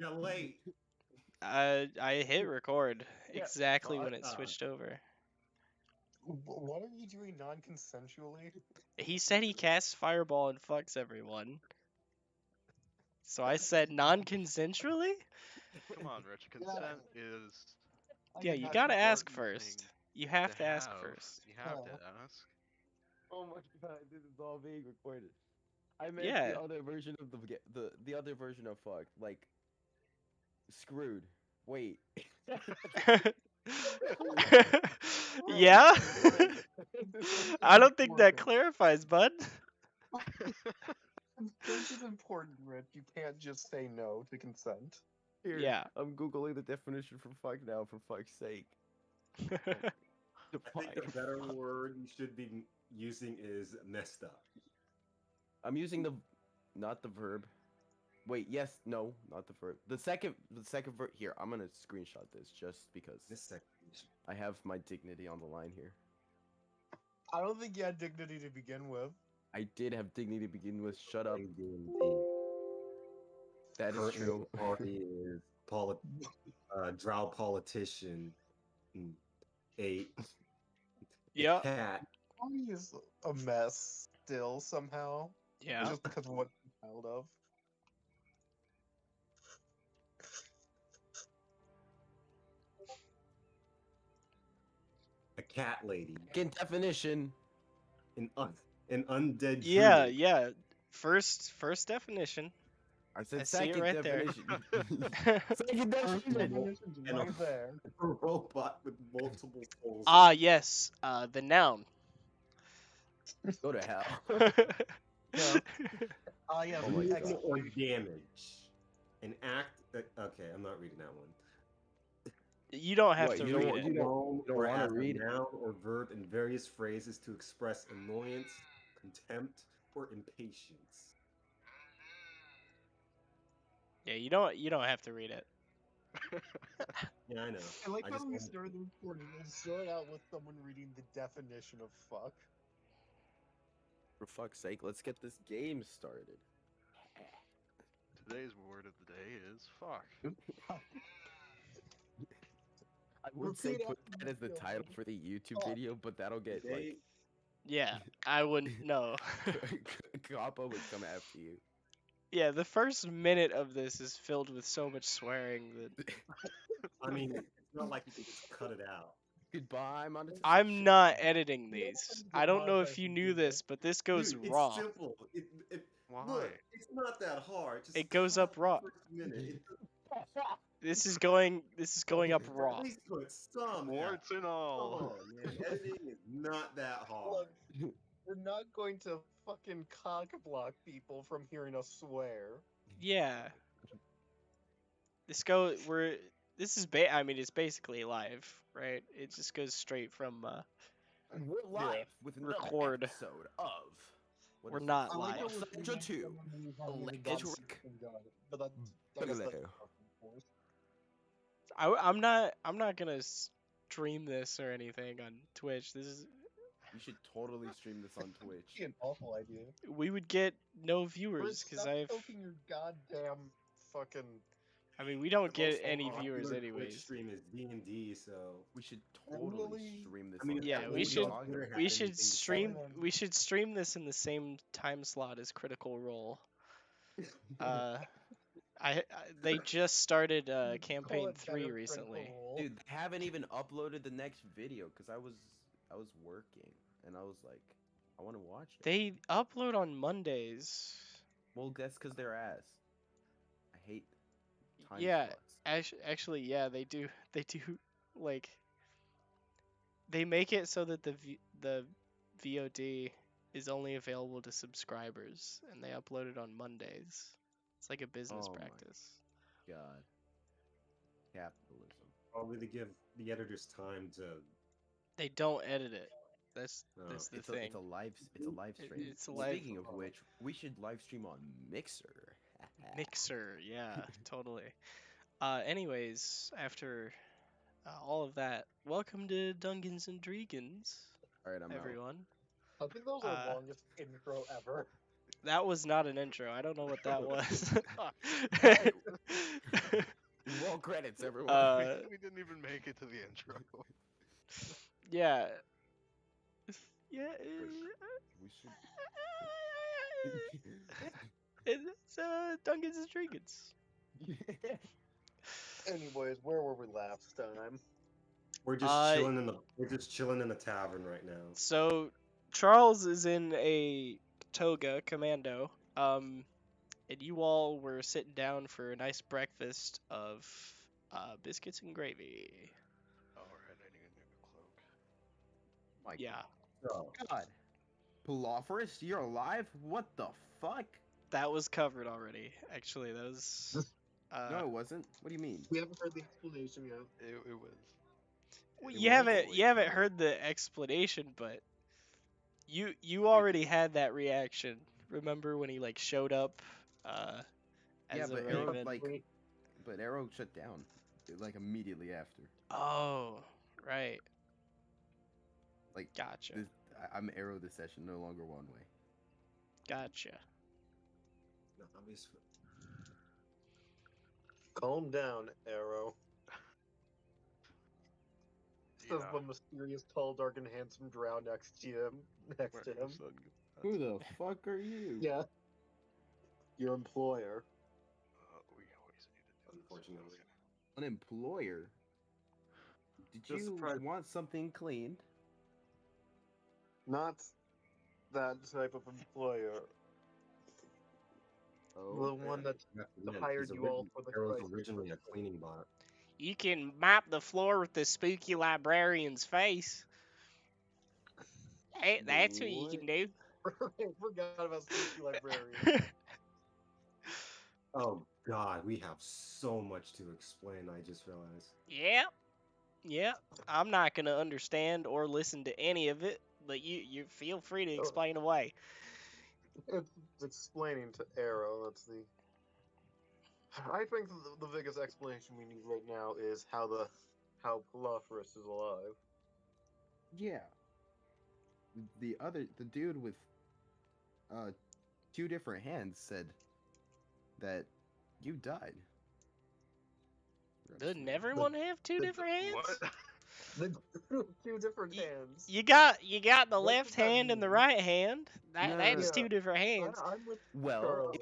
You're late. I hit record Yeah, exactly when fuck it up. switched over. What are you doing non-consensually? He said he casts fireball and fucks everyone. So I said non-consensually? Come on, Rich. Consent is Yeah, the you most gotta ask important first. thing You have to to ask have. first. You have to ask. Oh my god, this is all being recorded. I meant Yeah. the other version of the other version of fuck, like screwed. Wait. Yeah? This is I don't think that important. clarifies, bud. Consent is important, Rich. You can't just say no to consent. Here, Yeah. I'm googling the definition for fuck now. For fuck's sake. I think the Define better fuck. word you should be using is messed up. I'm using not the verb. Wait, yes, no, not the verb. The second verb. Here, I'm gonna screenshot this just because This second. I have my dignity on the line here. I don't think you had dignity to begin with. I did have dignity to begin with. Shut up. That is Currently, true. the party is drow politician 8. The Yeah. cat. Party is a mess still somehow, Yeah. just because of what it's child of. A cat lady. Second definition. An undead Yeah, druid. yeah. First definition. I said I see it second right there. definition. Second First definition. definition's And a- right there. A robot with multiple souls. Ah, yes. The noun. Go to hell. Yeah, Oh my the God. Movement or explanation. damage. An act that, okay, I'm not reading that one. You don't have What, to you read don't- it. you don't- Alone don't or wanna as read a it? noun or verb in various phrases to express annoyance, contempt, or impatience. Yeah, you don't have to read it. Yeah, I know. I like I how just we wanted- started the recording and start out with someone reading the definition of fuck. For fuck's sake, let's get this game started. Today's word of the day is fuck. I would say Repeat put after that me, as the Phil. title for the YouTube Fuck. video, but that'll get like Today, Yeah, I wouldn't know. Kappa would come after you. Yeah, the first minute of this is filled with so much swearing that I mean, it's not like you can just cut it out. Goodbye, monetization. I'm not editing No these. one's I don't know if monetizing you these knew this, but this goes Dude, raw. it's simple. Why? Look, it's not that hard. Just It goes cut up out the raw. first minute. This is going up Or raw. at least put some. Warts and Come all. on, man. Editing is not that hard. Look, we're not going to fucking cock block people from hearing us swear. Yeah. This is I mean it's basically live, right? It just goes straight from We're live with another Record. episode of. What We're is not this? I like how live. we're Episode doing 2. someone who's not even Electric. done something good, but I guess that's Hello. force. I'm not gonna stream this or anything on Twitch. You should totally stream this on Twitch. Be an awful idea. We would get no Rich, viewers because stop poking your goddamn fucking. I mean we don't The get most any popular viewers Twitch anyways. stream is D&D, so We should totally Totally. stream this I mean, on if Yeah, that we lady should- on Twitter had We anything should to say- stream on. we should stream this in the same time slot as Critical Role. They just started Call campaign it 3 better recently. Critical Role. Dude, they haven't even uploaded the next video because I was working and I was like, I want to watch it. They upload on Mondays. Well, that's because they're ass. I hate time Yeah, slots. Actually, yeah, they do. They do like they make it so that the VOD is only available to subscribers, and they upload it on Mondays. It's like a business Oh my practice. God, capitalism. Probably to give the editors time to. They don't edit it. That's No. the It's thing. it's a live stream. It's a live- Speaking of which, we should live stream on Mixer. Mixer, yeah, totally. Anyways, after all of that, welcome to Dungins and Dreegins, All right, I'm out. everyone. I think that was our Uh, longest intro ever. That was not an intro. I don't know what that was. Roll credits, everyone. We didn't even make it to the intro. Yeah. Yeah. We should. It's Dungins and Dreegins. Anyways, where were we last time? We're just chilling in the tavern right now. So Charles is in a toga commando. And you all were sitting down for a nice breakfast of biscuits and gravy. Oh, right, I need a new cloak. My Yeah, So, God. Palophorus, you're alive? What the fuck? that was covered already. Actually, that was. No, it wasn't. What do you mean? We haven't heard the explanation yet. It was. Well, it you was haven't fully you haven't covered. heard the explanation, but you already had that reaction. Remember when he like showed up Yeah, as a but Arrow raven? but Arrow shut down like immediately after. Oh, right. Like Gotcha. I'm Arrow this session, no longer one way. Gotcha. no, obviously. Calm down, Arrow. Says Yeah. the mysterious, tall, dark, and handsome drow next to him. Where the sun goes- Who the fuck are you? Yeah. Your employer. We always need to do this. Unfortunately. An employer. Did Just you surprised- want something cleaned? Not that type of employer. Oh, The one that That's the man. hired He's you all for the Arrow's crisis. originally a cleaning bot. You can mop the floor with the spooky librarian's face. Hey, that's what you can do. I forgot about Spooky Librarian. Oh God, we have so much to explain. I just realized. Yep. I'm not gonna understand or listen to any of it, but you feel free to explain away. It's explaining to Arrow. That's the. I think the biggest explanation we need right now is how Palophorus is alive. yeah. The dude with two different hands said that you died. Doesn't everyone have two different hands? What? The two different hands. You got the What left does that hand and the mean? right hand. That's Yeah. two different hands. I'm with Well, Charles.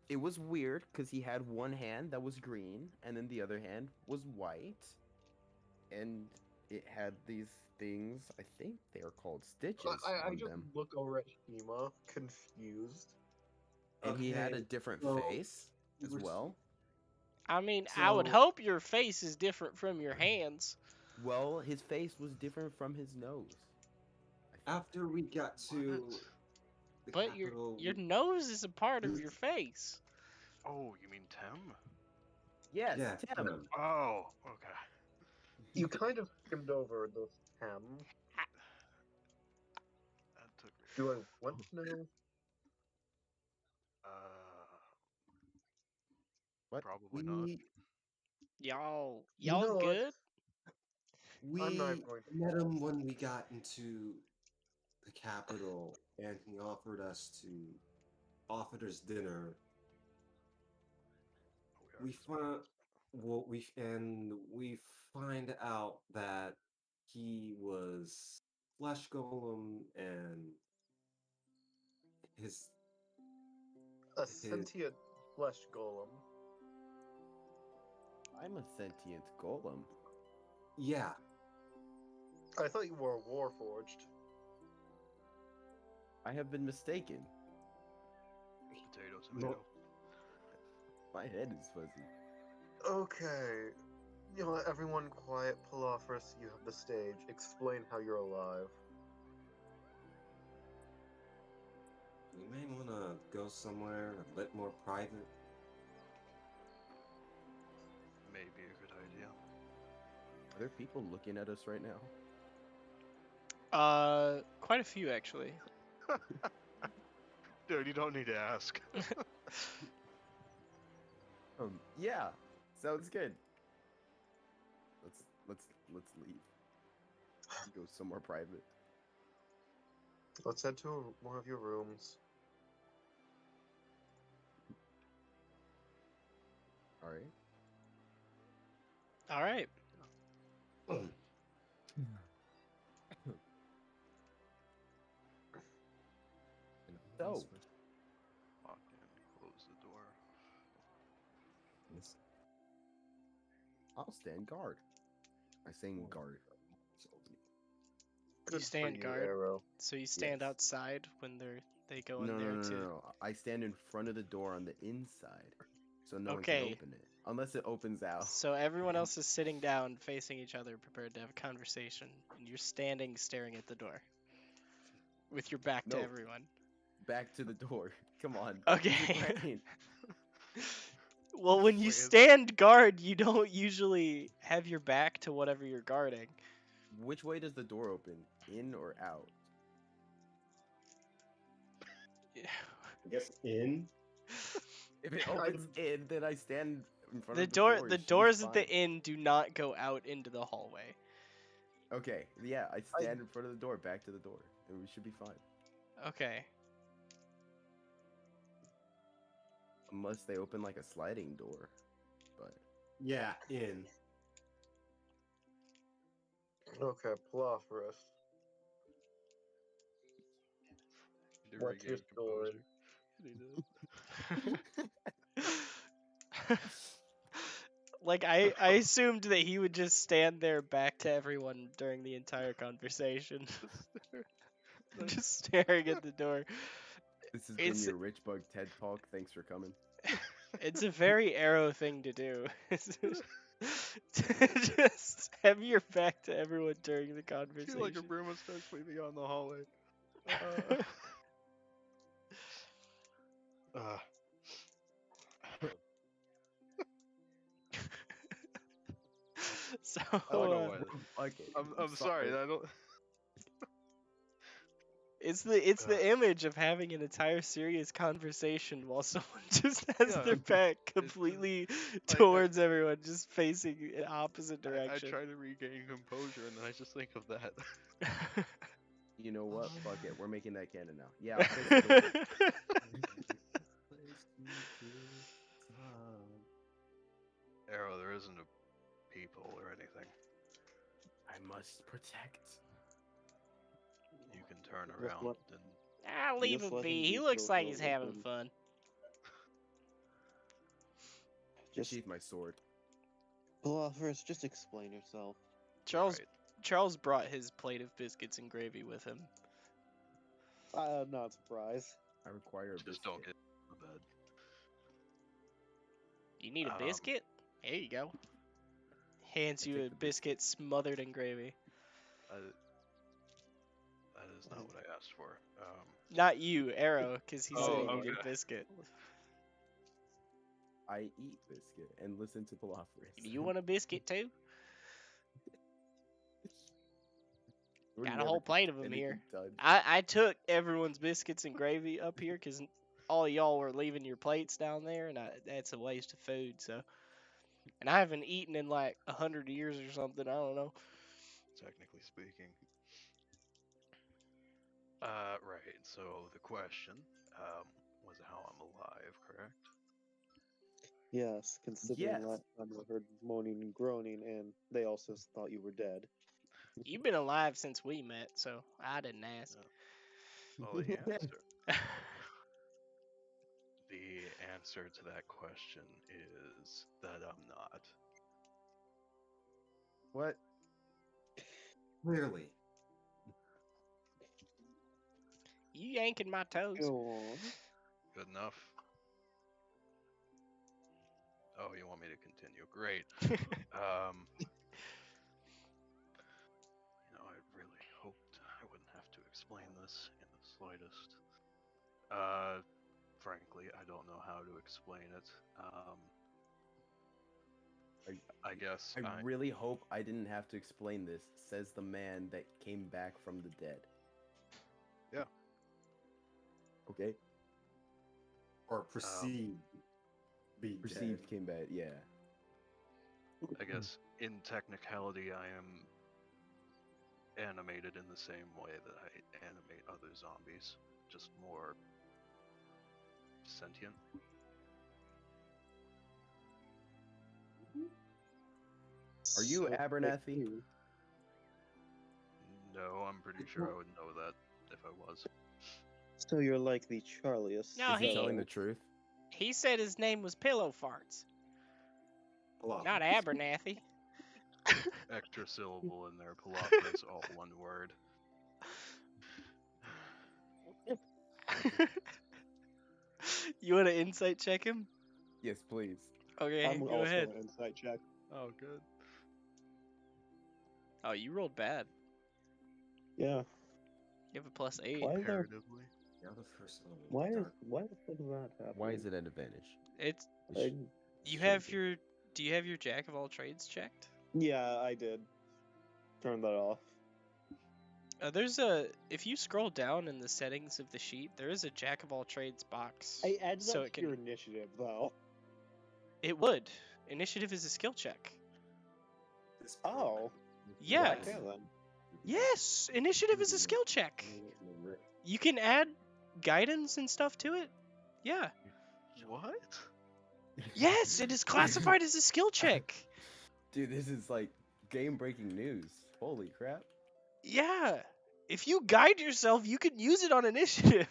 it was weird because he had one hand that was green and then the other hand was white, and it had these things. I think they are called stitches I on just them, look over at Shima, confused. and he had a Okay, different so face as we're- well. I mean, I would So- hope your face is different from your hands. Well, his face was different from his nose. After we got to What? the But capital, your nose is a part of your face. Oh, you mean Tim? Yes, yeah, Tim. Tim. Oh, okay. You kind of skimmed over the hem. That took me. Do I want to know? Uh, What? probably not. Y'all You know what? good? We I'm not going to met him ask. when we got into the capital, and he offered us dinner. We We find we find out that he was flesh golem, and his A sentient flesh golem. I'm a sentient golem. yeah. I thought you were a warforged. I have been mistaken. Potato, No. tomato. My head is fuzzy. Okay. You know, everyone quiet. Palophorus, you have the stage. Explain how you're alive. We may want to go somewhere a bit more private. Maybe a good idea. Are there people looking at us right now? Quite a few actually. Dude, you don't need to ask. Yeah, sounds good. Let's leave. Go somewhere private. Let's head to one of your rooms. All right. All right. So, Lock in, close the door. I'll stand guard. I saying guard. Good for stand you, guard? Arrow. So you stand Yes. outside when they go in No, there no, no, to. no, no. I stand in front of the door on the inside, so no one can Okay. open it unless it opens out. So everyone else is sitting down, facing each other, prepared to have a conversation, and you're standing, staring at the door, with your back to No. everyone. Back to the door. Come on. Okay. Use your brain. Well, when you Wait, is- stand guard, you don't usually have your back to whatever you're guarding. Which way does the door open? In or out? I guess in. If it opens in, then I stand in front The of the door, door. the It should be doors at the fine. inn do not go out into the hallway. Okay, yeah, I stand in front of the door, back to the door, and we should be fine. Okay. Unless they open like a sliding door. But Yeah, in. Okay, Plophorus. Need to What's your regain story? composure. Need to- Like I assumed that he would just stand there back to everyone during the entire conversation, just staring at the door. this has It's- been your Rich Bug TED Talk. Thanks for coming. It's a very Arrow thing to do. To just have your back to everyone during the I conversation. feel like a broom will start sweeping on the hallway. Uh, So I don't know why. Okay, I'm sorry. I don't. it's the image of having an entire serious conversation while someone just has Yeah, their back just- completely I- towards everyone, just facing an opposite I direction. try to regain composure, and then I just think of that. You know what? Fuck it. We're making that canon now. Yeah, I'll face the door. Arrow, there isn't a people or anything. I must protect. You can turn Just around let- and I'll leave Just him let him be. be He looks so like he's good with having him. fun. Just Sheath my sword. Plophorus, just explain yourself. Charles Right. Charles brought his plate of biscuits and gravy with him. I'm not surprised. I require a Just biscuit. don't get to bed. You need a Um, biscuit? Here you go. Hands I you take a the biscuit smothered in gravy. That is not what I asked for. Not you, Arrow, because he said Oh, he needed okay. biscuit. I eat biscuit and listen to Palophorus. You want a biscuit too? We Got a never whole get plate of 'em anything here. done. I took everyone's biscuits and gravy up here because all of y'all were leaving your plates down there, and that's a waste of food. So, and I haven't eaten in like 100 years or something. I don't know. Technically speaking. Right. So the question was how I'm alive, correct? Yes, considering Yes. last time I heard moaning and groaning, and they also thought you were dead. You've been alive since we met, so I didn't ask. Well, the answer. The answer to that question is that I'm not. What? Clearly. You yanking my toes? Go on. Good enough. Oh, you want me to continue? Great. I really hoped I wouldn't have to explain this in the slightest. Frankly, I don't know how to explain it. I guess I really hope I didn't have to explain this, says the man that came back from the dead. Yeah. Okay. Or perceived. Be Perceived dead. came back, yeah. I guess in technicality, I am animated in the same way that I animate other zombies, just more sentient. Are you So, Abernathy? No, I'm pretty sure I would know that if I was. So you're like the Charliest. No, Is he he- telling the truth? He said his name was Pillow Farts, Palaf. not Abernathy. Extra syllable in there. Palafren's all one word. You want to insight check him? Yes, please. Okay, I'm go also ahead. an insight check. Oh, good. Oh, you rolled bad. Yeah. You have a +8. Why is there? Comparatively. You're the first one. Why is Dark. why the fuck is that happening? Why is it an advantage? It's It I, sh- you should have be. your. Do you have your jack of all trades checked? yeah, I did. Turn that off. There's a. If you scroll down in the settings of the sheet, there is a jack of all trades box. I added so that it to can. your initiative though. It would. Initiative is a skill check. This Oh. Yeah. Okay then. Yes, initiative is a skill check. You can add guidance and stuff to it. Yeah. What? Yes, it is classified as a skill check. Dude, this is like game-breaking news. Holy crap. Yeah. If you guide yourself, you can use it on initiative.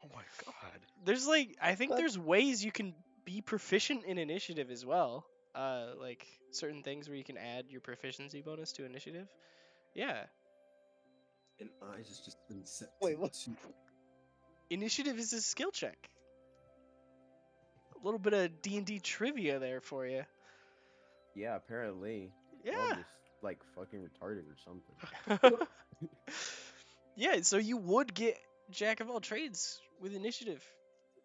Oh my god. There's like I think But- there's ways you can be proficient in initiative as well. Like certain things where you can add your proficiency bonus to initiative. Yeah. And I just been set. Wait, what? to- Initiative is a skill check. A little bit of D&D trivia there for you. Yeah, apparently. We're all Yeah. just like fucking retarded or something. Yeah, so you would get Jack of all trades with initiative.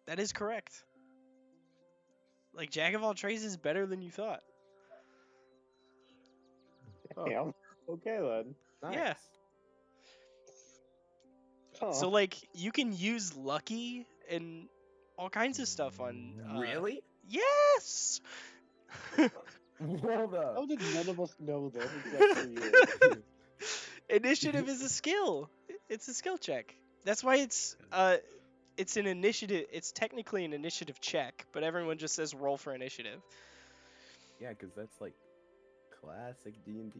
That is correct. Like Jack of all trades is better than you thought. Damn. Okay then. Nice. Yeah. Huh. So like you can use lucky and all kinds of stuff on Really? Yes. Hold up. How did none of us know this except for you? Initiative is a skill. It's a skill check. That's why it's an initiative. It's technically an initiative check, but everyone just says roll for initiative. Yeah, because that's like classic D&D.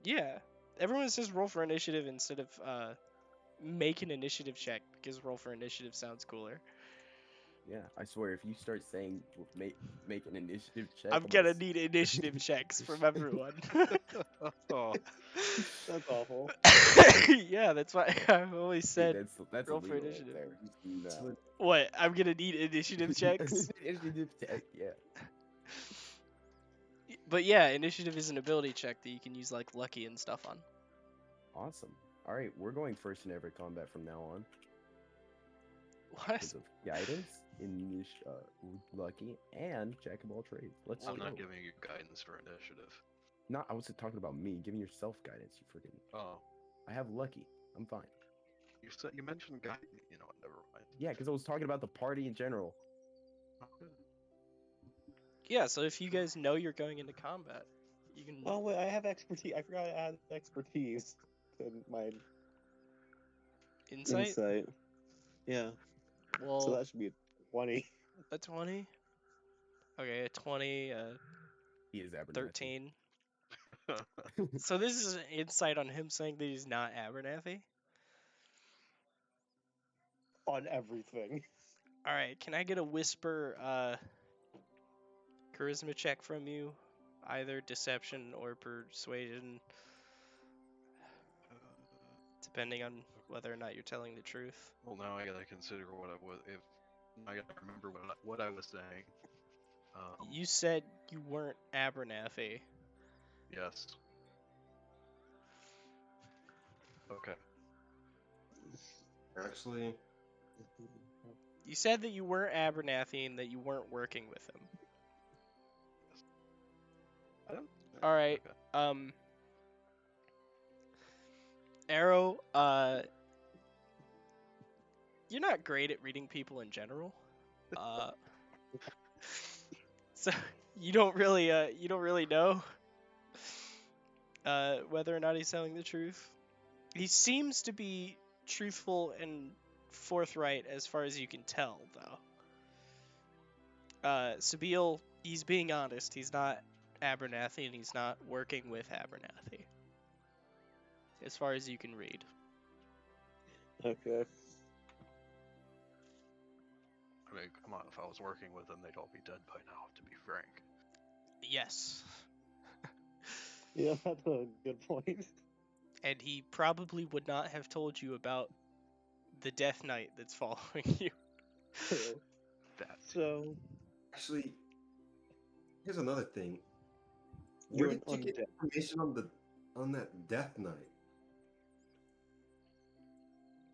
Yeah. Everyone says roll for initiative instead of make an initiative check because roll for initiative sounds cooler. Yeah, I swear, if you start saying make an initiative check, I'm gonna need initiative checks from everyone. Oh, That's awful. Yeah, that's why I've always said that's roll for illegal right initiative. there. No. what? I'm gonna need initiative checks. Initiative check, yeah. But yeah, initiative is an ability check that you can use like lucky and stuff on. Awesome. All right, we're going first in every combat from now on What? because of guidance, lucky, and jack of all trades. Let's I'm go. not giving you guidance for initiative. No, I wasn't talking about me. Giving yourself guidance. You freaking. Oh, I have lucky. I'm fine. you mentioned guidance. You know what? Never mind. Yeah, because I was talking about the party in general. Okay. Yeah, so if you guys know you're going into combat, you can. Oh wait, I have expertise. I forgot to add expertise to my Insight? Yeah. Well, So that should be a 20. a 20. Okay, a 20, He is Abernathy. 13. So this is an insight on him saying that he's not Abernathy. On everything. All right, can I get a whisper charisma check from you? Either deception or persuasion, depending on whether or not you're telling the truth. Well, now I gotta consider what I was. If I gotta remember what I was saying. You said you weren't Abernathy. Yes. Okay. Actually, You said that you weren't Abernathy and that you weren't working with him. I don't. All right. Okay. Arrow, you're not great at reading people in general. So you don't really know whether or not he's telling the truth. He seems to be truthful and forthright as far as you can tell, though. Sabeel, he's being honest. He's not Abernathy, and he's not working with Abernathy, as far as you can read. Okay. I mean, come on, if I was working with them, they'd all be dead by now, to be frank. Yes. Yeah, that's a good point. And he probably would not have told you about the Death Knight that's following you. True. That's So Actually, here's another thing. you're Where an did you get undead. information on that Death Knight?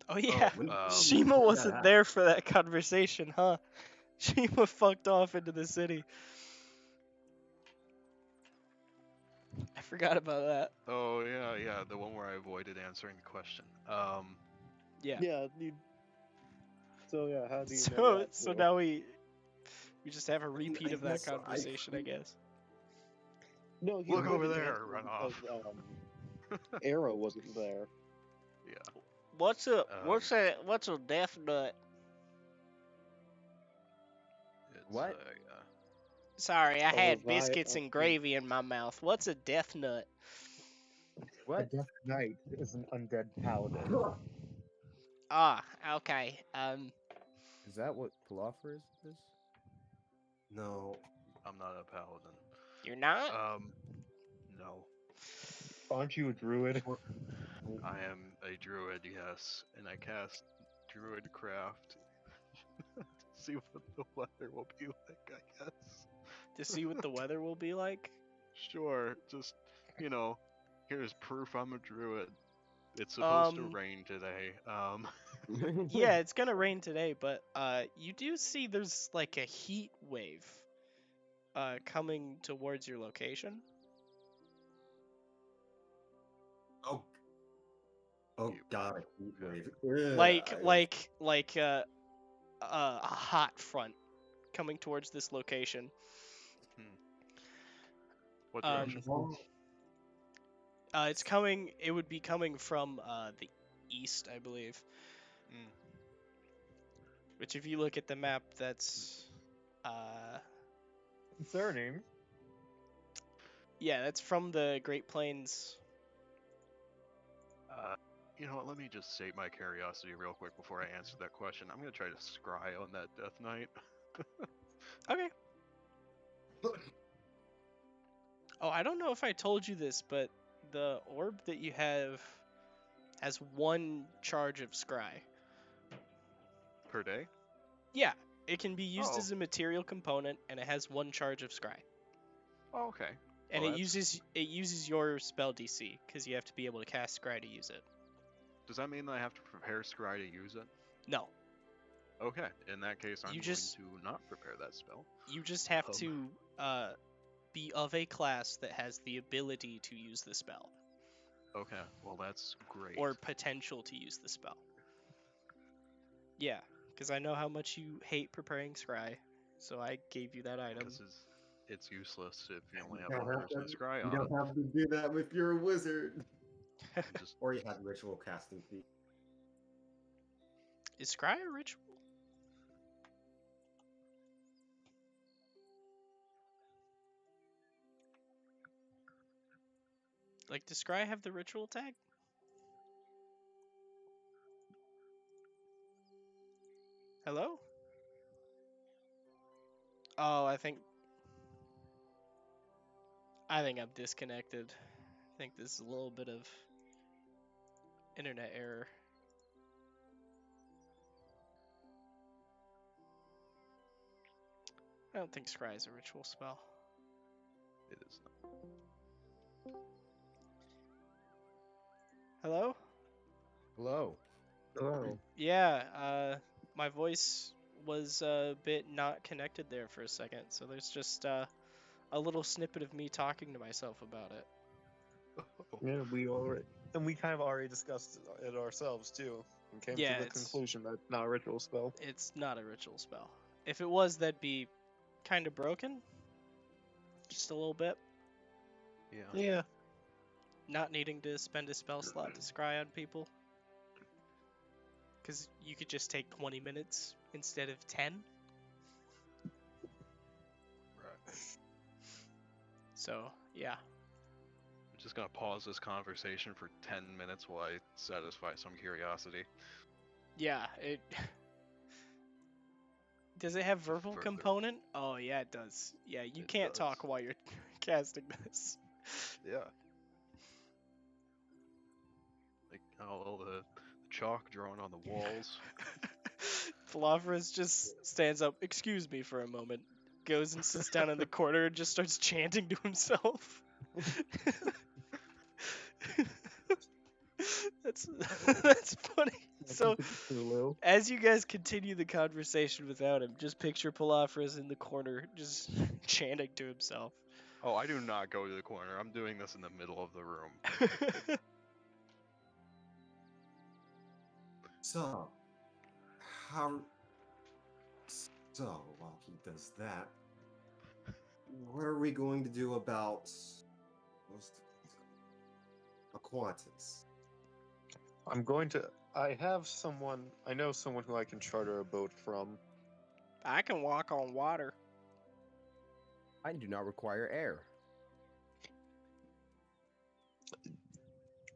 Oh yeah, When Shima when did wasn't that there for that conversation, huh? Shima fucked off into the city. I forgot about that. Oh yeah, the one where I avoided answering the question. Yeah. Yeah. So yeah, how do you know So that? so Too? now we just have a I mean, repeat I of that guess conversation, I guess. No, he Look over avoided there, answering run because, off. Arrow wasn't there. Yeah. What's a Um, Death Nut? It's What? Sorry, I A had Levi- biscuits and gravy in my mouth. What's a Death Nut? A What? Death Knight is an undead paladin. Ah, okay. Is that what Pilafra is? No. I'm not a paladin. You're not? No. Aren't you a druid? I am a druid, yes, and I cast Druidcraft to see what the weather will be like, I guess. To see what the weather will be like? Sure, just, here's proof I'm a druid. It's supposed to Um, rain today. yeah, it's gonna rain today, but you do see there's like a heat wave coming towards your location. Oh, oh You- God, a heat okay. wave. A hot front coming towards this location. What Um, direction? it's coming. It would be coming from the east, I believe. Mm. Which, if you look at the map, that's Concerning. yeah, that's from the Great Plains. You know what, let me just sate my curiosity real quick before I answer that question. I'm gonna try to scry on that Death Knight. Okay. Oh, I don't know if I told you this, but the orb that you have has one charge of scry. Per day? Yeah, it can be used Oh. as a material component, and it has one charge of scry. Oh, okay. And Well, it uses your spell DC because you have to be able to cast scry to use it. Does that mean that I have to prepare scry to use it? No, Okay, in that case, I'm You going just- to not prepare that spell. you just have Um. to be of a class that has the ability to use the spell Okay, well that's great. or potential to use the spell. Yeah, because I know how much you hate preparing scry, so I gave you that item. Because it's useless if you only You have don't one have person to, to scry you on. don't have to do that if you're a wizard. Just Or you have ritual casting feat. Is scry a ritual? Like, does scry have the ritual tag? Hello? Oh, I think I'm disconnected. I think this is a little bit of internet error. I don't think scry is a ritual spell. it is not. Hello? Hello. Oh. Yeah, my voice was a bit not connected there for a second, so there's just a little snippet of me talking to myself about it. Yeah, we kind of already discussed it ourselves too, and came Yeah, to the it's- conclusion that it's not a ritual spell. It's not a ritual spell. If it was, that'd be kind of broken. Just a little bit. Yeah. Yeah. Not needing to spend a spell slot to scry on people. Because you could just take 20 minutes instead of 10. Right. So yeah. I'm just gonna pause this conversation for 10 minutes while I satisfy some curiosity. Yeah, it does it have verbal Further. component? Oh yeah, it does. Yeah, you It can't does. talk while you're casting this. Yeah. Like all the chalk drawn on the walls. Philophorus just stands up, excuse me for a moment, goes and sits down in the corner and just starts chanting to himself. that's that's funny. So Cthulhu. as you guys continue the conversation without him, just picture Philophorus in the corner just chanting to himself. Oh, I do not go to the corner. I'm doing this in the middle of the room. So, how? So while he does that, what are we going to do about Aquatis? I'm going to. I have someone. I know someone who I can charter a boat from. I can walk on water. I do not require air.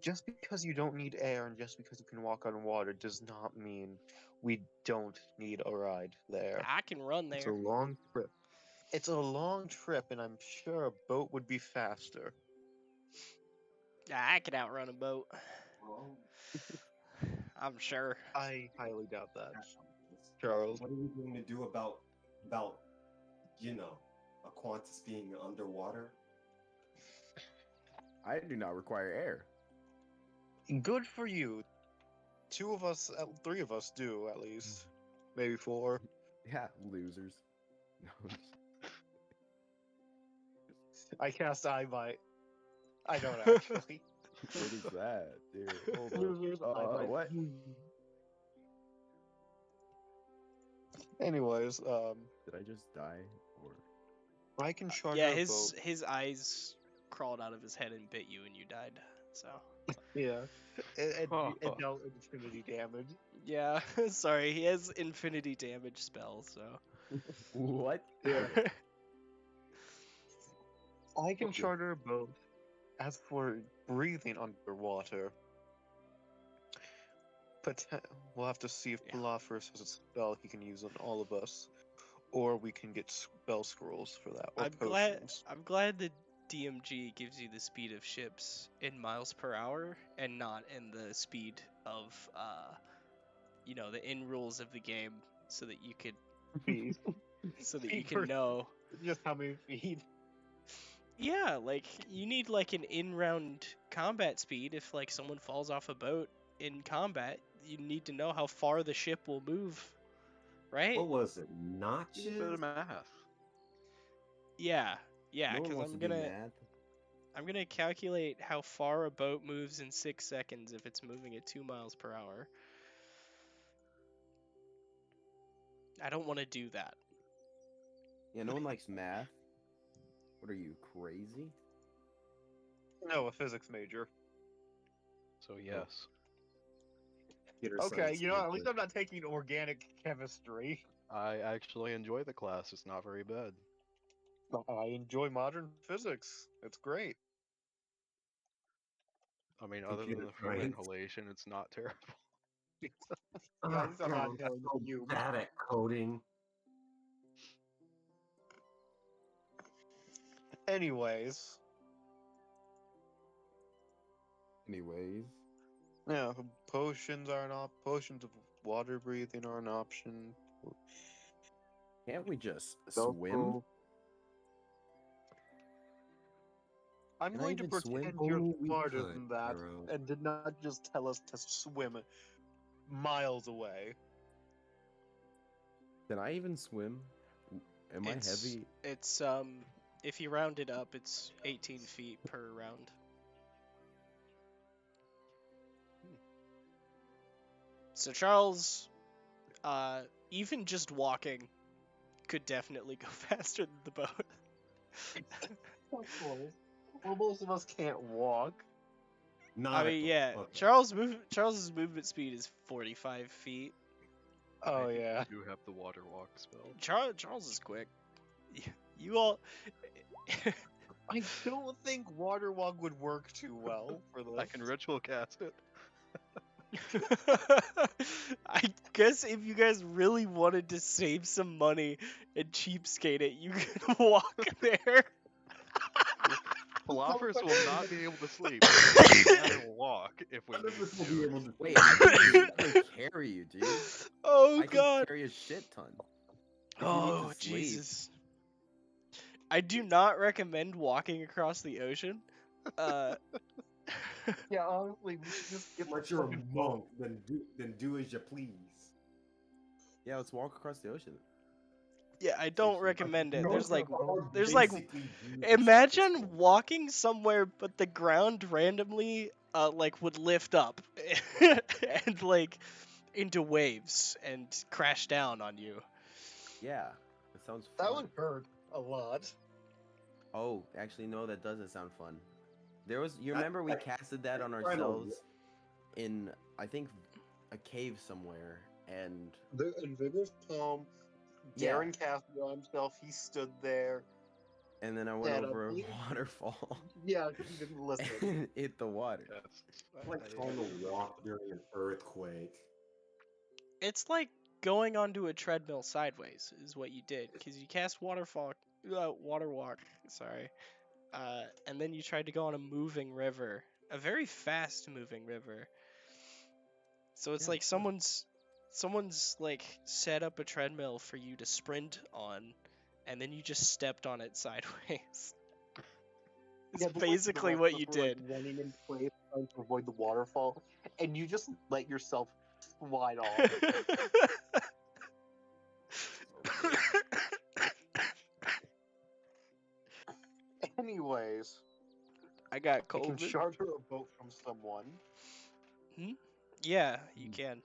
Just because you don't need air and just because you can walk on water does not mean we don't need a ride there. I can run It's a there. long trip. It's a long trip, and I'm sure a boat would be faster. I can outrun a boat. Well, I'm sure. I highly doubt that, Charles. what are we going to do about Aquatis being underwater? I do not require air. Good for you. Two of us, three of us do at least. Maybe four. Yeah, losers. No. I cast Eye Bite. I don't actually. What is that, dude? Hold Losers, Eye on. Bite. What? Anyways, Did I just die? Or I can charter Yeah, a boat. his eyes crawled out of his head and bit you and you died. So Yeah. It dealt infinity damage. yeah, sorry, he has infinity damage spell, so what? Yeah. I can Okay. charter a boat. As for breathing underwater, we'll have to see if Yeah. Philophorus has a spell he can use on all of us, or we can get spell scrolls for that, or potions. I'm glad the DMG gives you the speed of ships in miles per hour and not in the speed of the in rules of the game, so that you could Feet. you Feet can per- know. Just how many feet? Yeah, like you need like an in-round combat speed. If like someone falls off a boat in combat, you need to know how far the ship will move, right? What was it? A bit Notches? of math. Yeah, yeah, No one because wants to do math. I'm gonna calculate how far a boat moves in 6 seconds if it's moving at 2 miles per hour. I don't want to do that. Yeah, no one likes math. What are you, crazy? No, a physics major. So yes. Computer Okay, science you know, at major. least I'm not taking organic chemistry. I actually enjoy the class. It's not very bad. I enjoy modern physics. It's great. I mean, other than Computer the fume science. inhalation, it's not terrible. Yeah, Oh, I just God, not I'm knowing so you. bad at coding. Anyways, Anyways. yeah, potions are potions of water breathing are an option. Can't we just Spell swim? scroll. I'm Can I going to even swim? pretend you're Only we smarter could, than that, Hero. and did not just tell us to swim miles away. Can I even swim? Am I heavy? It's if you round it up, it's 18 feet per round. So Charles, even just walking could definitely go faster than the boat. Well, most of us can't walk. Not I at mean, the- yeah, okay. Charles's movement speed is 45 feet. Oh I yeah. do have the water walk spell. Charles is quick. You all I don't think waterlog would work too well for this. I can ritual cast it. I guess if you guys really wanted to save some money and cheapskate it, you could walk there. Philosophers will not be able to sleep. We can walk if we None of need us will be to. able to. Wait, I can just carry you, dude. Oh I can god. carry a shit ton. If you need Oh to sleep. Jesus. I do not recommend walking across the ocean. Yeah, honestly, we should just get Unless the you're a fucking monk, boat. then do as you please. Yeah, let's walk across the ocean. Yeah, I don't Actually, recommend it. Monks are There's like basically Jews at this imagine point. walking somewhere but the ground randomly like would lift up and like into waves and crash down on you. Yeah, that sounds fun. That would hurt a lot. Oh, actually, no, that doesn't sound fun. There was, you That- remember we that- casted that on I know. ourselves in, I think, a cave somewhere, and In Vigor's home, Yeah. Darren cast it on himself. He stood there. then I went And I over a believe- waterfall Yeah, because he didn't listen. and hit the water. Yes. It's like trying to walk during an earthquake. It's like going onto a treadmill sideways is what you did because you cast water walk, sorry, and then you tried to go on a moving river, a very fast moving river. So it's Yeah, like someone's like set up a treadmill for you to sprint on, and then you just stepped on it sideways. It's Yeah, but, like, the basically rest what of you us were, like, did. running in place, trying to avoid the waterfall, and you just let yourself slide off. Anyways, I got we can COVID. charter a boat from someone. Yeah, you can.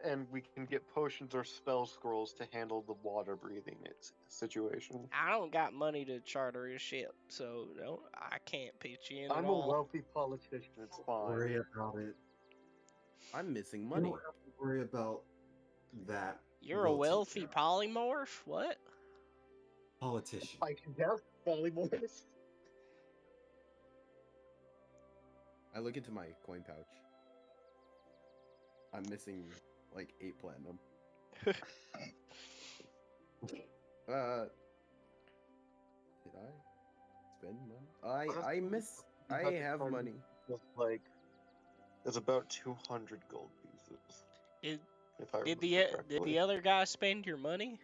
And we can get potions or spell scrolls to handle the water breathing situation. I don't got money to charter a ship, so no, I can't pitch in at I'm a all. wealthy politician. It's Don't fine. worry about it. I'm missing You money. don't have to worry about that. You're a We'll take wealthy care of it. polymorph? What? Politician. I can have polymorphs. I look into my coin pouch. I'm missing like 8 platinum. Did I spend money? I miss. I have money. Just like, there's about 200 gold pieces. Did, If I did remember the correctly. other guy spend your money?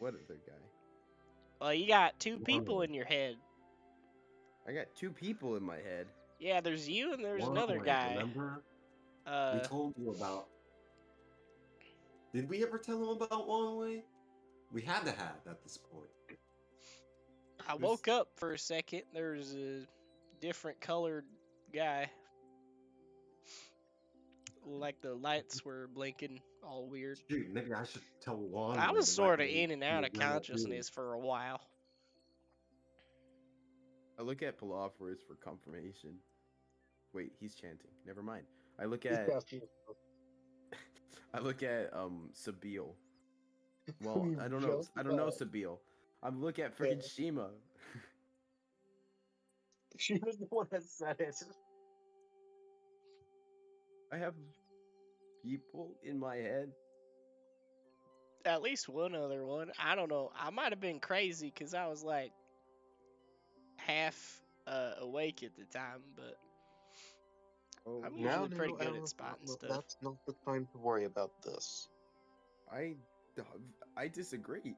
What other guy? Well, you got two people Whoa. in your head. I got 2 people in my head. Yeah, there's you and there's One another way, guy. Remember? We Uh, told you about. Did we ever tell him about One Way? We had to have at this point. I woke up for a second. There's a different colored guy. Like the lights were blinking all weird. Dude, maybe I should tell Juan. I was the sort of right way in and to out of bring that consciousness for a while. I look at Palophorus for confirmation. Wait, he's chanting. Never mind. I look at Sabil. Well, I don't know. I don't know Sabil. I'm looking at freaking Shima. She was the one that said it. I have people in my head. At least one other one. I don't know. I might have been crazy because I was like half awake at the time, but Oh, I'm usually pretty good at spotting stuff. That's not the time to worry about this. I disagree.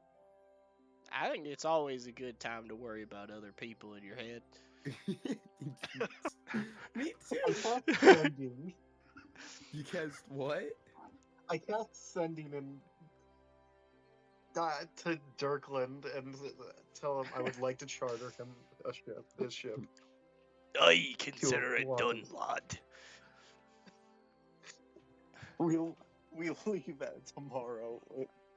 I think it's always a good time to worry about other people in your head. Me I too. cast sending. You cast what? I cast sending and to Dirkland and tell him I would like to charter him a ship. His ship. I consider it Wow. done, lad. We'll leave that tomorrow,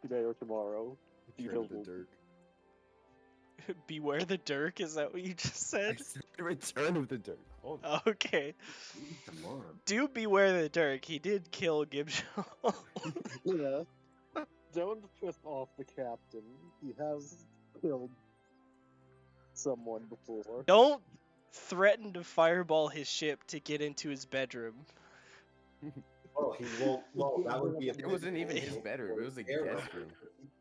today or tomorrow. Return of the Dirk. Beware the Dirk, is that what you just I said? said Return of the Dirk. Hold on. Okay. Come on. Do beware the Dirk. He did kill Gibshaw. Yeah. Don't piss off the captain. He has killed someone before. Don't threaten to fireball his ship to get into his bedroom. Oh, he won't. Well, that would be a It wasn't even his physical bedroom, it was a error. guest room.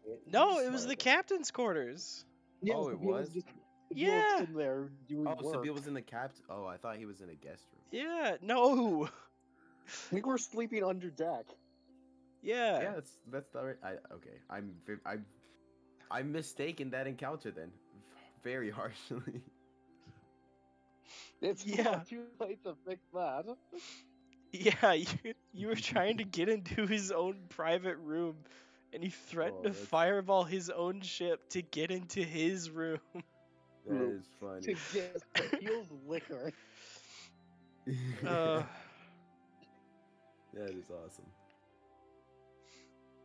He can't No, use it was the fireball. captain's quarters. Yes, Oh, it he was was? just Yeah. in there doing Oh, work. Sabil was in the captain. Oh, I thought he was in a guest room. Yeah, no. We were sleeping under deck. Yeah. Yeah, that's the right. Okay, I'm mistaken that encounter then, very harshly. It's Yeah. not too late to fix that. Yeah, you were trying to get into his own private room, and you threatened Oh, to that's- fireball his own ship to get into his room. That is funny. To get Sabille's liquor. Uh, That is awesome.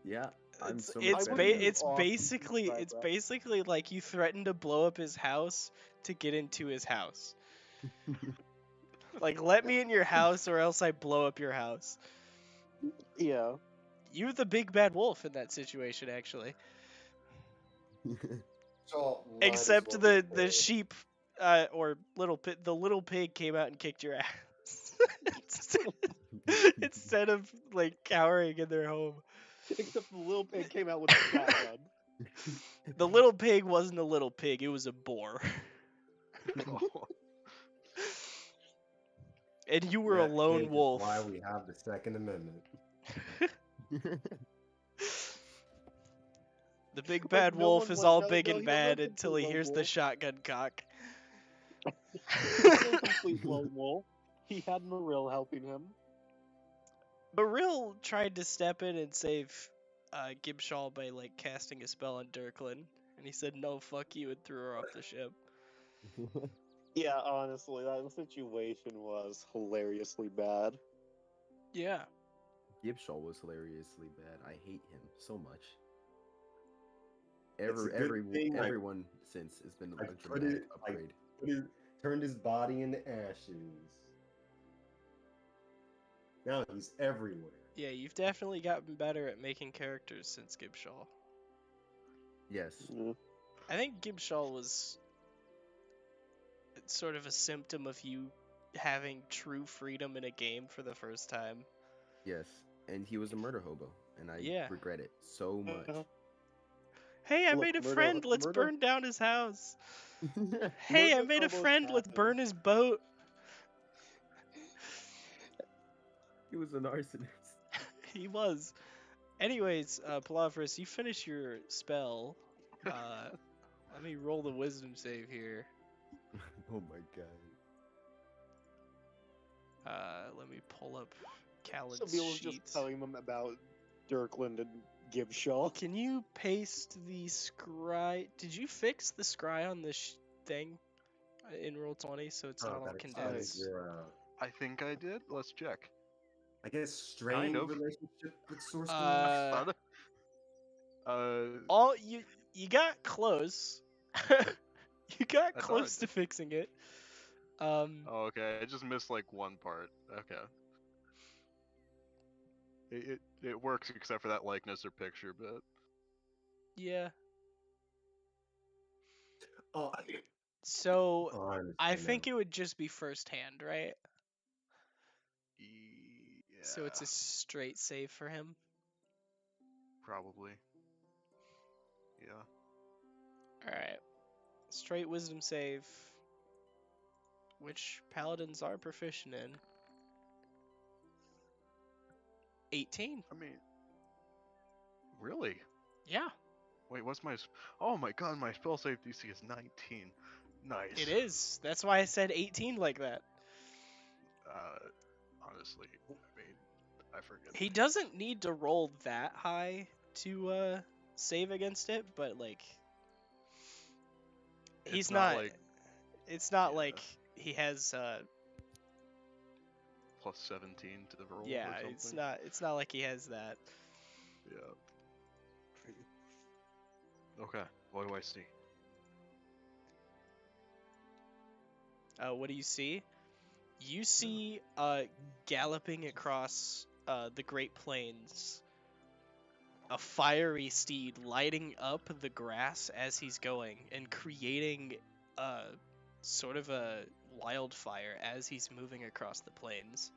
Yeah, I'm it's so it's much ba- better now. it's Awesome. basically Right, it's right. basically like you threatened to blow up his house to get into his house. Like, let me in your house or else I blow up your house. Yeah. You're the big bad wolf in that situation, actually. So, might as Except well the be fair. sheep, or the little pig came out and kicked your ass. Instead of like cowering in their home. Except the little pig came out with a shotgun. The little pig wasn't a little pig, it was a boar. Oh, And you were a That lone pig is wolf. Why we have the Second Amendment. The big Like, bad no wolf one is went- all no, big no, and he wasn't bad a until he complete hears lone the wolf. shotgun cock. He was still a complete lone wolf. He had Maril helping him. Baril tried to step in and save Gibshaw by like casting a spell on Dirklin, and he said no, fuck you, and threw her off the ship. Yeah, honestly, that situation was hilariously bad. Yeah. Gibshaw was hilariously bad. I hate him so much. It's a good thing I- Everyone since has been I a put dramatic it- I- upgrade. Turned his body into ashes. Now he's everywhere. Yeah, you've definitely gotten better at making characters since Gibshaw. Yes. I think Gibshaw was sort of a symptom of you having true freedom in a game for the first time. Yes. And he was a murder hobo, and I Yeah. regret it so much. Hey, I Look, made a murder- friend, let's murder- burn down his house. Hey, I Murder made a hobos friend, let's happen. burn his boat. He was an arsonist. He was. Anyways, Palavras, you finish your spell. Let me roll the wisdom save here. Oh my god. Let me pull up Callan's Sabille was sheets. just telling them about Dirkland and Gibshaw. Can you paste the scry? Did you fix the scry on this thing in roll 20 so it's not all that condensed? explains your, I think I did. Let's check. I guess, strained Kind of. relationship with source Uh, code. all you got close. You got I thought close I to fixing it. Oh, okay. I just missed like one part. Okay. It works except for that likeness or picture, but Yeah. Oh, So oh, I understand think now. it would just be first hand, right? yeah, So it's a straight save for him. probably. Yeah. All right. Straight wisdom save, which paladins are proficient in. 18. I mean, really? Yeah, Wait, what's my? Oh my god, my spell save DC is 19. Nice. it is. That's why I said 18 like that. Honestly, I mean, I forget. He doesn't need to roll that high to save against it, but like he's It's not not. like It's not yeah. like he has. plus 17 to the roll. Yeah, or something. it's not. It's not like he has that. Yeah. Okay. What do I see? What do you see? You see galloping across the Great Plains a fiery steed lighting up the grass as he's going and creating a sort of a wildfire as he's moving across the plains.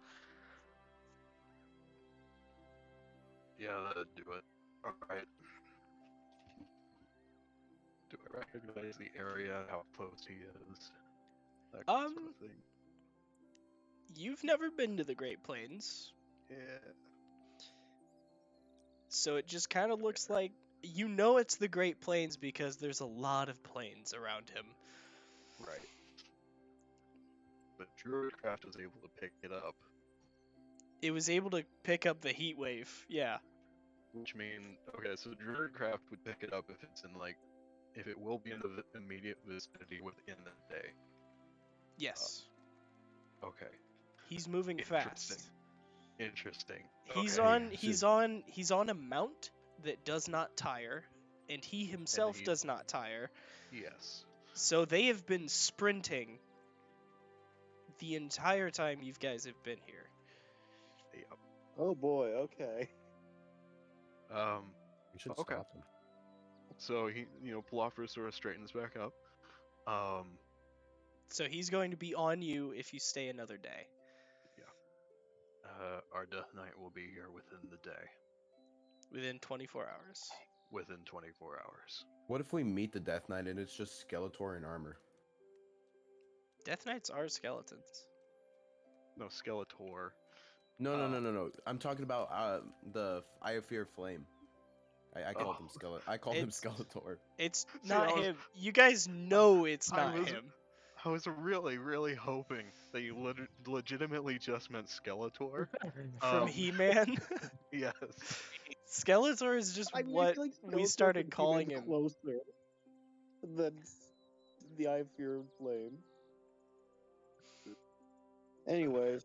Yeah, that'd do it. Alright. Do I recognize the area, how close he is? That sort of thing. You've never been to the Great Plains, Yeah. so it just kind of looks like you know it's the Great Plains because there's a lot of plains around him. Right. But Druidcraft was able to pick it up, It was able to pick up the heat wave. Yeah. which means okay, so Druidcraft would pick it up if it's in like, if it will be in the immediate vicinity within the day. Yes. Okay. He's moving fast. Interesting. He's Okay. he's on a mount that does not tire, and he himself he- does not tire. Yes. So they have been sprinting the entire time you guys have been here. Yep. Oh boy. Okay. We should Okay. stop him. So he, Palafra sort of straightens back up. So he's going to be on you if you stay another day. Our Death Knight will be here within the day. Within 24 hours. Within 24 hours. What if we meet the Death Knight and it's just Skeletor in armor? Death Knights are skeletons. No, Skeletor. No. I'm talking about the Eye of Fear Flame. I called him I called him It's- Skeletor. It's See, not I was- him. You guys know it's I not was- him. I was really, really hoping that you legitimately just meant Skeletor. From He-Man. Yes. Skeletor is just I what feel like we Skeletor started could be calling even him. closer than the Eye of Fear and Flame. Anyways,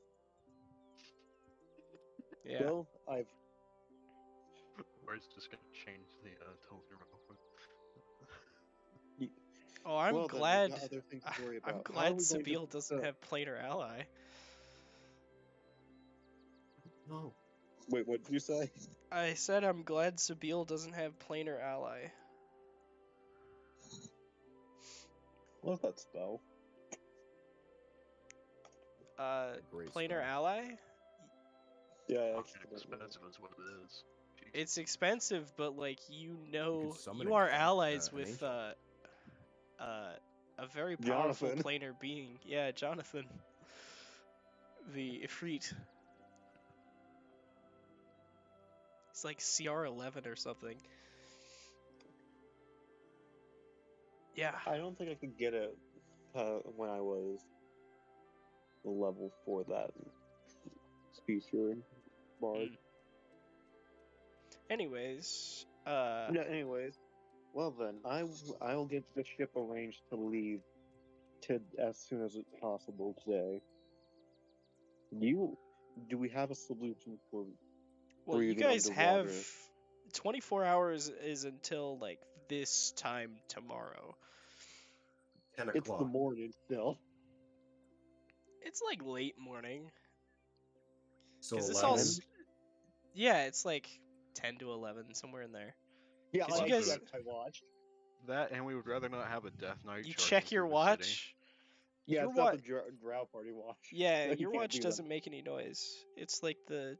Yeah. well, I've Or it's just gonna change the tone real quick. Oh, I'm well, then, we've glad. got other things to worry I'm about. How are glad we going to- Sabine doesn't have planar ally. No. Wait, what did you say? I said I'm glad Sabine doesn't have planar ally. What's that spell? Great Planar spell. ally? Yeah, Fucking expensive is what it is. Jeez. It's expensive, but like you know, summon you a are god- allies an with angel. a very powerful Jonathan. planar being. Yeah, Jonathan, the Ifrit. He's like CR11 or something. Yeah. I don't think I could get it when I was the level for that speaker bard. Mm. Anyways, Yeah. Anyways, well then, I will get the ship arranged to leave as soon as it's possible today. Do we have a solution for? well, you breathing guys have underwater? 24 hours is until like this time tomorrow. 10 It's the o'clock. morning still. It's like late morning. So 'Cause this 11. all yeah, it's like 10 to 11, somewhere in there. Yeah, 'Cause I you guys- checked my watch. That, and we would rather not have a Death Knight. You charging check your through the watch. city. Yeah, Your it's not wa- the Drow party watch. Yeah, You your can't watch do that. doesn't make any noise. It's like the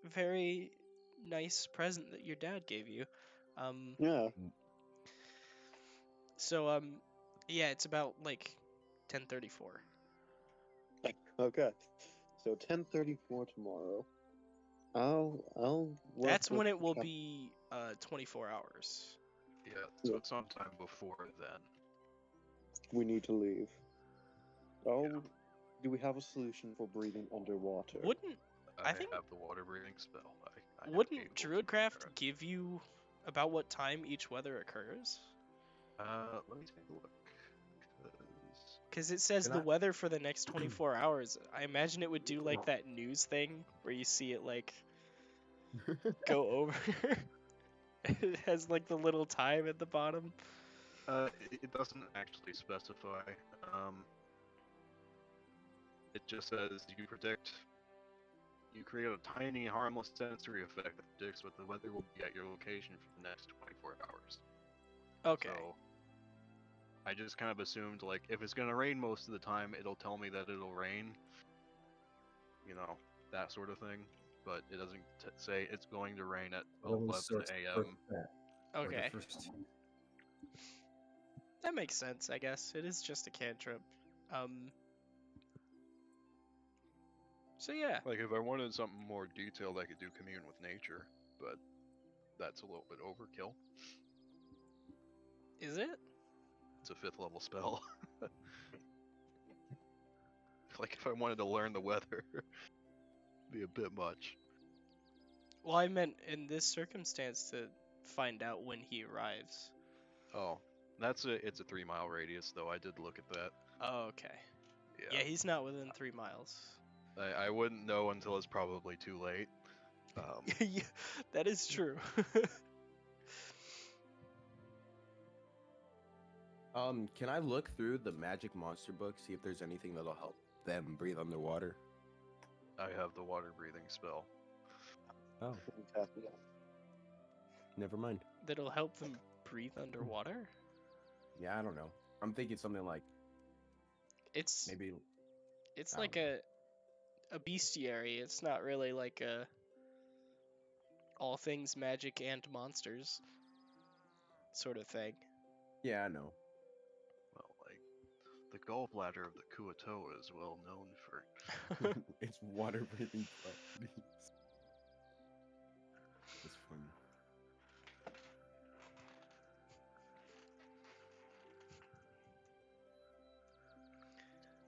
very nice present that your dad gave you. Yeah. So yeah, it's about like 10:34. Okay. So 10:34 tomorrow. I'll. work That's when with it will Cap- be 24 hours. Yeah, so Yeah. it's sometime before then. We need to leave. Oh, do we have a solution for breathing underwater? Wouldn't I think- have the water breathing spell. I am wouldn't able to Druidcraft prepare it. give you about what time each weather occurs? Let me take a look. 'Cause Because it says Can the I- weather for the next 24 hours. I imagine it would do like that news thing where you see it like go over. It has like the little time at the bottom. it doesn't actually specify. It just says you predict You create a tiny, harmless sensory effect that predicts what the weather will be at your location for the next 24 hours. Okay. So, I just kind of assumed, like, if it's gonna rain most of the time, it'll tell me that it'll rain. You know, that sort of thing. But it doesn't say it's going to rain at 11 a.m. Okay. That makes sense, I guess. It is just a cantrip. So yeah. Like, if I wanted something more detailed, I could do Commune with Nature, but that's a little bit overkill. Is it? It's a 5th level spell. Like, if I wanted to learn the weather, it'd be a bit much. Well, I meant in this circumstance to find out when he arrives. Oh, it's a 3-mile radius, though. I did look at that. Oh, okay. Yeah, he's not within 3 miles. I wouldn't know until it's probably too late. Yeah, that is true. Can I look through the magic monster book, see if there's anything that'll help them breathe underwater? I have the water breathing spell. Oh, never mind. That'll help them breathe underwater? Yeah, I don't know. I'm thinking something like It's maybe. it's I like don't a bestiary. It's not really like a all things magic and monsters sort of thing. Yeah, I know. Well, like, the gallbladder of the Kuato is well known for. It's water breathing properties. It's funny.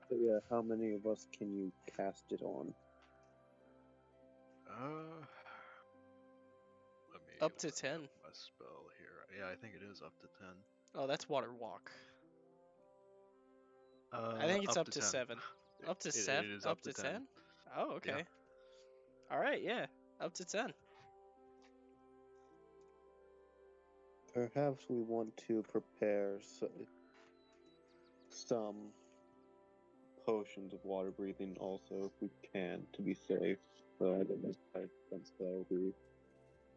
So yeah, how many of us can you cast it on? Let me Up to look 10. my spell here. Yeah, I think it is up to 10. Oh, that's water walk. I think it's up to 10. 7. Up to It 7? is Up to 10? Oh, okay. All right, yeah. Up to 10. Perhaps we want to prepare some potions of water breathing also, if we can, to be safe. So I don't know if that will be.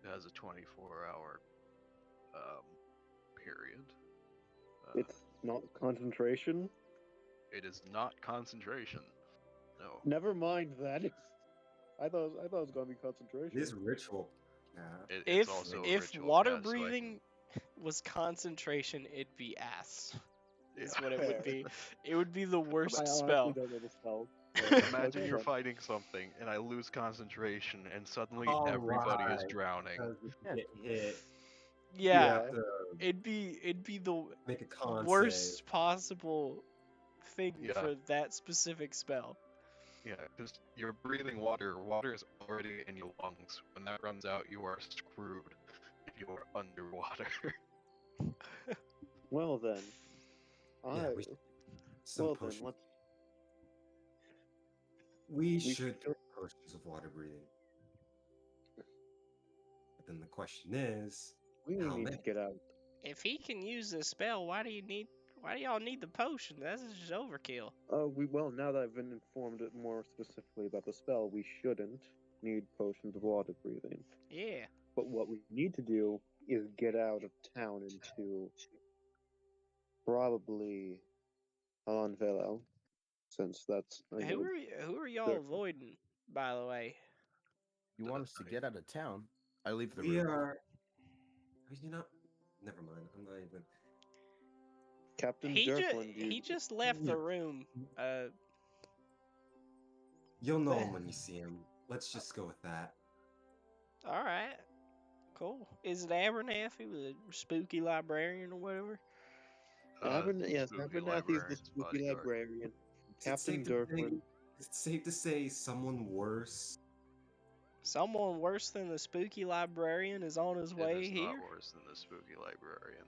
It has a 24-hour period. It's not concentration. It is not concentration. No. Never mind that. I thought it was gonna be concentration. It is ritual. Yeah. It's also a If ritual water cast, so I breathing was concentration, it'd be ass. can- Is yeah. what it would be. It would be the worst I honestly spell. don't know the spell. Imagine you're fighting something, and I lose concentration, and suddenly All everybody is right. drowning. Because if you get hit, you Yeah, have to it'd be the make a con worst save. possible thing Yeah. for that specific spell. Yeah, because you're breathing water. Water is already in your lungs. When that runs out, you are screwed if you are underwater. Well then, Yeah, some well potions. then, let's. We should should get potions of water breathing. But then the question is, We how need to many? get out. If he can use this spell, why do y'all need the potion? That's just overkill. Well, now that I've been informed more specifically about the spell, we shouldn't need potions of water breathing. Yeah. But what we need to do is get out of town into probably Alonvelo, since that's Who are y'all avoiding, by the way? You want us to get out of town? I leave the We room. are. You know, never mind. I'm not even. Captain He Durflin. just left the room. You'll know him when you see him. Let's just go with that. All right. Cool. Is it Abernathy, the spooky librarian or whatever? Yes, Spooky Abernathy is the librarian's spooky bodyguard. librarian. Is it Captain safe to say- Durflin. Is it safe to say someone worse? Someone worse than the spooky librarian is on his way It is here? not worse than the spooky librarian.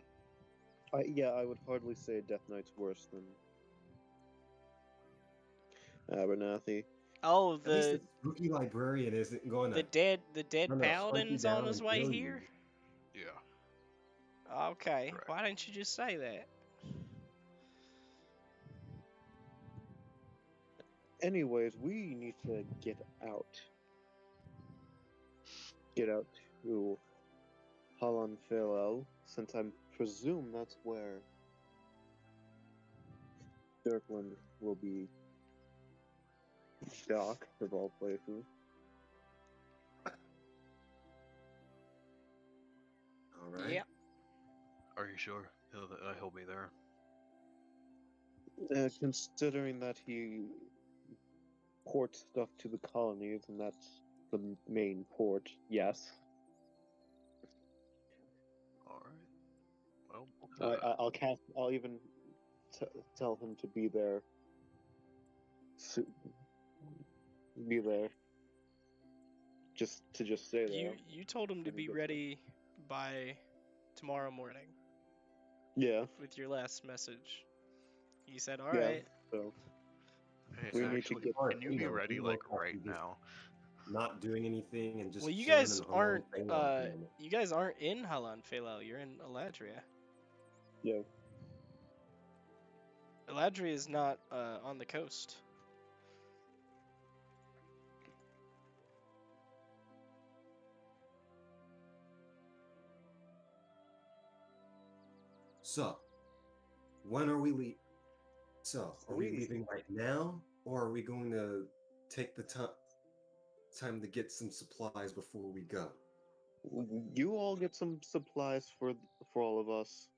I would hardly say Death Knight's worse than Abernathy. Oh, At least the spooky librarian isn't going to. the dead I'm gonna hunt you paladin's on down his and way kill here? you. Yeah. Okay. Correct. Why didn't you just say that? Anyways, we need to get out. get out to Holland Philel, since I presume that's where Dirkland will be docked, of all places. All right. Yeah. Are you sure he'll be there? Considering that he ports stuff to the colonies, and that's the main port, yes. All right. Well, I'll even tell him to be there. Be there. Just stay there. You told him to when he be gets ready by tomorrow morning there. Yeah. with your last message. He said, "All Yeah. right." So hey, we need to actually, get. can you be ready like right now? Not doing anything and just Well, you chilling guys in aren't. Holland Philel at the moment. You guys aren't in Halan Felal. You're in Eladria. Yeah. Eladria is not on the coast. So, when are we leaving? So, are we We- leaving right now, or are we going to take the time to get some supplies before we go? You all get some supplies for all of us.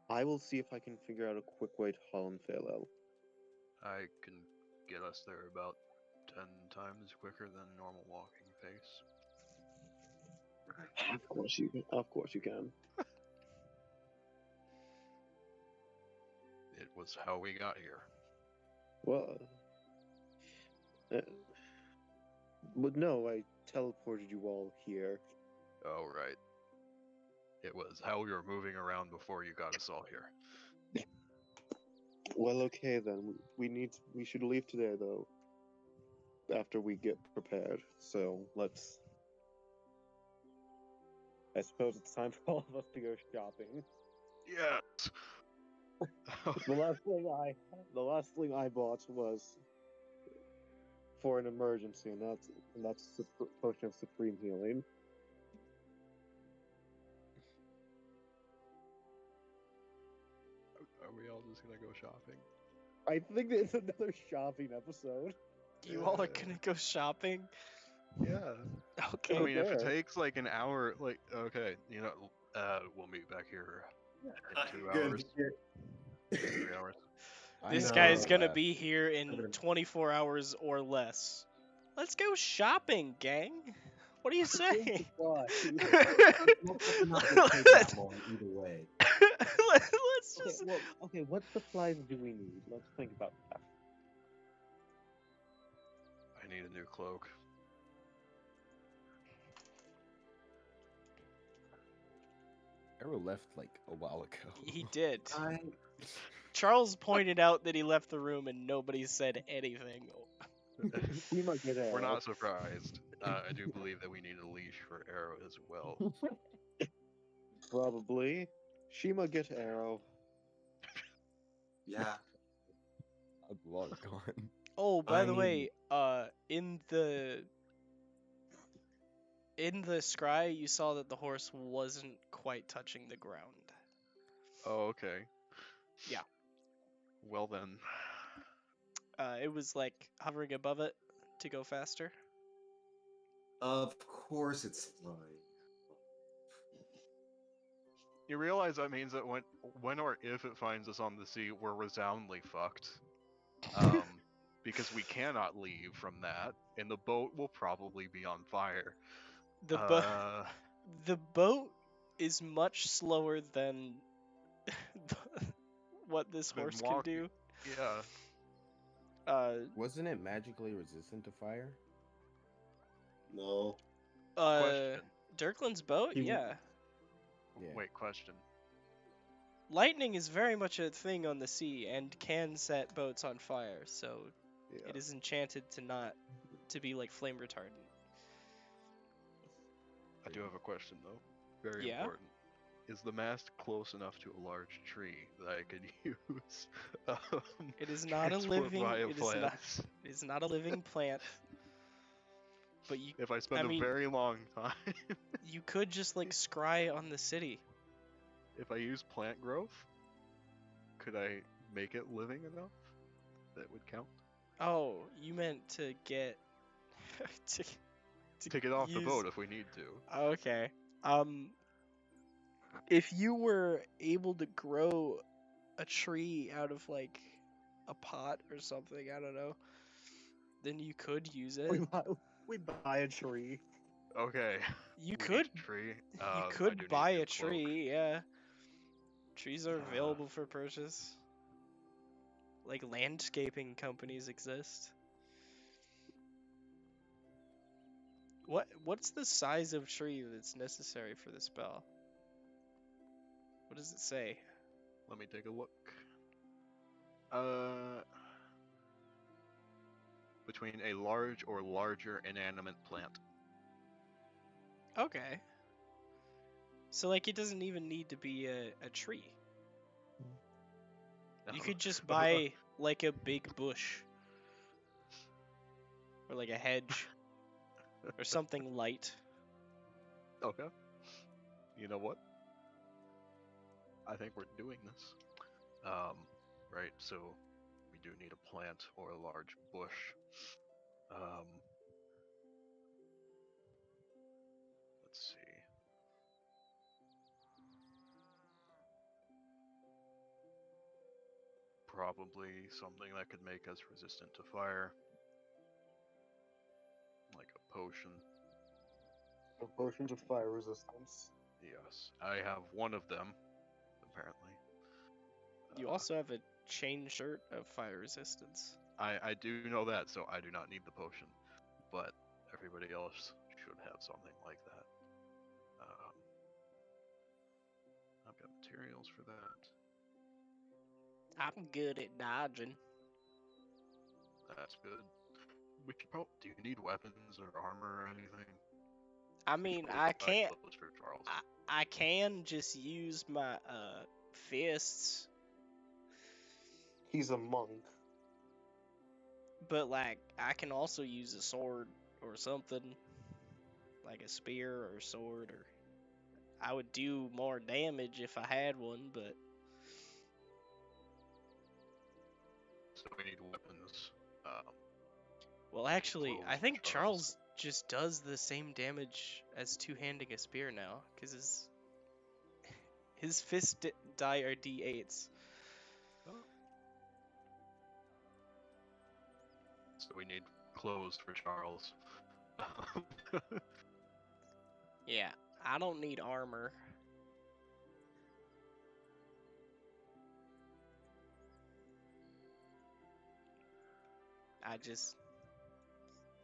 I will see if I can figure out a quick way to Holland Philel. I can get us there about 10 times quicker than normal walking pace. Of course you can. Of course you can. It was how we got here. Well, but no, I teleported you all here. Oh, right. It was how we were moving around before you got us all here. Well, okay then. We should leave today though. After we get prepared, so let's. I suppose it's time for all of us to go shopping. Yes! The last thing I bought was for an emergency, and that's the potion of supreme healing. Are we all just gonna go shopping? I think it's another shopping episode. You all are gonna go shopping. Yeah. Okay. I mean, if it There. takes like an hour, like, okay, we'll meet back here in 2 Good hours, here. 3 hours. This No. guy's gonna left. be here in 24 hours or less. Let's go shopping, gang. What do you say? Why? Not gonna take that long either way. Let's Okay, just. well, okay, what supplies do we need? Let's think about that. I need a new cloak. Arrow left like a while ago. He did. I Charles pointed out that he left the room and nobody said anything. We might get We're Arrow. not surprised. I do believe that we need a leash for Arrow as well. Probably. Shima get Arrow. yeah. I'd love gone. Oh, by I the mean- way, in the scry, you saw that the horse wasn't quite touching the ground. Oh, okay. Yeah. Well then. It was like hovering above it to go faster. Of course it's flying. You realize that means that when or if it finds us on the sea, we're resoundingly fucked. Because we cannot leave from that, and the boat will probably be on fire. The boat is much slower than what this Than horse can walking. do. Yeah. Wasn't it magically resistant to fire? No. Question. Dirkland's boat, He- yeah. Yeah. Wait, question. Lightning is very much a thing on the sea and can set boats on fire, so Yeah. it is enchanted to be like flame retardant. I do have a question though. Very Yeah? important. Is the mast close enough to a large tree that I could use? It is not a transport living. via It is not. plants? It is not a living plant. But you If I spend I a mean- very long time, you could just like scry on the city. if I use plant growth, could I make it living enough that would count? Oh, you meant to get to Take it off the use- boat if we need to. Okay. If you were able to grow a tree out of like a pot or something, I don't know, then you could use it. We buy a tree. Okay. You we could need a tree. you I do could need buy new a cloak. tree, yeah. Trees are Uh, available for purchase. Like landscaping companies exist. What's the size of tree that's necessary for the spell? What does it say? Let me take a look. Between a large or larger inanimate plant. Okay. So like it doesn't even need to be a tree. You could just buy like a big bush. Or like a hedge. Or something light. Okay. You know what? I think we're doing this. Right, so we do need a plant or a large bush. Let's see. Probably something that could make us resistant to fire. Like a potion. A potion to fire resistance. Yes, I have one of them, apparently. You also have a chain shirt of fire resistance. I do know that, so I do not need the potion. But everybody else should have something like that. I've got materials for that. I'm good at dodging. That's good. We could probably. Do you need weapons or armor or anything? I mean, Probably I buy can't. clothes for Charles. I can just use my fists, He's a monk. but like I can also use a sword or something, like a spear or sword, or I would do more damage if I had one. But So we need weapons. well, actually, Clothes I for think Charles. Charles just does the same damage as two-handing a spear now, because his fist die are d8s. So we need clothes for Charles. Yeah, I don't need armor.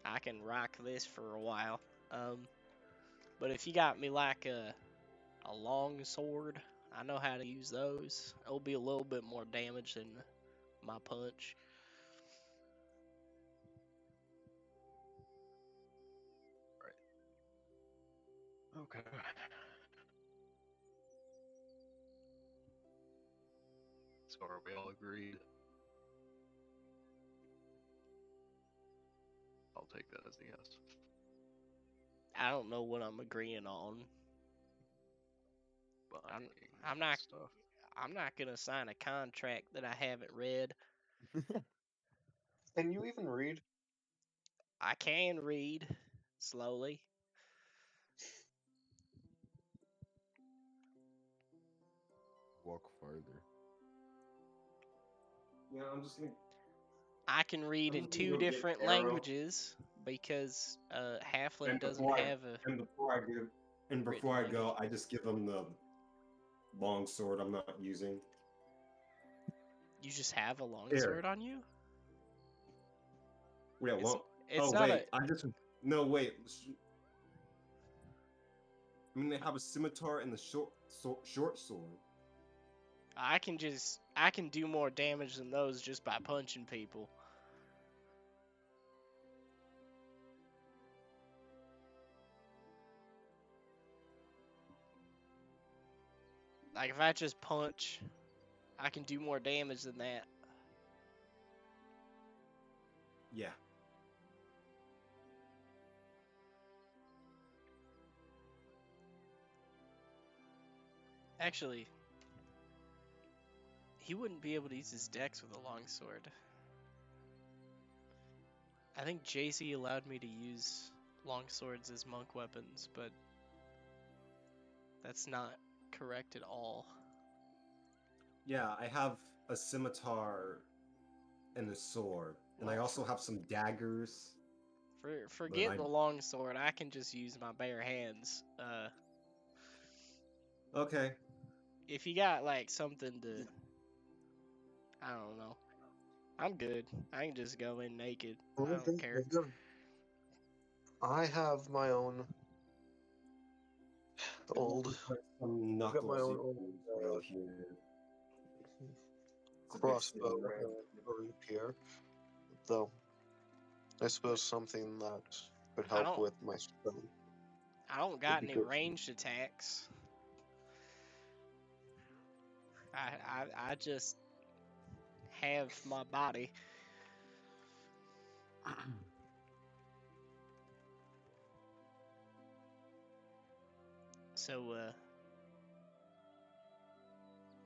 I can rock this for a while. But if you got me like a long sword, I know how to use those. It'll be a little bit more damage than my punch. Okay. So are we all agreed? I'll take that as a yes. I don't know what I'm agreeing on. Buying I'm not- stuff. I'm not gonna sign a contract that I haven't read. Can you even read? I can read slowly. Walk farther. Yeah, I'm just gonna. I can read I'm in just gonna two go get different Arrow. languages because Halfling And doesn't before I, have a. and before I go, and written before I go, language. I just give them the long sword I'm not using. You just have a Here. longsword on you? Yeah, It's- long. it's Oh not wait, I just no wait. I mean, they have a scimitar and the short sword. I can do more damage than those just by punching people. Like if I just punch, I can do more damage than that. Yeah. Actually, he wouldn't be able to use his dex with a longsword. I think JC allowed me to use longswords as monk weapons, but that's not correct at all. Yeah, I have a scimitar and a sword, and I Well, also have some daggers. Forget I- the longsword. I can just use my bare hands. Okay. If you got like something to, I don't know. I'm good. I can just go in naked. I don't care. I have my own old Some I've got my knuckles own you old, can throw here. It's a big crossbow samurai. and a rapier, though I suppose something that could I help don't. with my spelling. I don't Would got be any good. ranged attacks. I just have my body. So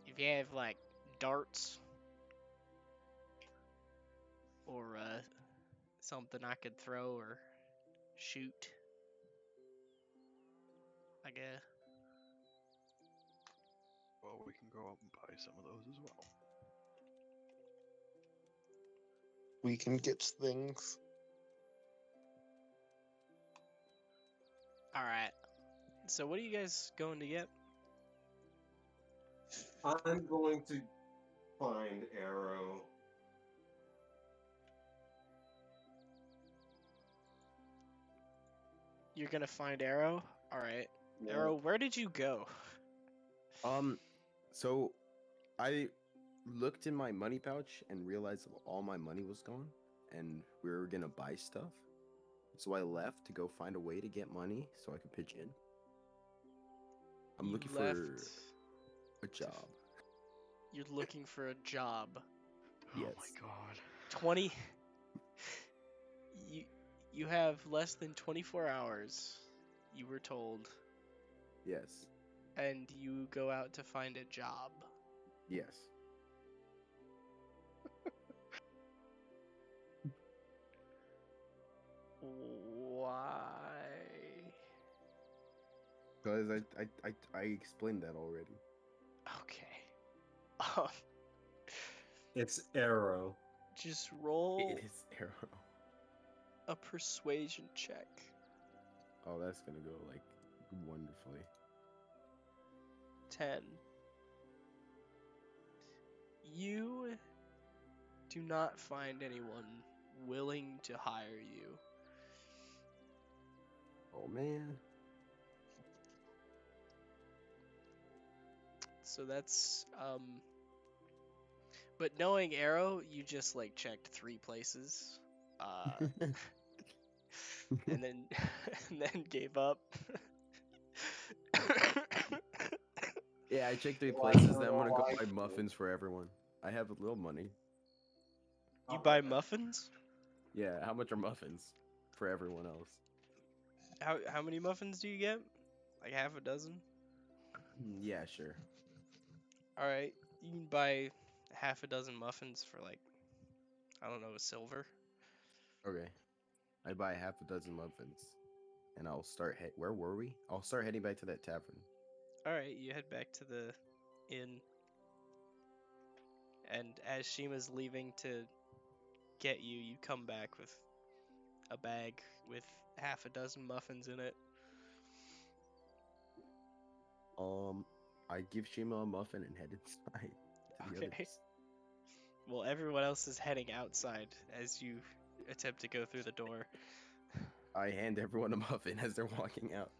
if you have like darts or something I could throw or shoot, I guess. Well, we can go out and buy some of those as well. We can get things. All right. So what are you guys going to get? I'm going to find Arrow. You're gonna find Arrow. All right. Yeah. Arrow, where did you go? So I looked in my money pouch and realized all my money was gone, and we were gonna buy stuff. So I left to go find a way to get money so I could pitch in. I'm You looking left. for a job. You're looking for a job. Oh Yes. my god. 20. You have less than 24 hours. You were told, Yes. and you go out to find a job. Yes. Why? Because I explained that already. Okay. Um, It's Arrow. just roll It is Arrow. a persuasion check. Oh, that's gonna go like wonderfully. 10. You do not find anyone willing to hire you. Oh man. So that's but knowing Arrow, you just like checked 3 places. And then and then gave up. Yeah, I checked 3 Well, I places. don't Then I'm know gonna go why. buy muffins for everyone. I have a little money. You buy muffins? Yeah, how much are muffins for everyone else? How many muffins do you get? Like half a dozen? Yeah, sure. All right, you can buy half a dozen muffins for like, I don't know, a silver. Okay. I buy half a dozen muffins, and I'll start. Where were we? I'll start heading back to that tavern. All right, you head back to the inn, and as Shima's leaving to get you, you come back with a bag with half a dozen muffins in it. I give Shima a muffin and head inside to the Okay. others. Well, everyone else is heading outside as you attempt to go through the door. I hand everyone a muffin as they're walking out.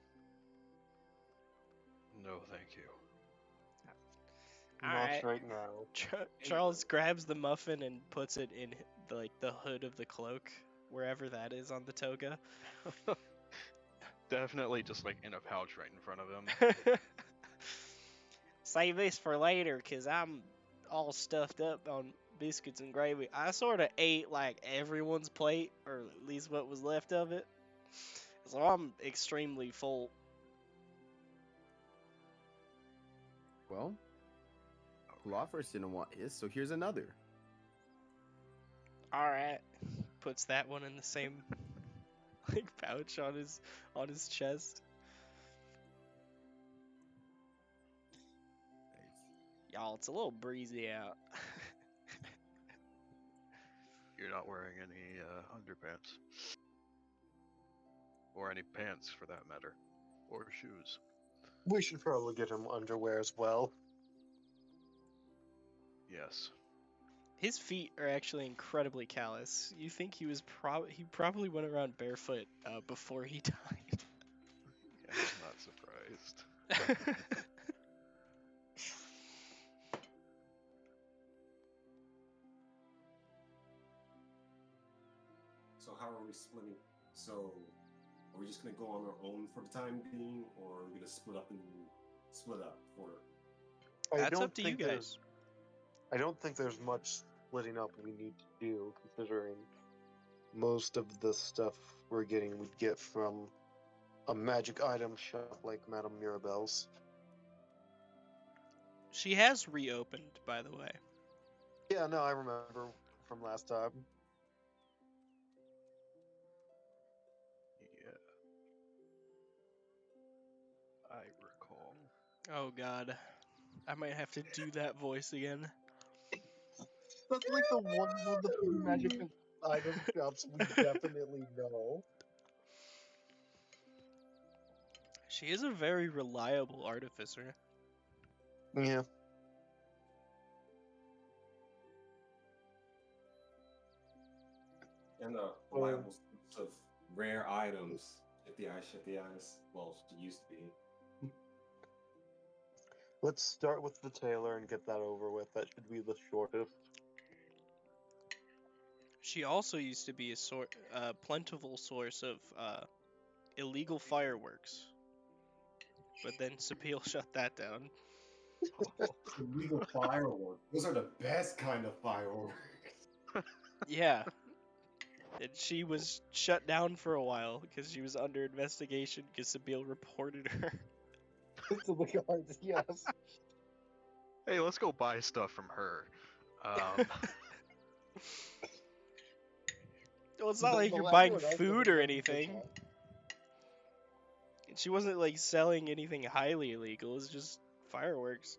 No, thank you. Not Alright. right now. Charles grabs the muffin and puts it in the hood of the cloak, wherever that is on the toga. Definitely just like in a pouch right in front of him. Save this for later, cause I'm all stuffed up on biscuits and gravy. I sort of ate like everyone's plate, or at least what was left of it. So I'm extremely full. Well, Philosopher's didn't want his, so here's another. All right. Puts that one in the same like pouch on his chest. Y'all, it's a little breezy out. You're not wearing any underpants. Or any pants, for that matter. Or shoes. We should probably get him underwear as well. Yes. His feet are actually incredibly callous. You think he probably went around barefoot before he died. Yeah, I'm not surprised. So how are we splitting? So are we just gonna go on our own for the time being, or are we gonna split up for? That's up to you guys. I don't think there's much splitting up we need to do, considering most of the stuff we're getting we get from a magic item shop like Madame Mirabelle's. She has reopened, by the way. Yeah, no, I remember from last time. Yeah. I recall. Oh god. I might have to do that voice again. That's like the one of the few magic item shops we definitely know. She is a very reliable artificer. Yeah. And a reliable source of rare items. Shit the eyes. Well, she used to be. Let's start with the tailor and get that over with. That should be the shortest. She also used to be a plentiful source of illegal fireworks. But then Sapil shut that down. Illegal fireworks. Those are the best kind of fireworks. Yeah. And she was shut down for a while because she was under investigation because Sapil reported her. To the guards, yes. Hey, let's go buy stuff from her. Well, it's not The- like the you're last buying one I said food was or on the anything. shop. She wasn't like selling anything highly illegal. It was just fireworks.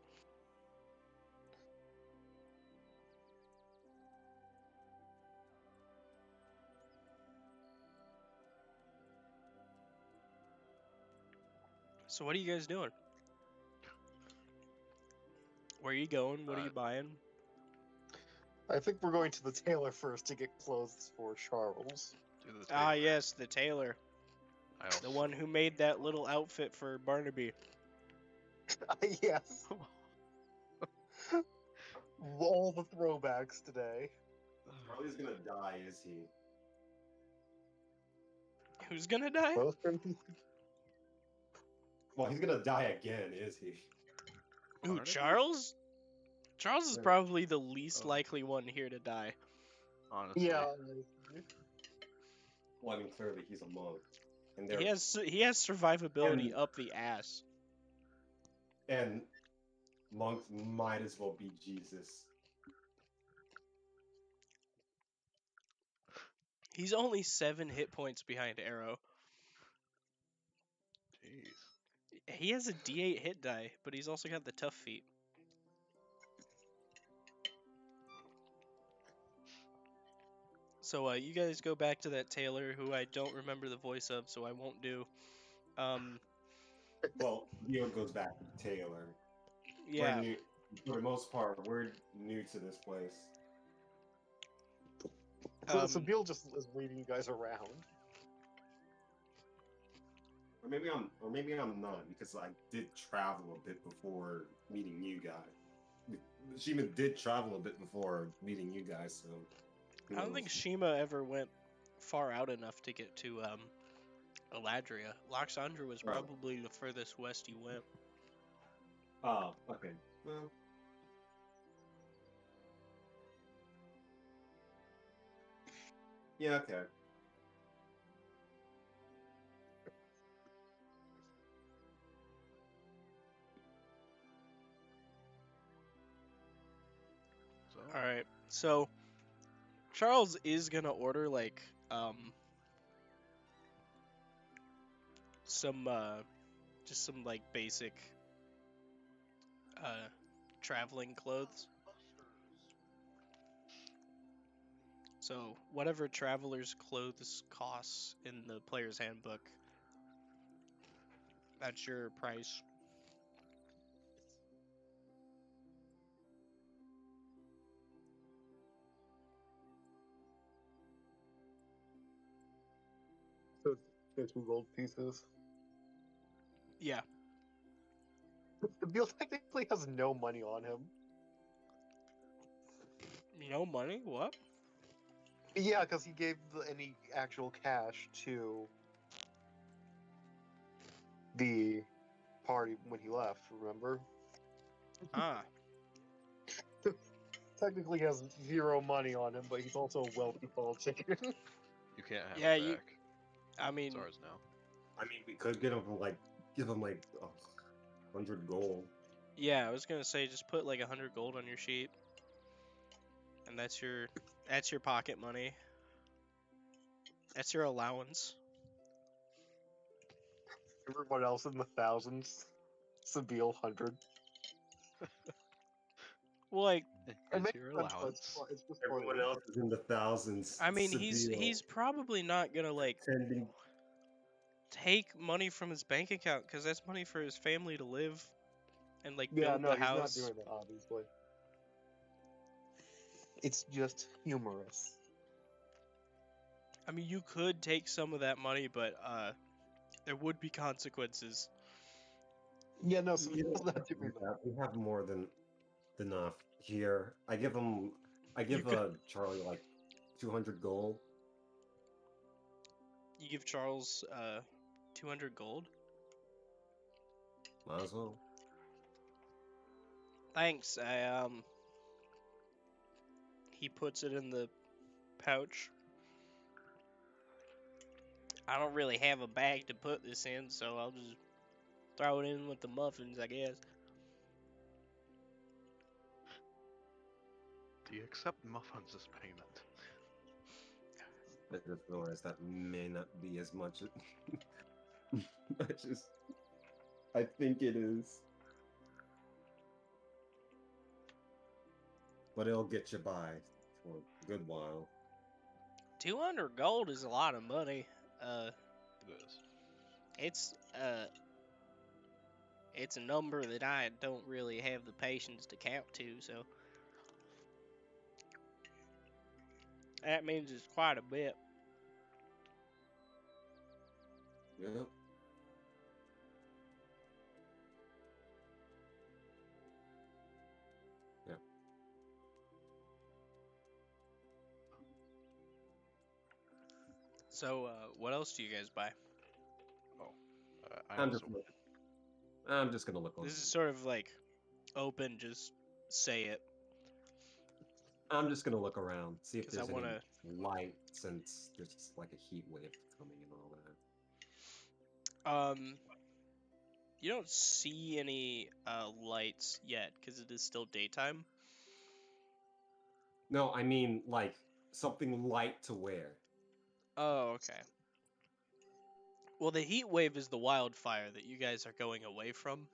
So what are you guys doing? Where are you going? What are you buying? I think we're going to the tailor first to get clothes for Charles. to the Ah, tailor. yes, the tailor. I also, The one who made that little outfit for Barnaby. Yes. All the throwbacks today. Charlie's gonna die, is he? Who's gonna die? Both Well, he's gonna die again, is he? Who, Barnaby? Charles? Charles is Yeah. probably the least Oh. likely one here to die. honestly. Yeah. Well, I mean, clearly he's a monk, and He has survivability up the ass. and monks might as well be Jesus. He's only 7 hit points behind Arrow. Jeez. He has a D8 hit die, but he's also got the tough feat. So you guys go back to that tailor who I don't remember the voice of, so I won't do. Well, Leo goes back to Taylor. Yeah. We're new, for the most part, we're new to this place. So Bill just is leading you guys around. Or maybe I'm not, because I did travel a bit before meeting you guys. Shima did travel a bit before meeting you guys, so who I don't knows? think Shima ever went far out enough to get to Eladria. Loxandra was Oh. probably the furthest west he went. Oh, okay. Well, yeah, okay. All right. So Charles is gonna order like some just some like basic traveling clothes. So whatever traveler's clothes costs in the player's handbook, that's your price. So it's 2 gold pieces. Yeah. Bill technically has no money on him. No money? What? Yeah, because he gave any actual cash to the party when he left, remember? Ah. Technically he has 0 money on him, but he's also a wealthy politician. You can't have Yeah, it you- back. I mean, It's ours now. I mean, we could give him like 100 gold. yeah, I was gonna say just put like 100 gold on your sheet, and that's your pocket money. That's your allowance. Everyone else in the thousands. Sabine 100. Well, like, It Here's makes your sense, but allowance. it's just Everyone funny. else is in the thousands. I mean, Seville, he's probably not gonna like tending. take money from his bank account because that's money for his family to live and like Yeah, build no, the he's not house. doing that, obviously. It's just humorous. I mean, you could take some of that money, but there would be consequences. Yeah, no, You Sabine's don't not have to doing do that. that. We have more than enough here. I give could- Charlie like 200 gold. You give Charles 200 gold. Might as well. Thanks. He puts it in the pouch. I don't really have a bag to put this in, so I'll just throw it in with the muffins, I guess. Do you accept muffins as payment? I just realized that may not be as much. I think it is. But it'll get you by for a good while. 200 gold is a lot of money. It is. It's a number that I don't really have the patience to count to, so that means it's quite a bit. Yep. Yep. So, what else do you guys buy? I I'm also just look- I'm just gonna look on. This is sort of like open, just say it. I'm just gonna look around, see if 'Cause I there's wanna- any light, since there's just like a heat wave coming and all that. You don't see any lights yet because it is still daytime. No, I mean like something light to wear. Oh, okay. Well, the heat wave is the wildfire that you guys are going away from.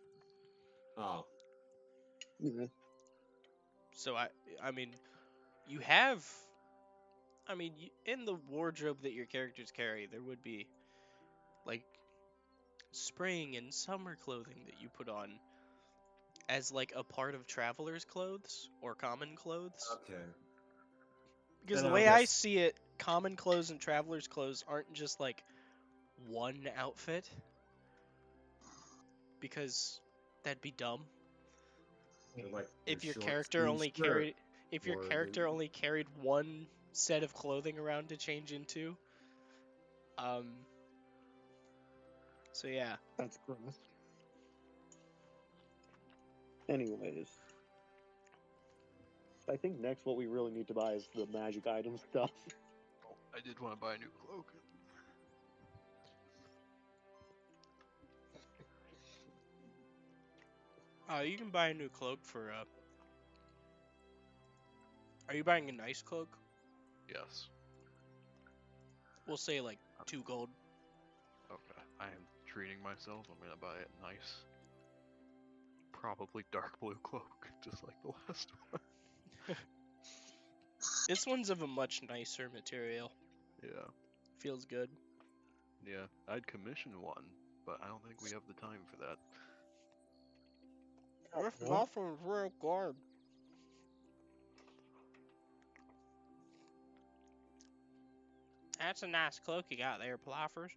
Oh, Mhm. So I mean, you have. I mean, in the wardrobe that your characters carry, there would be like spring and summer clothing that you put on as like a part of traveler's clothes or common clothes. okay. Because Then the I'll way I guess- see it, common clothes and traveler's clothes aren't just like one outfit. Because that'd be dumb. They're like If your short character sleeve only shirt, carried if your or character the- only carried one set of clothing around to change into. So yeah. That's gross. Anyways, I think next what we really need to buy is the magic item stuff. Oh, I did want to buy a new cloak. You can buy a new cloak for Are you buying a nice cloak? Yes. We'll say like 2 gold. Okay. I am treating myself. I'm gonna buy it nice. Probably dark blue cloak, just like the last one. This one's of a much nicer material. Yeah. Feels good. Yeah. I'd commission one, but I don't think we have the time for that. This No? last one's real good. That's a nice cloak you got there, Ploffers.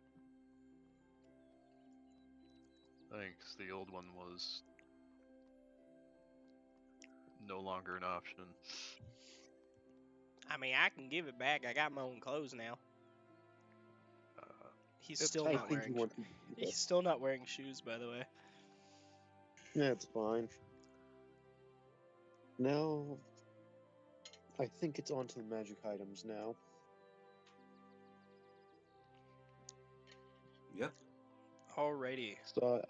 Thanks. The old one was no longer an option. I mean, I can give it back. I got my own clothes now. He's It's still I not think wearing. he wants to. He's still not wearing shoes, by the way. Yeah, it's fine. Now, I think it's on to the magic items now. Yep. Alrighty. So,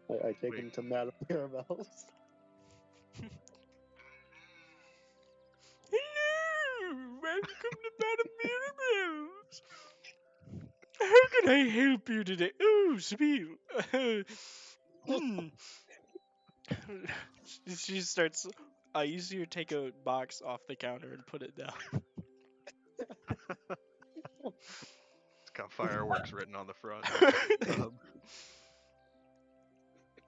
I take Wait. him to Madame Mirabelle's. Hello! Welcome to Madame Mirabelle's! How can I help you today? Oh, Sabine! She starts. You see her take a box off the counter and put it down. It's got fireworks written on the front.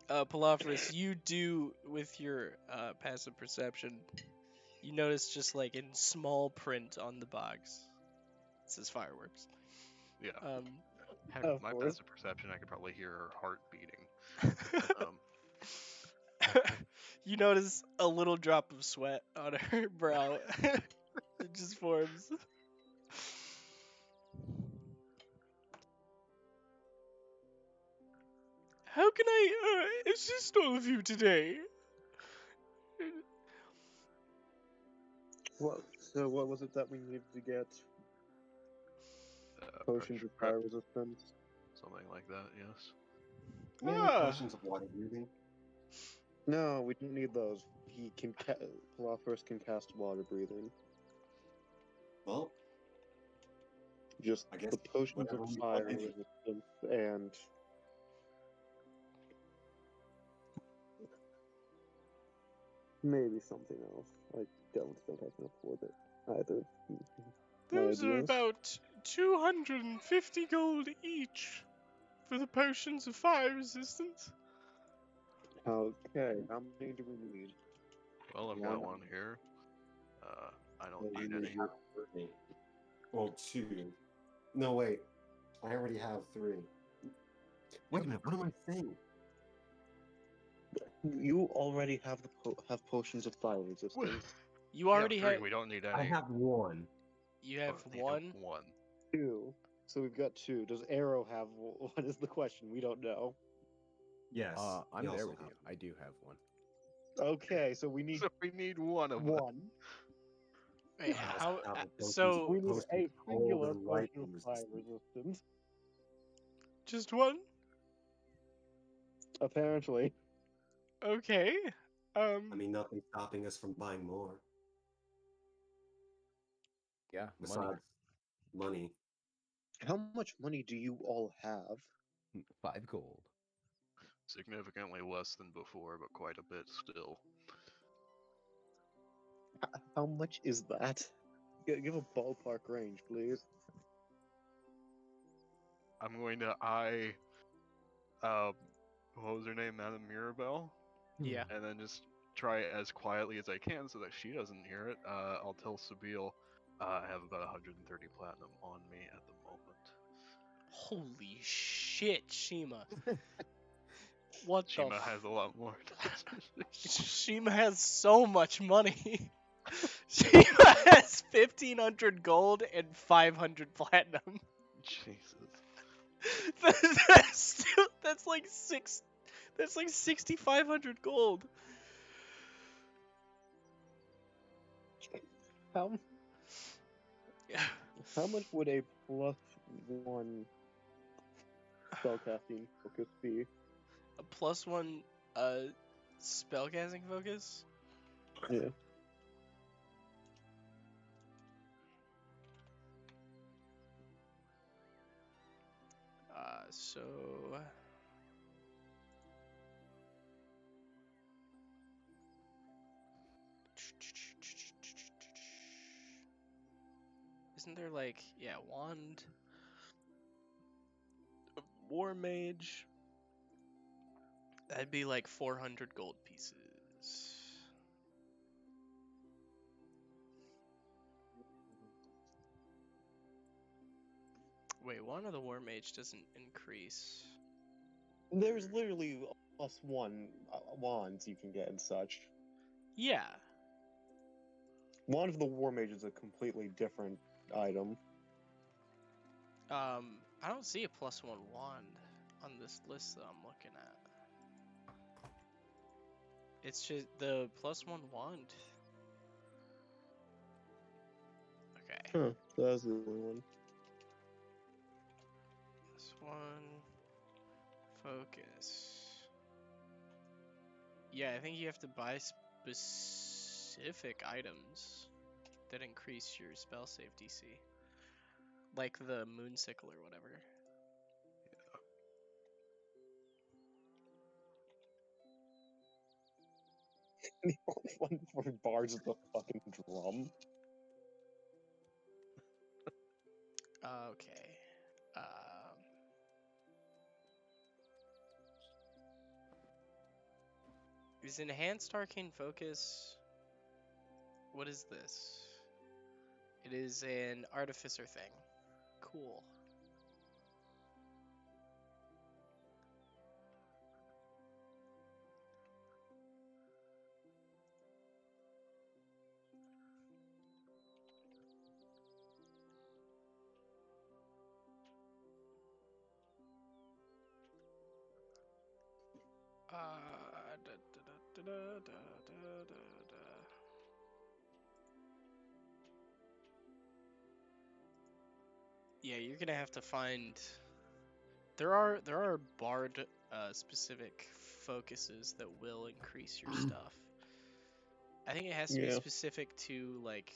Palafris, you do, with your passive perception, you notice just like in small print on the box, it says fireworks. Yeah. Heck, Of with my course. passive perception, I could probably hear her heart beating. You notice a little drop of sweat on her brow. It just forms. How can I assist all of you today? So what was it that we needed to get? Potions Pressure of fire resistance. something like that, yes. Mainly Ah. potions of water breathing. No, we don't need those. He can. Philophorus can cast water breathing. Well, Just I guess the potions of whatever we fire find. resistance and maybe something else. I don't think I can afford it either. Those are ideas? about 250 gold each for the potions of fire resistance. Okay, how many do we need? Well, I've got one here. I don't need any. Three. Well, 2. No, wait. I already have 3. Wait a minute. What am I saying? You already have have potions of fire resistance. You We have already three, have. we don't need I any. have 1. You have We need one. One. 2. So we've got 2. Does Arrow have one? Is the question. We don't know. Yes. I'm he there also with you. has I do have one. Okay, so we need So we need one of them. one. Wait, I also how? have the potions So We need potions a of cold singular and lightning potion of fire resistance. resistance. just one? Apparently. Okay. I mean, nothing's stopping us from buying more. Yeah, Besides money. money. How much money do you all have? 5 gold. Significantly less than before, but quite a bit still. How much is that? Give a ballpark range, please. I'm going to eye, what was her name, Madame Mirabelle? Yeah. And then just try it as quietly as I can so that she doesn't hear it. I'll tell Sabine I have about 130 platinum on me at the moment. Holy shit, Shima. What Shima the? has a lot more. Shima has so much money. Shima has 1,500 gold and 500 platinum. Jesus. That's like 6,500 gold. How much would a +1 spellcasting focus be? A +1 spellcasting focus? Yeah. So isn't there like wand, war mage? That'd be like 400 gold pieces. Wait, one of the war mage doesn't increase. There's literally +1 wands you can get and such. Yeah. Wand of the War Mage is a completely different item. I don't see a +1 wand on this list that I'm looking at. It's just the +1 wand. Okay. Huh, so that's the only one. +1 focus. Yeah, I think you have to buy specific items that increase your spell save DC. Like the moon sickle or whatever. The only one for bards is the fucking drum. Okay. Is enhanced arcane focus? What is this? It is an artificer thing. Cool. Yeah, you're gonna have to find. There are bard specific focuses that will increase your stuff. I think it has to be Yeah. specific to like.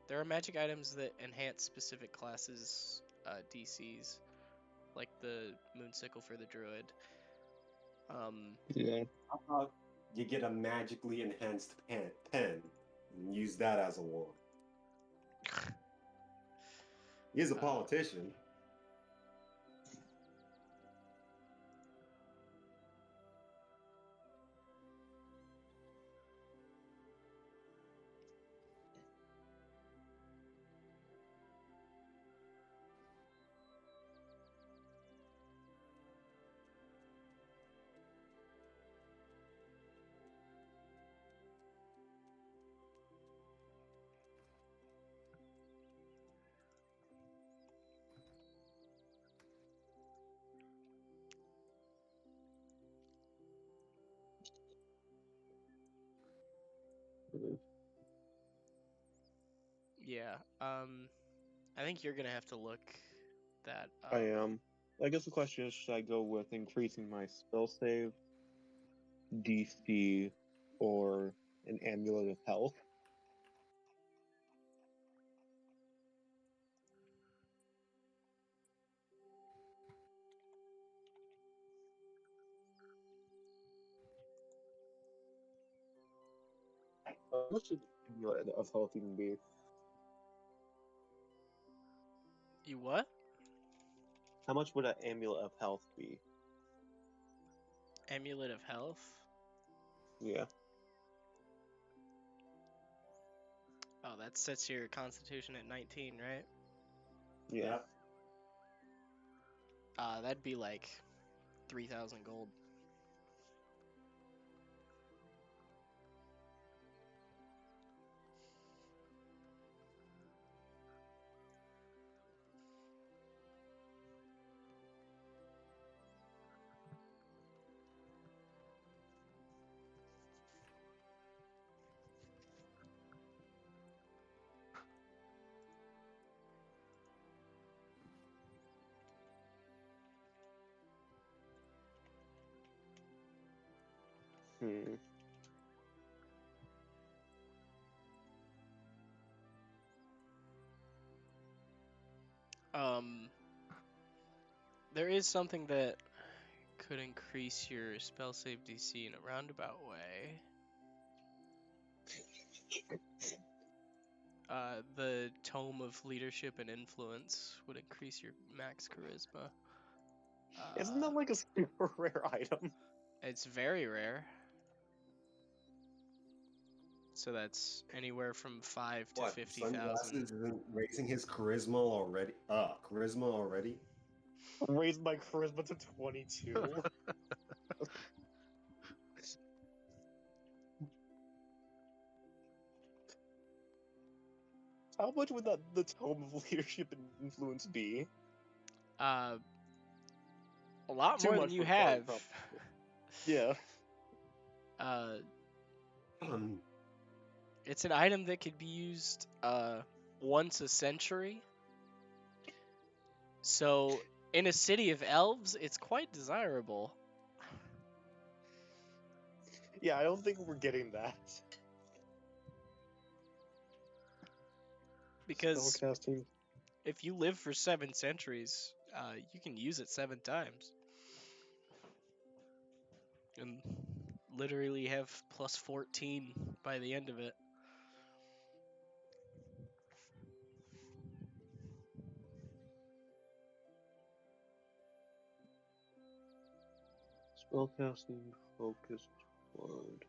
There are magic items that enhance specific classes DCs, like the moon sickle for the druid. Yeah. How about you get a magically enhanced pen and use that as a wand? He's a politician. Yeah. I think you're gonna have to look that up. I am. I guess the question is, should I go with increasing my spell save, DC, or an amulet of health? What should amulet of health even be? You what? How much would an amulet of health be? Amulet of health? Yeah. Oh, that sets your constitution at 19, right? Yeah. That'd be like 3,000 gold. Hmm. There is something that could increase your spell save DC in a roundabout way. The Tome of Leadership and Influence would increase your max charisma. Isn't that like a super rare item? It's very rare. So that's anywhere from 5 to What? 50,000. Sunglasses isn't raising his charisma already? Charisma already? Raised my charisma to 22. How much would the Tome of Leadership and Influence be? A lot Too more much than you for Fight have. Club. Yeah. It's an item that could be used once a century. So in a city of elves, it's quite desirable. Yeah, I don't think we're getting that. Because Spellcasting. if you live for 7 centuries, you can use it 7 times. And literally have plus 14 by the end of it. Spellcasting, focused, load.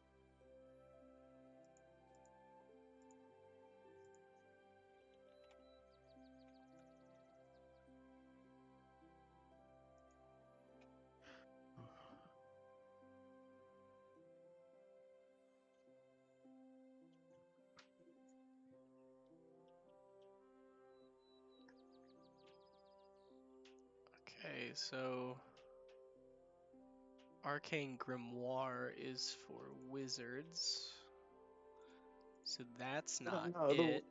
Okay, so Arcane Grimoire is for wizards. So that's not No, it.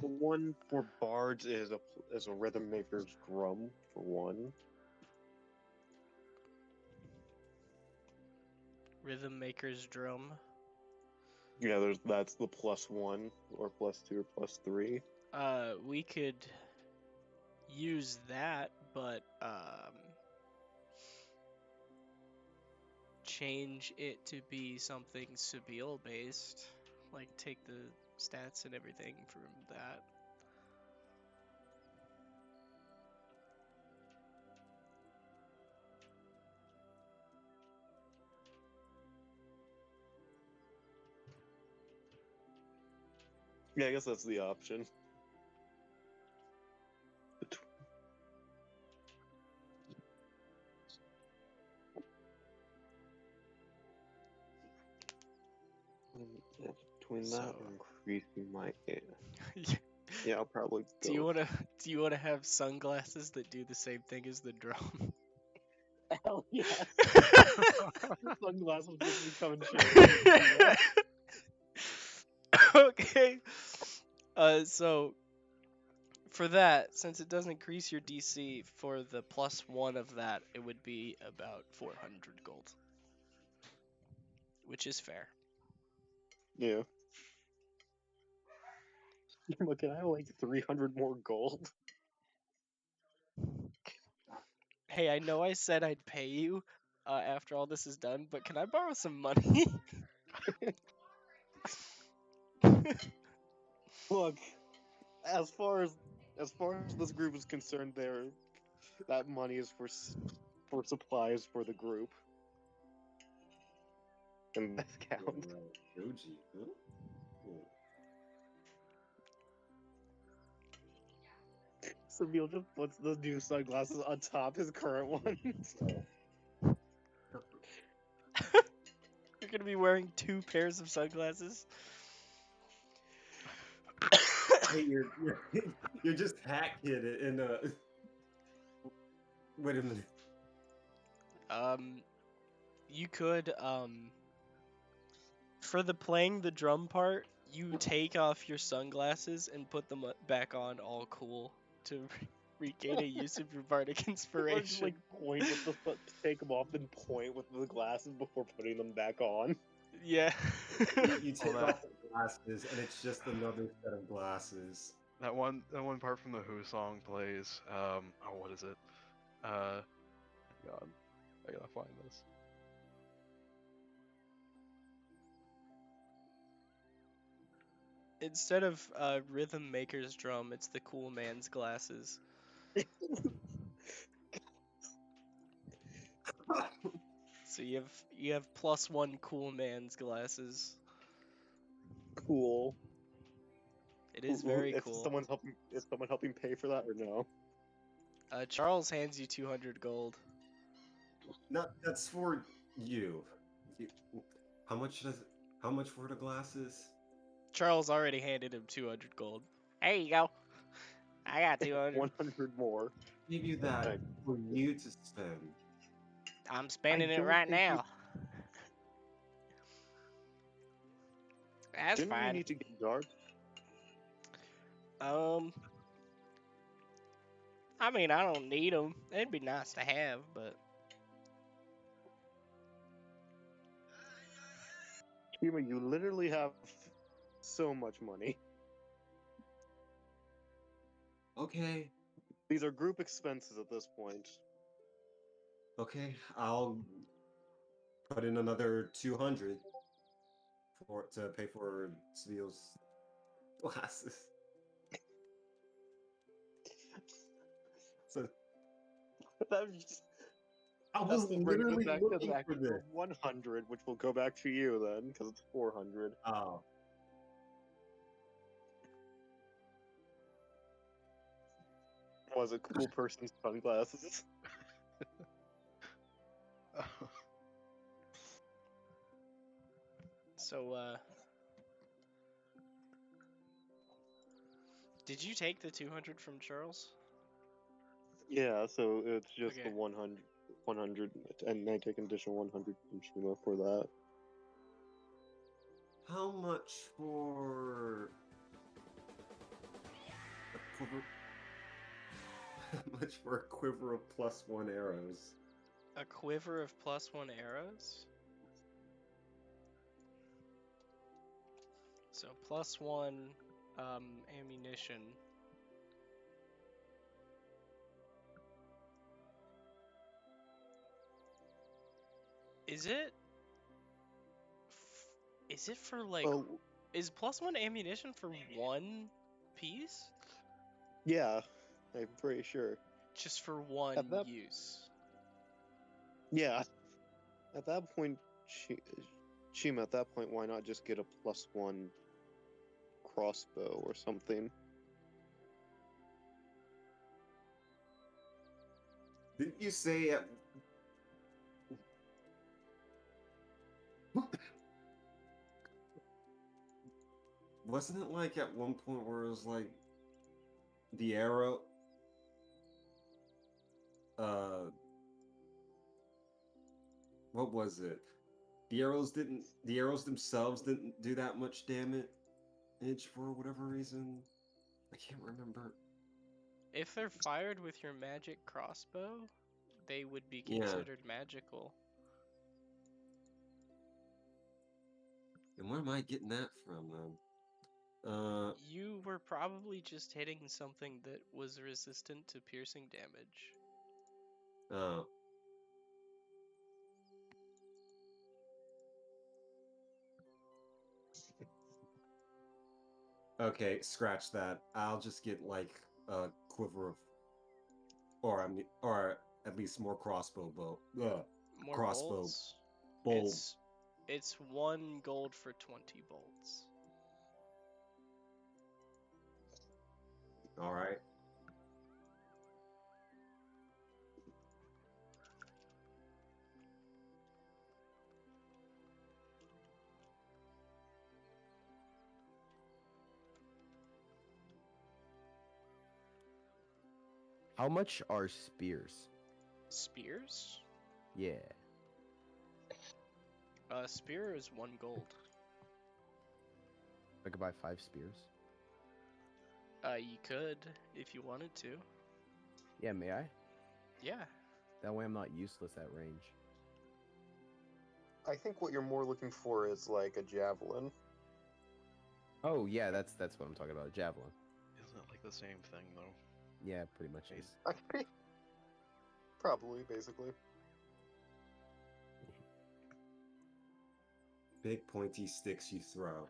The one for bards is a rhythm maker's drum for one. Rhythm Maker's Drum. Yeah, that's the +1 or +2 or +3. We could use that, but change it to be something Sibyl based. Like take the stats and everything from that. Yeah, I guess that's the option. Between that So- and increasing my yeah, I'll probably go. Do you wanna have sunglasses that do the same thing as the drum? Hell yes. Sunglasses just become enchanted. Okay. So for that, since it doesn't increase your DC, for the +1 of that, it would be about 400 gold. Which is fair. Yeah. Look, can I have like 300 more gold? Hey, I know I said I'd pay you after all this is done, but can I borrow some money? Look, as far as this group is concerned, that money is for supplies for the group. And that counts. Doji, huh? Samuel just puts the new sunglasses on top his current ones. You're gonna be wearing 2 pairs of sunglasses. Hey, you're just hack hit it in a. Wait a minute. You could for the playing the drum part, you take off your sunglasses and put them back on all cool to regain a use of your bardic Or inspiration. just like point with take them off, then point with the glasses before putting them back on. Yeah. You take that. off the glasses, and it's just another set of glasses. That one part from the Who song plays. Oh, what is it? God, I gotta find this. Instead of Rhythm Maker's drum, it's the cool man's glasses. So you have +1 cool man's glasses. Cool. It is very If cool. is someone helping pay for that or no? Charles hands you 200 gold. No, that's for you. How much does? How much for the glasses? Charles already handed him 200 gold. There you go. I got 200. 100 more. Give you that Thank- for you to spend. I'm spending it don't right think we- now. That's Didn't we fine. need to get dark? I mean, I don't need them. It'd be nice to have, but Kima, you literally have so much money. Okay. These are group expenses at this point. Okay, I'll put in another 200 to pay for Sveel's glasses. So I was That will bring us literally back to looking the for this. actual 100, which will go back to you then, because it's 400. Oh, Was a cool person's sunglasses. so did you take the 200 from Charles? Yeah, so it's just Okay. the 100, and I take an additional 100 from Shima for that. how much for a quiver? How much for a quiver of +1 arrows? A quiver of +1 arrows? So +1 ammunition. Is it? Is it for like? Oh, Is +1 ammunition for one piece? yeah, I'm pretty sure. Just for one At that- use. Yeah. At that point, Shima, at that point, why not just get a +1 crossbow or something? Didn't you say at... Wasn't it like at one point where it was like the arrow? What was it? The arrows didn't. The arrows themselves didn't do that much damage for whatever reason. I can't remember. If they're fired with your magic crossbow, they would be Yeah. considered magical. And where am I getting that from then? You were probably just hitting something that was resistant to piercing damage. Oh. Okay, scratch that. I'll just get like a quiver of, or at least more crossbow More crossbow bolts? bolt. It's 1 gold for 20 bolts. All right. How much are spears? Spears? Yeah. Spear is 1 gold. I could buy 5 spears. You could, if you wanted to. Yeah, may I? Yeah. That way I'm not useless at range. I think what you're more looking for is like a javelin. Oh yeah, that's what I'm talking about. Javelin. Isn't it like the same thing though? Yeah, pretty much is. Probably, basically. Big pointy sticks you throw.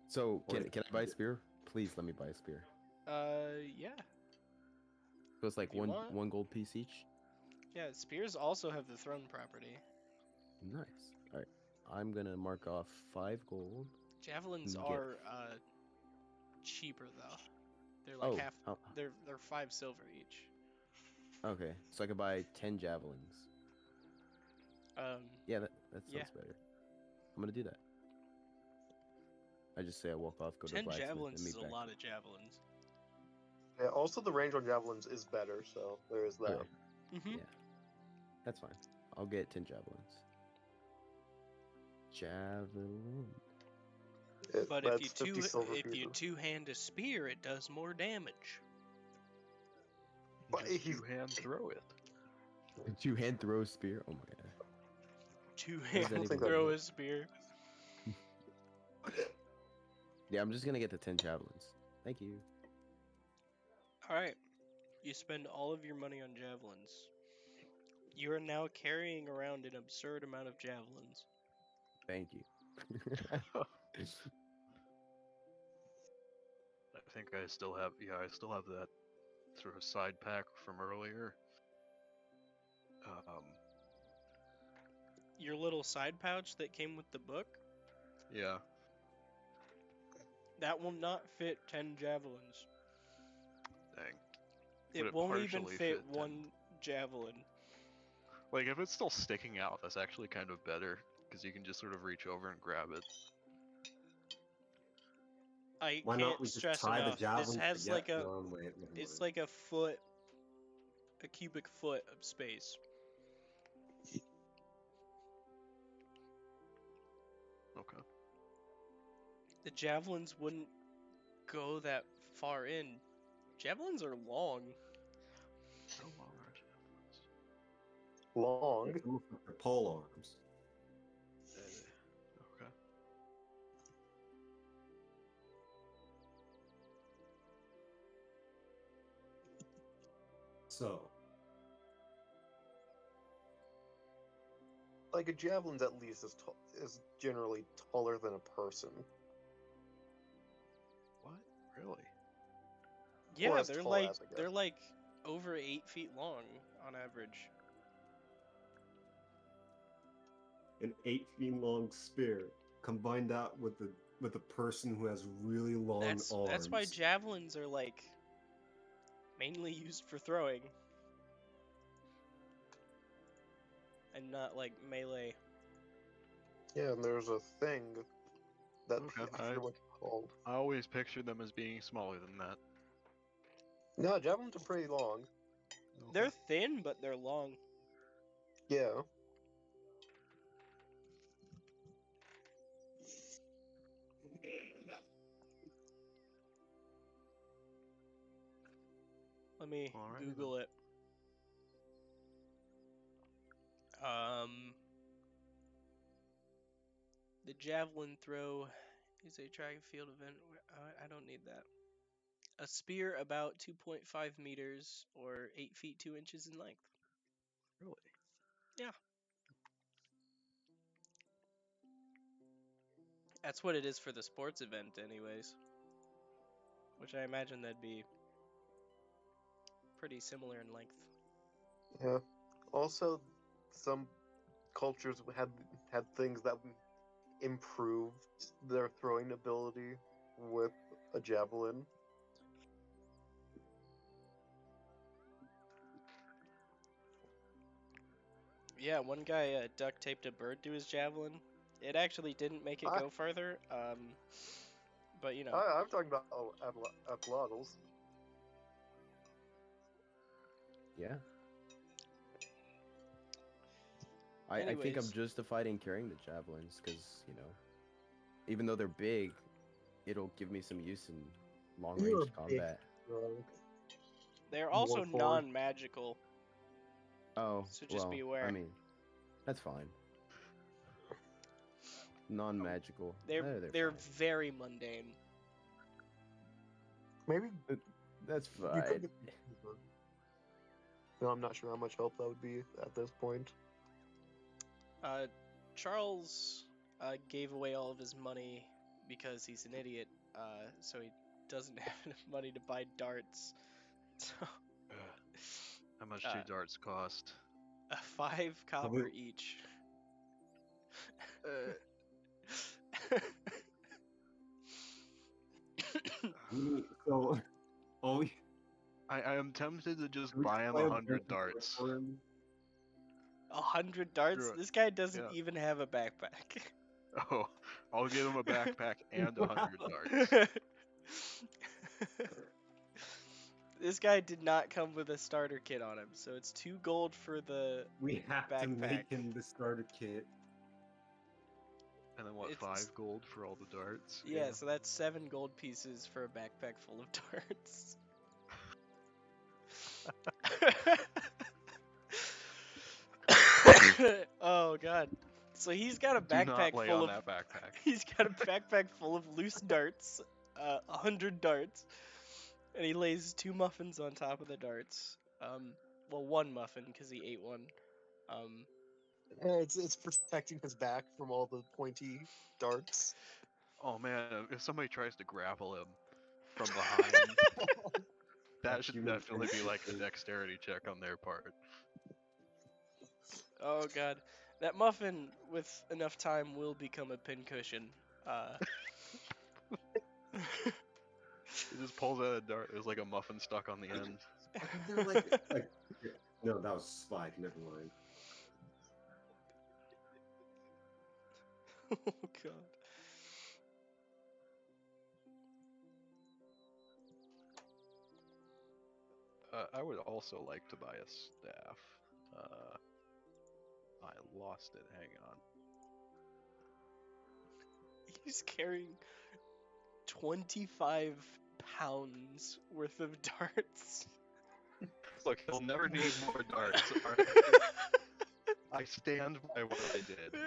So Or can I buy a spear? Please let me buy a spear. Yeah. So it's like If you want. one gold piece each. Yeah, spears also have the thrown property. Nice. All right, I'm gonna mark off 5 gold. Javelins and get- are cheaper though. They're like Oh, half. how- They're 5 silver each. okay. So I could buy 10 javelins. Yeah, that sounds Yeah. better. I'm gonna do that. I just say I walk off, go to the 10 blacksmith, javelins and is meet a back. lot of javelins. Yeah, also, the range on javelins is better, so there is that. Okay, Mm-hmm. yeah, that's fine. I'll get 10 javelins. Javelin. But if That's you 50 silver if you pieces. two-hand a spear, it does more damage. But Just he's- two-hand throw it. Two hand throw spear. Oh my god. Two-hand that even throw mean? a spear. Yeah, I'm just gonna get the 10 javelins. Thank you. All right. You spend all of your money on javelins. You are now carrying around an absurd amount of javelins. Thank you. I think I still have, I still have that sort of side pack from earlier. Your little side pouch that came with the book, Yeah. that will not fit 10 javelins. Dang. It it won't even partially fit fit 10? one javelin. Like, if it's still sticking out, that's actually kind of better, because you can just sort of reach over and grab it. I Why can't not we just stress tie the enough. javelins This has together? like a, No, wait, never it's mind. like a foot, a cubic foot of space. Okay. The javelins wouldn't go that far in. Javelins are long. How long are javelins? long. Almost like their pole arms. Okay. So, Like a javelin's at least is generally taller than a person. What? Really? Yeah, as they're tall like as, I guess. they're like over 8 feet long on average. an 8 feet long spear. Combine that with a person who has really long arms. That's why javelins are like mainly used for throwing and not like melee. Yeah, and there's a thing that Okay, I forget what it's called. I always pictured them as being smaller than that. No, javelins are pretty long. They're thin, but they're long. Yeah. Let me Alrighty Google it. The javelin throw is a track and field event. I don't need that. A spear about 2.5 meters or 8 feet 2 inches in length. Really? Yeah. That's what it is for the sports event, anyways. Which I imagine that'd be pretty similar in length. Yeah. Also, some cultures had things that improved their throwing ability with a javelin. Yeah, one guy duct taped a bird to his javelin. It actually didn't make it go further. But you know. I'm talking about atlatls. Yeah. I think I'm Anyways. justified in carrying the javelins because, even though they're big, it'll give me some use in long range combat. They're also Warforged. non-magical. Oh, So just well, be aware. I mean, that's fine. Non-magical. They're fine. very mundane. Maybe That's you fine. could. No, I'm not sure how much help that would be at this point. Charles gave away all of his money because he's an idiot, so he doesn't have enough money to buy darts. So, How much do darts cost? 5 copper each. So, oh, I am tempted to just we buy him play a 100 bunch of darts. for him. 100 darts? Screw it. This guy doesn't Yeah. even have a backpack. Oh, I'll give him a backpack and 100 darts. This guy did not come with a starter kit on him, so it's 2 gold for the We have to backpack. make him the starter kit. And then what, It's- 5 gold for all the darts? Yeah, so that's 7 gold pieces for a backpack full of darts. Oh god. So he's got a Do not backpack lay full on of that backpack. he's got a backpack full of loose darts, 100 darts, and he lays 2 muffins on top of the darts. Well, 1 muffin because he ate one. It's protecting his back from all the pointy darts. Oh man, if somebody tries to grapple him from behind, that should Human definitely be like a instinct. dexterity check on their part. Oh god, that muffin with enough time will become a pincushion. It just pulls out a dart. There's like a muffin stuck on the end. They're like, no, that was Spike. Never mind. Oh god. I would also like to buy a staff. I lost it. Hang on. He's carrying 25 pounds worth of darts. Look, he'll never need more darts. I stand by what I did.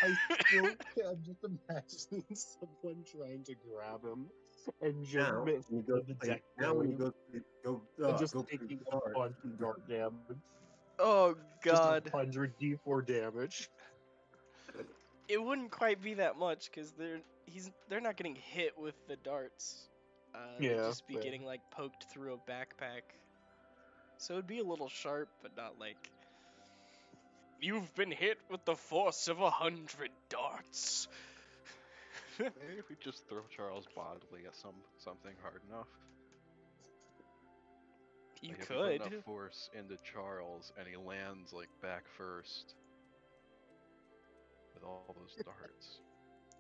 I still I'm just imagining someone trying to grab him and just Now, miss when you go, the like, deck now when you going, go, and just go taking for a the bunch of dart damage. Oh god. Just 100 D4 damage. It wouldn't quite be that much because they're not getting hit with the darts. They'd Yeah, just be fair. getting like poked through a backpack. So it'd be a little sharp, but not like you've been hit with the force of 100 darts. Maybe if we just throw Charles bodily at something hard enough. You Like, if we put could. enough force into Charles and he lands like back first with all those darts.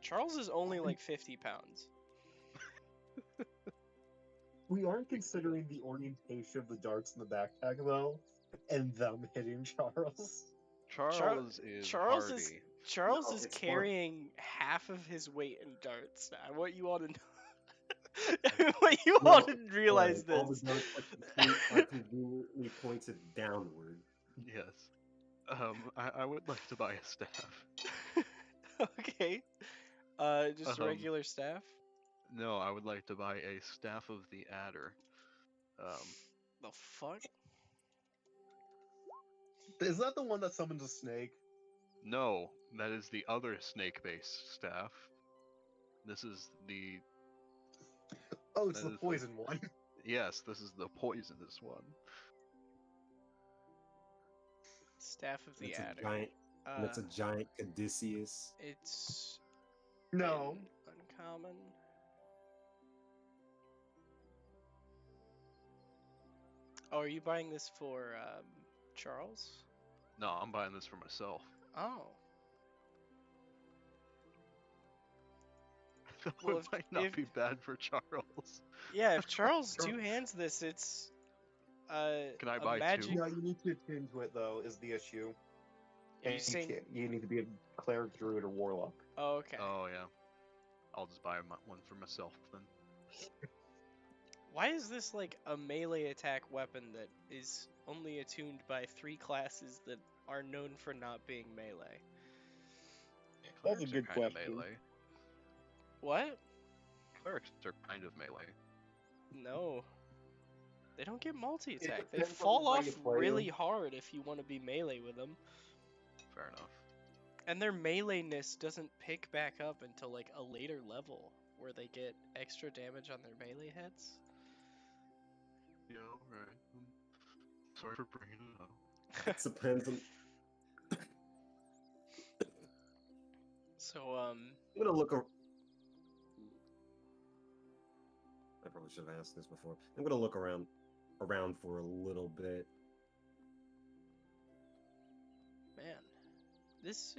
Charles is only like 50 pounds. We aren't considering the orientation of the darts in the backpack, though, and them hitting Charles. Charles is Charles hardy. is Charles No, is it's carrying half of his weight in darts. I want you all to know. I want you No, all to realize all the this. darts are conveniently pointed downward. Yes. I would like to buy a staff. Okay. Just a regular staff. No, I would like to buy a staff of the adder. The fuck? Is that the one that summons a snake? No, that is the other snake-based staff. This is the Oh, it's That the is the- poison one. yes, this is the poisonous one. Staff of the It's adder. a giant. That's a giant Odysseus. It's No. uncommon. Oh, are you buying this for Charles? No, I'm buying this for myself. Oh. That Well, would might not if- be bad for Charles. Yeah, if Charles two hands this, it's Can I a buy two? magic. No, you need to attune to it, though, is the issue. Are you And saying? you need to be a cleric, druid, or warlock. Oh, okay. Oh yeah, I'll just buy one for myself then. Why is this like a melee attack weapon that is only attuned by 3 classes that are known for not being melee? That's a Clerics are good kinda question. Melee. What? Clerics are kind of melee. No. They don't get multi-attack. They depends on fall how off you play really them. hard if you want to be melee with them. Fair enough. And their meleeness doesn't pick back up until like a later level where they get extra damage on their melee hits. Yeah, right. Sorry for bringing it up. It depends on. So I'm gonna look. I probably should have asked this before. I'm gonna look around for a little bit. man, this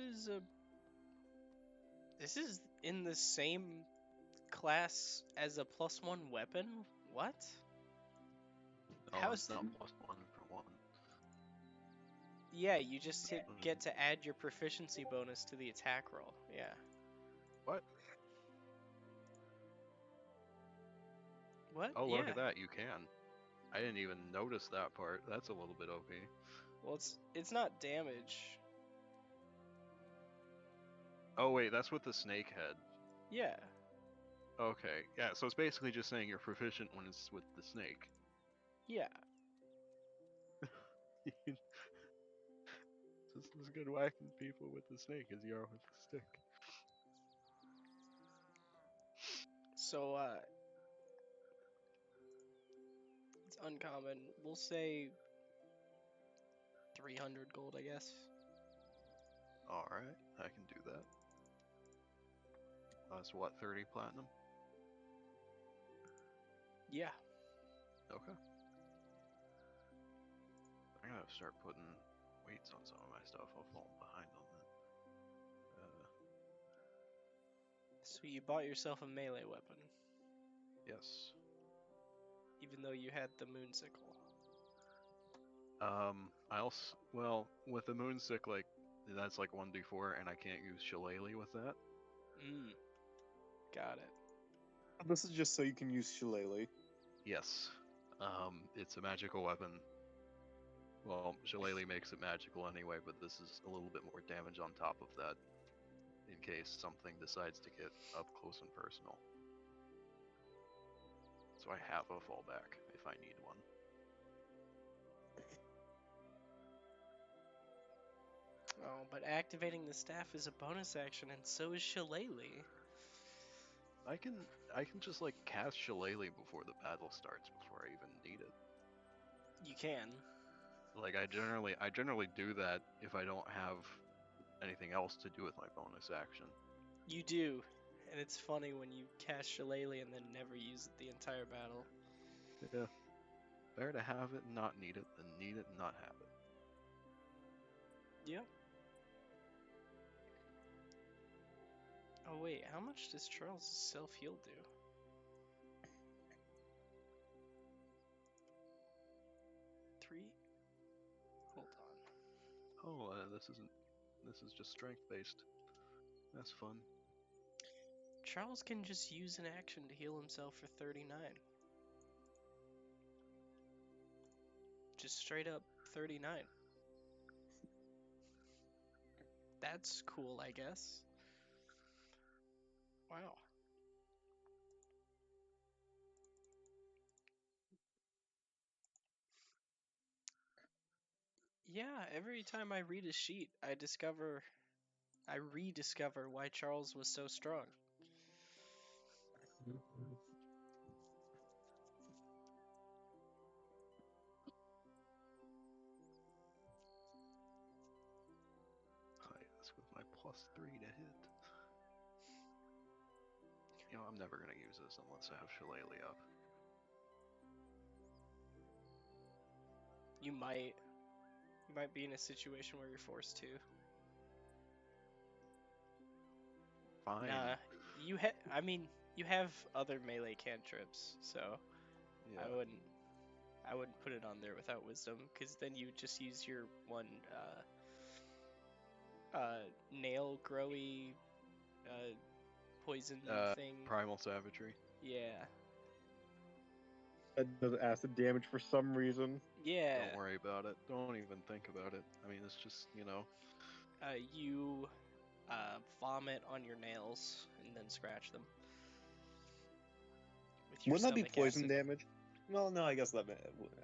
is in the same class as a +1 weapon? What? No, How's it's not +1 for one. Yeah, you just get to add your proficiency bonus to the attack roll. Yeah. What? What? Oh, yeah. look at that. You can. I didn't even notice that part. That's a little bit OP. Well, it's not damage. Oh, wait, that's with the snake head. Yeah. Okay, yeah, so it's basically just saying you're proficient when it's with the snake. Yeah. Just as good whacking people with the snake as you are with the stick. So it's uncommon. We'll say 300 gold, I guess. Alright, I can do that. That's what, 30 platinum? Yeah. Okay. I gotta start putting weights on some of my stuff. I'll fall behind on that. So you bought yourself a melee weapon, Yes. even though you had the moon sickle. I also, well, with the moonstick, like, that's like 1d4, and I can't use shillelagh with that. Got it. This is just so you can use shillelagh. Yes. It's a magical weapon. Well, shillelagh makes it magical anyway, but this is a little bit more damage on top of that, in case something decides to get up close and personal. So I have a fallback if I need one. Oh, but activating the staff is a bonus action, and so is shillelagh. I can just like cast shillelagh before the battle starts before I even need it. You can. Like I generally do that if I don't have anything else to do with my bonus action. You do. And it's funny when you cast shillelagh and then never use it the entire battle. Yeah. Better to have it and not need it than need it and not have it. Yep. Oh wait, how much does Charles' self-heal do? Three? Hold on. Oh, this is just strength based. That's fun. Charles can just use an action to heal himself for 39. Just straight up 39. That's cool, I guess. Wow. Yeah, every time I read a sheet, I rediscover why Charles was so strong. That's with my +3 to hit. You know, I'm never gonna use this unless I have shillelagh up. You might be in a situation where you're forced to. Fine. Nah, you have other melee cantrips, so Yeah. I wouldn't put it on there without wisdom, because then you just use your one nail growy poison thing. Primal savagery. Yeah. That does acid damage for some reason. Yeah. Don't worry about it. Don't even think about it. I mean, it's just, you know. You vomit on your nails and then scratch them. With your Wouldn't that be stomach poison acid. damage? Well, no, I guess that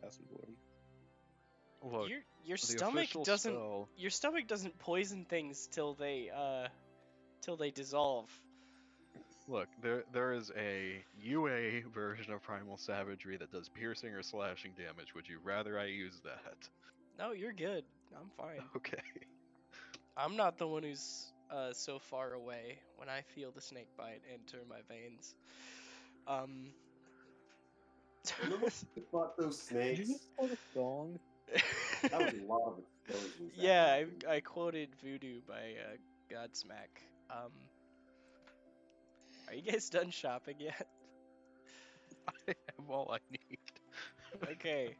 acid would. Look, Your the stomach official doesn't spell. your stomach doesn't poison things till they dissolve. Look, there is a UA version of Primal Savagery that does piercing or slashing damage. Would you rather I use that? No, you're good. I'm fine. Okay. I'm not the one who's so far away when I feel the snake bite enter my veins. Remember we fought those Did you snakes? just quote a song? That was a lot of explosions. that Yeah, happened. I quoted Voodoo by Godsmack. Are you guys done shopping yet? I have all I need. Okay.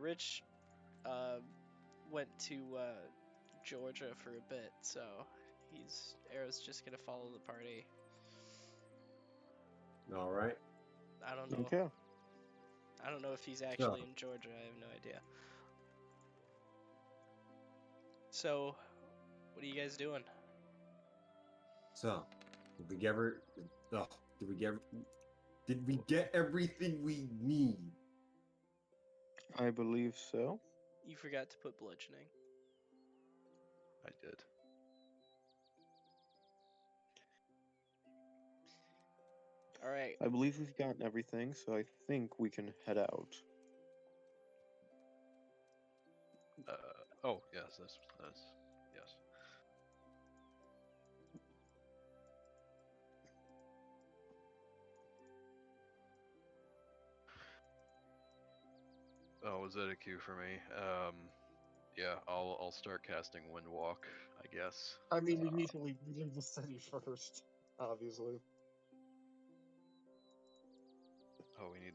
Rich went to Georgia for a bit, so Arrow's just gonna follow the party. All right. I don't know. Okay. I don't know if he's actually in Georgia. I have no idea. So, what are you guys doing? So, did we get did we get everything we need? I believe so. You forgot to put bludgeoning. I did. All right. I believe we've gotten everything, so I think we can head out. Oh yes, that's yes. Oh, was that a cue for me? Yeah, I'll start casting Windwalk, I guess. I mean, we need to leave the city first, obviously. Oh, we need.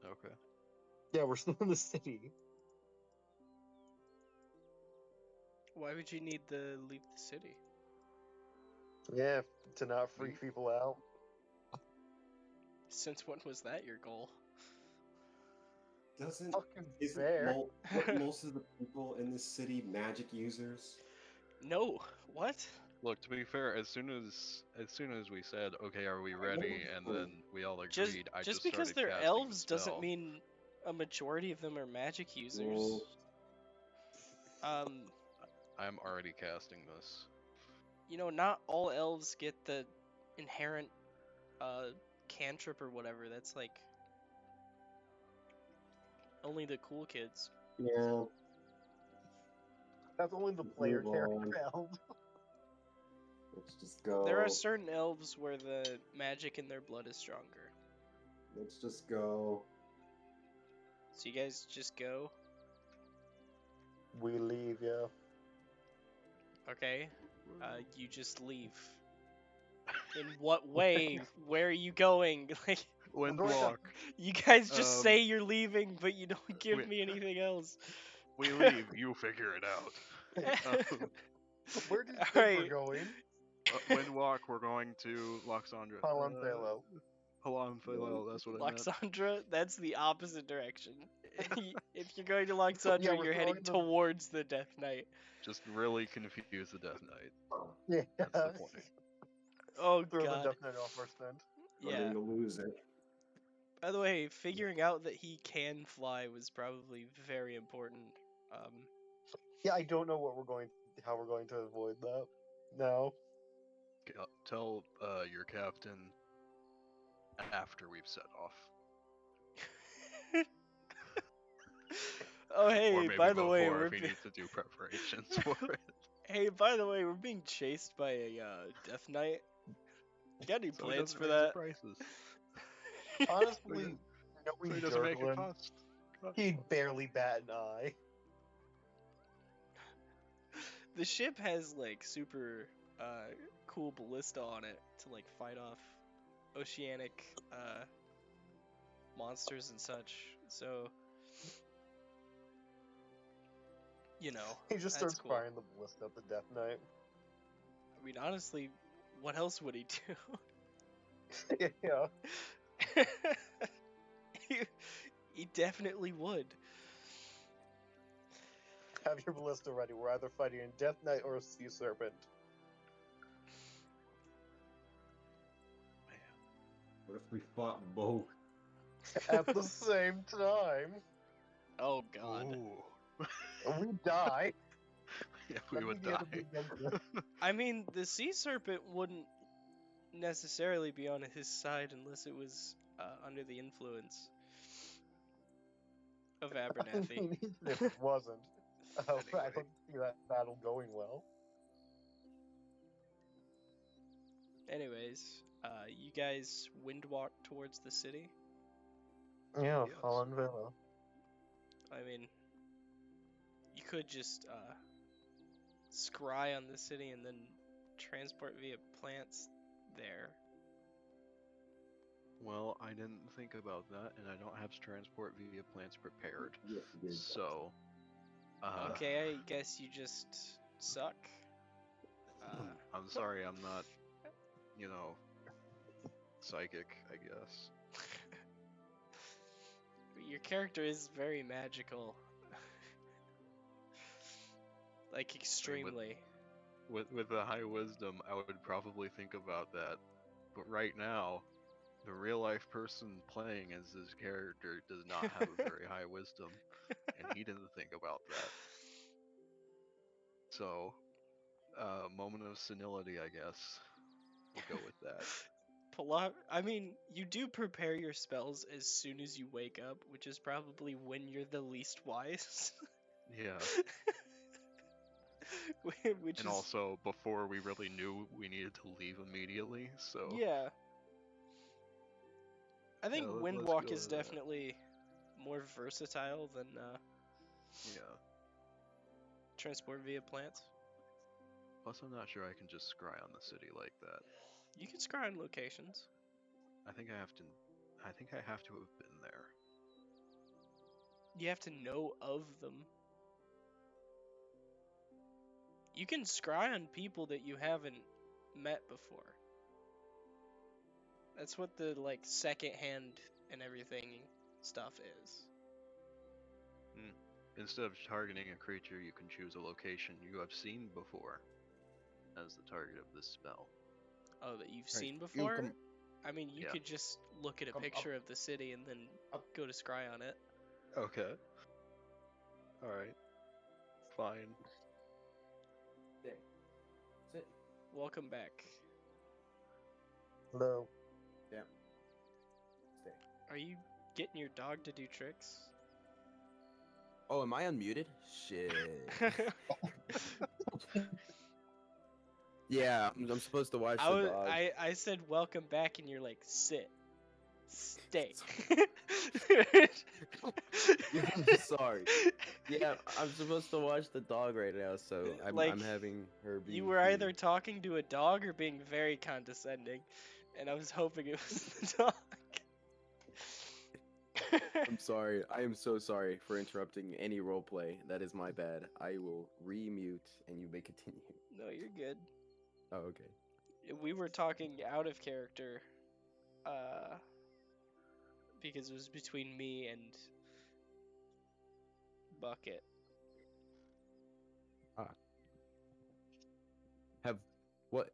Okay. Yeah, we're still in the city. Why would you need to leave the city? Yeah, to not freak people out. Since when was that your goal? Fucking Isn't fair. most of the people in this city magic users? No. What? Look, to be fair, as soon as we said, okay, are we ready, and then we all agreed, I Just just because started they're casting elves the doesn't spell. mean a majority of them are magic users. Well, I'm already casting this. You know, not all elves get the inherent cantrip or whatever. That's like only the cool kids. yeah. That's only the player Move character on. elf. Let's just go. There are certain elves where the magic in their blood is stronger. Let's just go. So you guys just go. We leave, yeah. Okay. You just leave. In what way? Where are you going? Like, Windwalk. you guys just Um, say you're leaving, but you don't give we- me anything else. We leave. You figure it out. Where do you think Alright. we're going? Windwalk. We're going to Loxandra. Palanthelo. Palanthelo. That's what I meant. Loxandra, that's the opposite direction. If you're going to Loxandra, Yeah, we're you're heading throwing the- towards the Death Knight. Just really confuse the Death Knight. Yeah. That's the point. Oh Throw the god. Death Knight off our scent. Yeah. I'm gonna lose it. By the way, figuring out that he can fly was probably very important. Yeah, I don't know how we're going to avoid that. No. Tell your captain after we've set off. Oh Or hey, maybe by the way, before we're if he needs to do preparations for it. hey, by the way, we're being chased by a Death Knight. You got any So he plans doesn't for raise the that? prices. Honestly, So knowing he doesn't make it Durglin, cost. he'd barely bat an eye. The ship has like super cool ballista on it to like fight off oceanic monsters and such. So you know, He just that's starts cool. firing the ballista at the Death Knight. I mean, honestly, what else would he do? Yeah. he definitely would. Have your ballista ready. We're either fighting a Death Knight or a Sea Serpent. What if we fought both? at the same time. Oh God. Ooh. We die. Yeah, we That'd would be the end die. of the adventure. I mean, the sea serpent wouldn't necessarily be on his side unless it was under the influence of I Abernathy. mean, even if it wasn't, I Anyway. don't see that battle going well. Anyways, you guys windwalk towards the city. Yeah, Yes. Fallen Villa. I mean, you could just scry on the city and then transport via plants there. Well, I didn't think about that, and I don't have transport via plants prepared. Yes, you did. So, Okay, I guess you just suck. I'm sorry, I'm not, psychic, I guess. Your character is very magical. Like, extremely. With a high wisdom, I would probably think about that. But right now, the real life person playing as this character does not have a very high wisdom, and he didn't think about that. So, moment of senility, I guess. We'll go with that. I mean, you do prepare your spells as soon as you wake up, which is probably when you're the least wise. Yeah. Which And is also, before we really knew we needed to leave immediately, so... yeah. I think Yeah, let's Windwalk go is with that. definitely more versatile than Yeah. transport via plants. Plus, I'm not sure I can just scry on the city like that. You can scry on locations. I think I have to have been there. You have to know of them. You can scry on people that you haven't met before. That's what the like second hand and everything stuff is. Instead of targeting a creature, you can choose a location you have seen before as the target of this spell. Oh, that you've Right, seen you before? come- I mean, you Yeah. could just look at a Come up. picture of the city and then Up. go to scry on it. Okay. Alright. Fine. Stay. Sit. Welcome back. Hello. Down. Stay. Are you getting your dog to do tricks? Oh, am I unmuted? Shit. Yeah, I'm supposed to watch the dog. I said welcome back and you're like, sit. Stay. Yeah, I'm sorry. Yeah, I'm supposed to watch the dog right now, so I'm Like, having her be. You were either talking to a dog or being very condescending, and I was hoping it was the dog. I'm sorry. I am so sorry for interrupting any roleplay. That is my bad. I will re-mute and you may continue. No, you're good. Oh, okay. We were talking out of character, because it was between me and Bucket.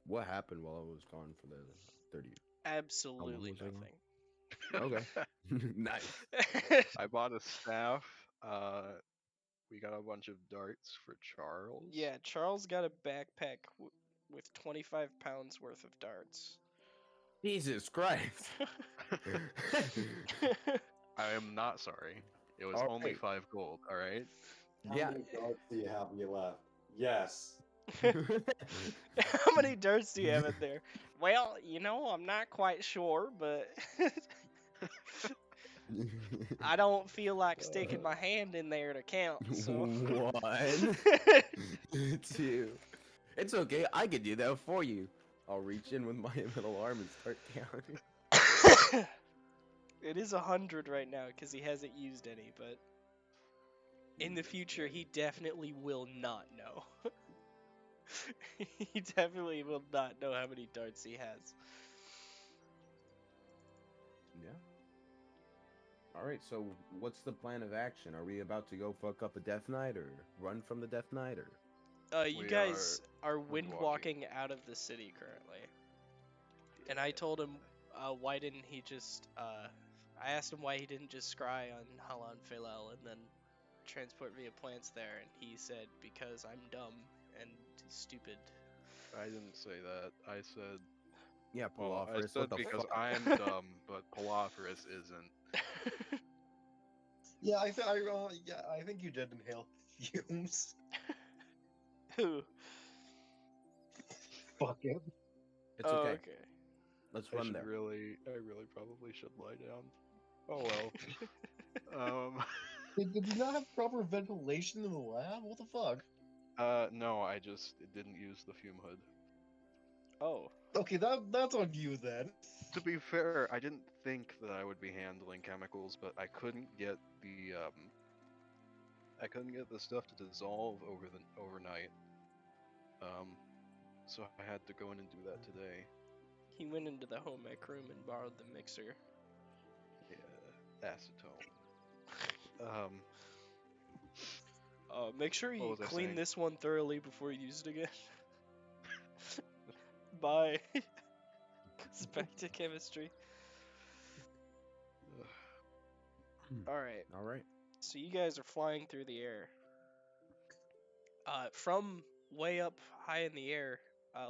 What happened while I was gone for the 30? Absolutely was I gone? nothing. Okay. Nice. I bought a staff. We got a bunch of darts for Charles. Yeah, Charles got a backpack with 25 pounds worth of darts. Jesus Christ. I am not sorry. It was All only right. 5 gold, alright? How Yeah. many dogs do you have me left? Yes. How many darts do you have in there? Well, I'm not quite sure, but I don't feel like sticking my hand in there to count, so. 1, 2. It's okay. I can do that for you. I'll reach in with my middle arm and start counting. It is 100 right now because he hasn't used any, but in the future he definitely will not know. He definitely will not know how many darts he has. Yeah. All right. So, what's the plan of action? Are we about to go fuck up a Death Knight or run from the Death Knight or? You We guys are windwalking. windwalking out of the city currently. And I told him, why didn't he just, I asked him why he didn't just scry on Halan Felel and then transport via plants there, and he said because I'm dumb and stupid. I didn't say that. I said, Yeah, well, I Palophorus, said what the because fuck? I'm dumb, but Palophorus isn't. Yeah, I think you did inhale fumes. Who? Fuck it. It's Oh, okay. okay. Let's I run there. really probably should lie down. Oh well. Did you not have proper ventilation in the lab? What the fuck? No, I just didn't use the fume hood. Oh. Okay, that's on you then. To be fair, I didn't think that I would be handling chemicals, but I couldn't get the stuff to dissolve overnight. So I had to go in and do that today. He went into the home ec room and borrowed the mixer. Yeah, acetone. Make sure you was I clean saying? this one thoroughly before you use it again. Bye. It's back to chemistry. Alright, All right. so you guys are flying through the air. From way up high in the air,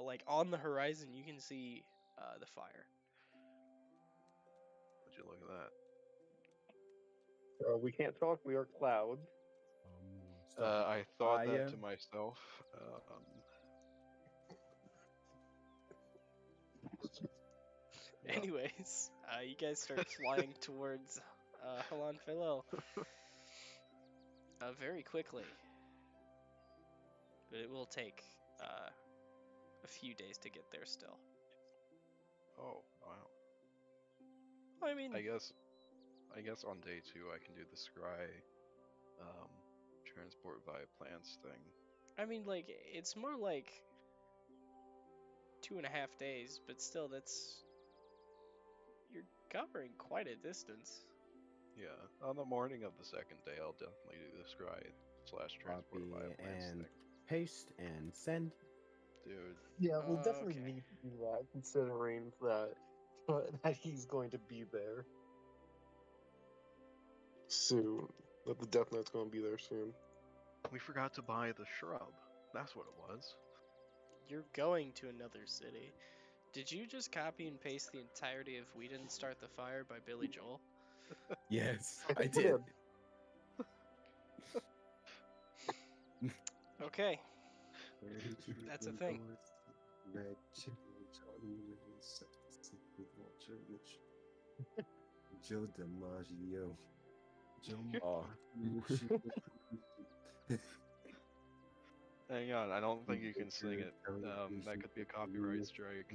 like on the horizon, you can see the fire. Would you look at that? We can't talk. We are clouds. I thought that Fire. to myself. Yeah. Anyways, you guys start flying towards Halan Felel very quickly. But it will take a few days to get there still. Oh wow. I mean, I guess on day 2 I can do the scry, transport via plants thing. like, it's more like 2.5 days, but still, you're covering quite a distance. Yeah, on the morning of the second day, I'll definitely do the scry / transport Copy via plants and thing. paste and send. Dude, Yeah, we'll definitely Okay. need to do that, considering that he's going to be there soon. That the Death Knight's going to be there soon. we forgot to buy the shrub. That's what it was. You're going to another city. Did you just copy and paste the entirety of We Didn't Start the Fire by Billy Joel? Yes, I I think we did. Okay, that's a thing. Joe DiMaggio. Oh. Hang on, I don't think you can sing it. That could be a copyright strike.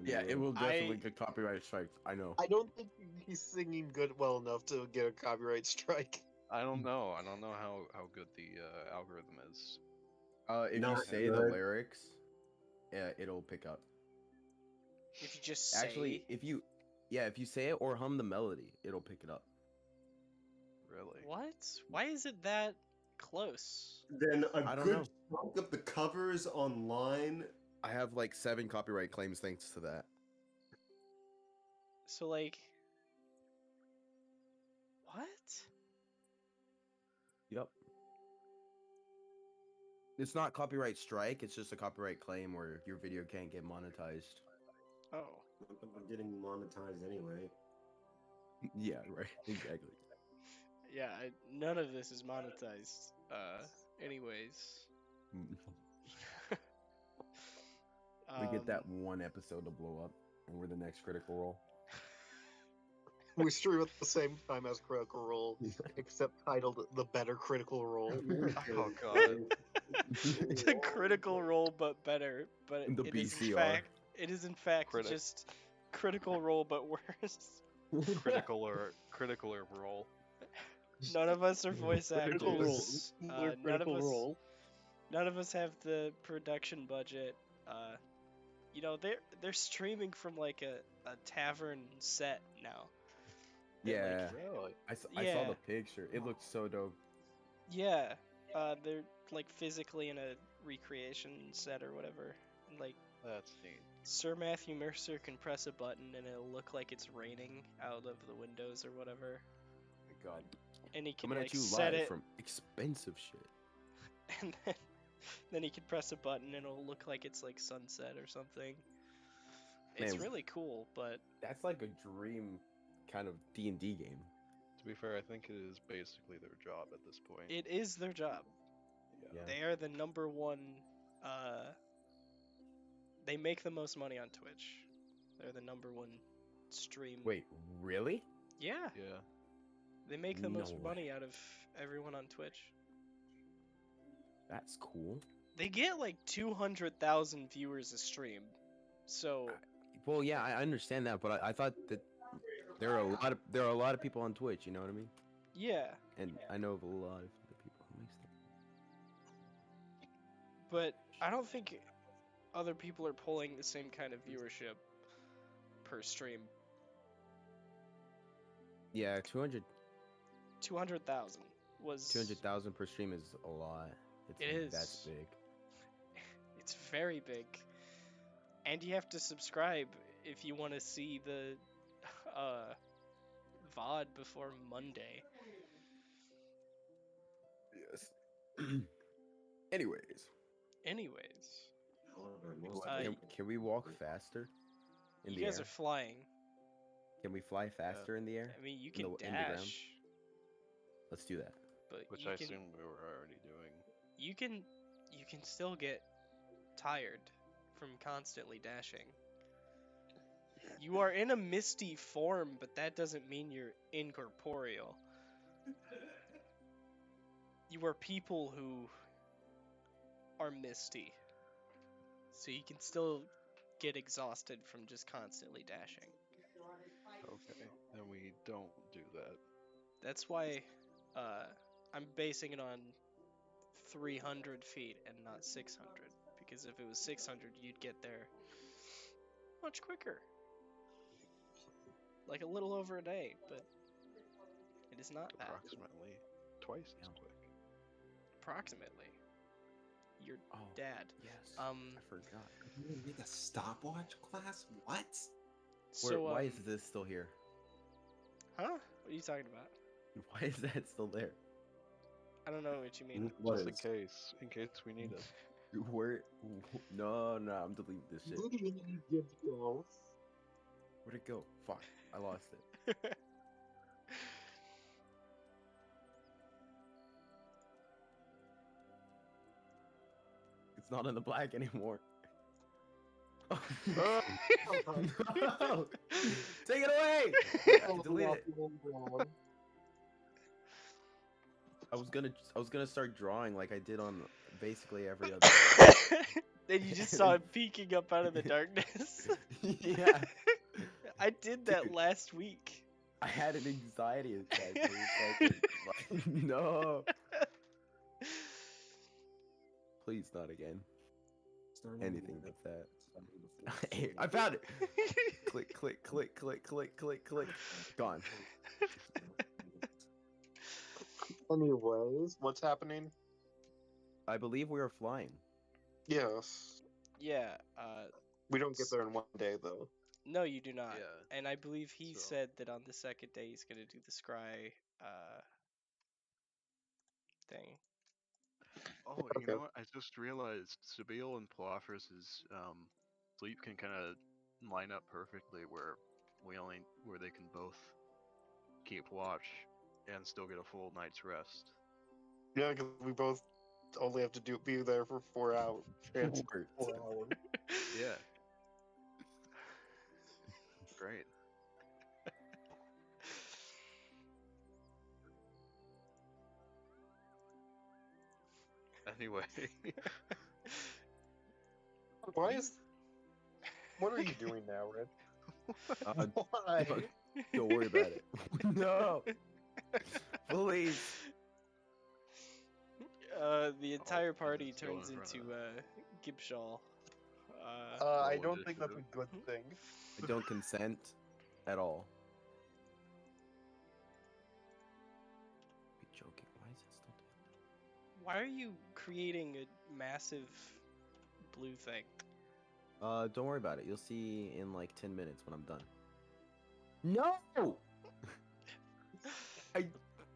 Yeah, it will definitely I- get copyright strikes. I know. I don't think he's singing good well enough to get a copyright strike. I don't know. I don't know how good the algorithm is. If you Not say the good. lyrics, it'll pick up. If you just say... Actually, if you say it or hum the melody, it'll pick it up. Really? What? Why is it that close? Then I a don't good know. chunk of the covers online. I have like 7 copyright claims thanks to that. So, like... What? Yep. It's not copyright strike, it's just a copyright claim where your video can't get monetized. Oh. I'm getting monetized anyway. Yeah, right. Exactly. Yeah, none of this is monetized. Anyways. We get that one episode to blow up, and we're the next Critical Role. We stream at the same time as Critical Role, except titled The Better Critical Role. Oh god. It's a Critical Role, but better. But The it is in BCR. fact, Criti- just Critical Role, but worse. critical or roll. None of us are voice Critical Role. actors. We're Critical Role. None of us have the production budget. They're streaming from like a tavern set now. They're, Yeah, Really? I saw Yeah. the picture. It looks so dope. Yeah, they're like physically in a recreation set or whatever. And, like, That's neat. Sir Matthew Mercer can press a button and it'll look like it's raining out of the windows or whatever. My God. And he can Coming like at you set live it, from expensive shit. and then he can press a button and it'll look like it's like sunset or something. It's Man. really cool, but That's like a dream kind of D&D game. To be fair, I think it is basically their job at this point. it is their job. Yeah. They are the number one. They make the most money on Twitch. They're the number one stream. Wait, really? Yeah, Yeah. they make the No most way. money out of everyone on Twitch. That's cool. They get like 200,000 viewers a stream. So Well, yeah, I understand that, but I thought that there are a lot of people on Twitch. You know what I mean? yeah, And I know of a lot of the people who makes them. but I don't think other people are pulling the same kind of viewership per stream. Yeah, 200,000 was 200,000 per stream is a lot. It is. That's big. It's very big. And you have to subscribe if you want to see the VOD before Monday. Yes. Anyways, However, can we walk faster in You the guys air? are flying. Can we fly faster in the air? I mean, you In can the ground? dash, Let's do that. but Which you I can assume we were already doing. you can still get tired from constantly dashing. You are in a misty form, but that doesn't mean you're incorporeal. You are people who are misty. So you can still get exhausted from just constantly dashing. Okay. Then we don't do that. That's why I'm basing it on 300 feet and not 600. Because if it was 600, you'd get there much quicker. Like a little over a day, but it is not that. Approximately twice as quick. Approximately. Your Oh, dad. yes. I forgot. You need a stopwatch class? What? So, Why is this still here? Huh? What are you talking about? Why is that still there? I don't know what you mean. What Just is? in case we need it. Where? No, I'm deleting this shit. Where'd it go? Fuck, I lost it. It's not in the black anymore. Oh, no! Take it away! Delete it. I was gonna start drawing like I did on basically every other. Then you just saw it peeking up out of the darkness. Yeah, I did that Dude. last week. I had an anxiety attack. It was like, no. Please not again. Anything but that. Hey, I found it. Click, click, click, click, click, click, click. Gone. Anyways, what's happening? I believe we are flying. Yes. Yeah, We don't get there in one day, though. no, you do not. Yeah. And I believe he So- said that on the second day he's gonna do the scry thing. Oh, you Okay. know what? I just realized Sabille and Palafris' sleep can kind of line up perfectly where they can both keep watch and still get a full night's rest. Yeah, because we both only have to be there for 4 hours. Words. 4 hours. Yeah. Great. Anyway, What are you doing now, Red? Uh, Why? don't worry about it. No. Please. The entire party let's go in turns front into of Gibshaw. I Roll don't think that's a initiative. good thing. I don't consent at all. Be joking. Why is it still doing Why are you creating a massive blue thing? Don't worry about it. You'll see in like 10 minutes when I'm done. No!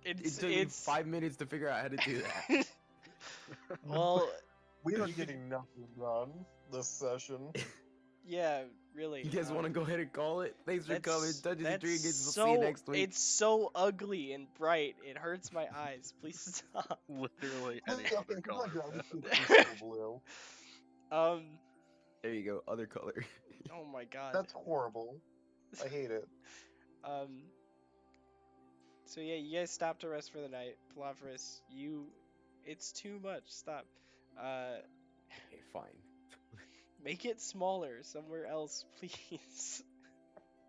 It took me 5 minutes to figure out how to do that. Well, We are You could- getting nothing done this session. yeah, really. You guys want to go ahead and call it? Thanks for coming. Dungeons and Dreegins. We'll see you next week. It's so ugly and bright. It hurts my eyes. Please stop. Literally any Okay, other come on, color. guys, man. let's do super blue. There you go. Other color. Oh my god. That's horrible. I hate it. So yeah, you guys stop to rest for the night. Palaveris, it's too much. Stop. Okay, fine. Make it smaller somewhere else, please.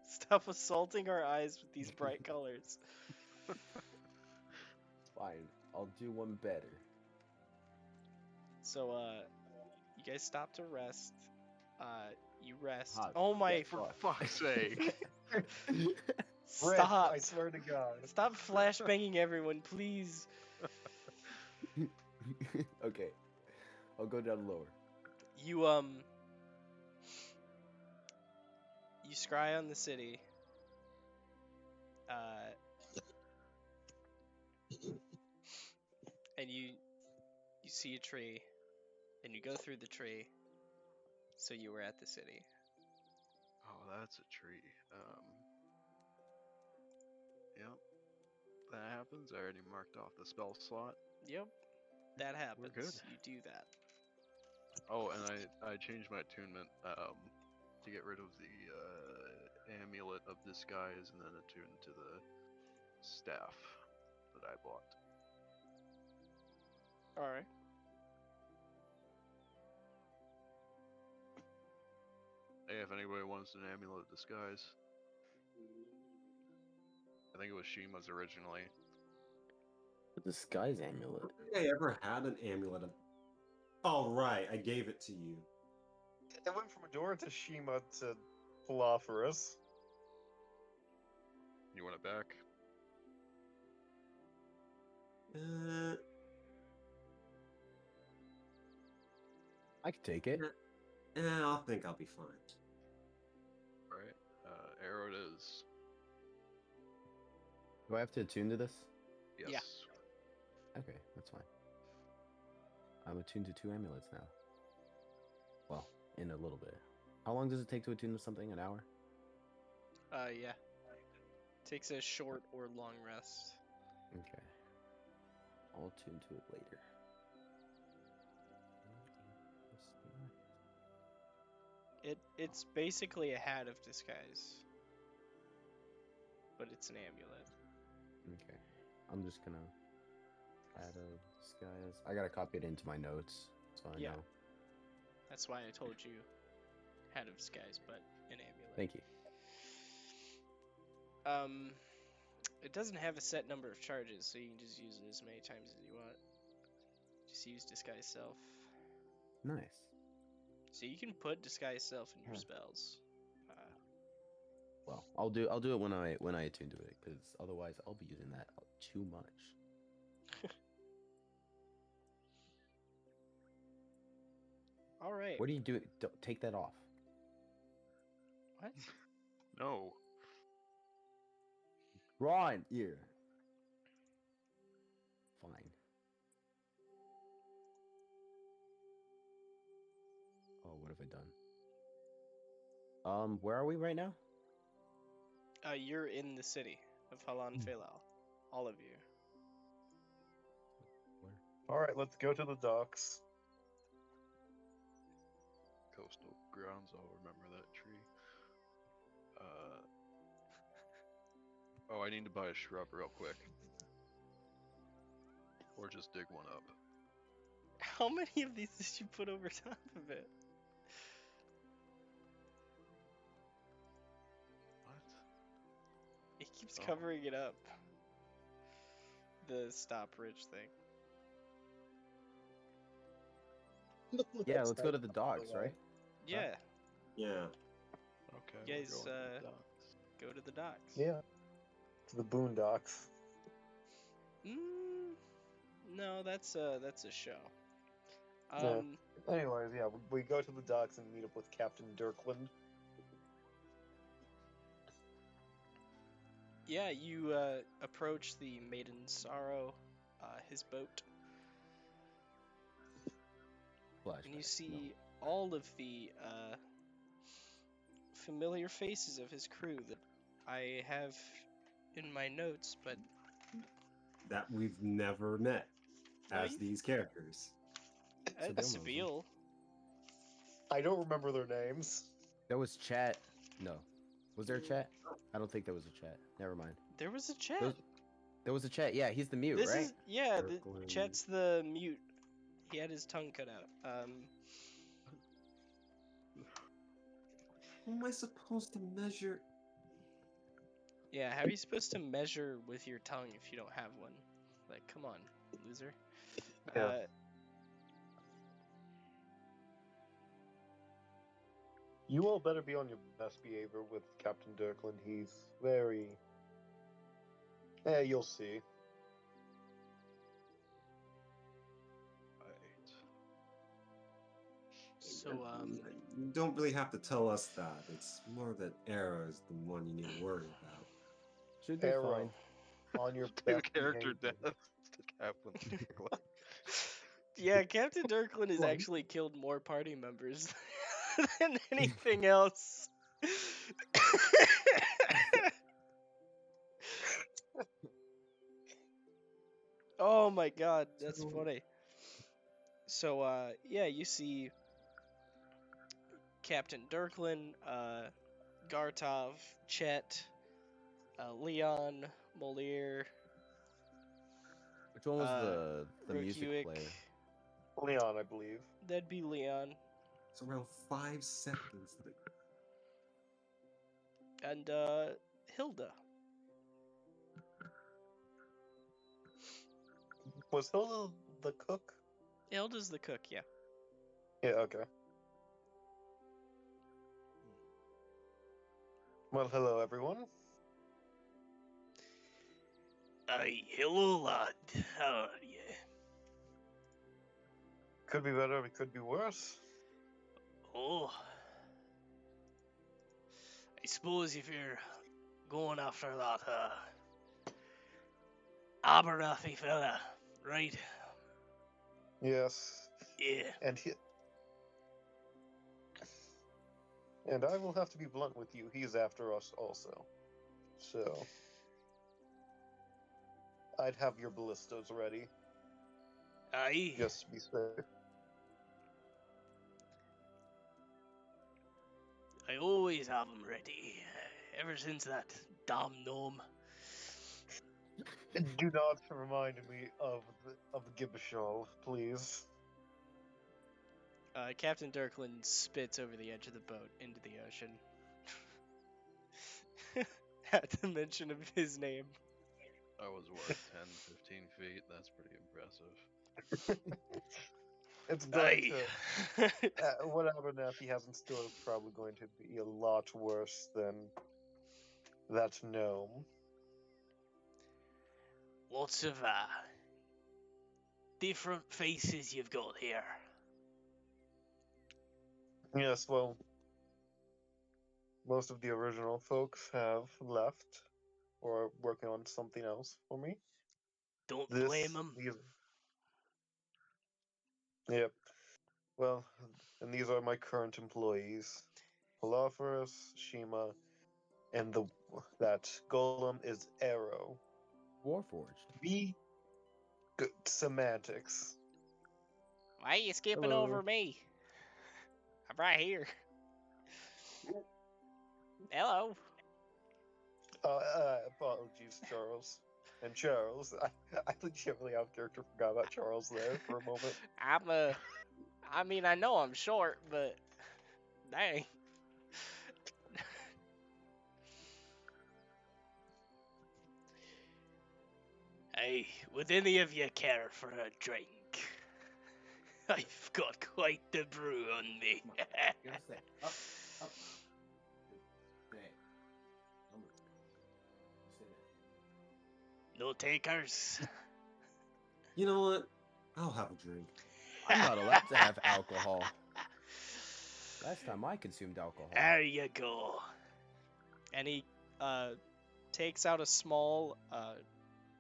Stop assaulting our eyes with these bright colors. Fine. I'll do one better. So, you guys stop to rest. You rest. Hot. Oh my! Yeah, For fuck's sake. Rick, Stop! I swear to God. Stop flashbanging everyone, please. Okay. I'll go down lower. You you scry on the city. And you see a tree, and you go through the tree. So you were at the city. Oh, that's a tree. Yep. That happens. I already marked off the spell slot. Yep, that happens. good. You do that. Oh, and I changed my attunement to get rid of the amulet of disguise and then attune to the staff that I bought. All right. Hey, if anybody wants an amulet of disguise, I think it was Shima's originally. The disguise amulet. I ever had an amulet of... Oh, right. I gave it to you. It went from Adora to Shima to Palaferus. You want it back? I could take it. I think I'll be fine. Alright. Arrow it is. Do I have to attune to this? Yes. Yeah. Okay, that's fine. I'm attuned to 2 amulets now. Well, in a little bit. How long does it take to attune to something? An hour? Yeah. Takes a short or long rest. Okay. I'll attune to it later. It's basically a hat of disguise. But it's an amulet. Okay. I'm just gonna add a disguise. I gotta copy it into my notes, so I Yeah. know. That's why I told you hat of disguise, but an amulet. Thank you. It doesn't have a set number of charges, so you can just use it as many times as you want. Just use disguise self. Nice. So you can put disguise self in your spells. Well, I'll do it when I attune to it, because otherwise I'll be using that too much. All right. What are you doing? Don't take that off. What? No. Ron, here. Fine. Oh, what have I done? Where are we right now? You're in the city of Halan Felal. All of you. Where? Alright, let's go to the docks. Coastal grounds, I'll remember that tree. Oh, I need to buy a shrub real quick. Or just dig one up. How many of these did you put over top of it? What? It keeps Oh. covering it up. The stop ridge thing. Yeah, let's go to the docks, right? Yeah, Yeah. Okay. You we're guys, going to the docks. go to the docks. Yeah. To the boondocks. No, that's a show. Anyways, yeah, we go to the docks and meet up with Captain Dirkland. Yeah, you approach the Maiden Sorrow, his boat, and you Flashback. see all of the familiar faces of his crew that I have in my notes, but That we've never met No, as you've- these characters. So Bill knows them. Seville. I don't remember their names. There was chat. No. Was there a chat? I don't think there was a chat. Never mind. There was a chat. There was a chat. Yeah, he's the mute, This right? is yeah. Kirkland. Chet's the mute. He had his tongue cut out. How am I supposed to measure? Yeah. How are you supposed to measure with your tongue if you don't have one? Like, come on, loser. Yeah. You all better be on your best behavior with Captain Dirkland. He's very... you'll see. Right. So You don't really have to tell us that. It's more that Era is the one you need to worry about. Should be Arrow. fine. On your Two best character behavior. deaths to Captain. yeah, Captain Dirkland has One. actually killed more party members than anything else. Oh my god, that's So- funny. So, yeah, you see Captain Dirkland, Gartov, Chet, Leon, Moliere, Which one was the Rook music Hewick. player? Leon, I believe. That'd be Leon. It's around 5 seconds. And, Hilda. Was Hilda the cook? Hilda's the cook, yeah. Yeah, okay. Well, hello, everyone. Hello, lad. How are you? Could be better, it could be worse. Oh. I suppose if you're going after that, Abernathy fella, right? Yes. Yeah. And I will have to be blunt with you. He's after us also. So I'd have your ballistas ready, Aye. just to be safe. I always have them ready. Ever since that damn gnome. Do not remind me of Gibishol, please. Captain Dirkland spits over the edge of the boat into the ocean. At the mention of his name. I was what, 10, 15 feet? That's pretty impressive. It's going Aye. to... what Abernathy has in store is probably going to be a lot worse than that gnome. Lots of different faces you've got here. Yes, well, most of the original folks have left or are working on something else for me. Don't blame them. Yep. Well, and these are my current employees. Palophorus, Shima, and that golem is Arrow. Warforged. Be good semantics. Why are you skipping Hello. over me? I'm right here. Hello. Apologies, Charles. And Charles, I legitimately out of character forgot about Charles there for a moment. I mean, I know I'm short, but dang. Hey, would any of you care for a drink? I've got quite the brew on me. Give us a sec. Up. Dang. No takers. You know what? I'll have a drink. I'm not allowed to have alcohol. Last time I consumed alcohol. There you go. And he takes out a small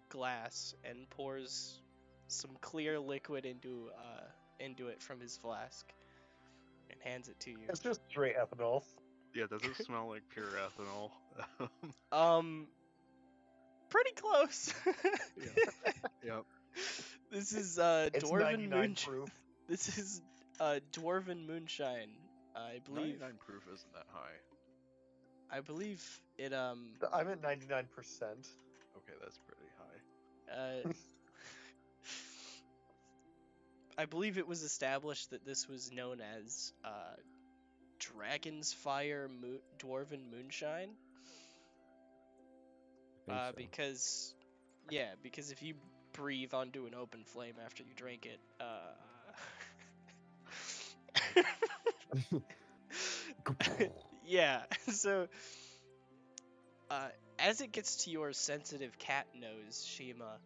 glass and pours some clear liquid into it from his flask and hands it to you. It's just straight ethanol. Yeah, does it smell like pure ethanol? Pretty close. Yep. This is It's dwarven 99 proof. This is dwarven moonshine. I believe 99 proof isn't that high. I believe it I'm at 99%. Okay, that's pretty high. I believe it was established that this was known as Dragon's Fire Dwarven Moonshine. So. Because if you breathe onto an open flame after you drink it, yeah. So, as it gets to your sensitive cat nose, Shima,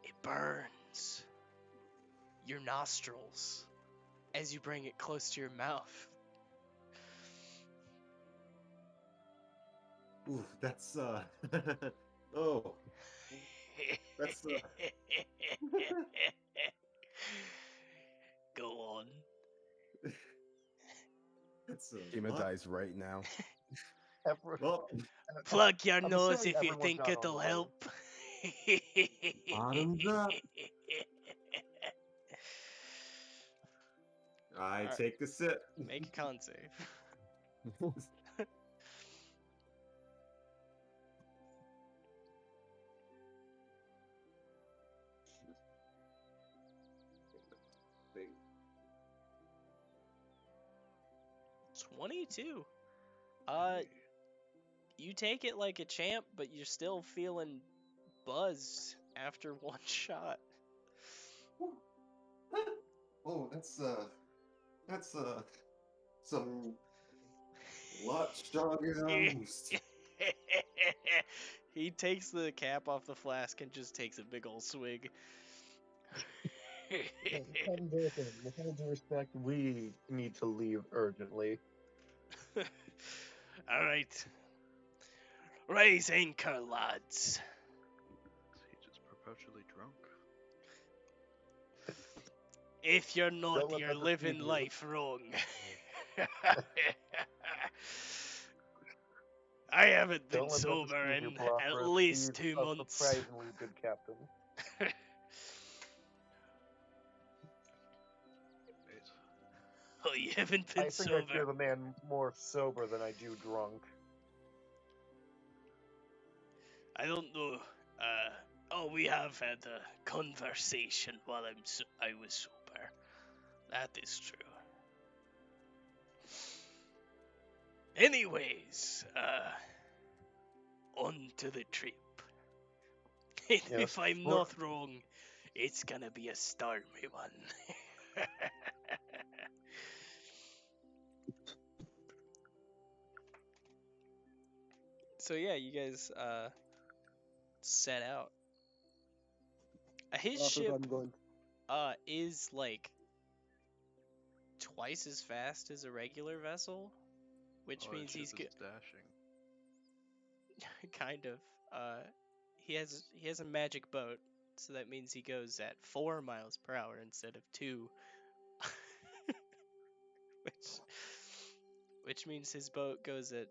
it burns your nostrils as you bring it close to your mouth. Ooh, that's oh, that's Go on. that's Shima lot. dies right now. Well, Plug your I'm nose assuming if you everyone think got on it'll board. help. bottoms up. I Alright. take a sip. Make a con save. Thing. 22. You take it like a champ, but you're still feeling buzzed after one shot. Oh, that's some lot stronger than most. He takes the cap off the flask and just takes a big old swig. With all due respect, we need to leave urgently. Alright. Raise anchor, lads. Is he just perpetually drunk? If you're not, Don't let you're that living deceive you. life wrong. I haven't been Don't let that sober deceive you, in at Prosperous. least He's 2 a months. surprisingly good captain. Wait. Oh, you haven't I been think I fear sober. the man more sober than I do drunk. I don't know. We have had a conversation while I was sober. That is true. Anyways, on to the trip. If I'm Well- not wrong, it's gonna be a stormy one. So yeah, you guys set out. His After ship I'm going. is like twice as fast as a regular vessel, which Oh, means that he's ship is dashing. kind of. He has a magic boat, so that means he goes at 4 miles per hour instead of 2. which means his boat goes at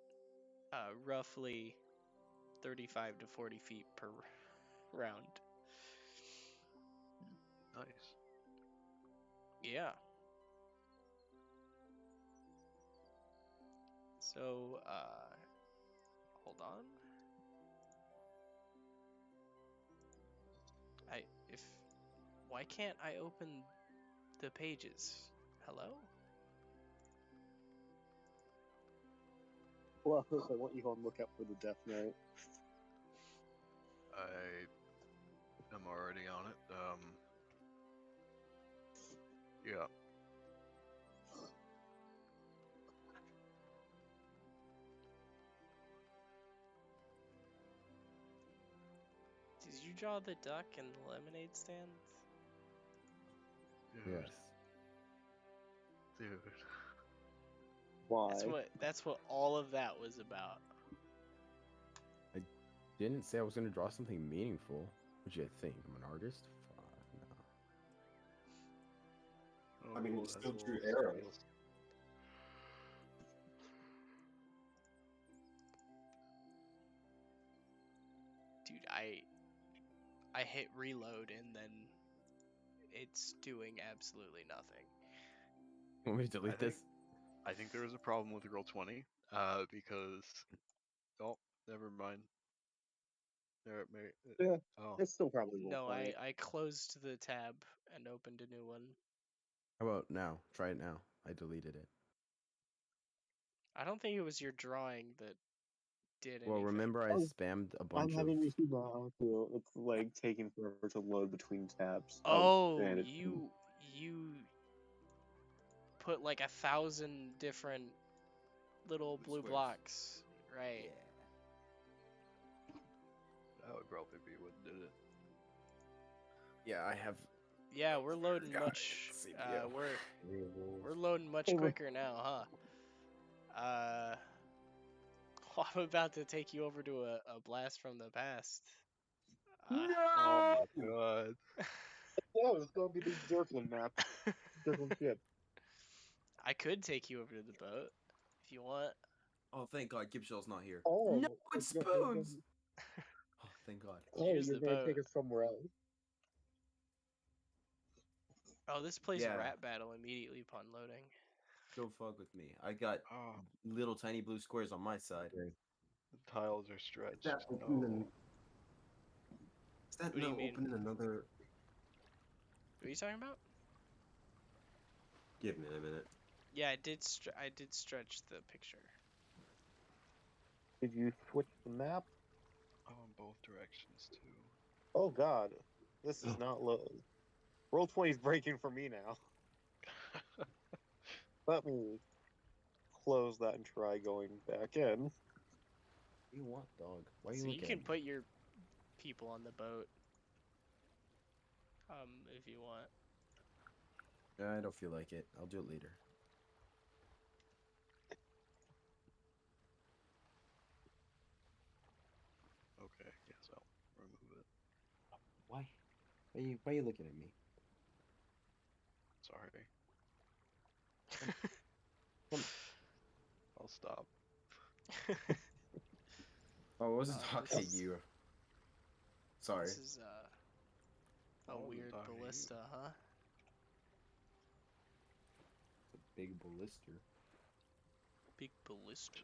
roughly 35 to 40 feet per round. Nice. Yeah. So, hold on. Why can't I open the pages? Hello? Well, first I want you on lookout for the Death Knight. I am already on it. Yeah. Did you draw the duck and the lemonade stand? Yes. Dude. Why? That's what all of that was about. Didn't say I was gonna draw something meaningful. What you think? I'm an artist? Fuck no. I mean, you that's still a drew little arrows. surreal. Dude, I hit reload and then it's doing absolutely nothing. Want me to delete think- this? I think there is a problem with roll 20, because oh, never mind. There it may. Yeah, Oh, it's still probably No, funny. I closed the tab and opened a new one. How about now? Try it now. I deleted it. I don't think it was your drawing that did Well, anything. remember I Oh, spammed a I'm bunch of. having issues now too. It's like taking forever to load between tabs. Oh, and it's you put like 1,000 different little blue Squares. blocks, right? that would probably be what did it. Yeah, I have. Yeah, we're loading God, much. CPU. We're loading much Oh, quicker now, huh? I'm about to take you over to a blast from the past. Oh my god. yeah, it's gonna be the Dirkland map. Dirkland ship. I could take you over to the boat if you want. Oh, thank God, Gibshell's not here. Oh, No, it's spoons. Oh, thank God. Oh, Here's you're the gonna boat. take us somewhere else. Oh, this plays Yeah. rap battle immediately upon loading. Don't fuck with me. I got Oh, little tiny blue squares on my side. the tiles are stretched. That No. opening, is that What do you no mean? opening another? What are you talking about? Give me a minute. Yeah, I did stretch the picture. Did you switch the map? Oh, in both directions too. Oh God, this is not low. Roll 20 is breaking for me now. Let me close that and try going back in. What do you want, dog? Why are you So you looking can at me? put your people on the boat. If you want. I don't feel like it. I'll do it later. Okay, yes, I'll remove it. Why? Why are you looking at me? Sorry. Come- I'll stop. Oh, I wasn't talking to This you. Sorry. is I a wasn't weird talking to you. ballista, huh? It's a big ballista. Big ballista.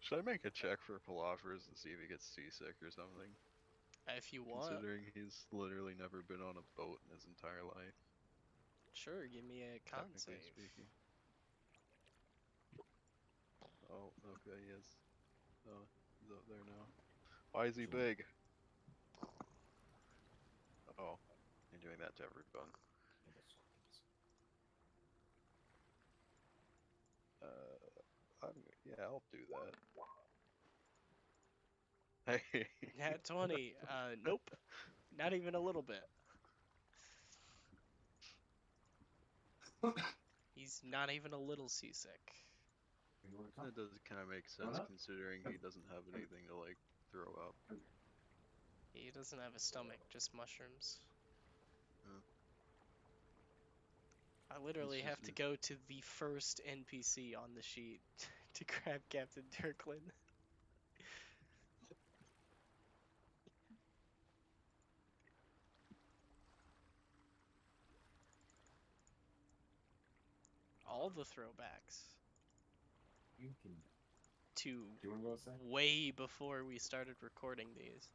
Should I make a check for Palafras and see if he gets seasick or something? If you want, Considering he's literally never been on a boat in his entire life, sure. Give me a con technically save. speaking. Oh, okay, yes. Oh, he's up there now. Why is he big? Oh, you're doing that to everyone. Yeah, I'll do that. Hey. Nat 20. Nope. Not even a little bit. He's not even a little seasick. That does kind of make sense considering he doesn't have anything to like throw up. He doesn't have a stomach, just mushrooms. Oh. I literally It's have just to go to the first NPC on the sheet to grab Captain Dirkland. All the throwbacks You can. to Do you want to go outside? way before we started recording these.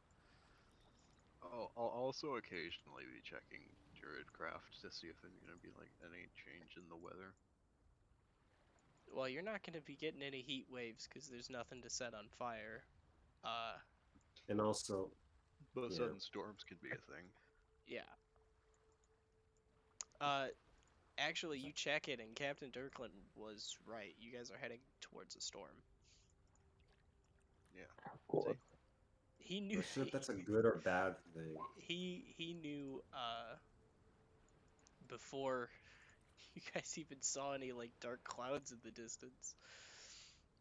Oh, I'll also occasionally be checking Druidcraft to see if there's gonna be like any change in the weather. Well, you're not going to be getting any heat waves because there's nothing to set on fire. And also, But Yeah. sudden storms can be a thing. Yeah. Actually, you check it, and Captain Dirkland was right. You guys are heading towards a storm. Yeah. Of course. He knew. not sure if that's a good or bad thing. He knew before you guys even saw any like dark clouds in the distance,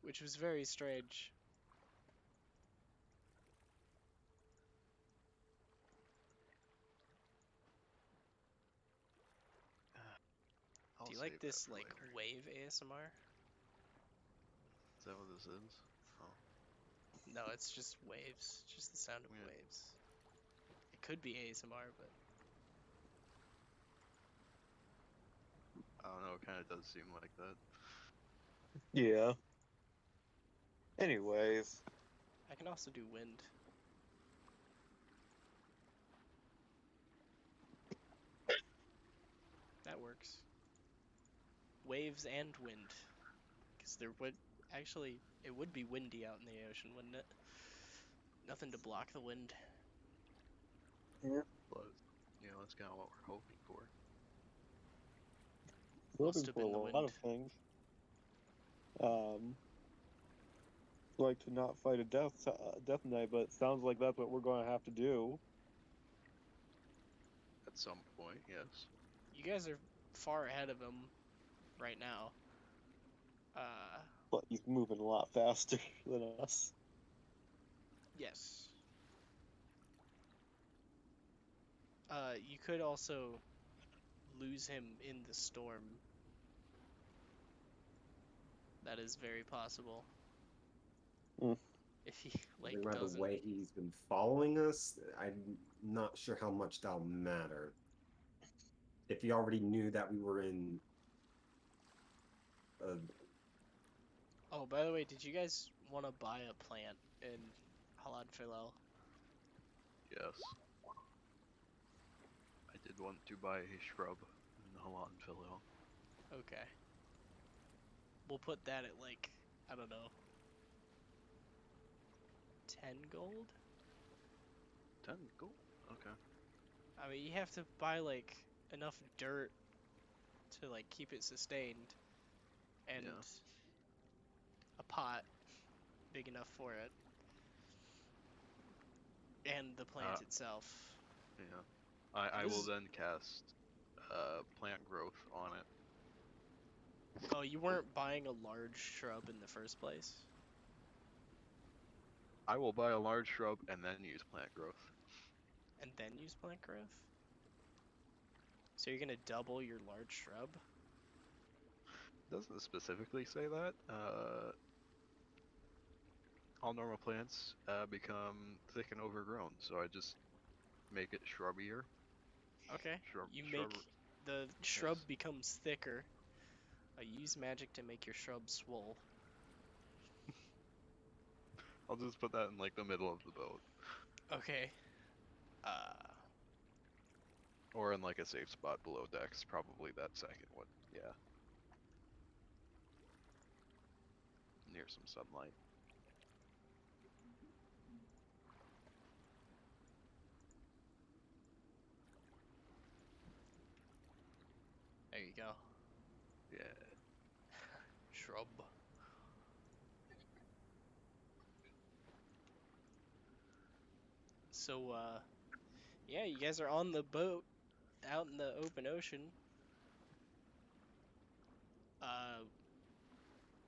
which was very strange. I'll Do you save like that this for like later. wave ASMR? Is that what this is? Oh, No, it's just waves, just the sound of Yeah. waves. It could be ASMR, but I don't know. It kind of does seem like that. Yeah. Anyways, I can also do wind. That works. Waves and wind. Because there would actually, it would be windy out in the ocean, wouldn't it? Nothing to block the wind. But that's kind of what we're hoping for. Must hoping have for been the a lot wind. of things. Like to not fight a death knight, but it sounds like that's what we're going to have to do. At some point, yes. You guys are far ahead of him right now. But he's moving a lot faster than us. Yes. You could also lose him in the storm. That is very possible. Mm. If he like Judging by the doesn't. way he's been following us, I'm not sure how much that'll matter. If he already knew that we were in a Oh, by the way, did you guys want to buy a plant in Halad Philel? Yes. I did want to buy a shrub in Halat and Philil. Okay. We'll put that at like, I don't know, 10 gold? 10 gold? Okay. I mean, you have to buy like enough dirt to like keep it sustained, and Yeah. a pot big enough for it, and the plant itself. Yeah. I will This- then cast plant growth on it. Oh, you weren't buying a large shrub in the first place? I will buy a large shrub and then use plant growth. And then use plant growth? So you're gonna double your large shrub? Doesn't specifically say that. All normal plants become thick and overgrown, so I just make it shrubbier. Okay. Shrub, You shrub, make the shrub yes. becomes thicker. Use magic to make your shrub swole. I'll just put that in like the middle of the boat, Okay. or in like a safe spot below decks. Probably that second one. Yeah. Near some sunlight. There you go. Yeah. Shrub. So, yeah, you guys are on the boat out in the open ocean.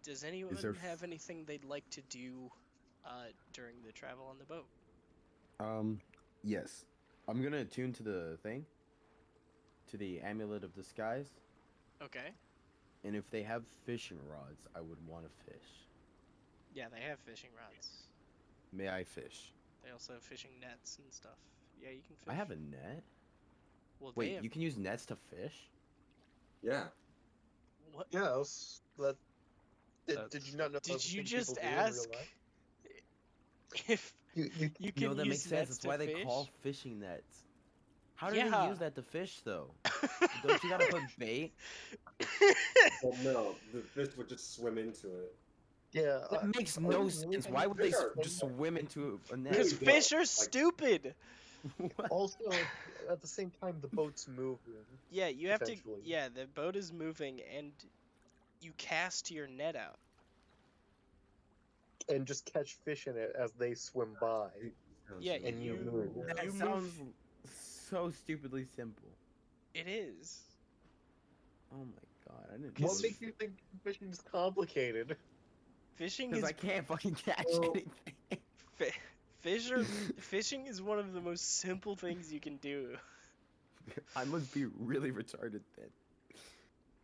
Does anyone there have anything they'd like to do during the travel on the boat? Yes. I'm gonna attune to the thing. To the amulet of disguise. Okay. And if they have fishing rods, I would want to fish. Yeah, they have fishing rods. May I fish? They also have fishing nets and stuff. Yeah, you can fish. I have a net. Well, they Wait, have... you can use nets to fish? yeah. What? Yes, did you not know? Did that's you what people just do in real ask life? if You you can No, that use makes sense. nets That's to why they fish? call fishing nets. How do Yeah. they use that to fish, though? Don't you gotta put bait? Well, no, the fish would just swim into it. yeah. That makes are no you really sense. thinking Why would they fish are- just swim into a net? Because Really fish don't. are Like- stupid. What? Also, at the same time, the boat's moving. Yeah, you have to. Potentially. Yeah, the boat is moving, and you cast your net out. And just catch fish in it as they swim by. Yeah, And you you move. That you sounds move. so stupidly simple. It is. Oh my god, I didn't. What makes you think fishing is complicated? Fishing Because is I can't fucking catch Well- anything. fishing is one of the most simple things you can do. I must be really retarded then.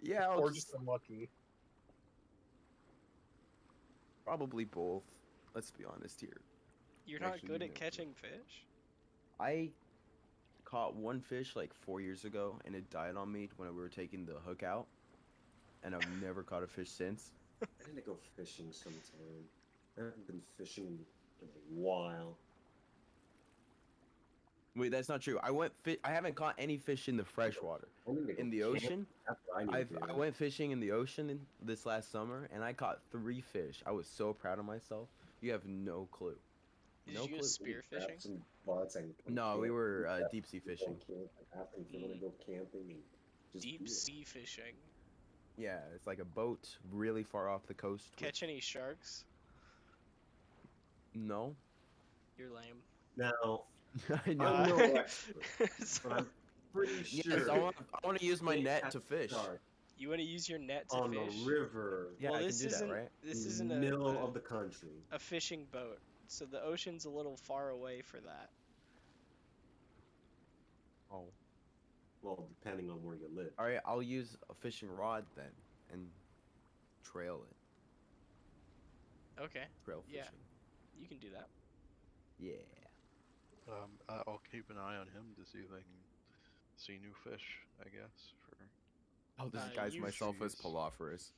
Yeah, I'll Or just just unlucky? probably both. Let's be honest here. You're not Actually, good you at know, catching fish? I caught one fish like 4 years ago, and it died on me when we were taking the hook out, and I've never caught a fish since. I need to go fishing sometime. I haven't been fishing in a while. Wait, that's not true. I haven't caught any fish in the freshwater. I need to go In the camp. ocean, That's what I need to do. I went fishing in the ocean this last summer, and I caught 3 fish. I was so proud of myself. You have no clue. Did No you go clue. spear Grab fishing? some buds and go No, we camp. were Grab deep sea some fishing. camp. After if you want to go camping and just Deep do it. sea fishing. Yeah, it's like a boat really far off the coast. with- Catch any sharks? No. You're lame. Now, I know. I'm no expert, So- but I'm pretty sure. Yes, I want to use my they net catch to fish. sharks you want to use your net to on fish? the river Yeah, well, I this can do that, isn't right? this in isn't the a, middle a, of the country. a fishing boat, so the ocean's a little far away for that. Oh. Well, depending on where you live. All right, I'll use a fishing rod then and trail it. Okay, Trail Yeah. fishing. you can do that. Yeah. I'll keep an eye on him to see if I can see new fish. I guess for I'll Uh, disguise you- myself as Jeez. Palophorus.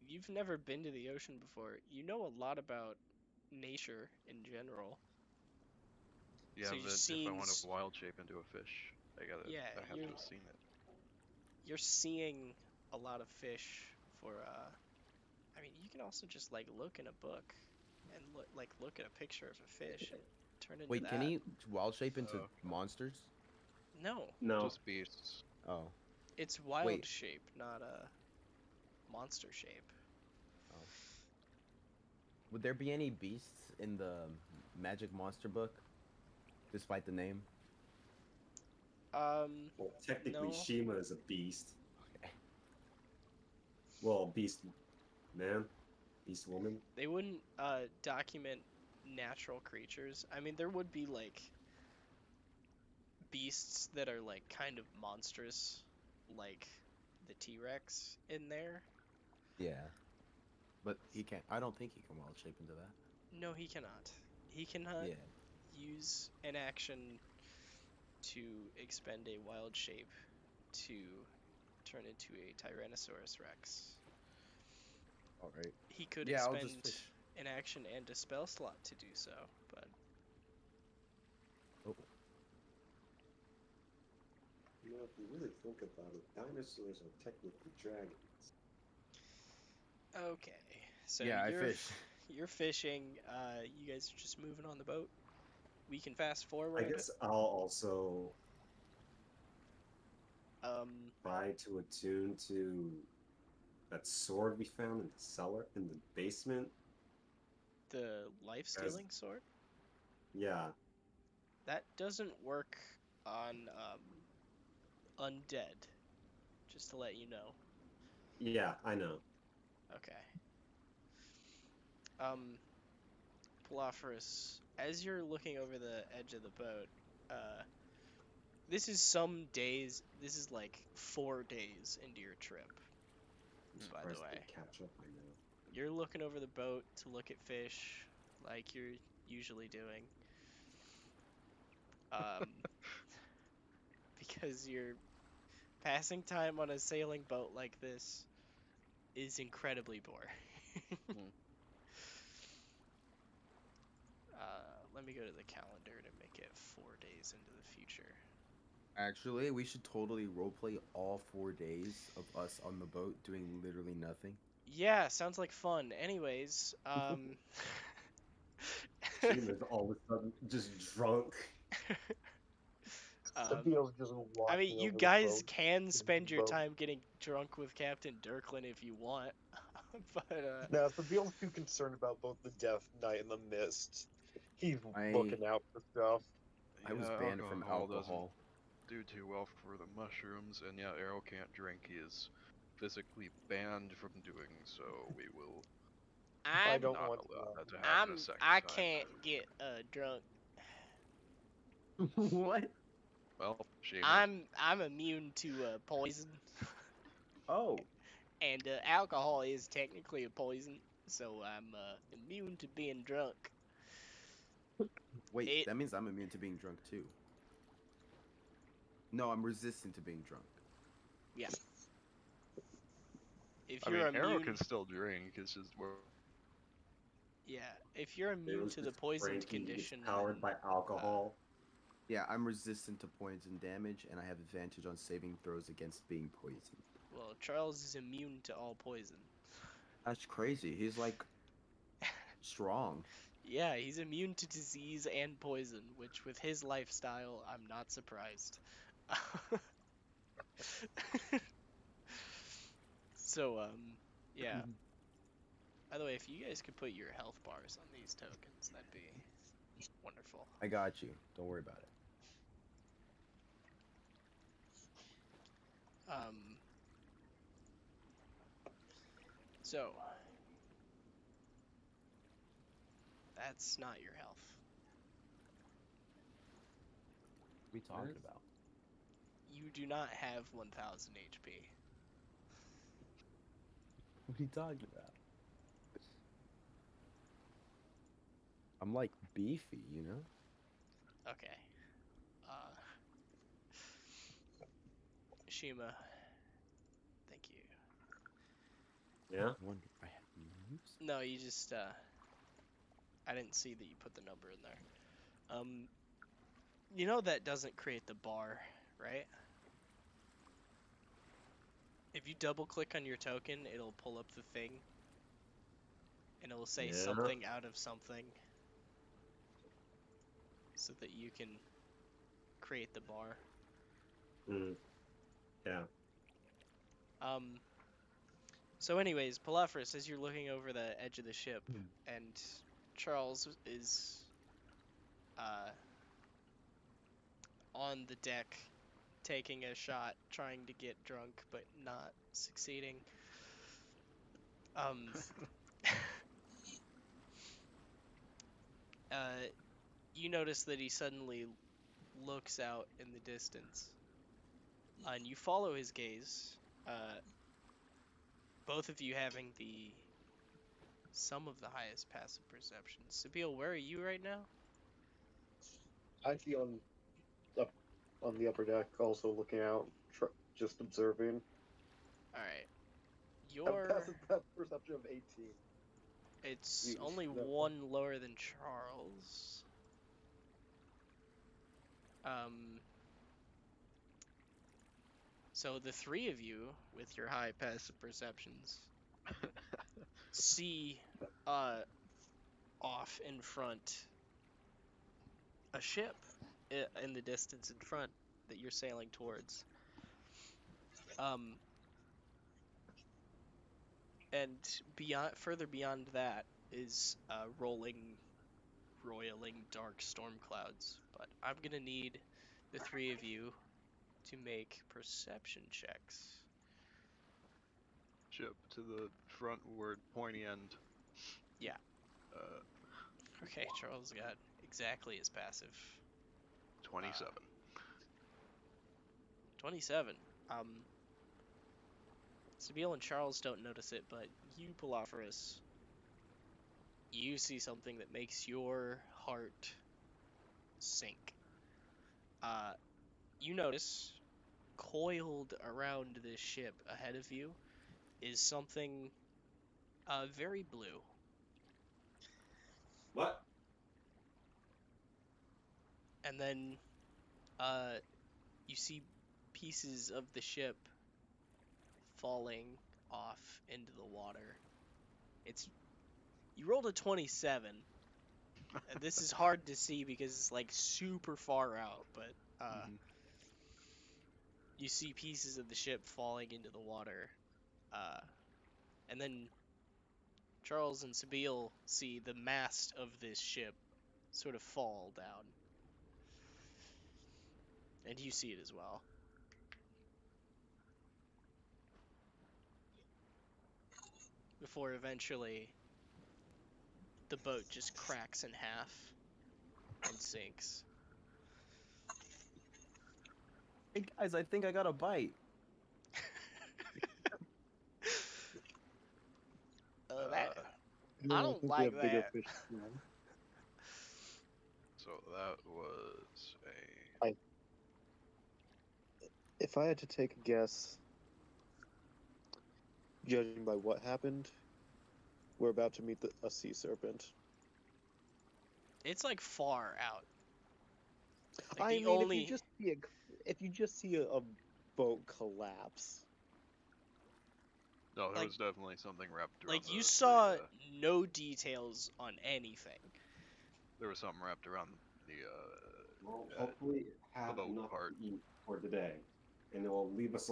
You've never been to the ocean before. You know a lot about nature in general. yeah. So you're But if seeing I want s- to wild shape into a fish, I Yeah, have to you're- have seen it. You're seeing a lot of fish for I mean, you can also just like look in a book and look at a picture of a fish and turn into Wait, that. can he wild shape into Oh. monsters? No, No, Just beasts. Oh. it's wild Wait. shape, not a monster shape. Would there be any beasts in the Magic Monster book? Despite the name? well, technically No. Shima is a beast. Okay. Well, beast man, beast woman. They wouldn't document natural creatures. I mean, there would be like beasts that are like kind of monstrous, like the T-Rex in there. Yeah. But he can't. I don't think he can wild shape into that. No, he cannot. He cannot Yeah. use an action to expend a wild shape to turn into a Tyrannosaurus Rex. Alright. He could Yeah, I'll expend just fish. an action and a spell slot to do so, but Oh. You know, if you really think about it, dinosaurs are technically dragons. okay. So Yeah, I you're fish. you're fishing. You guys are just moving on the boat. We can fast forward. I guess I'll also try to attune to that sword we found in the cellar, in the basement. The life stealing sword Yeah, that doesn't work on undead. Just to let you know. yeah, I know. Okay. Palophorus, as you're looking over the edge of the boat, this is some days. This is like 4 days into your trip. I'm By the surprised they way. catch up by now. You're looking over the boat to look at fish, like you're usually doing. Because you're passing time on a sailing boat like this is incredibly boring. Let me go to the calendar to make it 4 days into the future. Actually, we should totally roleplay all 4 days of us on the boat doing literally nothing. Yeah, sounds like fun. Anyways, Shima's all of a sudden just drunk. Sabiel's just I walking mean, you over the guys boat. can spend your boat. time getting drunk with Captain Dirklin if you want, but Now, Sabiel's too concerned about both the Death Knight and the Mist. He's looking out for stuff. I was Yeah, banned from doesn't alcohol. do too well for the mushrooms, and yeah, Arrow can't drink. He is physically banned from doing so. We will I I'm don't not want to allow know. that to happen I'm a second I time. can't get drunk. What? Well, shame. I'm immune to poison, Oh, and alcohol is technically a poison, so I'm immune to being drunk. wait, It that means I'm immune to being drunk too. No, I'm resistant to being drunk. if I you're mean, Arrow immune, can still drink. It's just we're yeah, if you're It immune was to the just poisoned Frankie, it's condition, powered then, by alcohol. Yeah, I'm resistant to poison damage, and I have advantage on saving throws against being poisoned. well, Charles is immune to all poison. That's crazy. He's like strong. Yeah, he's immune to disease and poison, which with his lifestyle, I'm not surprised. So, yeah. By the way, if you guys could put your health bars on these tokens, that'd be wonderful. I got you. Don't worry about it. So that's not your health. What are we talking Yes. about? You do not have 1000 HP. What are you talking about? I'm like beefy, you know? Okay. Shima, thank you. Yeah. I wonder if I have moves. No, you just I didn't see that you put the number in there. You know that doesn't create the bar, right? If you double click on your token, it'll pull up the thing. And it'll say Yeah. something out of something. So that you can create the bar. Yeah. So anyways, Palafris, as you're looking over the edge of the ship, and Charles is on the deck taking a shot, trying to get drunk, but not succeeding. You notice that he suddenly looks out in the distance, and you follow his gaze, both of you having some of the highest passive perception. Sabine, where are you right now? I'd be on the upper deck, also looking out, just observing. Alright. Have passive perception of 18. It's Jeez, only no. one lower than Charles. So the three of you, with your high passive perceptions, see off in front a ship in the distance in front that you're sailing towards. And further beyond that is roiling dark storm clouds. But I'm gonna need the three of you to make perception checks. ship to the frontward pointy end. Yeah. Okay, Charles got exactly as passive. 27. 27. Sabine and Charles don't notice it, but you, Palafris, you see something that makes your heart sink. You notice, coiled around this ship ahead of you, is something very blue. What? And then you see pieces of the ship falling off into the water. You rolled a 27, and this is hard to see because it's like super far out, but you see pieces of the ship falling into the water, and then Charles and Sabine see the mast of this ship sort of fall down, and you see it as well. before eventually the boat just cracks in half and sinks. Hey guys, I think I got a bite. That Yeah, I don't think we like have bigger that. fish to fry. So that was a. If I had to take a guess, judging by what happened, we're about to meet a sea serpent. It's like far out. Like I the mean, only if you just see a boat collapse, No, there Like- was definitely something wrapped around. like you saw no details on anything. There was something wrapped around the. Well, Yeah, hopefully have boat enough part. to eat for today, and it will leave us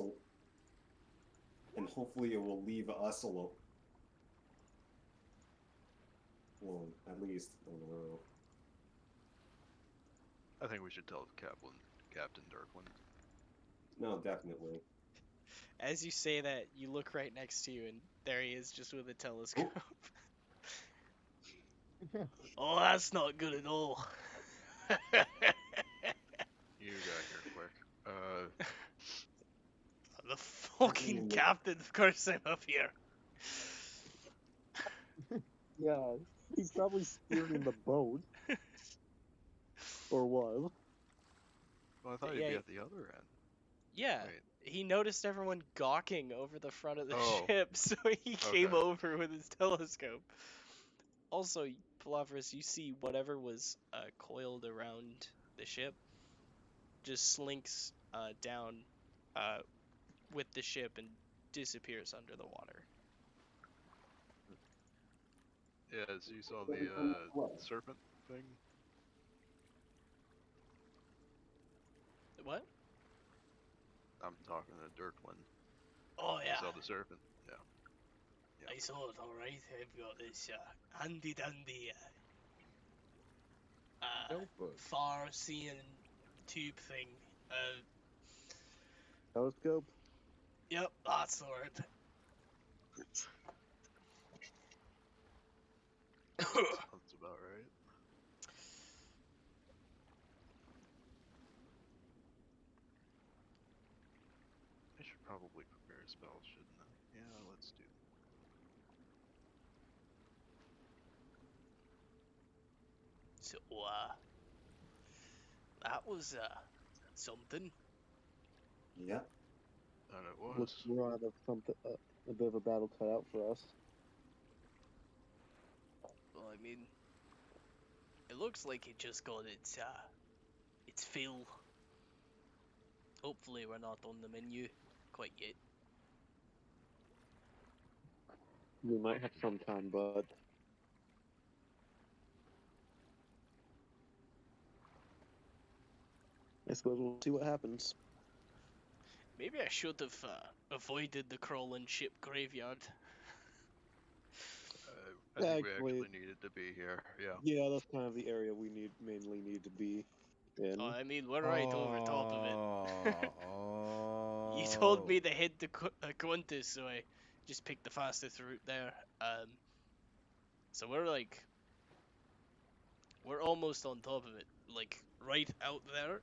and hopefully it will leave us alone. Well, at least I don't know. I think we should tell Captain Dirkland. No, definitely. As you say that, you look right next to you, and there he is, just with a telescope. Oh, that's not good at all. You got here quick. The fucking captain, of course I'm up here. yeah, he's probably steering the boat, or was. Well, I thought he'd Yeah, be at the other end. yeah. Wait. He noticed everyone gawking over the front of the Oh, ship, so he came okay. over with his telescope. Also, Palavras, you see whatever was coiled around the ship just slinks down with the ship and disappears under the water. Yeah, so you saw Doesn't the come close. serpent thing? What? I'm talking to Dirkland. Oh You saw the serpent? Yeah. I saw it, alright. I've got this handy dandy Notebook. far-seeing tube thing. Telescope? Yep, that's the word. Sounds about right. I should probably prepare a spell, shouldn't I? Yeah, let's do. So, that was something. Yep. And it Looks was. we're out of something, a bit of a battle cut out for us. Well, I mean, it looks like it just got its fill. Hopefully, we're not on the menu quite yet. We might have some time, but I suppose we'll see what happens. Maybe I should have avoided the crawling ship graveyard. I think Actually- we actually needed to be here. Yeah. Yeah, that's kind of the area we mainly need to be in. Oh, I mean, we're right over top of it. Oh. You told me to head to Qantas, so I just picked the fastest route there. So we're almost on top of it, like right out there.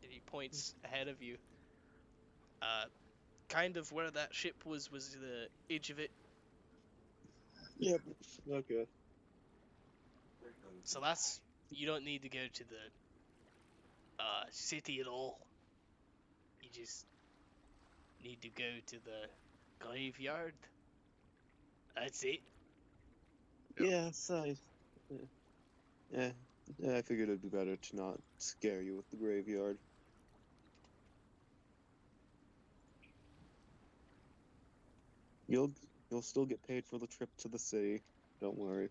And he points ahead of you. Kind of where that ship was the edge of it. Yep. Okay. So you don't need to go to the city at all. You just need to go to the graveyard. That's it. Yeah, yeah, I figured it'd be better to not scare you with the graveyard. You'll still get paid for the trip to the city. Don't worry.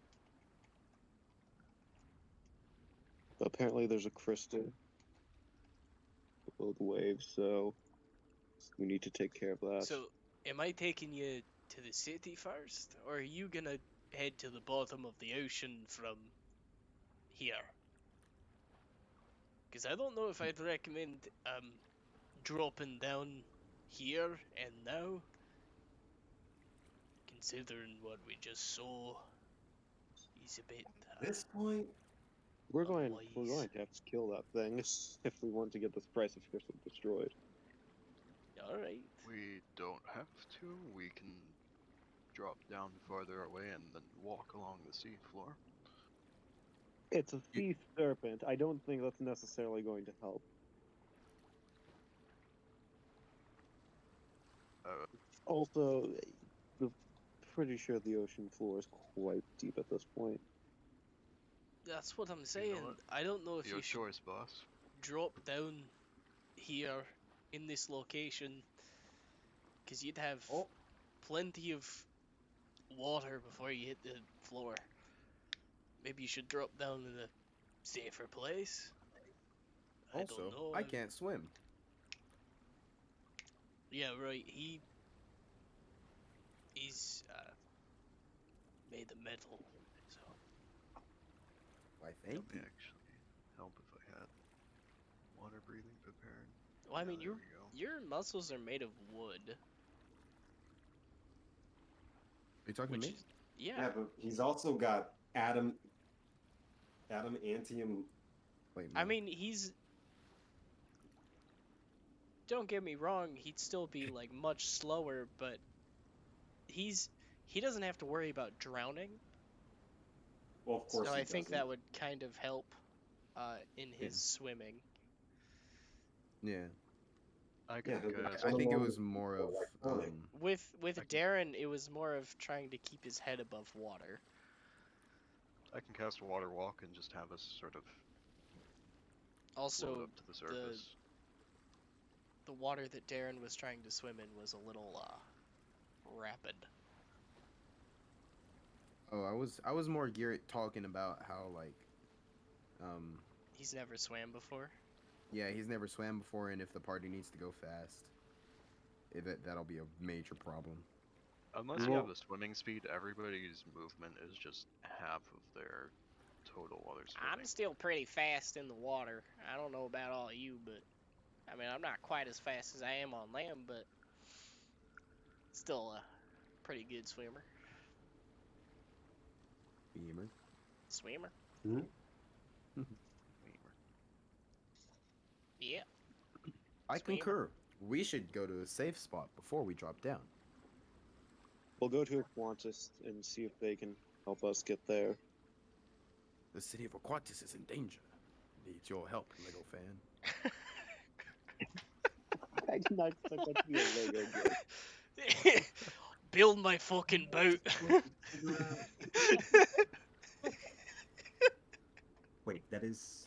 But apparently there's a crystal below the waves, so we need to take care of that. So, am I taking you to the city first, or are you gonna head to the bottom of the ocean from here? Because I don't know if I'd recommend dropping down here and now. You can considering what we just saw, he's a bit At this point, We're going unwise. to have to kill that thing if we want to get this price officially destroyed. All right. We don't have to. We can drop down farther away and then walk along the sea floor. It's a sea serpent. I don't think that's necessarily going to help. Also, I'm pretty sure the ocean floor is quite deep at this point. That's what I'm saying. what? I don't know if Your you should choice, boss. drop down here in this location, because you'd have Oh. plenty of water before you hit the floor. Maybe you should drop down in a safer place. I Also, don't know. I can't swim. Yeah, right. He's made of metal, so Why, It thank would you. actually help if I had water breathing prepared. well, I mean, there we go. your muscles are made of wood, Are you talking which to me? is yeah. yeah, but he's also got adamantium. Wait, I no. mean, he's. Don't get me wrong. He'd still be like much slower, but he doesn't have to worry about drowning. Well, of course So he I think doesn't. that would kind of help in his Yeah. swimming. Yeah. I Yeah, can he'll cast. I think it along was more of Iconic. With I can- Darren, it was more of trying to keep his head above water. I can cast a water walk and just have us sort of float Also, up to the surface. the water that Darren was trying to swim in was a little rapid. Oh, I was more geared talking about how He's never swam before. yeah, he's never swam before, and if the party needs to go fast, that'll be a major problem. Unless you Well- have a swimming speed, everybody's movement is just half of their total while they're swimming. I'm still pretty fast in the water. I don't know about all you, but I mean, I'm not quite as fast as I am on land, but still a pretty good swimmer. Beamer. Swimmer? Hmm? Yeah. I Swimmer. concur. We should go to a safe spot before we drop down. We'll go to Aquantis and see if they can help us get there. The city of Aquatis is in danger. Needs your help, Lego fan. I did not expect that to be a Lego joke. Build my fucking boat. Wait, that is.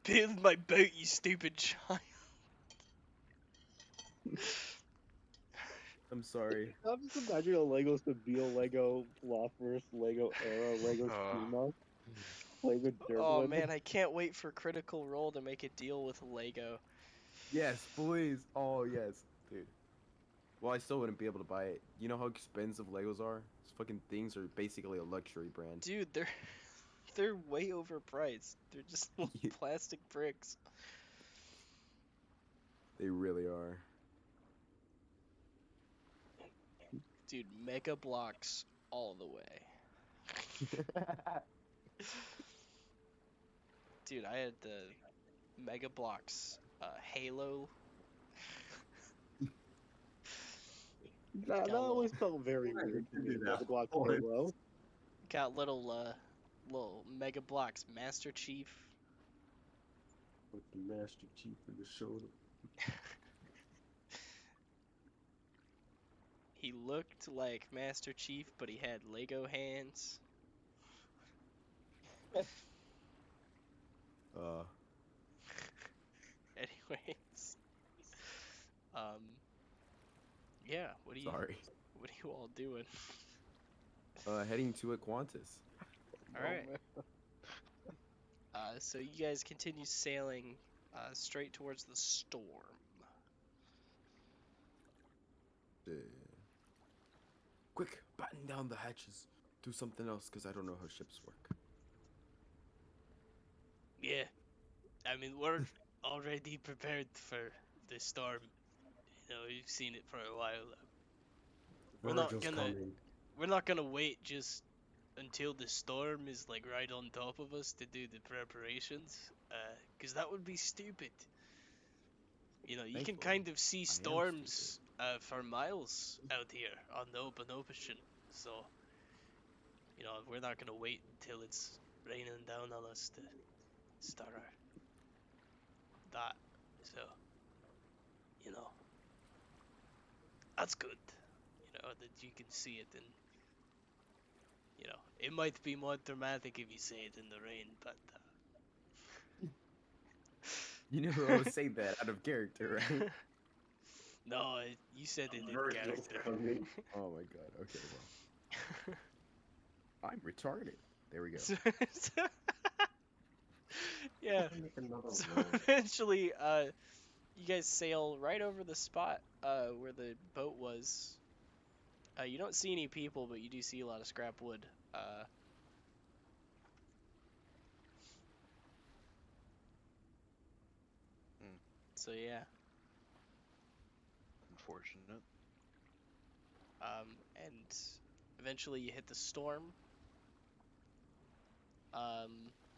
Build my boat, you stupid child. I'm sorry. I'm just imagining a Lego Stabile, Lego Loftverse, Lego Arrow, Lego Schema, Lego Oh Dirtwood. man, I can't wait for Critical Role to make a deal with Lego. Yes, please. Oh, yes, dude. Well, I still wouldn't be able to buy it. You know how expensive Legos are? These fucking things are basically a luxury brand. Dude, they're way overpriced. They're just little Yeah. plastic bricks. They really are. Dude, Mega Blocks all the way. Dude, I had the Mega Blocks Halo. That Got a always felt very Why weird to would me. you do that The Glock for? Halo. Got little Mega Blocks Master Chief. With the Master Chief in the shoulder. He looked like Master Chief, but he had Lego hands. Anyways, yeah. What are Sorry. What are you all doing? Heading to Aquantis. All right. So you guys continue sailing straight towards the storm. Quick, batten down the hatches. Do something else, because I don't know how ships work. Yeah. I mean, we're already prepared for the storm. You know, we've seen it for a while. We're not Virgil's gonna coming. we're not gonna wait just until the storm is like right on top of us to do the preparations, because that would be stupid. You know, you can Thankfully, kind of see I am storms for miles out here on the open ocean. So, you know, we're not gonna wait until it's raining down on us to start that. So, you know, that's good. You know, that you can see it, and you know, it might be more dramatic if you say it in the rain, but You never always say that out of character, right? no, you said it in Virgil's character. coming. Oh my god. Okay, well, I'm retarded. There we go. Yeah. Make another So roll. eventually, you guys sail right over the spot where the boat was. You don't see any people, but you do see a lot of scrap wood. Hmm. So yeah. Unfortunate. And eventually you hit the storm.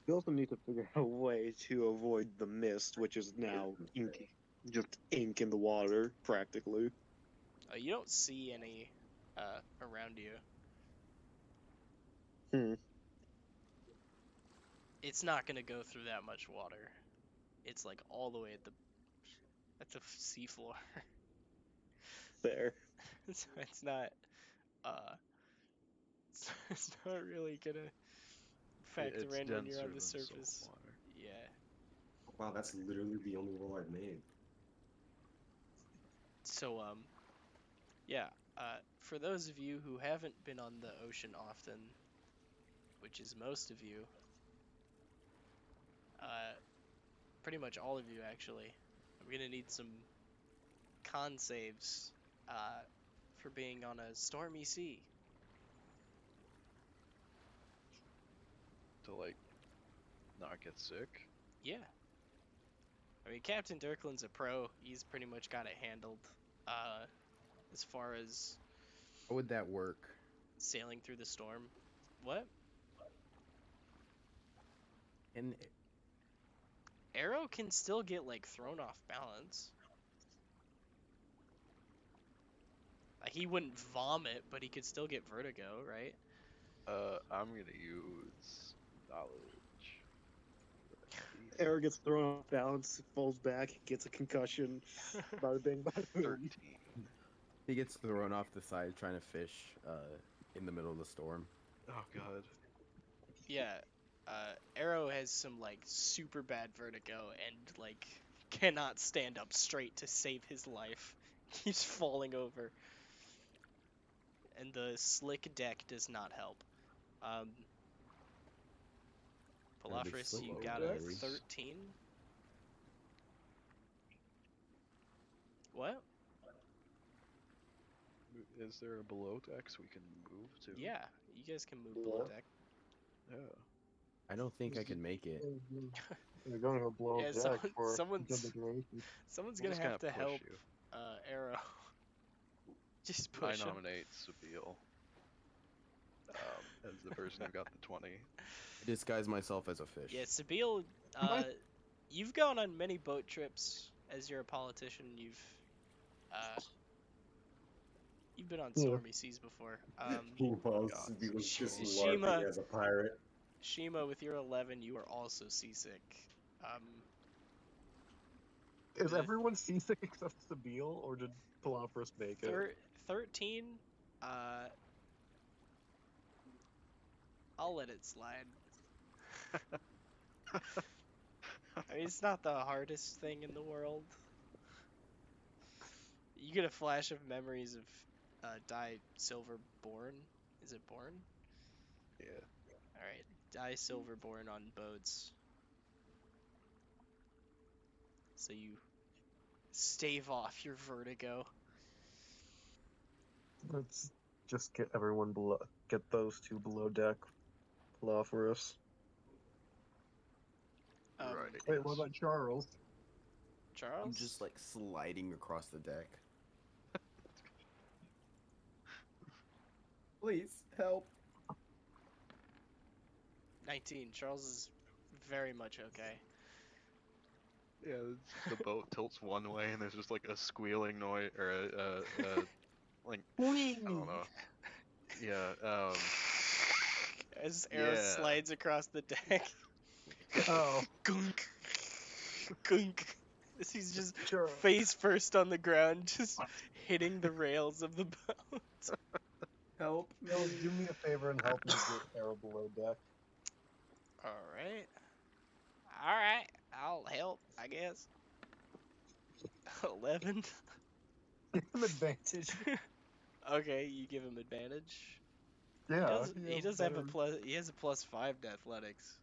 We also need to figure out a way to avoid the mist, which is now ink, just ink in the water, practically. You don't see any around you. Hmm. It's not gonna go through that much water. It's like all the way at the seafloor. There. So it's not uh it's not really gonna factor It's in when you're denser on the than salt surface. water. Yeah. Wow, that's literally the only roll I've made. So yeah, for those of you who haven't been on the ocean often, which is most of you, pretty much all of you actually, I'm gonna need some con saves for being on a stormy sea. To like not get sick. Yeah. I mean, Captain Dirklin's a pro. He's pretty much got it handled. As far as How would that work? sailing through the storm. What? And Arrow can still get like thrown off balance. Like he wouldn't vomit, but he could still get vertigo, right? I'm gonna use knowledge. Eric gets thrown off balance, falls back, gets a concussion. Bada bing, bada boom. 13. he gets thrown off the side trying to fish in the middle of the storm. Oh god. Yeah. Arrow has some like super bad vertigo and like cannot stand up straight to save his life. He's falling over. And the slick deck does not help. Are they Palafris, slick you or got a berries? 13. What? Is there a below deck so we can move to? Yeah, you guys can move below deck. Yeah. I don't think I can make it. They're going to blow Yeah, deck for someone's consideration. someone's We'll gonna just have kinda to push help you. Arrow. Just I push him. nominate Sabille as the person who got the 20. I disguise myself as a fish. Yeah, Sabille, you've gone on many boat trips as you're a politician. You've been on stormy seas before. He was just larping as a pirate. Shima, with your 11, you are also seasick. Is everyone seasick except Sabille, or did Palafris make it? 13, I'll let it slide. I mean, it's not the hardest thing in the world. You get a flash of memories of Die Silverborn. Is it Born? Yeah. Alright, Die Silverborn on boats. So you stave off your vertigo. Let's just get everyone below. Get those two below deck. Palafris. Right. Wait, what about Charles? Charles? I'm just like sliding across the deck. Please help. 19. Charles is very much okay. Yeah, the boat tilts one way, and there's just like a squealing noise, or like I don't know. Yeah. As Arrow Yeah. slides across the deck. Oh, Gunk. Gunk. As he's just sure. face first on the ground, just hitting the rails of the boat. Help. Yo, do me a favor and help me get Arrow below deck. Alright. Alright. I'll help, I guess. 11. Give him advantage. Okay, you give him advantage. Yeah. He does have a plus. He has a +5 to athletics.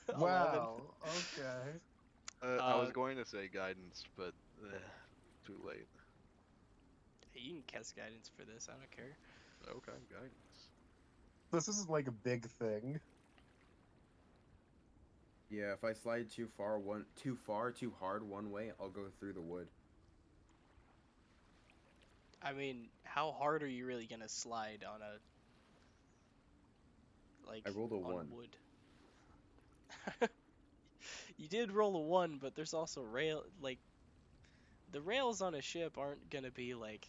11. Wow. Okay. I was Uh, going to say guidance, but too late. You can cast guidance for this. I don't care. Okay, guidance. This is like a big thing. Yeah, if I slide too hard one way, I'll go through the wood. I mean, how hard are you really gonna slide on a I rolled a on 1. wood? You did roll a 1, but there's also the rails on a ship aren't gonna be like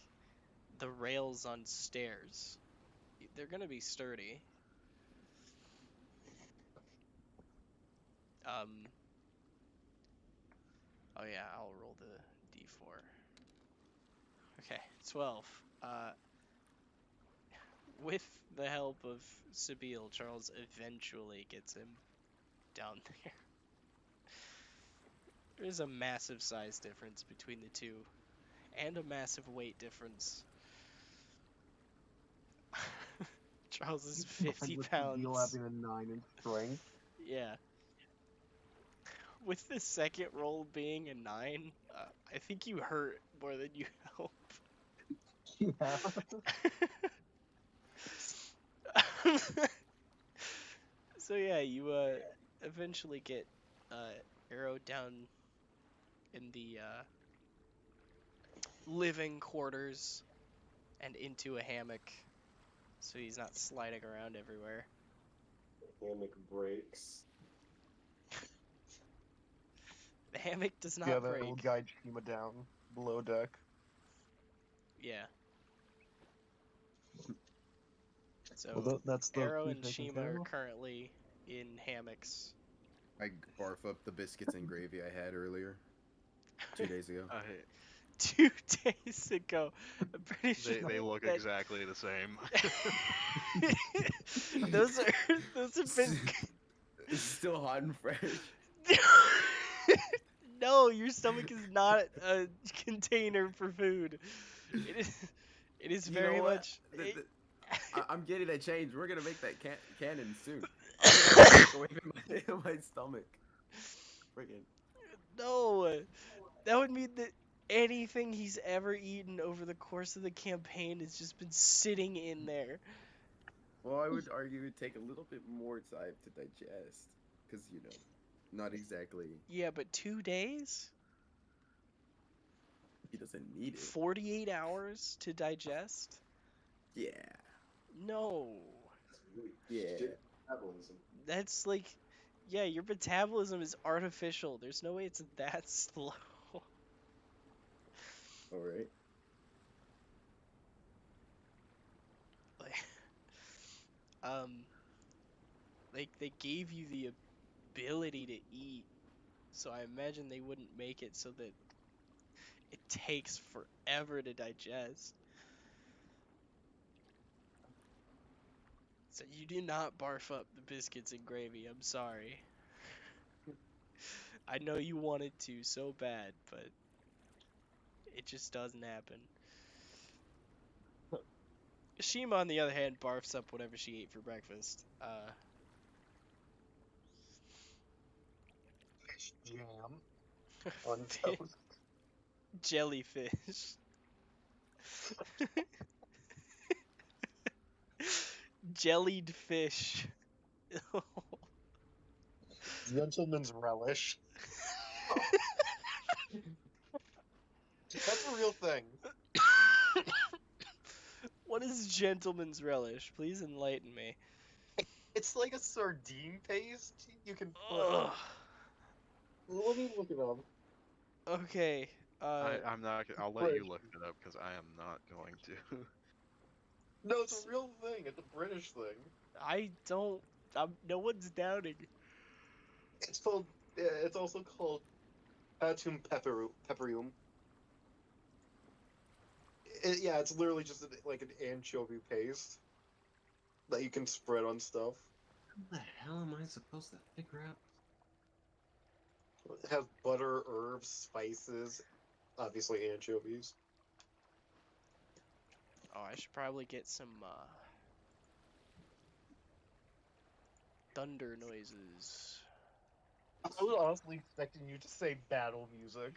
the rails on stairs. They're gonna be sturdy. Oh yeah, I'll roll the d4. Okay, 12. With the help of Sabine, Charles eventually gets him down there. There's a massive size difference between the two, and a massive weight difference. Charles is 50 With pounds. Sabine having a 9 in strength. Yeah. With the second roll being a 9, I think you hurt more than you help. Yeah. So yeah, you eventually get Arrow down in the living quarters and into a hammock, so he's not sliding around everywhere. Hammock breaks. The hammock does not Yeah, that will break. guide Shima down below deck. Yeah. So Well, that's the Arrow key and taken Shima care are of. currently in hammocks. I barf up the biscuits and gravy I had earlier, 2 days ago. 2 days ago. I'm pretty sure They look that exactly the same. those have been It's still hot and fresh. No, your stomach is not a container for food. It is You very know what? much. I'm getting that change. We're gonna make that cannon soon. I'm away from my stomach. Friggin'. No, that would mean that anything he's ever eaten over the course of the campaign has just been sitting in there. Well, I would argue it would take a little bit more time to digest, because not exactly. Yeah, but 2 days? He doesn't need it. 48 hours to digest? Yeah. No. That's really Yeah. shit metabolism. That's like, yeah, your metabolism is artificial. There's no way it's that slow. All right. Like they gave you the ability to eat, so I imagine they wouldn't make it so that it takes forever to digest. So you do not barf up the biscuits and gravy. I'm sorry. I know you wanted to so bad, but it just doesn't happen. Shima, on the other hand, barfs up whatever she ate for breakfast. Fish jam on Fi- toast. Jellyfish. Jellied fish. Gentleman's relish. That's a real thing. What is gentleman's relish? Please enlighten me. It's like a sardine paste. You can put. Ugh. Let me look it up. Okay. I'm not. I'll let you look it up because I am not going to. No, it's a real thing. It's a British thing. I don't. No one's doubting. It's called. It's also called patum pepperium. Yeah, it's literally just like an anchovy paste that you can spread on stuff. How the hell am I supposed to figure out? It has butter, herbs, spices, obviously anchovies. Oh, I should probably get some thunder noises. I was honestly expecting you to say battle music.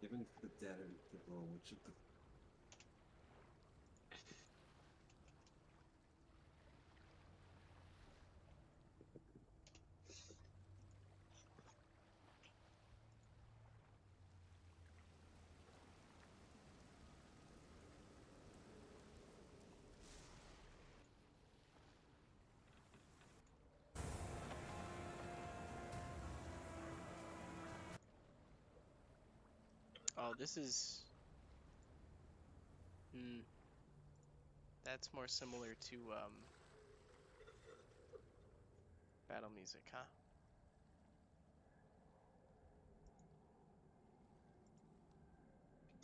Given the dead and the roll, which of the Oh, this is. Hmm. That's more similar to battle music, huh?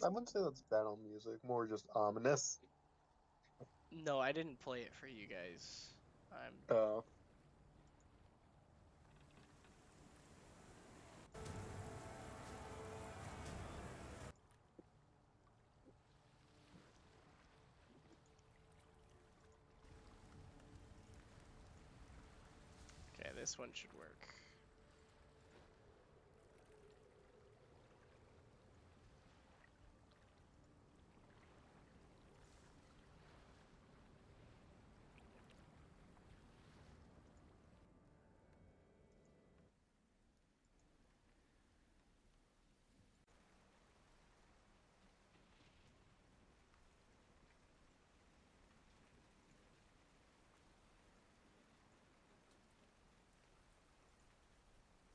I wouldn't say that's battle music, more just ominous. No, I didn't play it for you guys. I'm. Okay, this one should work.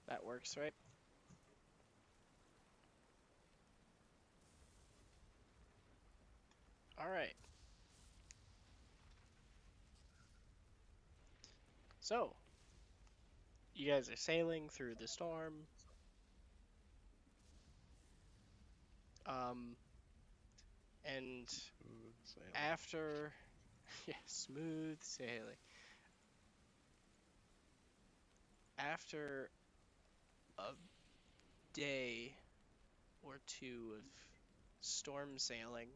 That works, right? Alright. So, you guys are sailing through the storm. And Smooth sailing. after. Yeah, smooth sailing. After a day or two of storm sailing,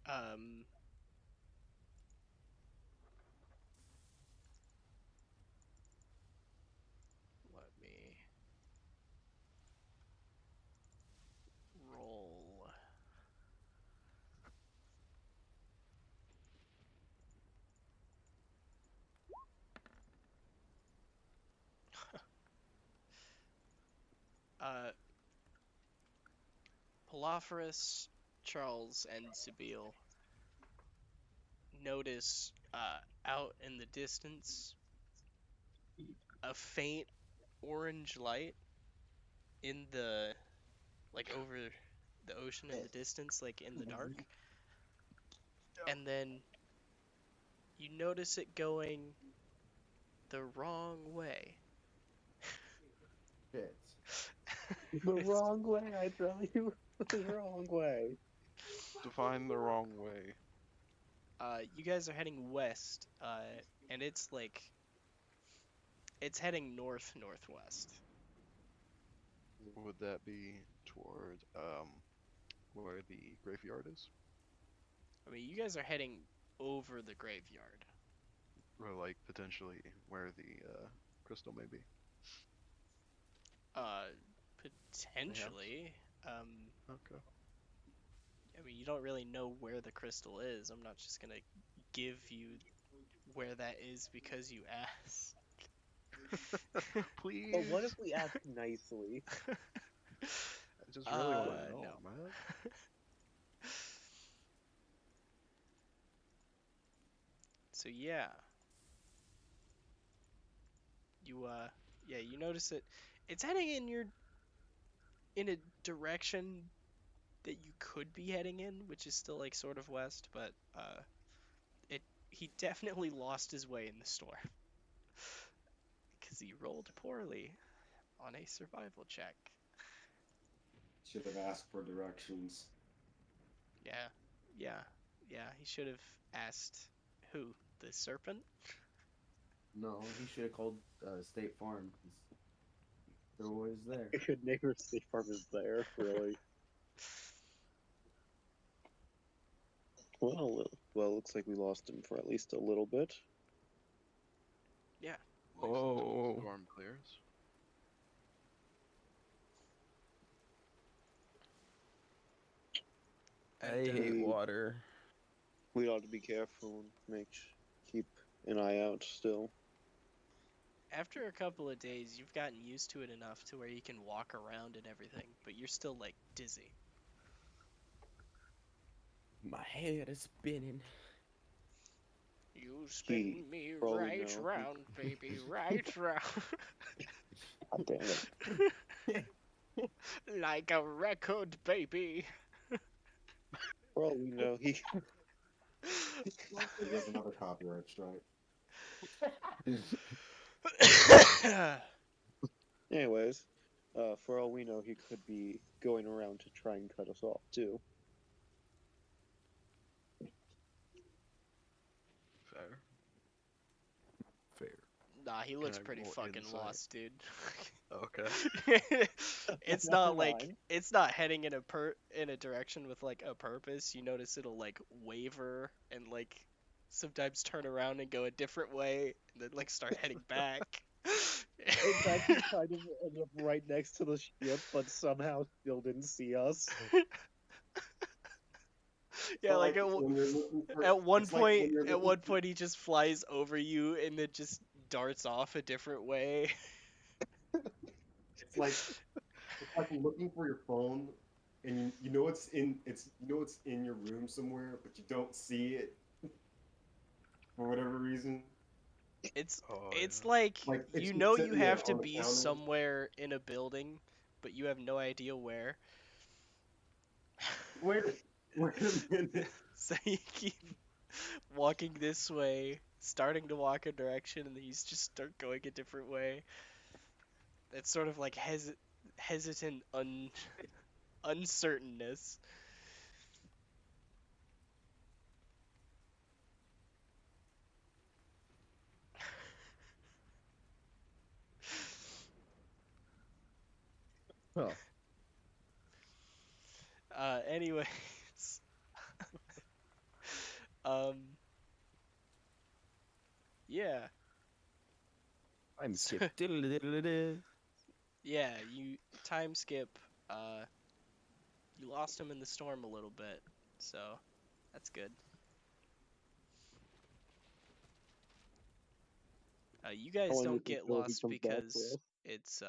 um, let me roll. Polophorus, Charles, and Sibyl notice out in the distance a faint orange light in the like over the ocean in the distance, like in the dark. And then you notice it going the wrong way. Shit. The wrong way, I tell you. The wrong way. Define the wrong way. You guys are heading west, and it's like it's heading northwest. Would that be toward where the graveyard is? I mean, you guys are heading over the graveyard. Or like potentially where the crystal may be? Potentially. Okay. I mean, you don't really know where the crystal is. I'm not just gonna give you where that is because you asked. Please. But what if we ask nicely? I just really want to know, no. man. So yeah. You notice it. It's heading in a direction that you could be heading in, which is still like sort of west, but he definitely lost his way in the storm because he rolled poorly on a survival check. Should have asked for directions. Yeah. He should have asked who, the serpent. No, he should have called State Farm. 'Cause they're always there. Neighbor State Farm is there, really. Well, looks like we lost him for at least a little bit. Yeah. At least until the Oh. storm clears. I And, hate we- water. We ought to be careful and keep an eye out still. After a couple of days, you've gotten used to it enough to where you can walk around and everything, but you're still like dizzy. My head is spinning. You spin me probably right know. round, baby, right round. God damn it. Like a record, baby. For all we know, he He has another copyright strike. Anyways, for all we know, he could be going around to try and cut us off too. Fair. Fair. Nah, he looks I pretty roll fucking insight? lost, dude. Okay. It's not like it's not heading in a direction with like a purpose. You notice it'll like waver and like sometimes turn around and go a different way and then like start heading back. It's actually kind of ended up right next to the ship, but somehow still didn't see us. Yeah, like when you're looking for, at one it's like when point, you're at looking one point he just flies over you and then just darts off a different way. It's like looking for your phone, and you know it's in your room somewhere, but you don't see it for whatever reason. It's Oh, it's yeah. like Like, it's you just know you sitting there have to on the be counter. somewhere in a building, but you have no idea where. Wait a minute. So you keep walking this way, starting to walk a direction, and then you just start going a different way. It's sort of like hesitant uncertainness. Huh. Anyways, um, yeah, I'm So- skip. Diddle-diddle-diddle. yeah. You time skip. You lost him in the storm a little bit, so that's good. You guys How long don't do you get think till he lost comes back for because us? it's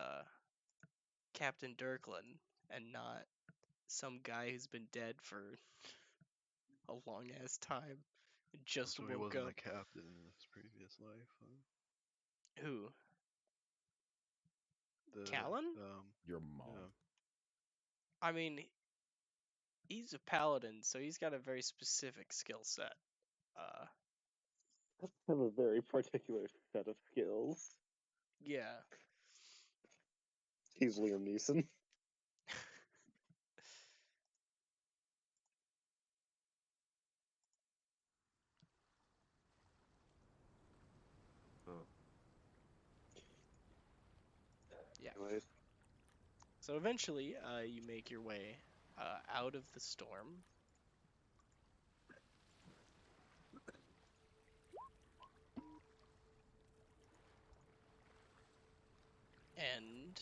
Captain Dirkland and not some guy who's been dead for a long ass time and just So he woke wasn't up. a captain in his previous life. Huh? Who? The Callan? Your mom. Yeah. I mean, he's a paladin, so he's got a very specific skill set. Have a very particular set of skills. Yeah. He's Liam Neeson. Oh. Yeah. Anyways, So eventually, you make your way out of the storm. And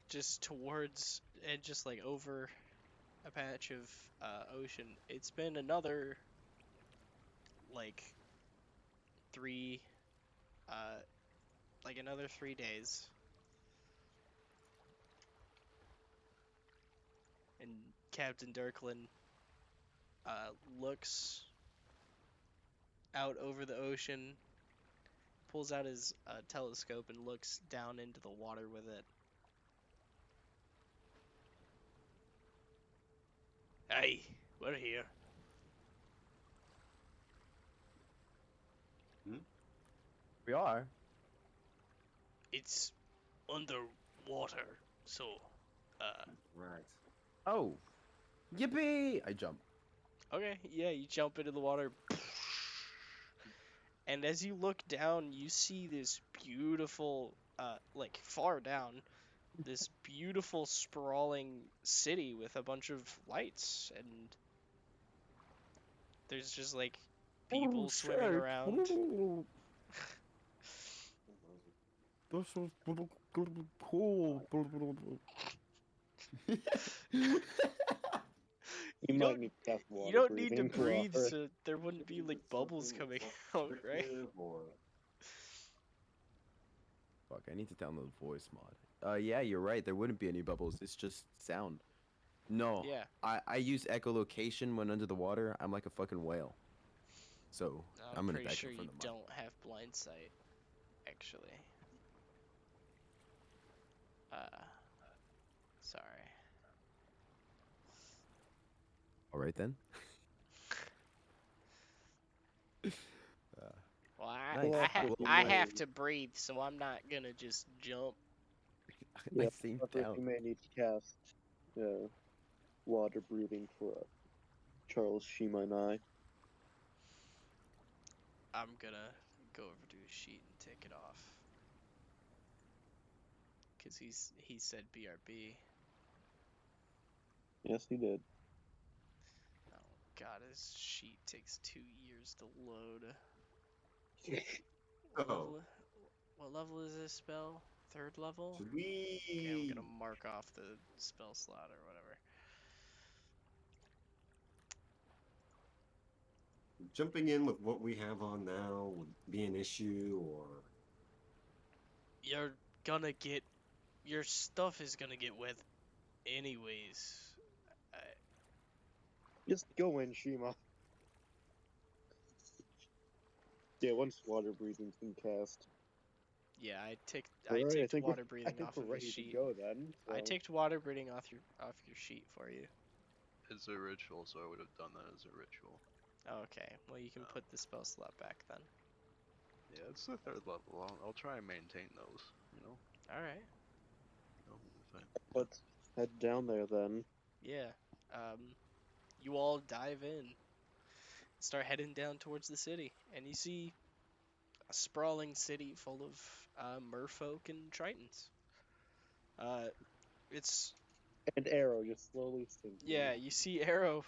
just towards and just like over a patch of ocean. It's been another like 3, like another 3 days. And Captain Dirkland looks out over the ocean, pulls out his telescope and looks down into the water with it. Hey, we're here. We are. It's underwater, so, Right. Oh. Yippee! I jump. okay, yeah, you jump into the water. And as you look down, you see this beautiful, like far down, this beautiful sprawling city with a bunch of lights, and there's just like people swimming around. This is cool. You You might don't- need to test water You don't need to breathing for breathe our- so there wouldn't be like bubbles coming out, right? Or Fuck, I need to download voice mod. Yeah, you're right. There wouldn't be any bubbles. It's just sound. No, Yeah. I use echolocation when under the water. I'm like a fucking whale. So I'm gonna pretty back sure it from you the mic. don't have blind sight, actually. Sorry. All right then. Well, Nice. I have to breathe, so I'm not gonna just jump. I Yeah, think First, down. you may need to cast water breathing for Charles Shima and I. I'm gonna go over to his sheet and take it off. Cause he said BRB. Yes, he did. Oh god, his sheet takes 2 years to load. Oh. What level is this spell? 3rd level? should we? Okay, I'm gonna mark off the spell slot or whatever. Jumping in with what we have on now would be an issue, or You're gonna get... Your stuff is gonna get wet anyways. Just go in, Shima. Yeah, once water breathing's been cast. Yeah, I Alright, ticked I water think breathing we're off of ready your to sheet. go then. I so- ticked water breathing off your sheet for you. It's a ritual, so I would have done that as a ritual. Okay, well you can put the spell slot back then. Yeah, it's the 3rd level. I'll try and maintain those. You know. Alright. Fine. Let's head down there then. Yeah. You all dive in. Start heading down towards the city, and you see a sprawling city full of merfolk and tritons. It's And Arrow just slowly sinking. yeah, you see Arrow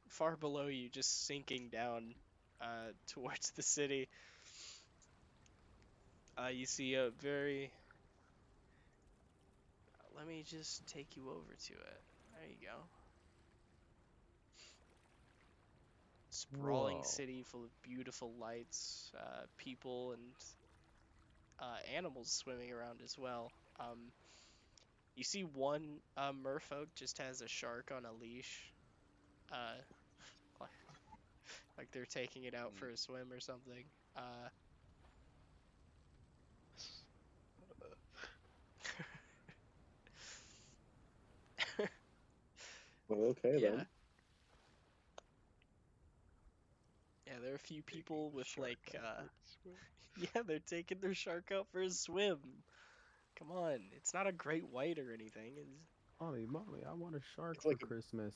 far below you, just sinking down towards the city. You see a very... Let me just take you over to it. There you go. Sprawling Whoa. city full of beautiful lights, people and animals swimming around as well. You see one merfolk just has a shark on a leash. Like they're taking it out for a swim or something. Well, okay Yeah. then. Yeah, there are a few people with Shark like, out for a swim. yeah, they're taking their shark out for a swim. Come on, it's not a great white or anything. Mommy, I want a shark It's like for a- Christmas.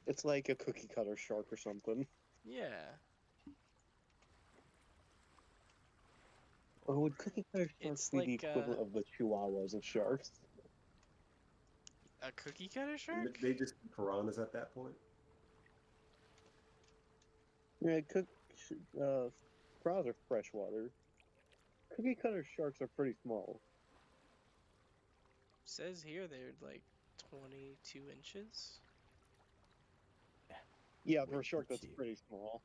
It's like a cookie cutter shark or something. Yeah. Or would cookie cutter sharks It's be the like, equivalent of the chihuahuas of sharks? A cookie cutter shark? they just piranhas at that point? Yeah, prawns are freshwater. Cookie cutter sharks are pretty small. Says here they're like 22 inches. Yeah, for Way a shark too that's cute. pretty small.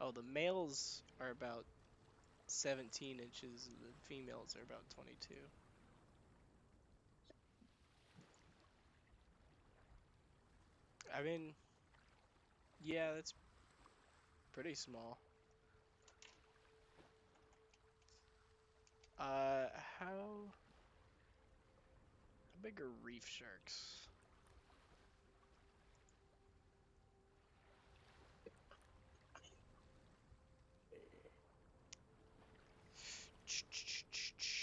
Oh, the males are about 17 inches, and the females are about 22. I mean, yeah, that's pretty small. How big are reef sharks?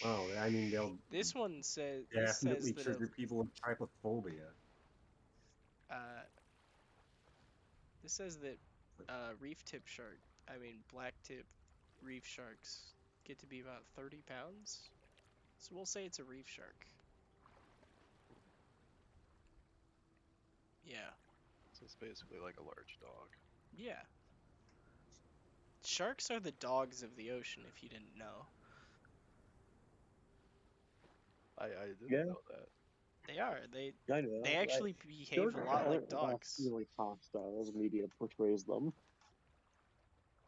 Oh, I mean, they'll This one says this says definitely that trigger people with trypophobia. uh this says that reef tip shark, I mean black tip reef sharks get to be about 30 pounds. So we'll say it's a reef shark. Yeah. So it's basically like a large dog. Yeah. Sharks are the dogs of the ocean if you didn't know. I didn't Yeah. know that. They are. I know. They actually behave a Sharks lot like aren't that dogs. really hostile as media portrays them.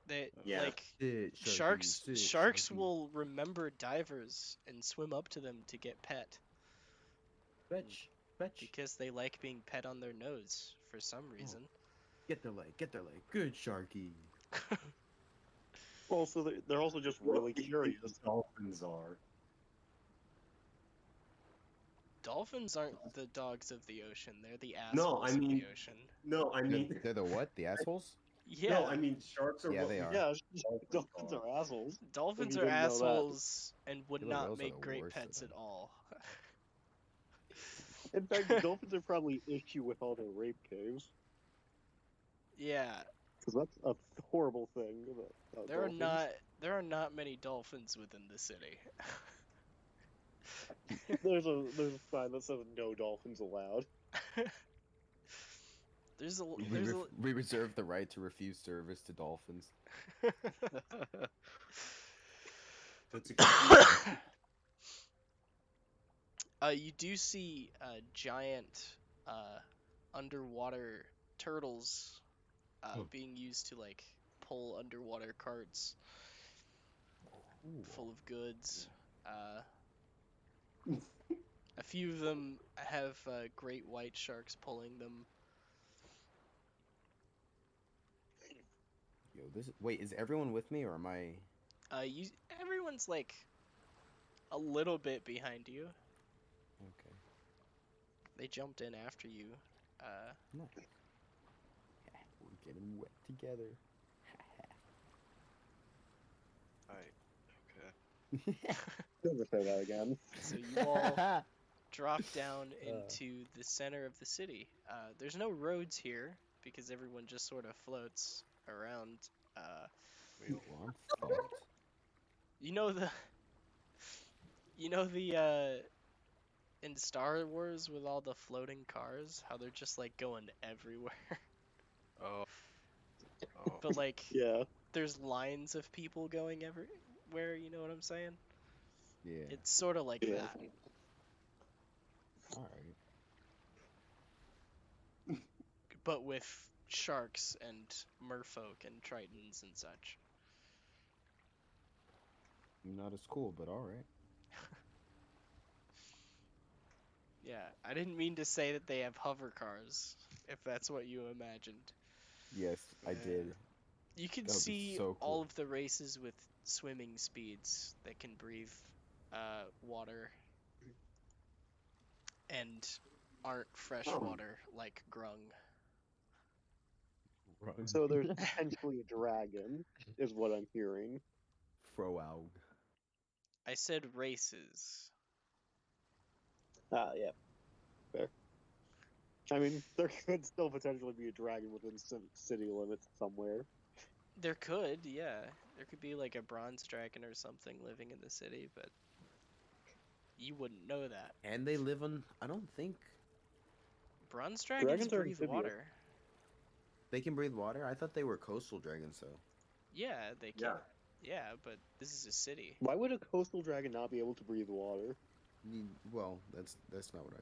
They Yeah. like Sit, sharks sit, sharks sharky. will remember divers and swim up to them to get pet Fetch, fetch. because they like being pet on their nose for some reason. Get their leg, get their leg. Good sharky. Also, they're also just What really do you think curious. dolphins are? Dolphins aren't the dogs of the ocean. They're the No, assholes I of mean- the ocean. No, I mean, They're the what? The assholes? Yeah. no, I mean sharks are Yeah, what they we are. Yeah, Dolphins dolphins are. are assholes. Dolphins you are didn't know that. assholes and would Killer not whales are make the great worst, pets though. at all. In fact, dolphins are probably issue with all their rape caves. Yeah, Because that's a horrible thing about there are dolphins. not many dolphins within the city. There's a sign that says no dolphins allowed. There's a We, there's a we reserve the right to refuse service to dolphins. That's a good you do see giant underwater turtles being used to like pull underwater carts Ooh. full of goods. A few of them have great white sharks pulling them. Yo, wait, is everyone with me or am I? Everyone's like a little bit behind you. Okay. They jumped in after you. Nice. We're getting wet together. Okay. Never say that again. So you all drop down into the center of the city. There's no roads here because everyone just sort of floats around. Well, I'm fucked. You know the in Star Wars with all the floating cars, how they're just like going everywhere. Oh. Oh. But like Yeah. there's lines of people going everywhere, you know what I'm saying? Yeah. It's sort of like Yeah. that. All right. But with sharks and merfolk and tritons and such. Not as cool, but all right. Yeah, I didn't mean to say that they have hover cars, if that's what you imagined. Yes, I did. You can That would be see so all cool. of the races with swimming speeds that can breathe water and aren't freshwater like Grung. Run. So there's potentially a dragon, is what I'm hearing. Froaug. I said races. Ah, yeah. Fair. I mean, there could still potentially be a dragon within city limits somewhere. There could, yeah. There could be like a bronze dragon or something living in the city, but you wouldn't know that. And they live on. I don't think Bronze dragons Dragons are breathe amphibious. water. they can breathe water. I thought they were coastal dragons, though. Yeah, they can. Yeah. Yeah, but this is a city. Why would a coastal dragon not be able to breathe water? Well, that's not what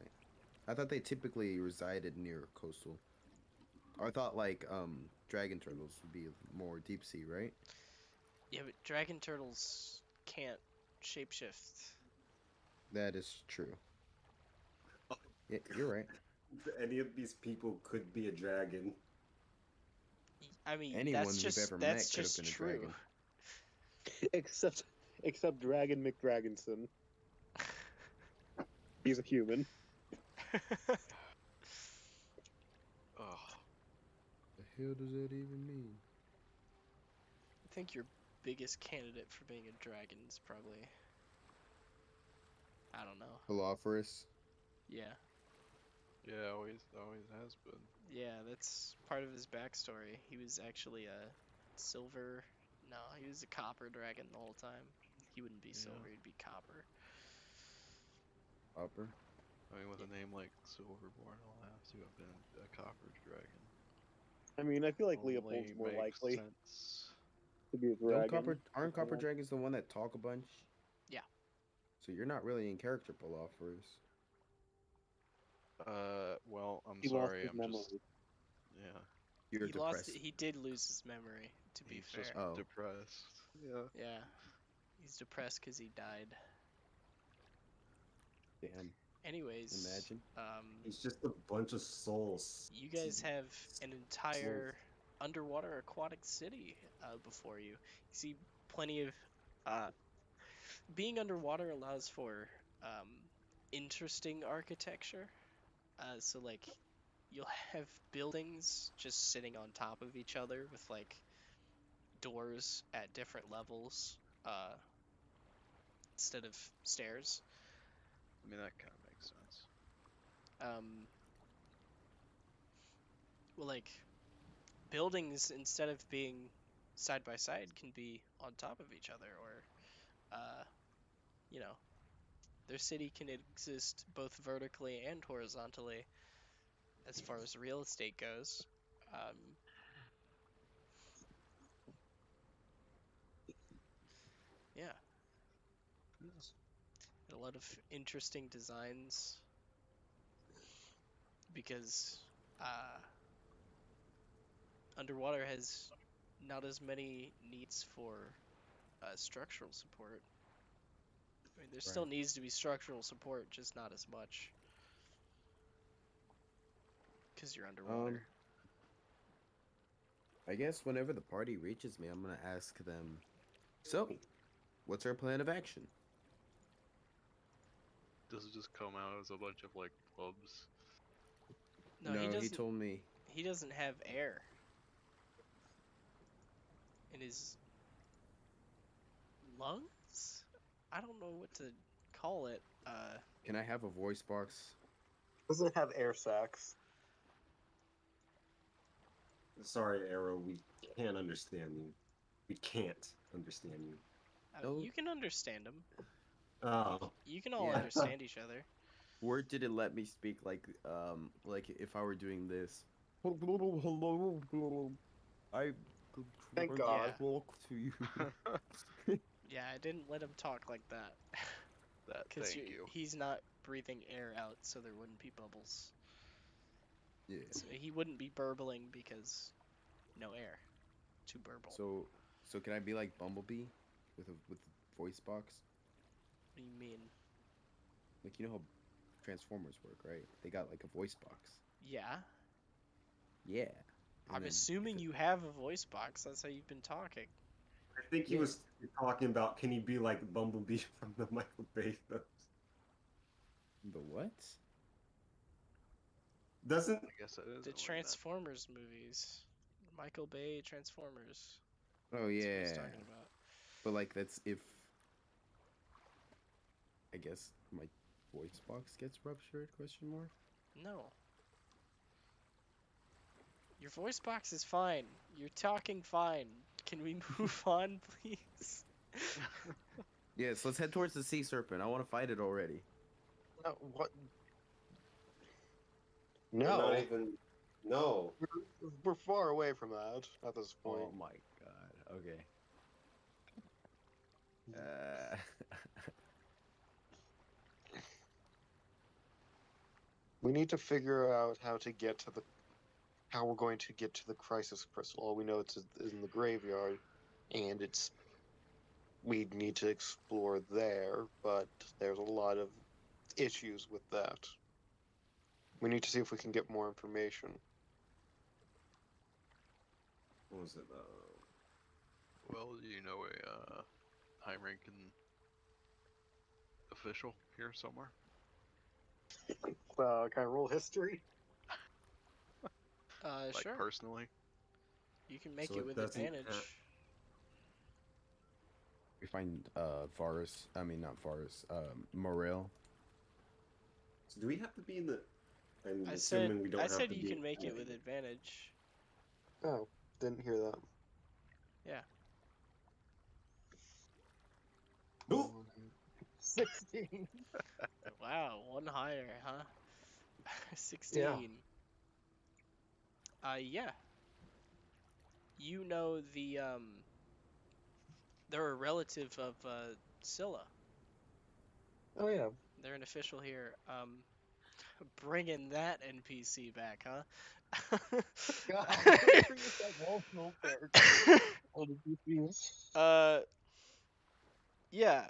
I thought they typically resided near coastal. Or I thought like dragon turtles would be more deep sea, right? Yeah, but dragon turtles can't shapeshift. That is true. Yeah, you're right. Any of these people could be a dragon. I mean, Anyone we've ever that's met could have just been a true. dragon. except Dragon McDragonson. He's a human. Ugh. The hell does that even mean? I think your biggest candidate for being a dragon is probably, I don't know. Holophorus. Yeah. Yeah, always has been. Yeah, that's part of his backstory. He was actually a silver. No, he was a copper dragon the whole time. He wouldn't be Yeah. silver, he'd be copper. Copper. I mean, with a name like Silverborn, I'll have to have been a copper dragon. I mean, I feel like Only Leopold's more makes likely sense. to be a Don't dragon. aren't copper dragons the one that talk a bunch? Yeah. So you're not really in character, Holophorus. Well, I'm He lost sorry, his I'm memory. just, yeah. You're He depressed. he did lose his memory, to be He's fair. just Oh. depressed. Yeah. Yeah. He's depressed because he died. Damn. Anyways, Imagine. He's just a bunch of souls. you guys have an entire underwater aquatic city before you. You see plenty of being underwater allows for interesting architecture. So like you'll have buildings just sitting on top of each other with like doors at different levels instead of stairs. I mean, that kind of makes sense. Well, like buildings instead of being side by side can be on top of each other, or you know, their city can exist both vertically and horizontally as far as real estate goes. Yeah, a lot of interesting designs because underwater has not as many needs for structural support. I mean, there still needs to be structural support, just not as much. Because you're underwater. I guess whenever the party reaches me, I'm gonna ask them. So, what's our plan of action? Does it just come out as a bunch of like clubs? No, he he doesn't. told me. He doesn't have air in his lungs. I don't know what to call it. Can I have a voice box? Doesn't have air sacs. Sorry, Arrow, we can't understand you. We can't understand you. No. You can understand him. Oh. You can all Yeah. understand each other. Where did it let me speak like if I were doing this? I Thank God. talk to you. Yeah, I didn't let him talk like that. That, Because thank you. he's not breathing air out, so there wouldn't be bubbles. Yeah. So he wouldn't be burbling because no air to burble. So can I be like Bumblebee with a voice box? What do you mean? Like you know how Transformers work, right? They got like a voice box. Yeah. Yeah. I'm assuming you have a voice box. That's how you've been talking. I think he was talking about, can he be like Bumblebee from the Michael Bay films? The what? Doesn't... I guess it is. The Transformers movies. Michael Bay Transformers. Oh That's what yeah. he's talking about. But like that's if I guess my voice box gets ruptured? Question mark. No. Your voice box is fine. You're talking fine. Can we move on, please? Yes, let's head towards the sea serpent. I want to fight it already. What? Not No. even... No. We're far away from that at this point. Oh my god. Okay. We need to figure out how to get to the how we're going to get to the crisis crystal. All we know it's in the graveyard, and we need to explore there, but there's a lot of issues with that. We need to see if we can get more information. What was it? Well, you know a high-ranking official here somewhere? Can I roll history? Like Sure. personally? You can make So, it like, with that's an advantage. We find Varus. I mean, not Varus. Morel. So do we have to be in the? I'm I assuming said we don't I have said to you be. can make it with advantage. Oh, didn't hear that. Yeah. Nope. 16. Wow, one higher, huh? 16. Yeah. You know they're a relative of Scylla. Oh yeah. They're an official here. Bringing that NPC back, huh? God, bring us that emotional character. Oh, the DPS. Yeah,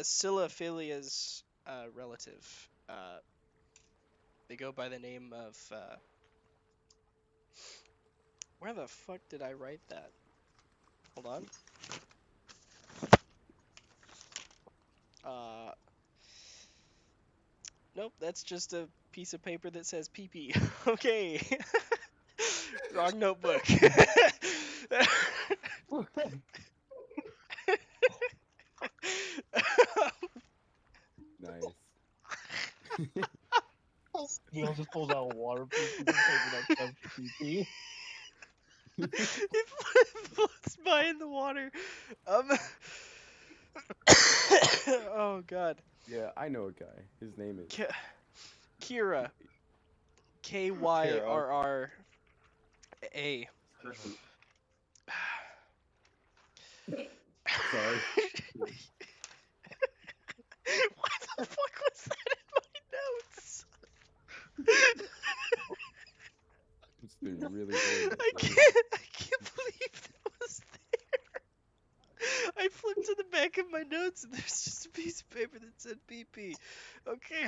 Scylla Philia's relative. They go by the name of. Where the fuck did I write that? Hold on. Nope, that's just a piece of paper that says PP. Okay. Wrong notebook. Nice. Neil just pulls out a waterproof piece of paper that says PP. It floats by in the water. Oh god. Yeah, I know a guy. His name is. Kira. Kyrra. Sorry. What the fuck was that in my notes? It's been really boring. I can't believe that was there. I flipped to the back of my notes and there's just a piece of paper that said PP. Okay.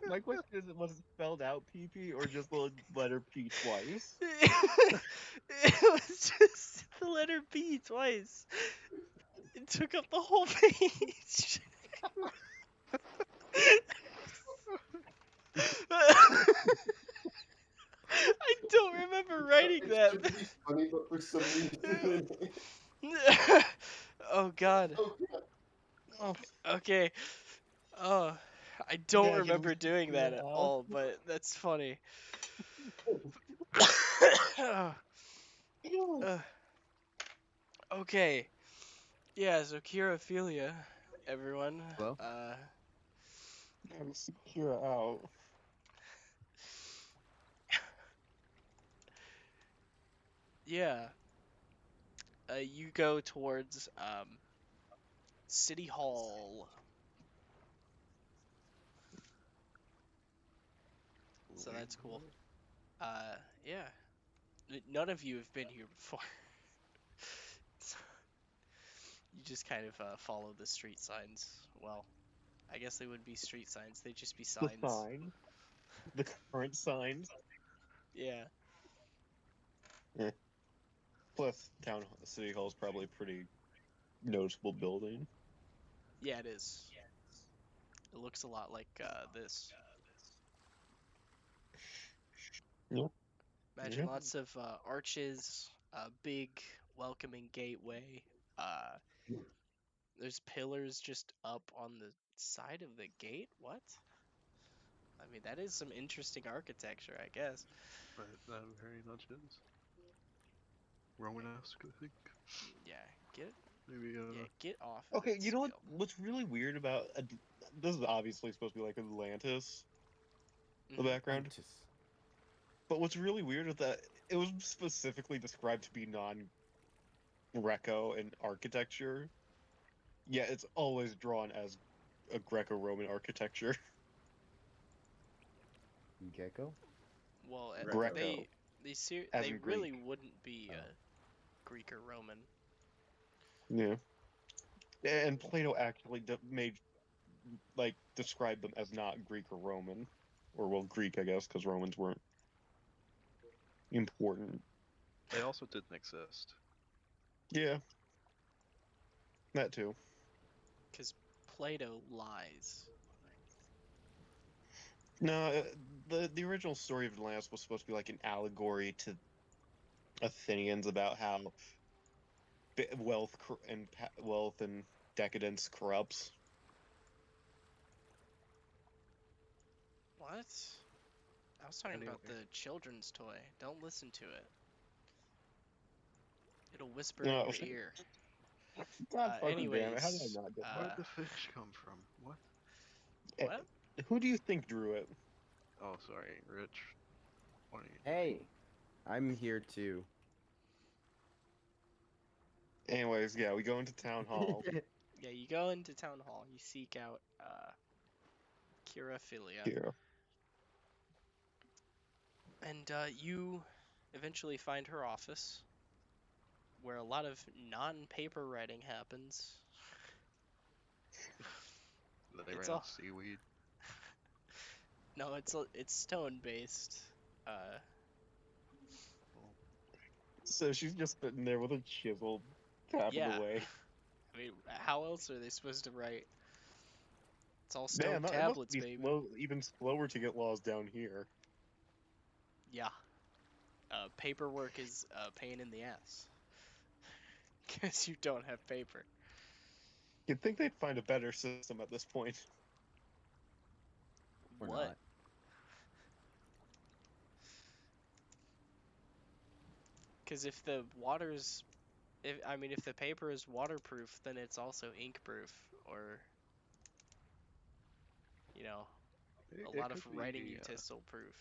My question is, was it spelled out PP or just the letter P twice? It was just the letter P twice. It took up the whole page. I don't remember writing It that. should be funny, but for some reason. Oh god. Oh, God. Oh, Okay. Oh, I don't yeah, I can remember doing that at now. all, but that's funny. Okay. Yeah, so Kirophilia, everyone. Hello? I'm secure out. Yeah. You go towards City Hall. So that's cool. Yeah. None of you have been here before. You just kind of follow the street signs. Well, I guess they wouldn't be street signs, they'd just be The signs. sign. The current signs. Yeah. Plus, City Hall is probably a pretty noticeable building. Yeah, it is. It looks a lot like this. Yep. Imagine Yep. lots of arches, a big welcoming gateway. Uh, there's pillars just up on the side of the gate. What? I mean, that is some interesting architecture, I guess. That very much is. Romanesque, I think. Yeah, get Maybe, yeah, get off. Okay, it, you know what? Spiel. What's really weird about this is obviously supposed to be like Atlantis, the Mhm. background. Atlantis. But what's really weird is that it was specifically described to be non-Greco in architecture. Yeah, it's always drawn as a Greco-Roman architecture. Gecko? Well, Greco. As they in really Greek. wouldn't be Oh. Greek or Roman. Yeah. And Plato actually described them as not Greek or Roman, or well, Greek, I guess, because Romans weren't important. They also didn't exist. Yeah, that too. Because Plato lies. No, the original story of Atlantis was supposed to be like an allegory to Athenians about how wealth and decadence corrupts. What? I was talking about Anyway. the children's toy. Don't listen to it. It'll whisper No, in your ear. God fucking damn it! How did I Anyways, not get Where did the fish come from? What? that? what? Who do you think drew it? Oh, sorry, Rich. What are you Hey, I'm here too. Anyways, yeah, we go into town hall. Yeah, you go into town hall. You seek out Kiraphilia, Here. and you eventually find her office, where a lot of non-paper writing happens. That they It's ran out all of seaweed? no, it's stone based. Uh, So she's just sitting there with a chisel tapping yeah. away. I mean, how else are they supposed to write? It's all Man, stone it must tablets, be baby. slow, even slower to get laws down here. Yeah. Paperwork is a pain in the ass. Because you don't have paper. You'd think they'd find a better system at this point. Or What? not. Because if the paper is waterproof, then it's also ink proof, or you know, a lot of Could writing be, utensil proof.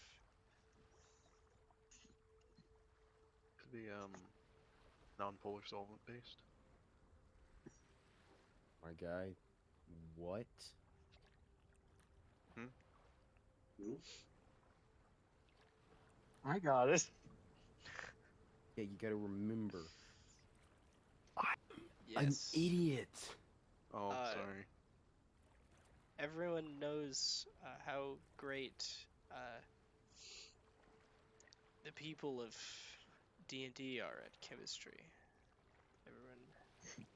could be non-polar solvent based. My guy. What? I got it. Yeah, you gotta remember. Yes. An idiot. Oh, Uh, sorry. Everyone knows how great the people of D&D are at chemistry. Everyone.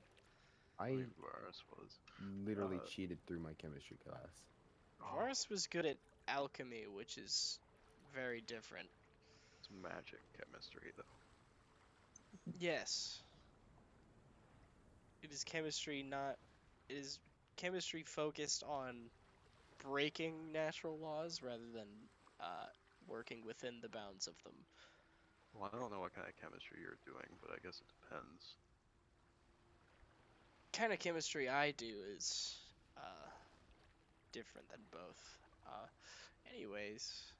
I I mean, Varus was. literally Uh, cheated through my chemistry class. Oh, Varus was good at alchemy, which is very different. it's magic chemistry, though. Yes. It is chemistry focused on breaking natural laws rather than working within the bounds of them. Well, I don't know what kind of chemistry you're doing, but I guess it depends. Kind of chemistry I do is different than both. Anyways,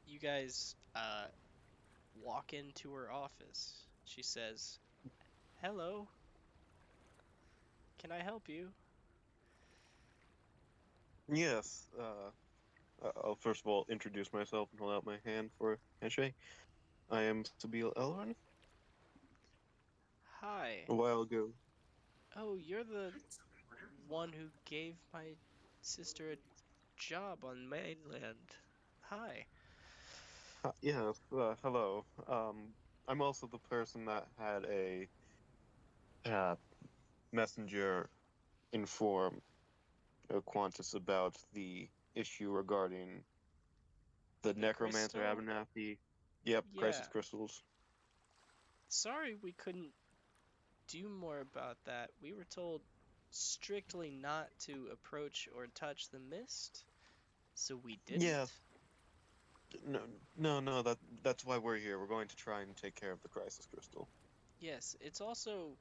you guys walk into her office. She says, "Hello. Can I help you?" Yes. I'll first of all introduce myself and hold out my hand for a handshake. I am Sabil Elrond. Hi. A while ago. Oh, you're the one who gave my sister a job on mainland. Hi. Yes. Hello. I'm also the person that had a messenger inform Qantas about the issue regarding the The necromancer crystal? Abernathy. Yep, Yeah. crisis crystals. Sorry we couldn't do more about that. We were told strictly not to approach or touch the mist, so we didn't. Yeah. No. That's why we're here. We're going to try and take care of the crisis crystal. Yes, it's also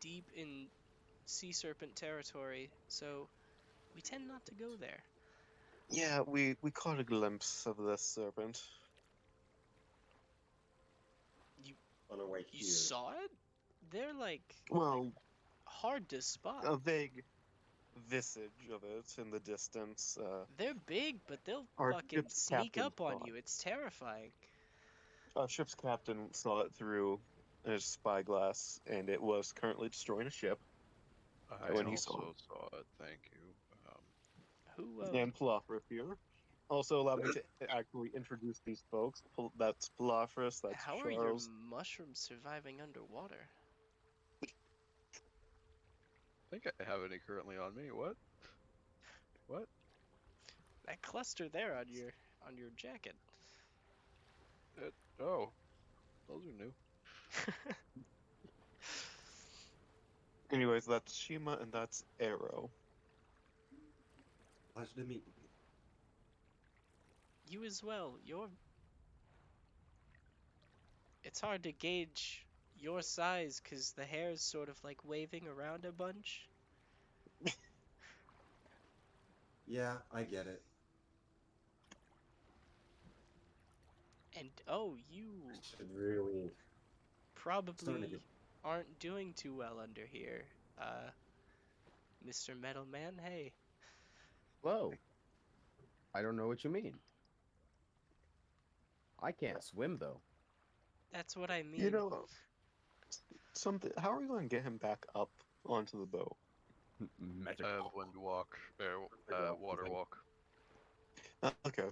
deep in sea serpent territory, so we tend not to go there. Yeah, we caught a glimpse of this serpent. On our way You here. saw it? They're like Well, hard to spot. a vague visage of it in the distance. They're big, but they'll Our fucking ship's sneak captain up on saw you. it. It's terrifying. Our ship's captain saw it through his spyglass, and it was currently destroying a ship. I When he also saw it. saw it. Thank you. Who, And Palafra here. Also, allow me to actually introduce these folks. That's Palafras, that's how are your Charles. mushrooms surviving underwater? I think I have any currently on me. What? What? That cluster there on your jacket. Oh, those are new. Anyways, that's Shima and that's Arrow. Pleasure to meet you. You as well. It's hard to gauge your size because the hair is sort of like waving around a bunch. Yeah, I get it. And oh, you I should really starting to probably get. aren't doing too well under here, Mr. Metal Man. Hey, Whoa. I don't know what you mean. I can't swim though. that's what I mean. You know, something. How are we going to get him back up onto the boat? Magic. Wind walk, water walk. Okay.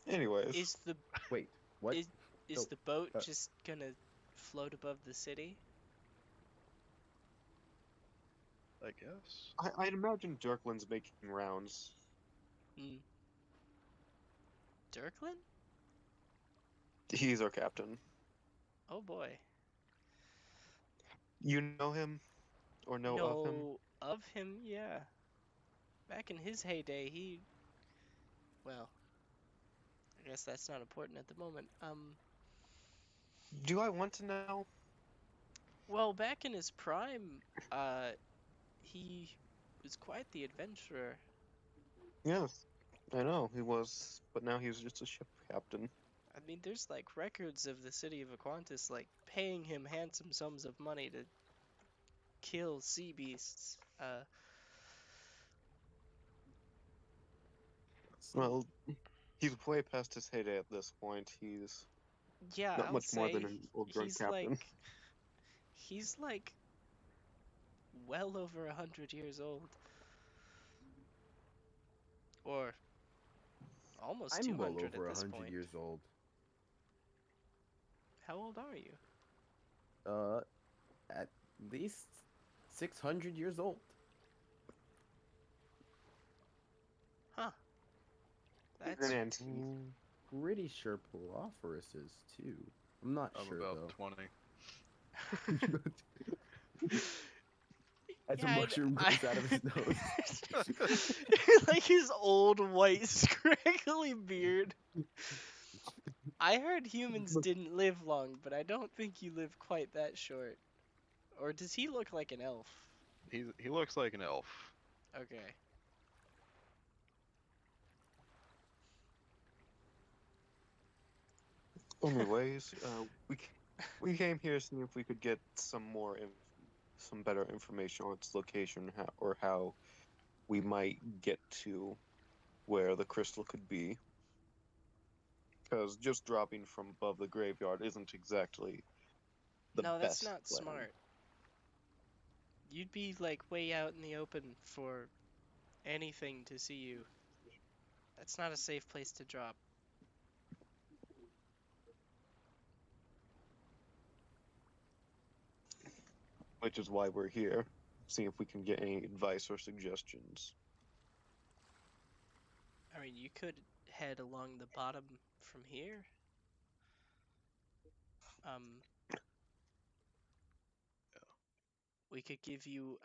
Anyways, Is the Wait, what? is is Oh, the boat uh, just gonna float above the city? I guess. I'd imagine Dirklin's making rounds. Hmm. Dirklin? He's our captain. Oh boy. You know him? Or know of him? No, of him, yeah. Back in his heyday, well, I guess that's not important at the moment. Do I want to know? Well, back in his prime, he was quite the adventurer. Yes, I know he was, but now he's just a ship captain. I mean, there's like records of the city of Aquantis like paying him handsome sums of money to kill sea beasts. Well, he's way past his heyday at this point. He's Yeah, not I'll much more than say an old drunk he's captain. he's like well over 100 years old, or almost I'm well 200 over at this 100 point. years old. How old are you? At least 600 years old. Huh? He's That's an antique. Pretty sure Palophorus is too. I'm not I'm sure about though. 20. As a Yeah, mushroom I- goes out of his nose. like his old white scraggly beard. I heard humans didn't live long, but I don't think you live quite that short. Or does he look like an elf? He looks like an elf. Okay. Anyways, we came here seeing if we could get some better information on its location, or how we might get to where the crystal could be. Because just dropping from above the graveyard isn't exactly the No, that's best not plan. smart. You'd be like way out in the open for anything to see you. That's not a safe place to drop. Which is why we're here, seeing if we can get any advice or suggestions. I mean, you could head along the bottom from here. Um, we could give you,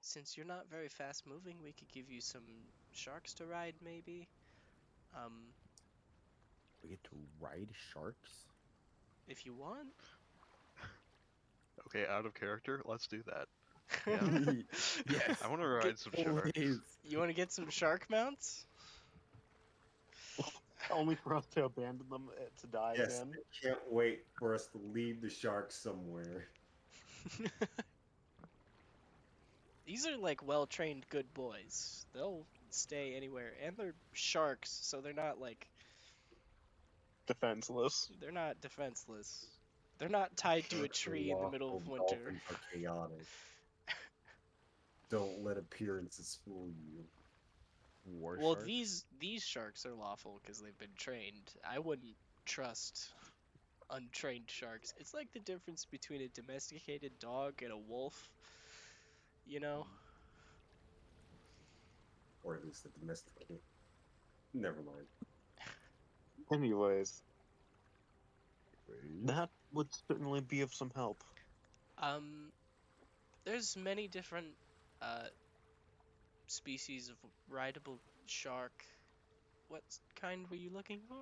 since you're not very fast moving, we could give you some sharks to ride, maybe. We get to ride sharks? If you want. Okay, out of character. Let's do that. Yes. I want to ride some sharks. Please. You want to get some shark mounts? Only for us to abandon them to die Yes, again. I can't wait for us to leave the sharks somewhere. These are like well-trained good boys. They'll stay anywhere, and they're sharks, so they're not like Defenseless. they're not defenseless. They're not tied to a Sharks are tree in the middle lawful, of winter. dolphins are chaotic. Don't let appearances fool you. War Well, sharks. these sharks are lawful because they've been trained. I wouldn't trust untrained sharks. It's like the difference between a domesticated dog and a wolf. You know? Or at least a domesticated. Never mind. Anyways, that would certainly be of some help. Um, there's many different uh species of rideable shark. What kind were you looking for?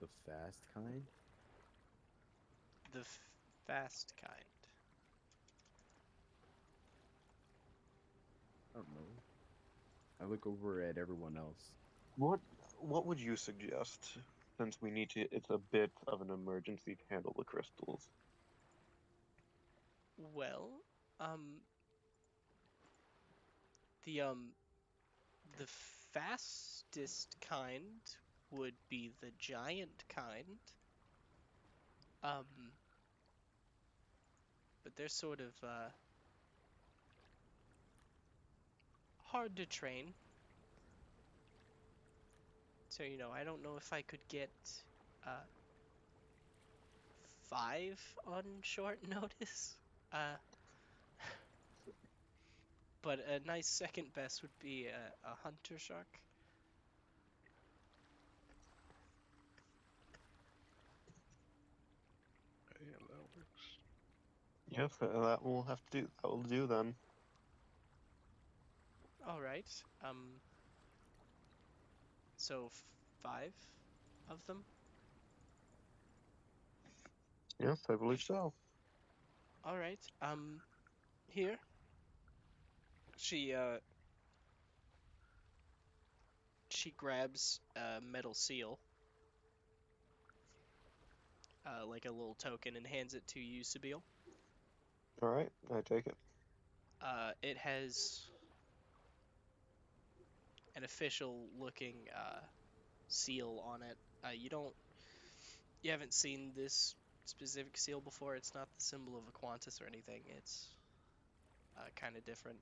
The fast kind. The fast kind. I don't know. I look over at everyone else. What would you suggest? Since we need to, it's a bit of an emergency to handle the crystals. Well, um, the um, the fastest kind would be the giant kind. Um, but they're sort of hard to train. So, I don't know if I could get uh 5 on short notice. Uh, but a nice second best would be a hunter shark. Yeah, that works. Yes, that will have to do. That will do then. All right. So 5 of them. Yes, I believe so. All right. Here. She she grabs a metal seal, like a little token, and hands it to you, Sabine. All right, I take it. It has an official looking seal on it. You haven't seen this specific seal before. It's not the symbol of a Qantas or anything. It's kind of different.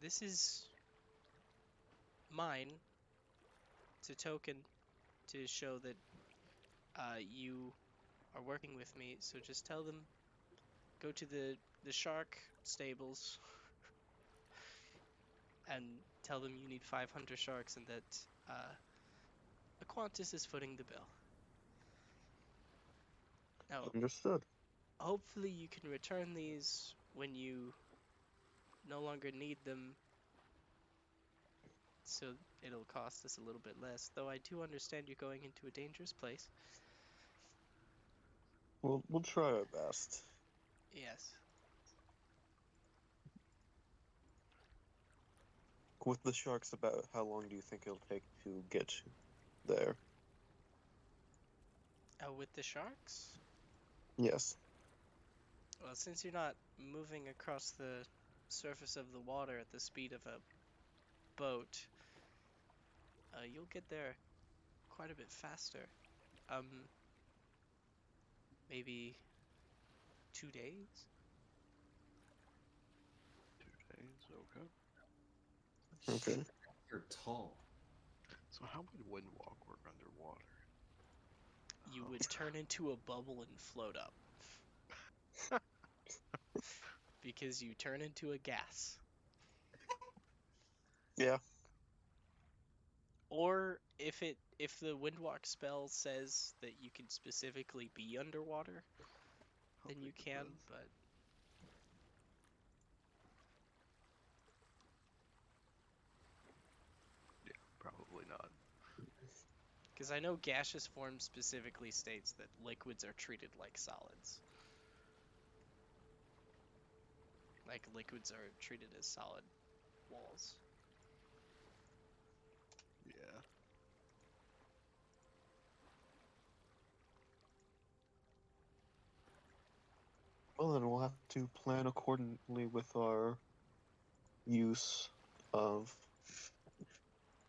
This is mine. It's a token to show that you are working with me. So just tell them, go to the shark stables and tell them you need 500 sharks and that a Qantas is footing the bill. Now, Understood. hopefully you can return these when you no longer need them, so it'll cost us a little bit less. Though I do understand you're going into a dangerous place. We'll try our best. Yes. With the sharks, about how long do you think it'll take to get there? With the sharks? Yes. Well, since you're not moving across the surface of the water at the speed of a boat, you'll get there quite a bit faster. Maybe 2 days? 2 days, okay. Okay. You're tall. So how would Windwalk work underwater? You would turn into a bubble and float up. Because you turn into a gas. Yeah. Or if the Windwalk spell says that you can specifically be underwater, then you think it can, does. but Yeah, probably not. because I know gaseous form specifically states that liquids are treated like solids. Like liquids are treated as solid walls. Yeah. have to plan accordingly with our use of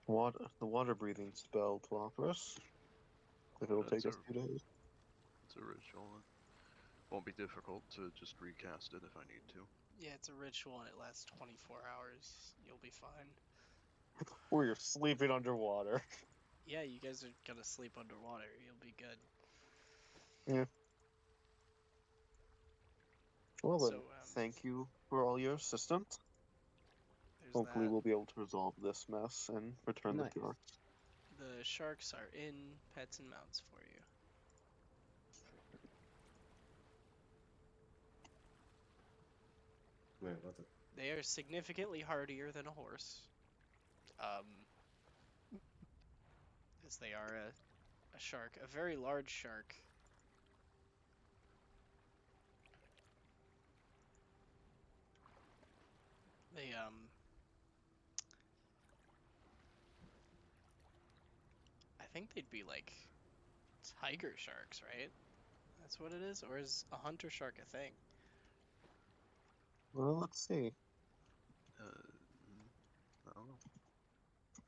the water breathing spell to offer us. If it'll That's take us 2 days. It's a ritual. Won't be difficult to just recast it if I need to. Yeah, it's a ritual and it lasts 24 hours. You'll be fine. Or you're sleeping underwater. Yeah, you guys are gonna sleep underwater. You'll be good. Yeah. Well then, So, thank you for all your assistance. there's Hopefully that. we'll be able to resolve this mess and return Nice. the sharks. The sharks are in pets and mounts for you. Wait, what's it? They are significantly hardier than a horse. As they are a shark, a very large shark. They I think they'd be like tiger sharks, right? That's what it is, or is a hunter shark a thing? Well, let's see. I don't know.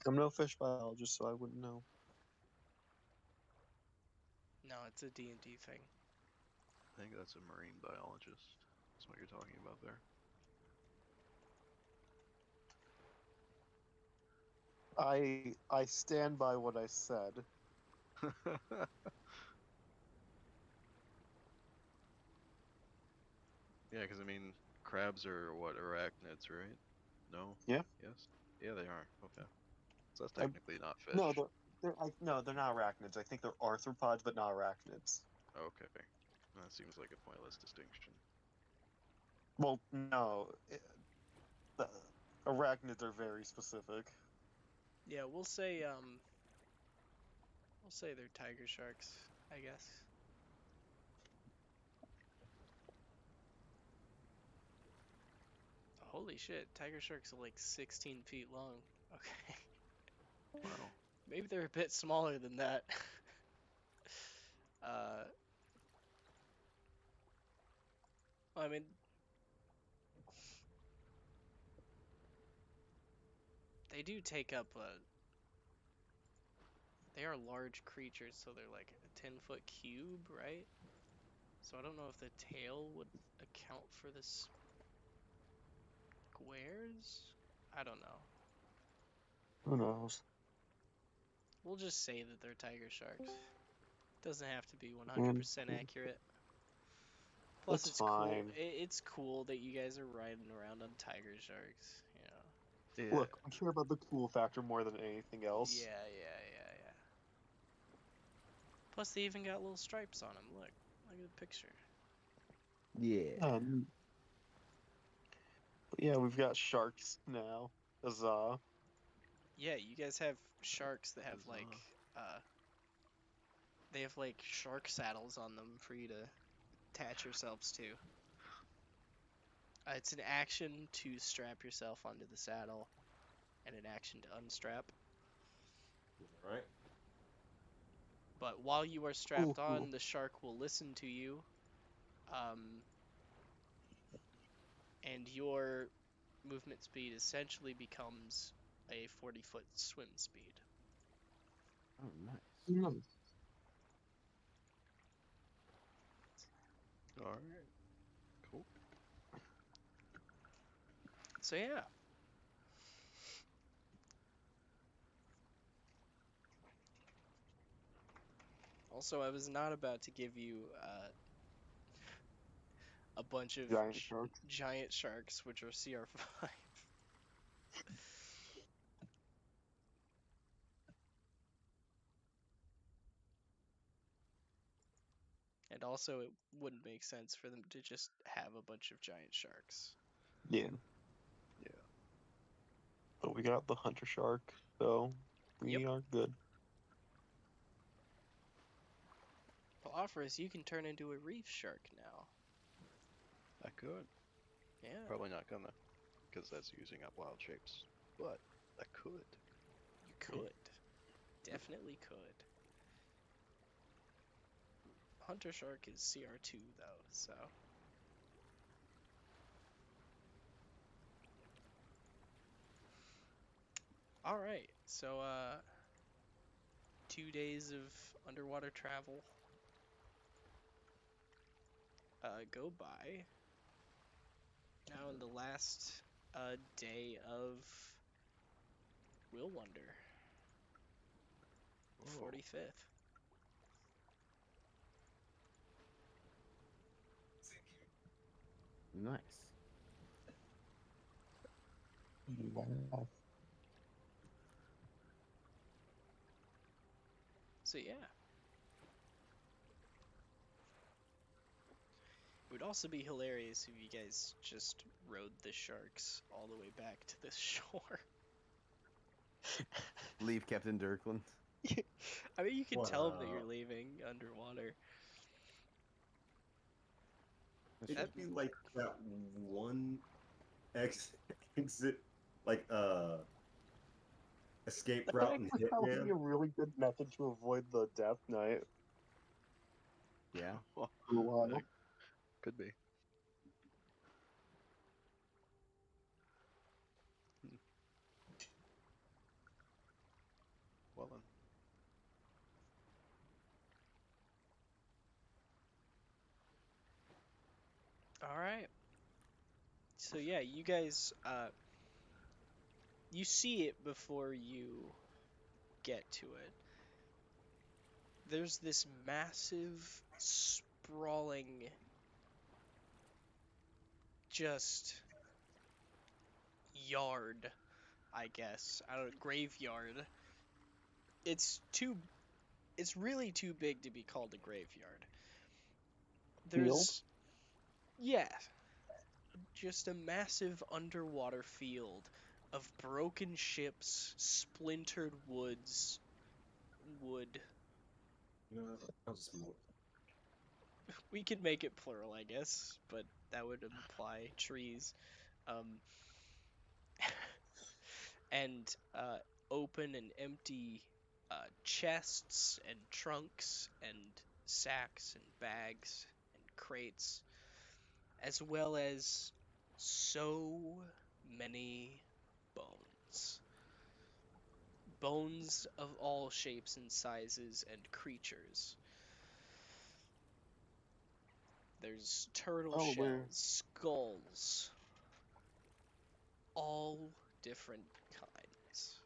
I'm no fish biologist, so I wouldn't know. No, it's a D&D thing. I think that's a marine biologist. That's what you're talking about there. I stand by what I said. Yeah, because I mean, crabs are what, arachnids, right? No? Yeah. Yes? Yeah, they are. Okay. So that's I- technically not fish. No, they're not arachnids. I think they're arthropods, but not arachnids. Okay. That seems like a pointless distinction. Well, no, the arachnids are very specific. Yeah, we'll say they're tiger sharks, I guess. Holy shit, tiger sharks are like 16 feet long. Okay. Wow. Maybe they're a bit smaller than that. uh, I mean, they do take up a. They are large creatures, so they're like a 10-foot cube, right? So I don't know if the tail would account for the squares? I don't know. Who knows? We'll just say that they're tiger sharks. Doesn't have to be 100% And accurate. Plus, that's it's cool. fine. It's cool that you guys are riding around on tiger sharks. You know. Yeah. Look, I care about the cool factor more than anything else. Yeah. Plus, they even got little stripes on them. Look at the picture. Yeah. But yeah, we've got sharks now. Huzzah. Yeah, you guys have sharks that have Huzzah. they have like shark saddles on them for you to attach yourselves to. It's an action to strap yourself onto the saddle, and an action to unstrap. Right? But while you are strapped Cool. on, the shark will listen to you, and your movement speed essentially becomes a 40-foot swim speed. Oh, nice. Nice. Alright. Cool. So yeah. Also, I was not about to give you a bunch of giant sharks, which are CR5. And also, it wouldn't make sense for them to just have a bunch of giant sharks. Yeah. Yeah. But we got the hunter shark, so we Yep. are good. Philophoros, you can turn into a reef shark now. I could. Yeah. Probably not gonna, because that's using up wild shapes. But I could. You could. Definitely could. Hunter shark is CR2 though, so All right. So 2 days of underwater travel go by. Now in the last day of Will Wonder, Whoa. 45th. Nice. Wow. So yeah. It would also be hilarious if you guys just rode the sharks all the way back to the shore. Leave Captain Dirkland. I mean, you can What, tell them that you're leaving underwater. That's it true. could be like that one exit, like escape That route in actually would be Hitman. a really good method to avoid the Death Knight Yeah. Well, for a while. yeah, could be. Hmm. Well then. All right. So yeah, you guys, you see it before you get to it. There's this massive, sprawling, just yard, I guess. I don't know, graveyard. It's too, it's really too big to be called a graveyard. Field? There's, yeah, just a massive underwater field of broken ships, splintered wood. You know, I'll just move. We could make it plural, I guess, but that would imply trees. Um, and open and empty chests and trunks and sacks and bags and crates, as well as so many bones. Bones of all shapes and sizes and creatures. There's turtle Oh, shells, skulls, all different kinds.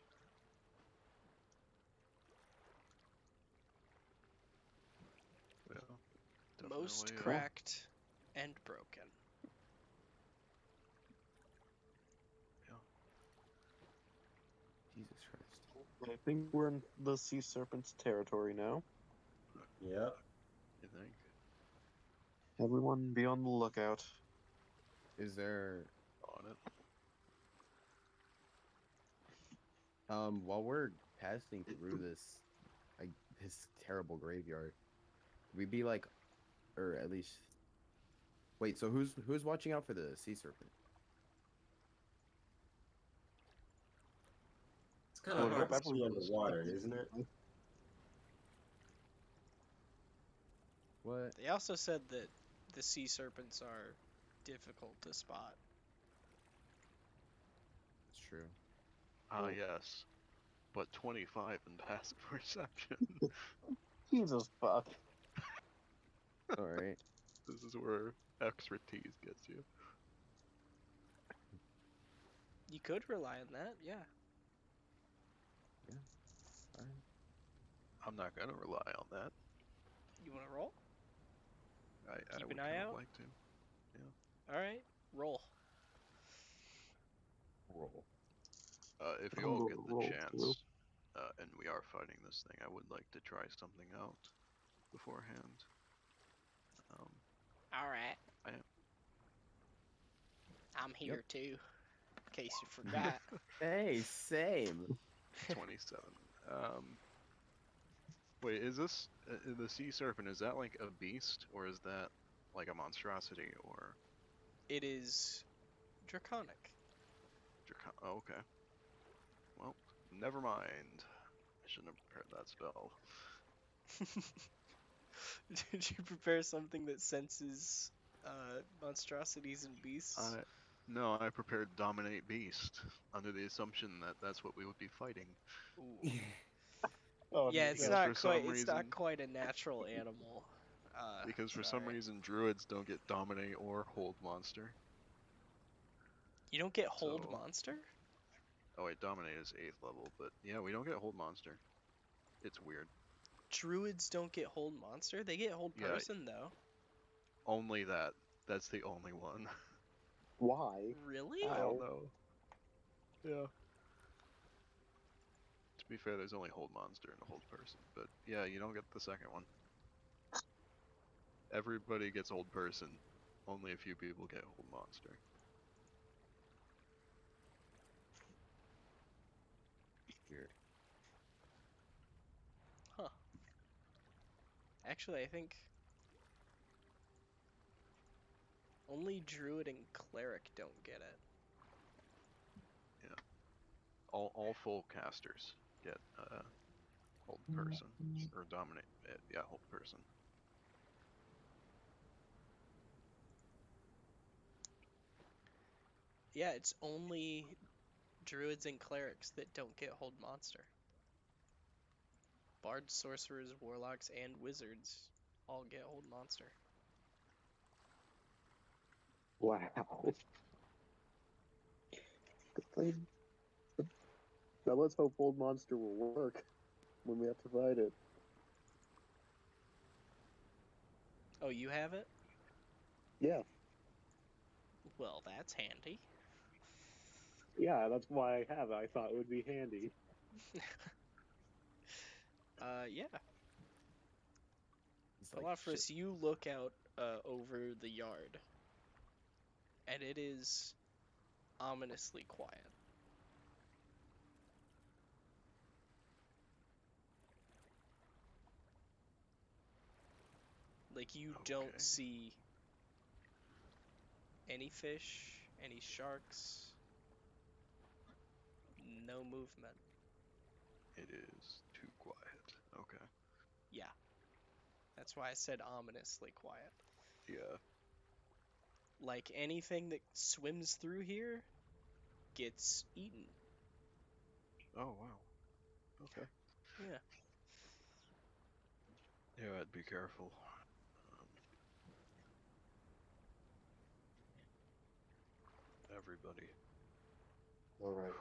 Yeah. Most Definitely. cracked and broken. Jesus Christ. I think we're in the sea serpent's territory now. Yep. You think? Everyone be on the lookout. Is there On it. while we're passing through this like this terrible graveyard, we'd be like, or at least wait, so who's watching out for the sea serpent? It's kind of Well, hard to everyone see knows. underwater, isn't it? What? They also said that the sea serpents are difficult to spot. It's true. Ah, Well, yes. But 25 in passive perception. Jesus fuck. All right. This is where expertise gets you. You could rely on that, yeah. All right. I'm not gonna rely on that. You want to roll? I Keep would an eye kind out? of like to. All right, roll. Roll. If I'm you all gonna get the roll through. chance, and we are fighting this thing, I would like to try something out beforehand. All right. I am. I'm here too, in case you forgot. Hey, same. 27. Wait, is this the sea serpent? Is that like a beast, or is that like a monstrosity, or It is draconic. Oh, okay. Well, never mind. I shouldn't have prepared that spell. Did you prepare something that senses monstrosities and beasts? No, I prepared Dominate Beast under the assumption that that's what we would be fighting. Ooh. Oh, Yeah, it's Because no. for not quite. some It's not reason, quite a natural animal. because for some Sorry. reason druids don't get Dominate or Hold Monster. You don't get hold So- monster. Oh wait, Dominate is 8th level, but yeah, we don't get Hold Monster. It's weird. Druids don't get hold monster. They get hold Yeah. person though. Only that. That's the only one. Why? Really? I How? don't know. Yeah. To be fair, there's only Hold Monster and a Hold Person, but yeah, you don't get the second one. Everybody gets Hold Person. Only a few people get Hold Monster. Weird. Huh. Actually, I think only druid and cleric don't get it. All full casters get Hold Person or Dominate. Yeah, Hold Person. Yeah, it's only druids and clerics that don't get hold monster. Bards, sorcerers, warlocks, and wizards all get hold monster. Wow. Now let's hope Old Monster will work when we have to fight it. Oh, you have it? Yeah, Well, that's handy. yeah, that's why I have it. I thought it would be handy. Yeah. It's like Palafris, shit. you look out over the yard, and it is ominously quiet. Like, you don't Okay. see any fish, any sharks, no movement. It is too quiet. Okay. Yeah. That's why I said ominously quiet. Yeah. Like, anything that swims through here gets eaten. Oh wow. Okay. Yeah. Yeah, I'd be careful. Everybody. All right.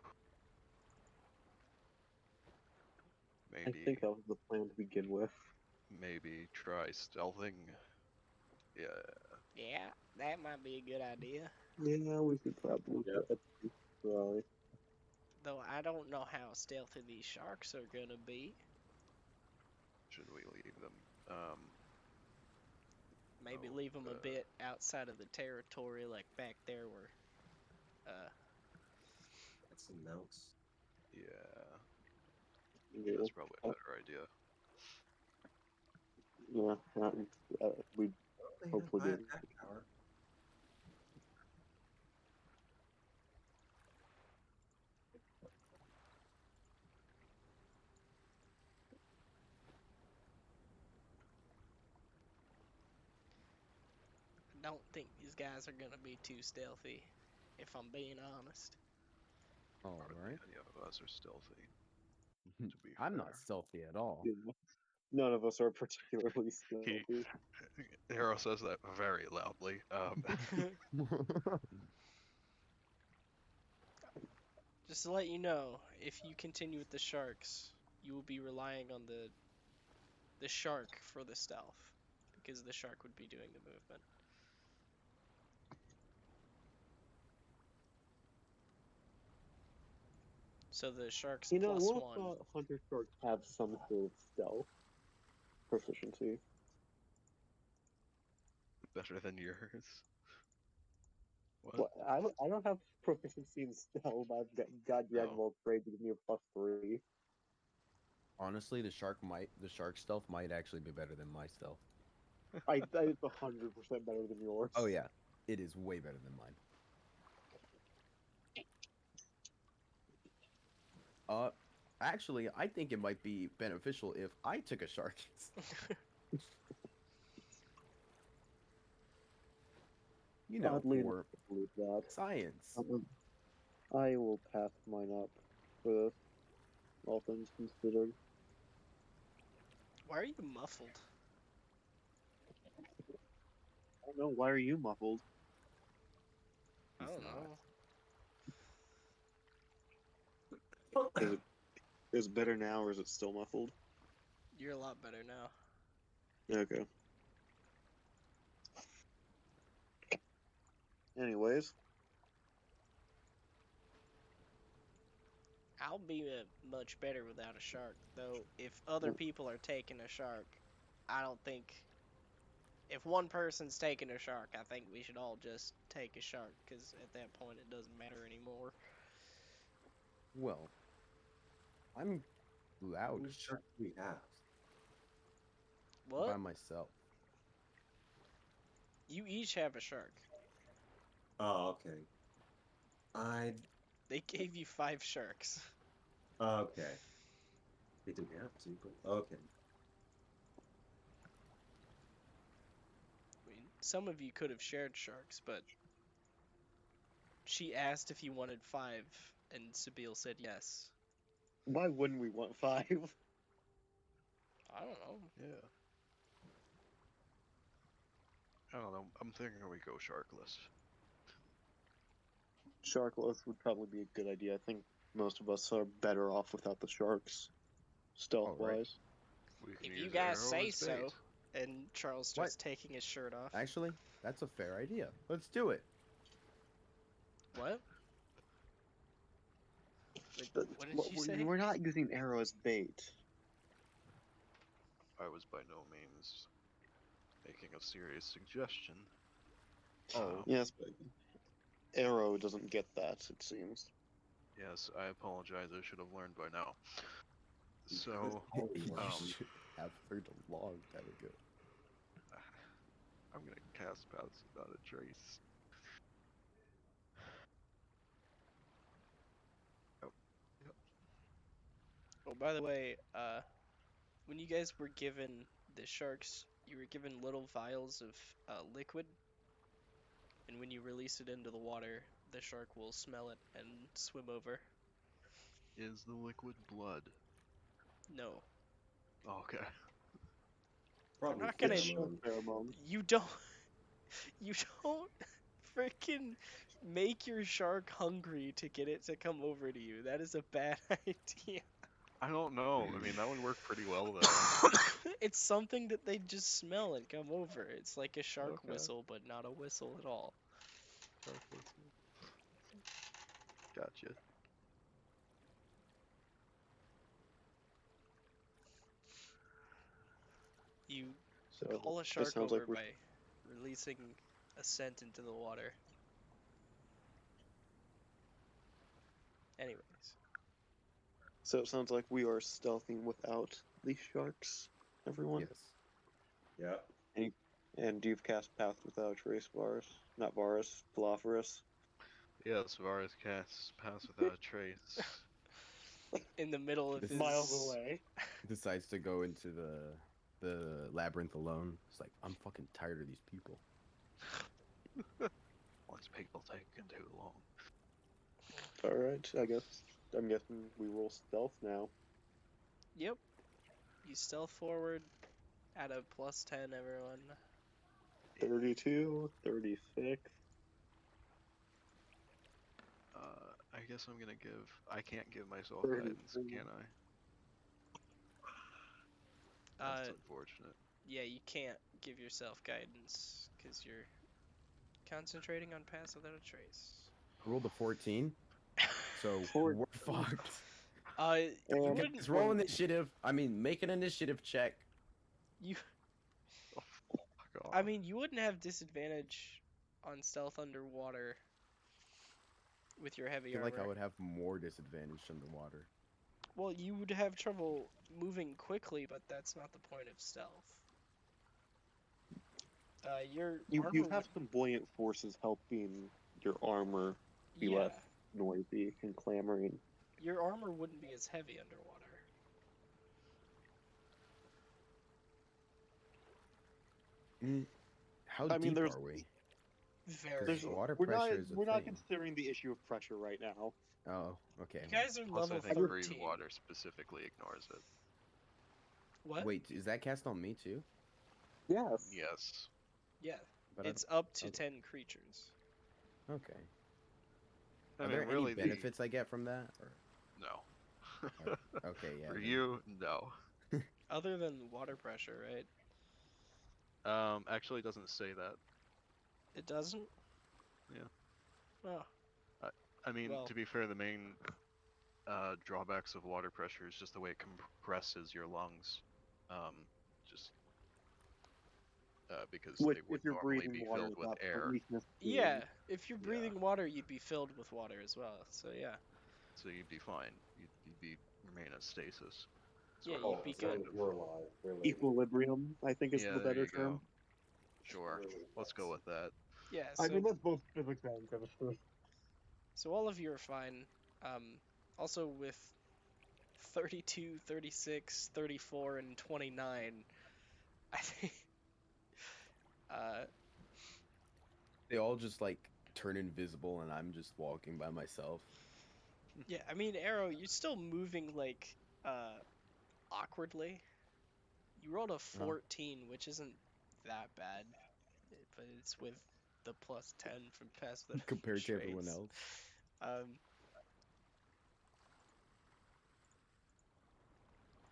I Maybe think that was the plan to begin with. maybe try stealthing. Yeah. Yeah, that might be a good idea. Yeah, we should probably try. Though I don't know how stealthy these sharks are gonna be. Should we leave them? Maybe Oh, leave them a bit outside of the territory, like back there where, That's some mounts. yeah. Yeah, That's probably a better idea. we They hopefully have do. that power. I don't think these guys are gonna be too stealthy, if I'm being honest. All Hardly right. any of us are stealthy. To be I'm fair. not stealthy at all. Yeah. None of us are particularly He stealthy. Hero says that very loudly. Just to let you know, if you continue with the sharks, you will be relying on the shark for the stealth, because the shark would be doing the movement. So the shark's You know, plus we'll one. Hunter Sharks have some sort of stealth proficiency. Better than yours. What? Well, I don't have proficiency in stealth. I've got Dragon Oh. Ball trade to give me a +3. Honestly, the shark stealth might actually be better than my stealth. It's 100% better than yours. Oh yeah, it is way better than mine. Actually, I think it might be beneficial if I took a shark. You know, Oddly, for believe that. Science. I will pass mine up for this, all things considered. Why are you muffled? I don't know. Why are you muffled? I He's don't not. know. Is it better now, or is it still muffled? You're a lot better now. Okay. Anyways, I'll be much better without a shark, though. If other people are taking a shark, I don't think. If one person's taking a shark, I think we should all just take a shark, because at that point it doesn't matter anymore. Well, I'm How loud many sharks do we have? What? by myself. You each have a shark. Oh, okay. They gave you 5 sharks. Okay. They didn't have to, but okay. I mean, some of you could have shared sharks, but she asked if you wanted 5, and Sabine said yes. why wouldn't we want 5? I don't know. Yeah. I don't know. I'm thinking we go sharkless. Sharkless would probably be a good idea. I think most of us are better off without the sharks, stealth-wise. We can If use you guys arrow say as so. bait. And Charles starts taking his shirt off. Actually, that's a fair idea. Let's do it. What? Wait, what did you say? We're not using arrow as bait. I was by no means making a serious suggestion. Oh. Yes, but arrow doesn't get that, it seems. Yes, I apologize. I should have learned by now. So, You um, should have learned a long time ago. I'm gonna cast Paths Without a Trace. Oh, by the way, when you guys were given the sharks, you were given little vials of liquid, and when you release it into the water, the shark will smell it and swim over. Is the liquid blood? No, Okay. Probably not gonna- pheromone. Pheromone. you don't. You don't freaking make your shark hungry to get it to come over to you. That is a bad idea. I don't know. I mean, that would work pretty well though. It's something that they just smell and come over. It's like a shark Okay. whistle, but not a whistle at all. Gotcha. You So call a this shark sounds over like we're by releasing a scent into the water. Anyways, so it sounds like we are stealthing without these sharks, everyone. Yes. Yeah. And you've cast Path Without a Trace, Varus. Not Varus, Philophorus. Yes, Varus casts Paths Without a Trace. in the middle of This his Miles away. Decides to go into the labyrinth alone. It's like, I'm fucking tired of these people. Once people taking too long. Alright, I'm guessing we roll stealth now. Yep. You stealth forward at a +10, everyone. 32, 36. I guess I'm gonna give. I can't give myself 33. guidance, can I? That's unfortunate. Yeah, you can't give yourself guidance because you're concentrating on Pass Without a Trace. I rolled a 14, so 14. we're fucked. You And- wouldn't. Guys, roll initiative. I mean, make an initiative check. God. I mean, you wouldn't have disadvantage on stealth underwater with your I heavy feel armor. like I would have more disadvantage underwater. Well, you would have trouble moving quickly, but that's not the point of stealth. Your You armor have some buoyant forces helping your armor be yeah, less noisy and clamoring. your armor wouldn't be as heavy underwater. How I mean, deep there's- are we? Very. There's, Water we're not pressure is a we're not thing. considering the issue of pressure right now. Oh, okay. You guys are Plus, I level think 13. breathe water specifically ignores it. What? Wait, is that cast on me too? Yes. Yes. Yeah. But It's up to okay. 10 creatures. Okay. I Are mean, there really, any benefits I get from that? Or... no. Okay, yeah. For then- you, no. Other than water pressure, right? Actually, it doesn't say that. It doesn't? Yeah. Oh. I mean, Well- to be fair, the main drawbacks of water pressure is just the way it compresses your lungs. Just because Which, they would if you're normally breathing be water, filled with that's a air, weakness. Yeah, if you're Yeah. breathing water, you'd be filled with water as well. So yeah. so you'd be fine. You'd be remain in stasis. Yeah, sort Oh, you'd be as long good. as you're alive, really. Equilibrium, I think, is Yeah, the there better you go. term. Sure. Really Let's go with that. Yeah, I so mean, that's both physics and chemistry. so all of you are fine. Also with 32, 36, 34, and 29, I think They all just like turn invisible, and I'm just walking by myself. yeah, I mean Arrow, you're still moving like awkwardly. You rolled a 14, which isn't that bad, but it's with the plus 10 from past the Compared to everyone traits. else.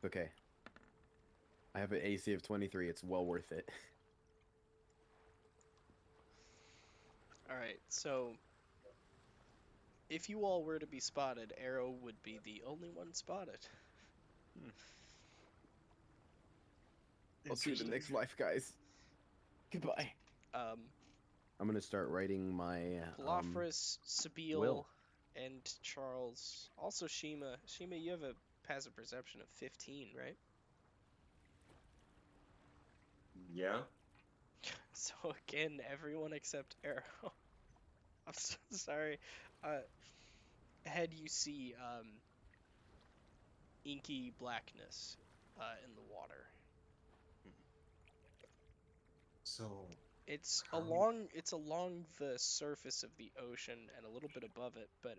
Okay. I have an AC of 23. It's well worth it. All right, so if you all were to be spotted, Arrow would be the only one spotted. I'll see you in the next life, guys. Goodbye. Um, I'm gonna start writing my Palafris, Sabile, Will. and Charles. Also Shima. Shima, you have a passive perception of 15, right? Yeah. So again, everyone except Arrow. I'm so sorry. Ahead you see inky blackness in the water. So It's How- along the surface of the ocean and a little bit above it, but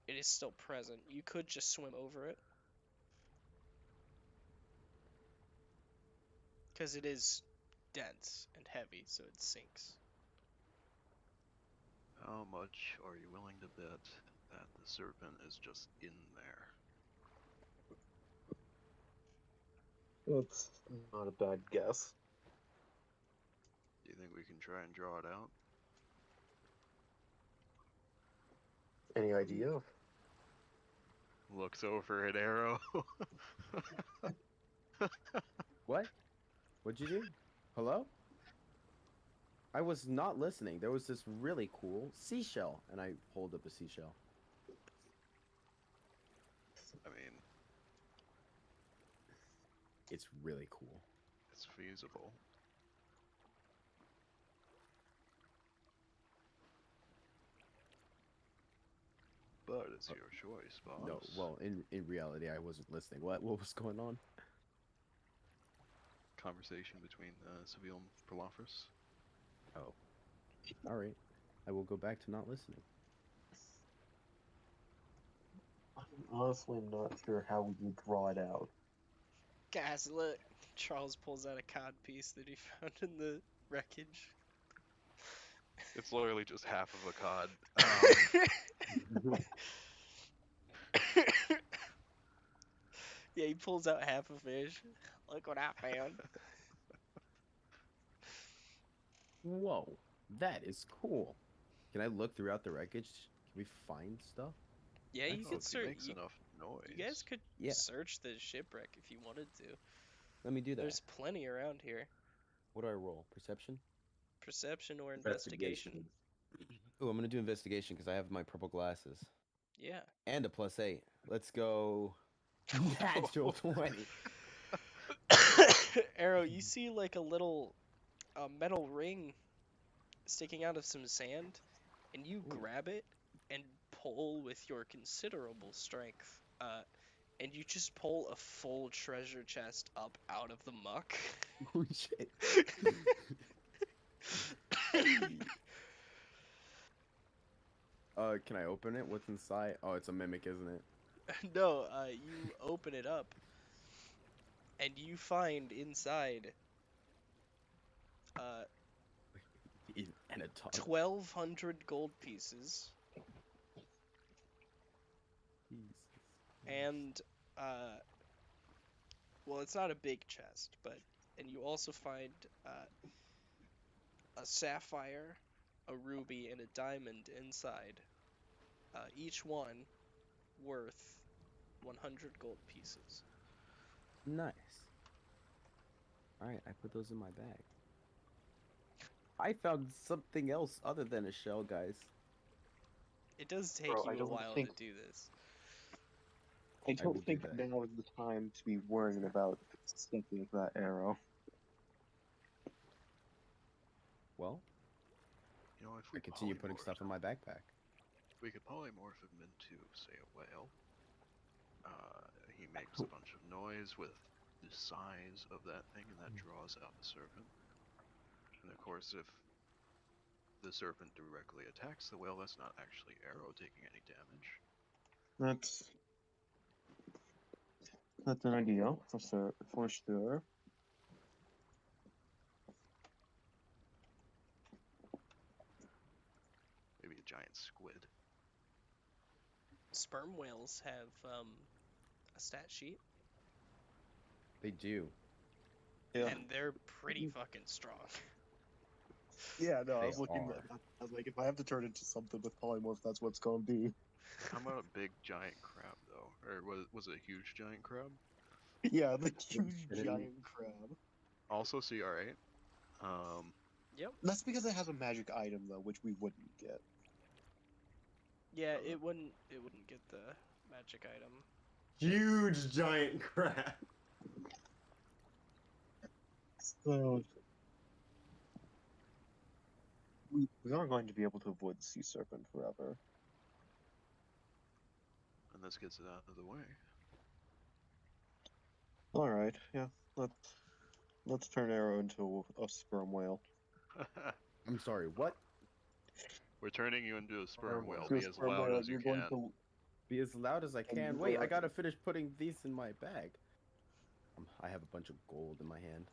it is still present. You could just swim over it. Because it is dense and heavy, so it sinks. How much are you willing to bet that the serpent is just in there? That's not a bad guess. Do you think we can try and draw it out? Any idea? Looks over at Arrow. What? What'd you do? Hello? I was not listening. There was this really cool seashell, and I hold up a seashell. I mean, It's really cool. it's feasible. But it's your choice, boss. No, well, in reality, I wasn't listening. What was going on? Conversation between Seville and Palafris. Oh, all right. I will go back to not listening. I'm honestly not sure how we would draw it out. Guys, look! Charles pulls out a cod piece that he found in the wreckage. It's literally just half of a cod. Yeah, he pulls out half a fish. Look what I found. Whoa, that is cool. Can I look throughout the wreckage? Can we find stuff? Yeah, you Oh, could if he search. makes enough noise. You guys could Yeah. search the shipwreck if you wanted to. Let me do that. There's plenty around here. What do I roll? Perception? Perception or investigation. Oh, I'm gonna do investigation because I have my purple glasses Yeah. and a +8. Let's go. Natural 20. Arrow, you see like a little metal ring sticking out of some sand, and you grab it and pull with your considerable strength, and you just pull a full treasure chest up out of the muck. Oh shit. Can I open it? What's inside? Oh, it's a mimic, isn't it? No, you open it up, and you find inside uh, And a tongue. 1,200 gold pieces Jesus. and well, it's not a big chest, but and you also find a sapphire, a ruby, and a diamond inside. Each one worth 100 gold pieces. Nice. Alright, I put those in my bag. I found something else other than a shell, guys. It does take Bro, I you a don't while think- to do this. I will don't do think that. now is the time to be worrying about sticking that arrow. Well, You know, if I we continue putting stuff in my backpack. we could polymorph him into, say, a whale. He makes a bunch of noise with the size of that thing, and that draws out the serpent. And of course, if the serpent directly attacks the whale, that's not actually Arrow taking any damage. That's an idea for sure. Maybe a giant squid. Sperm whales have a stat sheet, They do. Yeah. and they're pretty fucking strong. Yeah, no, I They was looking are. at that. I was like, if I have to turn into something with polymorph, that's what's gonna be. How about a big giant crab, though? Or was it a huge giant crab? Yeah, the huge Didn't- giant crab. Also CR8. Yep. That's because it has a magic item though, which we wouldn't get. Yeah, it wouldn't get the magic item. Huge giant crab. So we aren't going to be able to avoid the sea serpent forever. And this gets it out of the way. All right, yeah, let's turn Arrow into a sperm whale. I'm sorry, what? We're turning you into a sperm whale. To a Be as sperm loud whale, as you you're going can. to Be as loud as I And can. you Wait, I are- gotta finish putting these in my bag. I have a bunch of gold in my hand.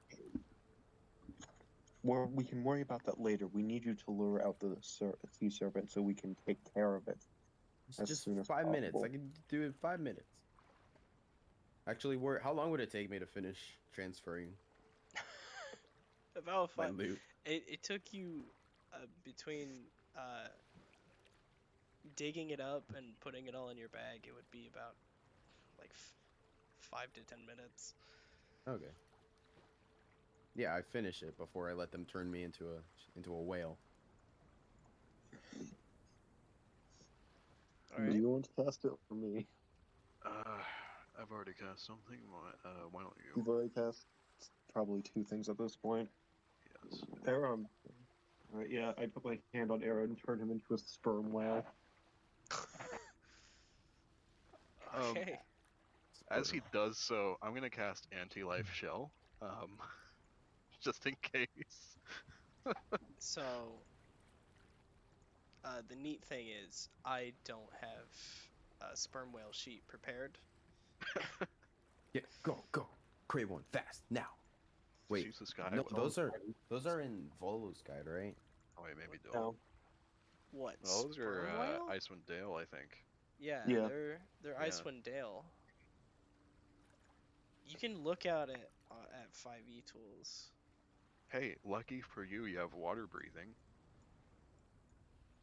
we can worry about that later. We need you to lure out the sea serpent so we can take care of it. It's As just soon as 5 minutes. possible. I can do it in 5 minutes. Actually, how long would it take me to finish transferring About my 5. loot? It took you between digging it up and putting it all in your bag. It would be about like 5 to 10 minutes. Okay. Yeah, I finish it before I let them turn me into a whale. All Do right. you want to cast it for me? I've already cast something. Why don't you? You've already cast probably 2 things at this point. Yes. Aaron. Alright, yeah, I put my hand on Aaron and turned him into a sperm whale. Okay. As he does so, I'm gonna cast Anti-Life Shell. Just in case. So the neat thing is I don't have a sperm whale sheet prepared. Yeah, go. Create one fast now. Wait, Use the sky. no, those are in Volo's guide, right? Oh wait, maybe don't. No. What? Those are sperm whale? Icewind Dale, I think. Yeah, Yeah. they're Yeah. Icewind Dale. You can look out at 5e tools. Hey, lucky for you, you have water breathing.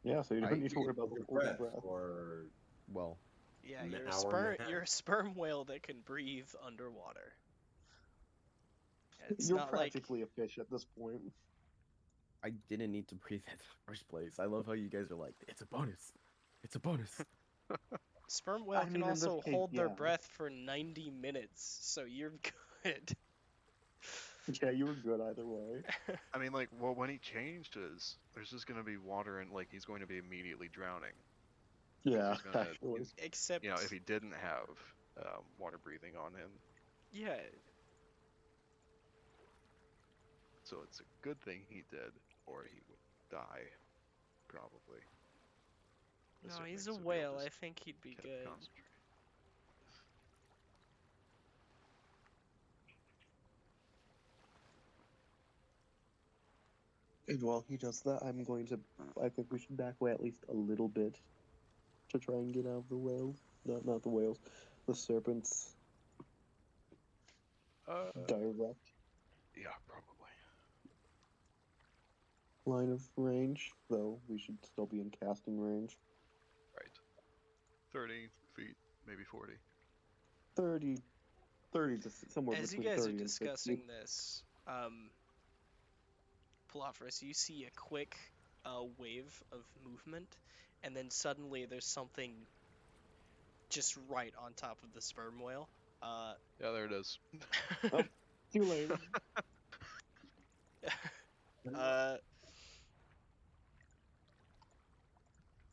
Yeah, so you don't I- need to worry about the holding breath. Or Well, Yeah, An you're a hour and a sperm. You're a half. sperm whale that can breathe underwater. It's You're not like practically a fish at this point. I didn't need to breathe in the first place. I love how you guys are like, it's a bonus. It's a bonus. sperm whale I can mean, in this also case, hold their yeah. breath for 90 minutes, so you're good. Yeah, you were good either way. I mean, like, well, when he changes, there's just gonna be water and, like, he's going to be immediately drowning. Yeah, He's gonna, actually. Except, you know, if he didn't have water breathing on him. yeah, So it's a good thing he did, or he would die, probably. No, Assuming he's a Zabeel whale. just I think he'd be kept good. concentrating. And while he does that, I think we should back away at least a little bit to try and get out of the whales. No, not the whales. The serpents direct Yeah, probably. line of range, though we should still be in casting range. Right. 30 feet, maybe 40. 30, 30 to somewhere As you between guys are 30 and 60. discussing this, Palafris, you see a quick wave of movement, and then suddenly there's something just right on top of the sperm whale. Yeah, there it is. Oh, too late.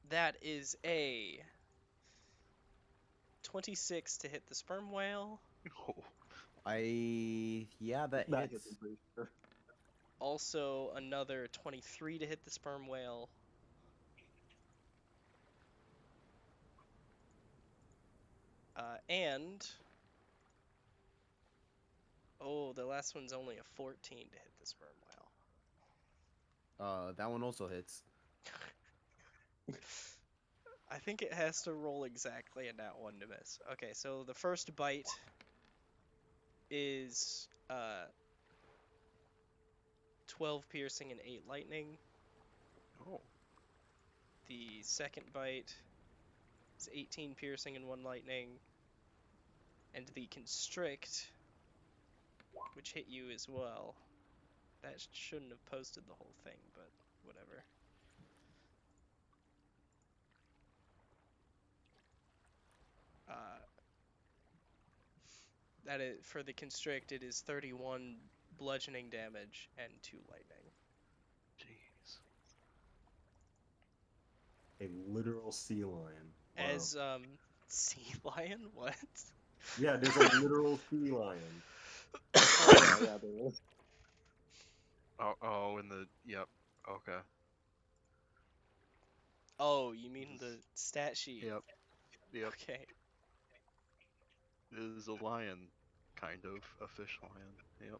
That is a 26 to hit the sperm whale. Oh, Yeah, that That hits. hits, I'm pretty sure. Also another 23 to hit the sperm whale. And oh, the last one's only a 14 to hit the sperm whale. That one also hits. I think it has to roll exactly in that one to miss. Okay, so the first bite is 12 piercing and 8 lightning. oh. The second bite is 18 piercing and 1 lightning. And the constrict, which hit you as well. That shouldn't have posted the whole thing, but whatever. That is, for the constrict, it is 31 bludgeoning damage and 2 lightning. Jeez. A literal sea lion. Wow. As sea lion, what? Yeah, there's a literal sea lion. Oh, yeah, there is. Oh, in the yep. Okay. Oh, you mean the stat sheet? Yep. Yep. Okay. It is a lion, kind of a fish lion. Yep.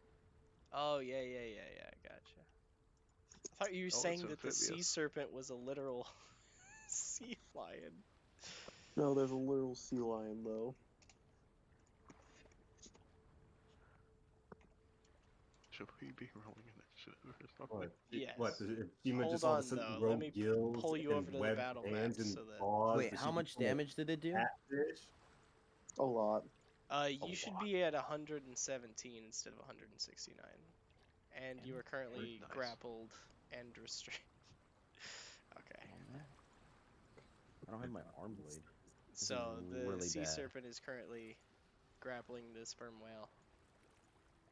Oh yeah, gotcha. I thought you were Oh, saying it's that the sea amphibious. serpent was a literal sea lion. No, there's a literal sea lion, though. Should we be rolling initiative or something? What? Yes. What? If Shima Hold just all of a on, sudden though. grow Let me gills pull you and over to the webbed battle hands map and so that- paws? Wait, Does how she much become a damage did it do? catfish? A lot. You should be at 117 instead of 169. And you are currently Nice. grappled and restrained. Okay. I don't have my arm blade. This So is the really sea bad. serpent is currently grappling the sperm whale.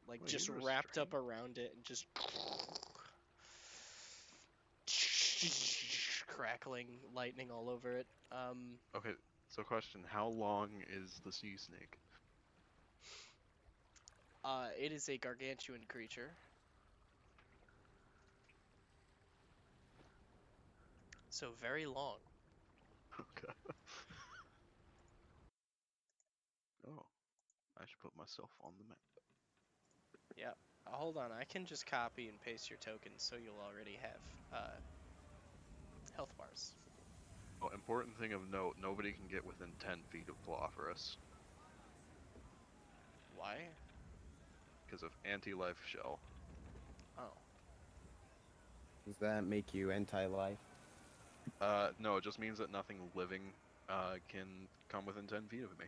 Like Oh, just you're wrapped up restrained? around it and just crackling lightning all over it. Okay, so question: how long is the sea snake? It is a gargantuan creature. So very long. Okay. Oh, I should put myself on the map. Yep. Hold on, I can just copy and paste your tokens so you'll already have health bars. Oh, important thing of note: nobody can get within 10 feet of Palafris Why? because of anti-life shell. Oh. Does that make you anti-life? No, it just means that nothing living can come within 10 feet of me.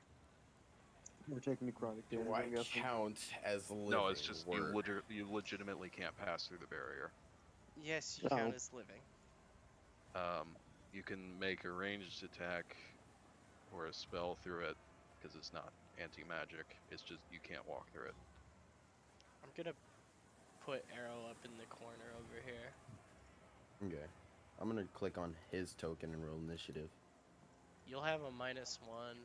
We're taking necrotic Do damage, I I'm guessing. count as living? No, it's just work? you legitimately can't pass through the barrier. Yes, you Oh. count as living. You can make a ranged attack or a spell through it because it's not anti-magic. It's just you can't walk through it. I'm gonna put arrow up in the corner over here. Okay. I'm gonna click on his token and roll initiative. You'll have a -1.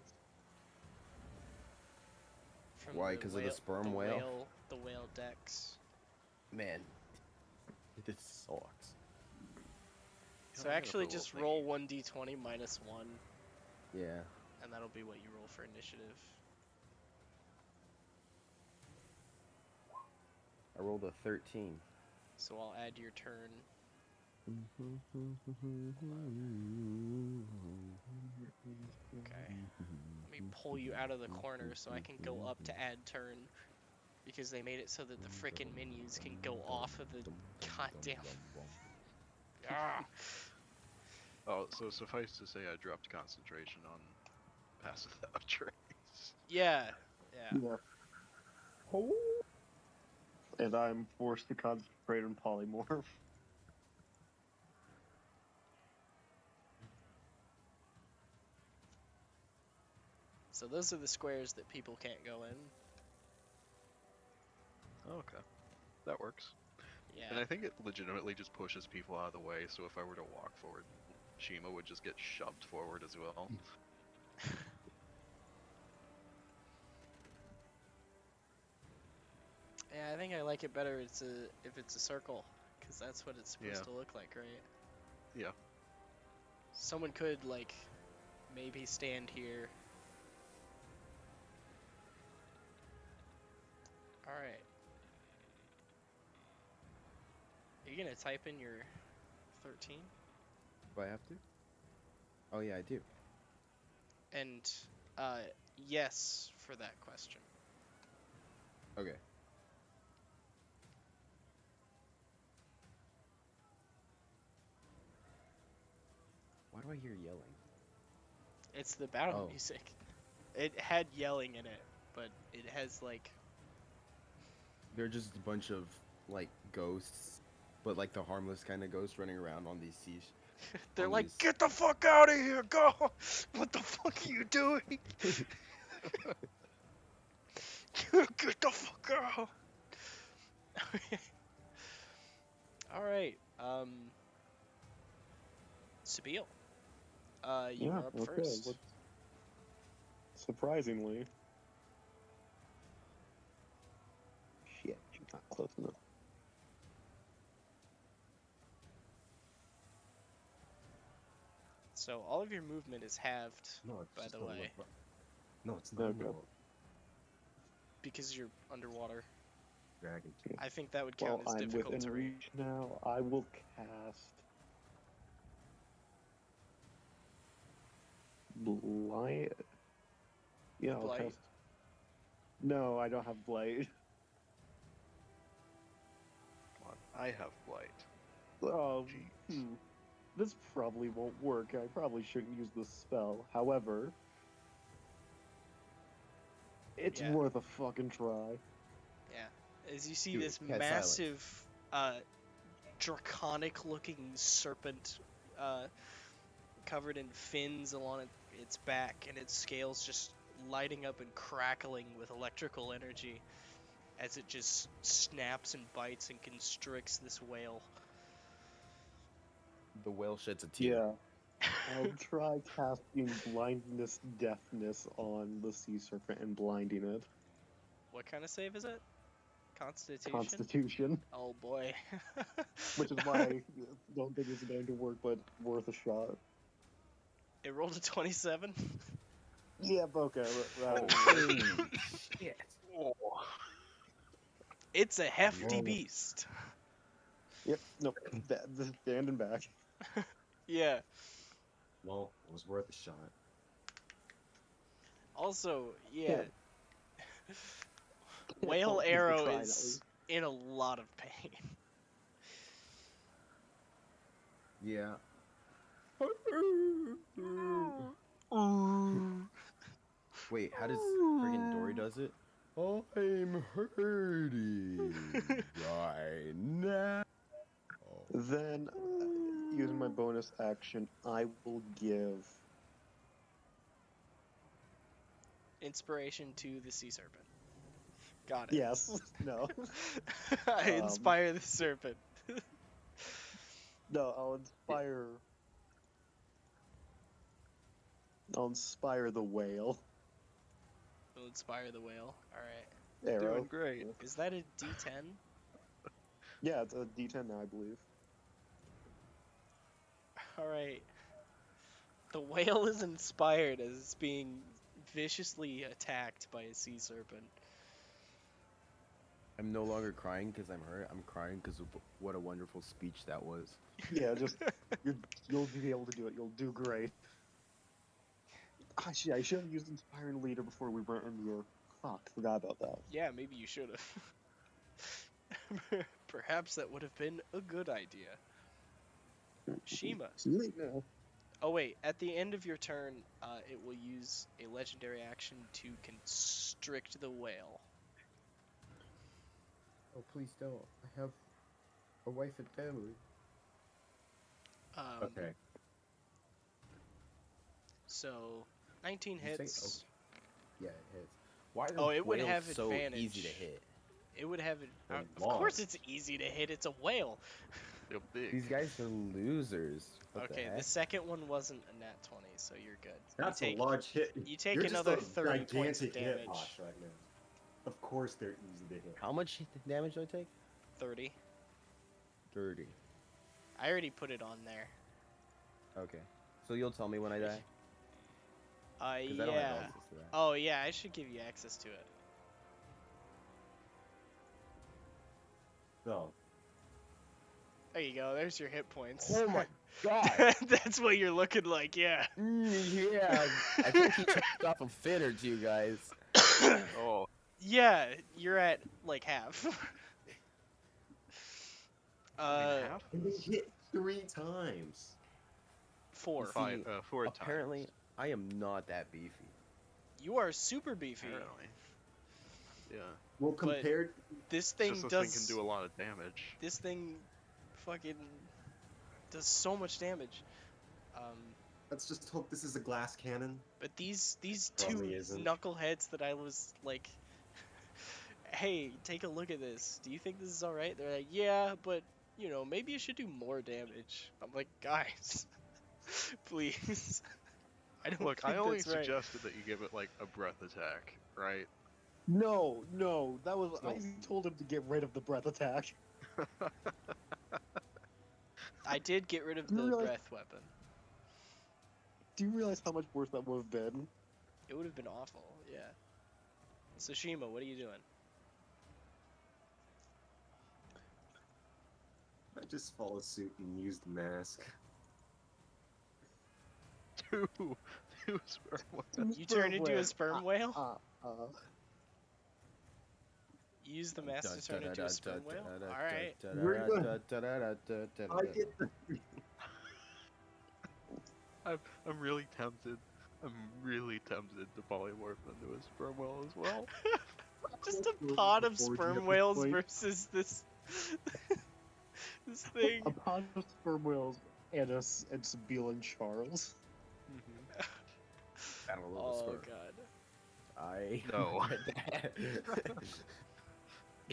From Why, the 'cause of the whale- sperm whale? The whale dex. Man, It sucks. So I gotta actually put a just little roll thingy. 1d20 minus 1, Yeah. and that'll be what you roll for initiative. I rolled a 13. So I'll add your turn. Okay. Let me pull you out of the corner so I can go up to add turn. Because they made it so that the frickin' menus can go off of the goddamn... Ah! Oh, so suffice to say, I dropped concentration on passing out traits. Yeah, yeah. Yeah. And I'm forced to concentrate on polymorph. So those are the squares that people can't go in. Okay, that works. Yeah. And I think it legitimately just pushes people out of the way. So if I were to walk forward, Shima would just get shoved forward as well. Yeah, I think I like it better if it's a circle, because that's what it's supposed Yeah. to look like, right? Yeah. Someone could, like, maybe stand here. Alright. Are you gonna type in your 13? Do I have to? Oh yeah, I do. And, yes for that question. Okay. Why do I hear yelling? It's the battle Oh. music. It had yelling in it, but it has, like... They're just a bunch of like ghosts, but like the harmless kind of ghosts running around on these seas. They're on like, these- get the fuck out of here, go! What the fuck are you doing? Get the fuck out! Alright, Sabine. You Yeah, are up okay. first. Surprisingly. Shit, you're not close enough. So all of your movement is halved, No, it's by just the gonna way, look fu- No, it's not. Okay. No. because you're underwater. Dragon. I think that would Well, count as I'm difficult within to reach. reach now. I will cast Blight. Yeah, I'll Blight? cast. No, I don't have Blight. Come on, I have blight. Oh, Jeez. this probably won't work. I probably shouldn't use this spell. However, it's Yeah. worth a fucking try. Yeah. As you see Do it. this Cast massive, draconic-looking serpent, covered in fins along its back, and its scales just lighting up and crackling with electrical energy as it just snaps and bites and constricts this whale. The whale sheds a tear. Yeah. I'll try casting blindness, deafness on the sea serpent and blinding it. What kind of save is it? Constitution? Constitution, Oh boy. which is why I don't think it's going to work, but worth a shot. It rolled a 27. Yep, okay. Shit. Oh. It's a hefty Yeah. beast. Yep, nope. Standing back. Yeah. Well, it was worth a shot. Also, yeah. Yeah. Whale Just to Arrow try it at is least. in a lot of pain. Yeah. Wait, how does friggin' Dory does it? I'm hurting right now. Then, using my bonus action, I will give. Inspiration to the sea serpent. Got it. Yes. No. I inspire the serpent. No, I'll inspire. I'll inspire the whale. Will inspire the whale. Alright. Arrow. Doing great. Is that a D10? Yeah, it's a D10 now, I believe. All right. The whale is inspired as it's being viciously attacked by a sea serpent. I'm no longer crying because I'm hurt. I'm crying because of what a wonderful speech that was. Yeah, just you'll be able to do it. You'll do great. Actually, I should have used Inspiring Leader before we went in the. Fuck, forgot about that. Yeah, maybe you should have. Perhaps that would have been a good idea. Shima. Too late now. Oh wait, at the end of your turn, it will use a legendary action to constrict the whale. Oh, please don't. I have a wife and family. Okay. So, 19 Did you say- hits. Yeah, it hits. Why are Oh, it would whales have so easy to advantage. hit? It would have. They're Of course, long. it's easy to hit. It's a whale. They're big. These guys are losers. What Okay, the the heck? second one wasn't a nat 20, so you're good. That's you a take, large hit. You take You're another just a 30 points of gigantic damage. hit box right now. Of course they're easy to hit. How much damage do I take? 30. 30. I already put it on there. Okay. So you'll tell me when I die? Because I don't have Yeah. access to that. Oh, yeah, I should give you access to it. No. There you go. There's your hit points. Oh my god! That's what you're looking like, yeah. Yeah, I think he chopped off a fin or two, guys. Oh, Yeah, you're at like half. half? And they hit 3 times. 4. See, Five, 4 times. Apparently, I am not that beefy. You are super beefy. Apparently. Yeah. Well, compared, This It's thing just this does. thing can do a lot of damage. This thing fucking does so much damage. let's just hope this is a glass cannon. But these Probably two isn't. knuckleheads that I was like, hey, take a look at this. Do you think this is alright? They're like, yeah, but you know, maybe you should do more damage. I'm like, guys, please. I don't Look, think I only that's right. suggested that you give it like a breath attack, right? No, that was. No. I told him to get rid of the breath attack. I did get rid of Do you the realize- breath weapon. Do you realize how much worse that would have been? It would have been awful, yeah. Tsushima, what are you doing? I just follow suit and use the mask. Two sperm whales. You turn into a sperm whale? Uh, Use the mask to turn into a sperm whale? Alright. We're good. I get the. I'm really tempted. I'm really tempted to polymorph into a sperm whale as well. Just a pod of sperm whales versus this this thing. a pod of sperm whales and Sabine and Charles. Battle of the Oh sperm. god. I No. regret that.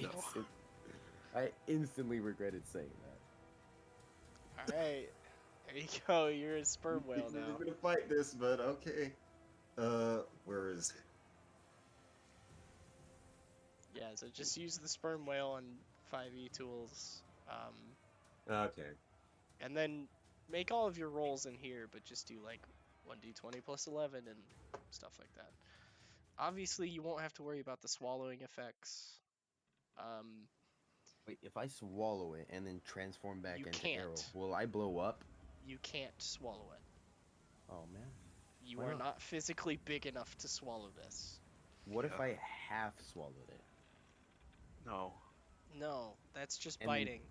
No. I instantly regretted saying that. Alright. There you go, you're a sperm whale now. We're gonna fight this, but okay. Where is it? Yeah, so just use the sperm whale on 5e tools. Okay. And then make all of your rolls in here, but just do like 1d20 plus 11 and stuff like that. Obviously, you won't have to worry about the swallowing effects. Wait, if I swallow it and then transform back You into can't. arrow, will I blow up? You can't swallow it. Oh man. You Why are not? not physically big enough to swallow this. What if Yeah. I half swallowed it? No. No, that's just And- biting.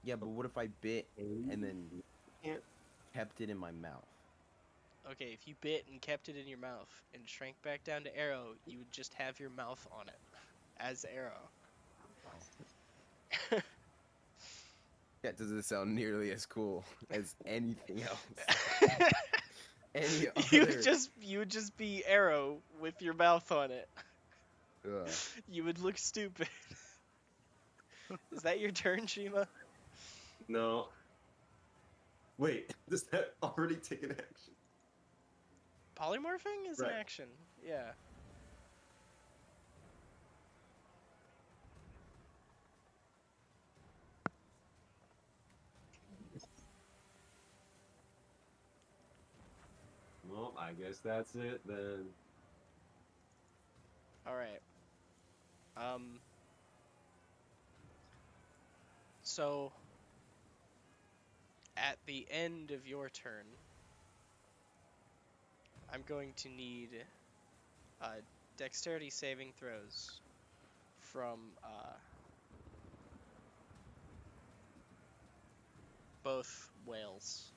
Yeah, but what if I bit and then Can't- kept it in my mouth? Okay, if you bit and kept it in your mouth and shrank back down to arrow, you would just have your mouth on it as arrow. That doesn't sound nearly as cool as anything else. Any other. You would just be arrow with your mouth on it. Ugh. You would look stupid. Is that your turn, Shima? No. Wait, does that already take an action? Polymorphing is Right. an action. Yeah. I guess that's it then. All right. So at the end of your turn, I'm going to need dexterity saving throws from both whales.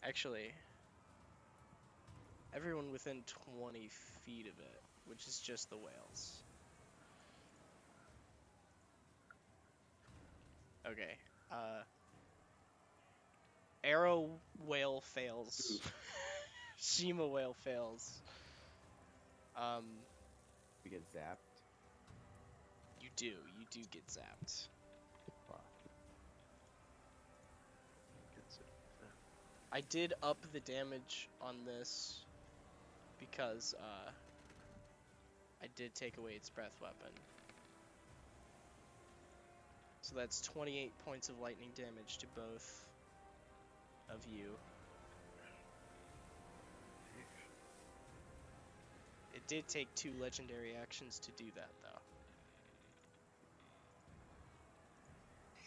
Actually, everyone within 20 feet of it, which is just the whales. Okay. Arrow whale fails. Shima whale fails. We get zapped. You do get zapped. Fuck. Gets it. I did up the damage on this because I did take away its breath weapon. So that's 28 points of lightning damage to both of you. It did take 2 legendary actions to do that, though.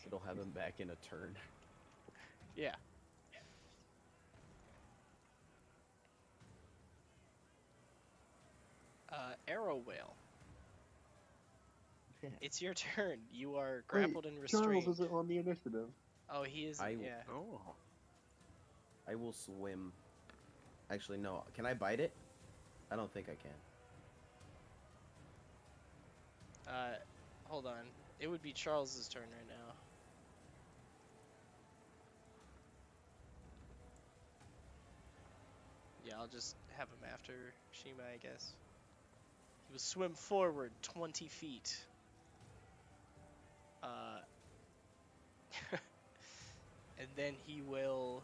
It'll have him back in a turn. Yeah. Arrow whale. It's your turn. You are grappled and restrained. Charles isn't on the initiative. Oh, he isn't. Yeah. Oh. I will swim. Actually, no. Can I bite it? I don't think I can. Hold on. It would be Charles's turn right now. Yeah, I'll just have him after Shima, I guess. He will swim forward 20 feet. And then he will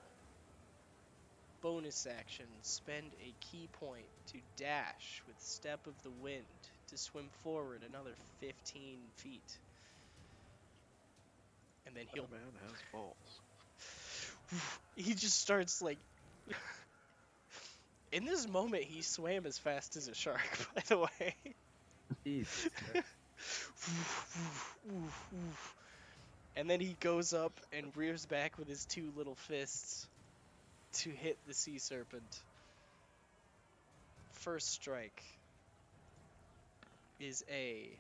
bonus action spend a key point to dash with Step of the Wind to swim forward another 15 feet. And then he'll That man has balls. he just starts like in this moment he swam as fast as a shark, by the way. Jesus. And then he goes up and rears back with his 2 little fists to hit the sea serpent. First strike is a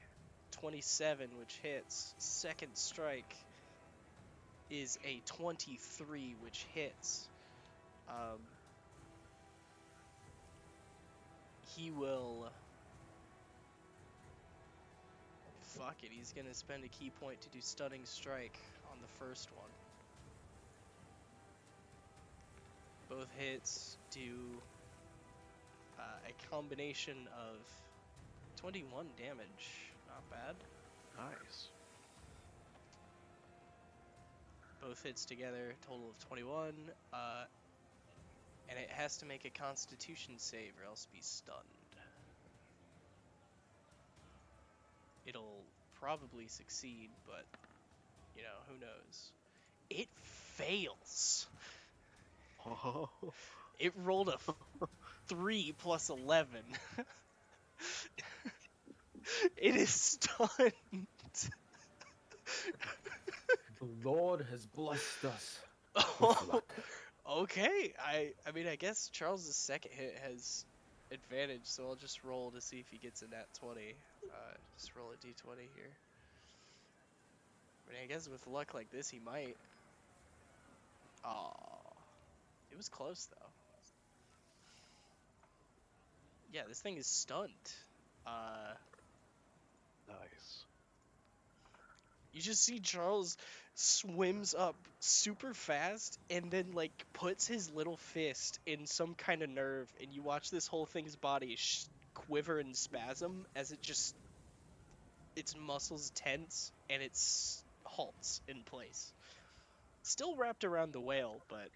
27, which hits. Second strike is a 23, which hits. He will... Fuck it, he's gonna spend a key point to do Stunning Strike on the first one. Both hits do a combination of 21 damage. Not bad. Nice. Both hits together, total of 21. And it has to make a Constitution save or else be stunned. It'll probably succeed, but, you know, who knows. It fails. Oh. It rolled a 3 plus 11. It is stunned. The Lord has blessed us with Oh, luck. okay. I mean, I guess Charles's second hit has advantage, so I'll just roll to see if he gets a nat 20. Just roll a d20 here. I mean, I guess with luck like this, he might. Oh, it was close though. Yeah, this thing is stunned. Nice. You just see Charles swims up super fast and then like puts his little fist in some kind of nerve, and you watch this whole thing's body quiver and spasm as it just its muscles tense and it halts in place. Still wrapped around the whale, but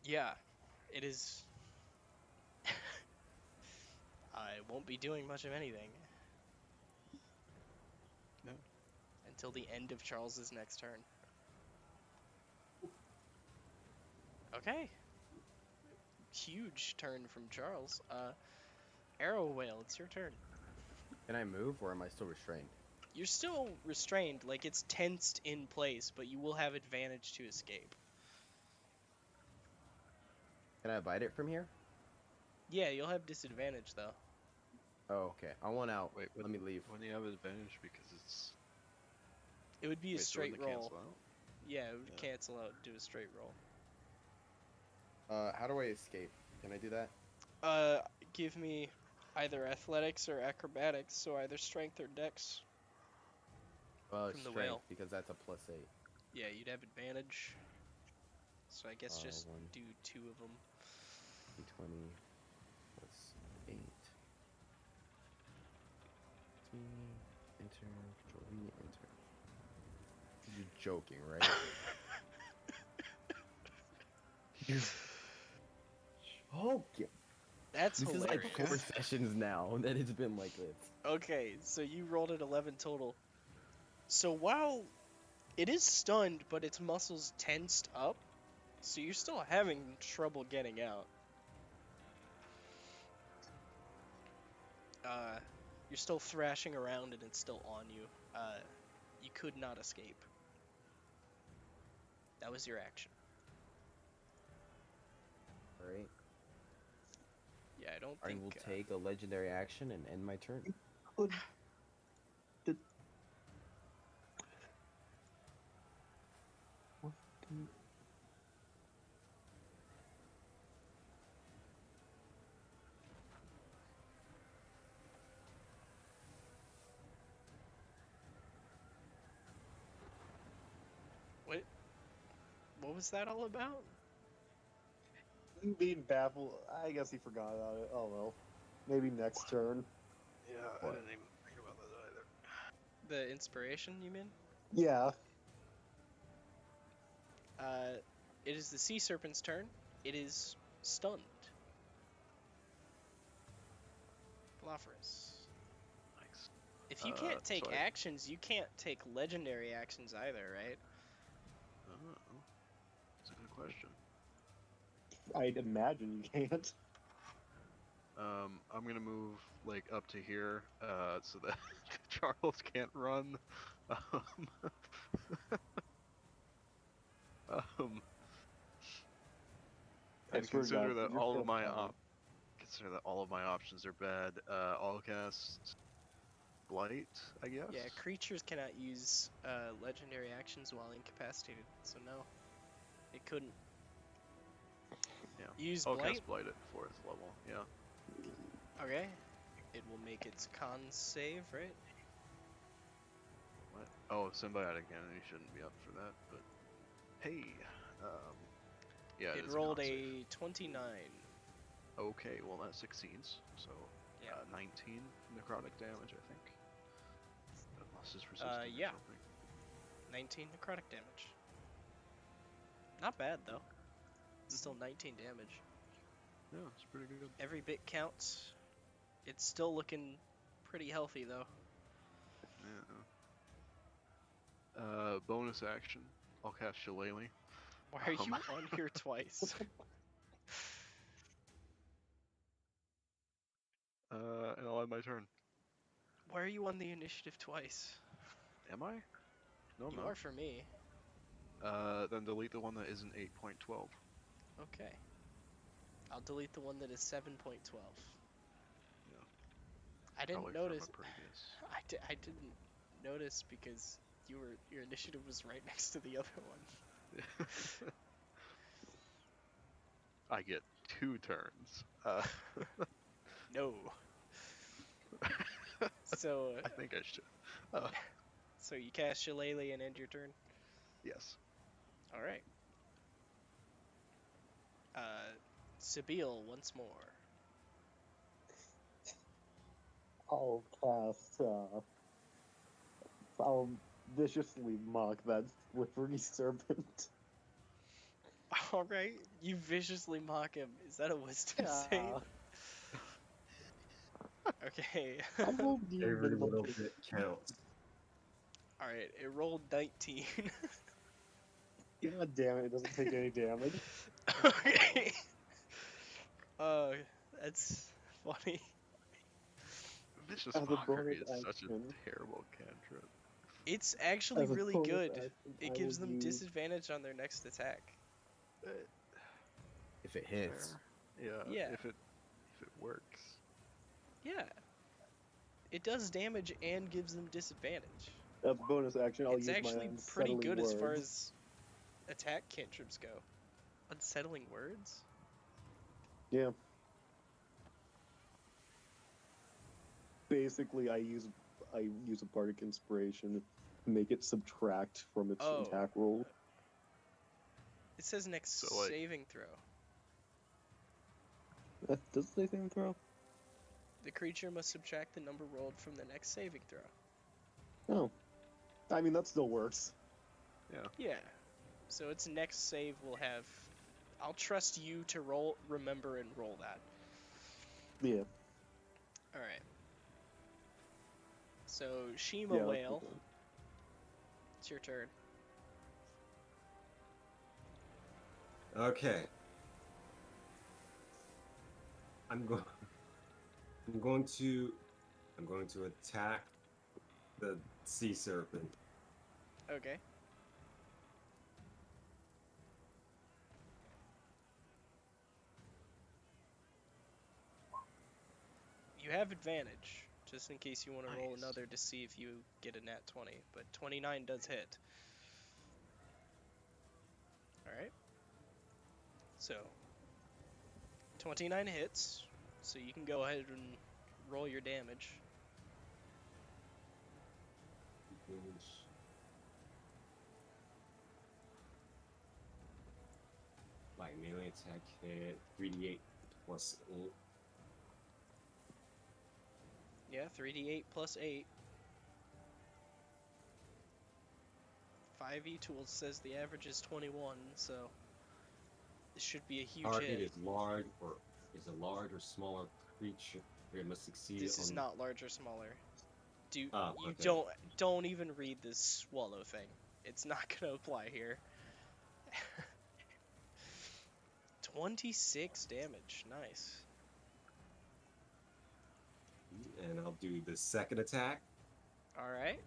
yeah, it is. I won't be doing much of anything. No. Until the end of Charles's next turn. Okay. Huge turn from Charles. Arrow Whale, it's your turn. Can I move, or am I still restrained? You're still restrained, like it's tensed in place, but you will have advantage to escape. Can I bite it from here? Yeah, you'll have disadvantage though. Oh, okay. I want out. Wait, Let me leave. When you have advantage because it's It would be a wait, so when straight they roll. cancel out? Yeah, it would Yeah. cancel out, do a straight roll. How do I escape? Can I do that? Give me either athletics or acrobatics, so either strength or dex. From the Strength, whale. because that's a +8. Yeah, you'd have advantage. So I guess just one. do 2 of them. D20 plus 8. T, enter, control V, enter. You're joking, right? You're joking. That's This hilarious. is like 4 sessions now that it's been like this. Okay, so you rolled at 11 total. So while it is stunned, but its muscles tensed up, so you're still having trouble getting out. You're still thrashing around and it's still on you. You could not escape. That was your action. Alright. Yeah, I don't I think. will take a legendary action and end my turn. Could the what the- What was that all about? being baffled. I guess he forgot about it. Oh well. Maybe next turn. Yeah, What? I didn't even think about that either. The inspiration, you mean? Yeah. It is the sea serpent's turn. It is stunned. Blophoris. Nice. If you can't take so I- actions, you can't take legendary actions either, right? Oh, that's a good question. I'd imagine you can't. I'm gonna move like up to here, so that Charles can't run. Um, I and swear to consider God, that you're all so of my tired. options are bad. I'll cast Blight, I guess. Yeah, creatures cannot use legendary actions while incapacitated, so no. It couldn't. Yeah. Use I'll Blight? cast Blight at 4th level. Yeah. Okay. It will make its con save, right? What? Oh, symbiotic enemy shouldn't be up for that, but hey, yeah, It is rolled con a save. 29. Okay, well that succeeds. So, Yeah. 19 necrotic damage, I think. Unless it's resistant yeah. or something. 19 necrotic damage. Not bad, though. It's still 19 damage. Yeah, it's pretty good. Every bit counts. It's still looking pretty healthy, though. Yeah. Bonus action. I'll cast Shillelagh. Why are you on here twice? And I'll end my turn. Why are you on the initiative twice? Am I? No, I'm You not. are for me. Then delete the one that isn't 8.12. Okay. I'll delete the one that is 7.12. Yeah. I didn't Probably notice. from a previous. I didn't notice because your initiative was right next to the other one. I get 2 turns. No. So I think I should. so you cast Shillelagh and end your turn. Yes. All right. Sabille once more. I'll cast. I'll viciously mock that slippery serpent. All right. You viciously mock him. Is that a wisdom save? Okay. I will do Every minimum little bit counts. All right. It rolled 19. God damn it! It doesn't take any damage. Okay. Oh, that's funny. Vicious As a Mockery bonus is such action, a terrible cantrip. It's actually as a really bonus good. action, It I gives will them use. disadvantage on their next attack. If it hits. Fair. Yeah, Yeah. if it works. Yeah. It does damage and gives them disadvantage. As a bonus action, I'll It's use my actually pretty unsettling good words. as far as attack cantrips go. Unsettling words? Yeah. Basically, I use a bardic inspiration to make it subtract from its Oh. attack roll. It says next So, like- saving throw. Does it say saving throw? The creature must subtract the number rolled from the next saving throw. Oh, I mean that still works. Yeah. So its next save will have. I'll trust you to remember and roll that. Yeah. Alright. So, Shima Yeah. that's Whale, good. it's your turn. Okay. I'm going to attack the sea serpent. Okay. You have advantage, just in case you want to roll Nice. another to see if you get a nat 20, but 29 does hit. Alright. So, 29 hits, so you can go ahead and roll your damage. Like melee attack hit 3d8 plus 8. Yeah, 3d8 plus 8. 5e tools says the average is 21, so this should be a huge Target hit. is a large or smaller creature. It must succeed This is on not large or smaller. You okay. don't even read this swallow thing. It's not gonna apply here. 26 damage, nice. And I'll do the second attack. All right.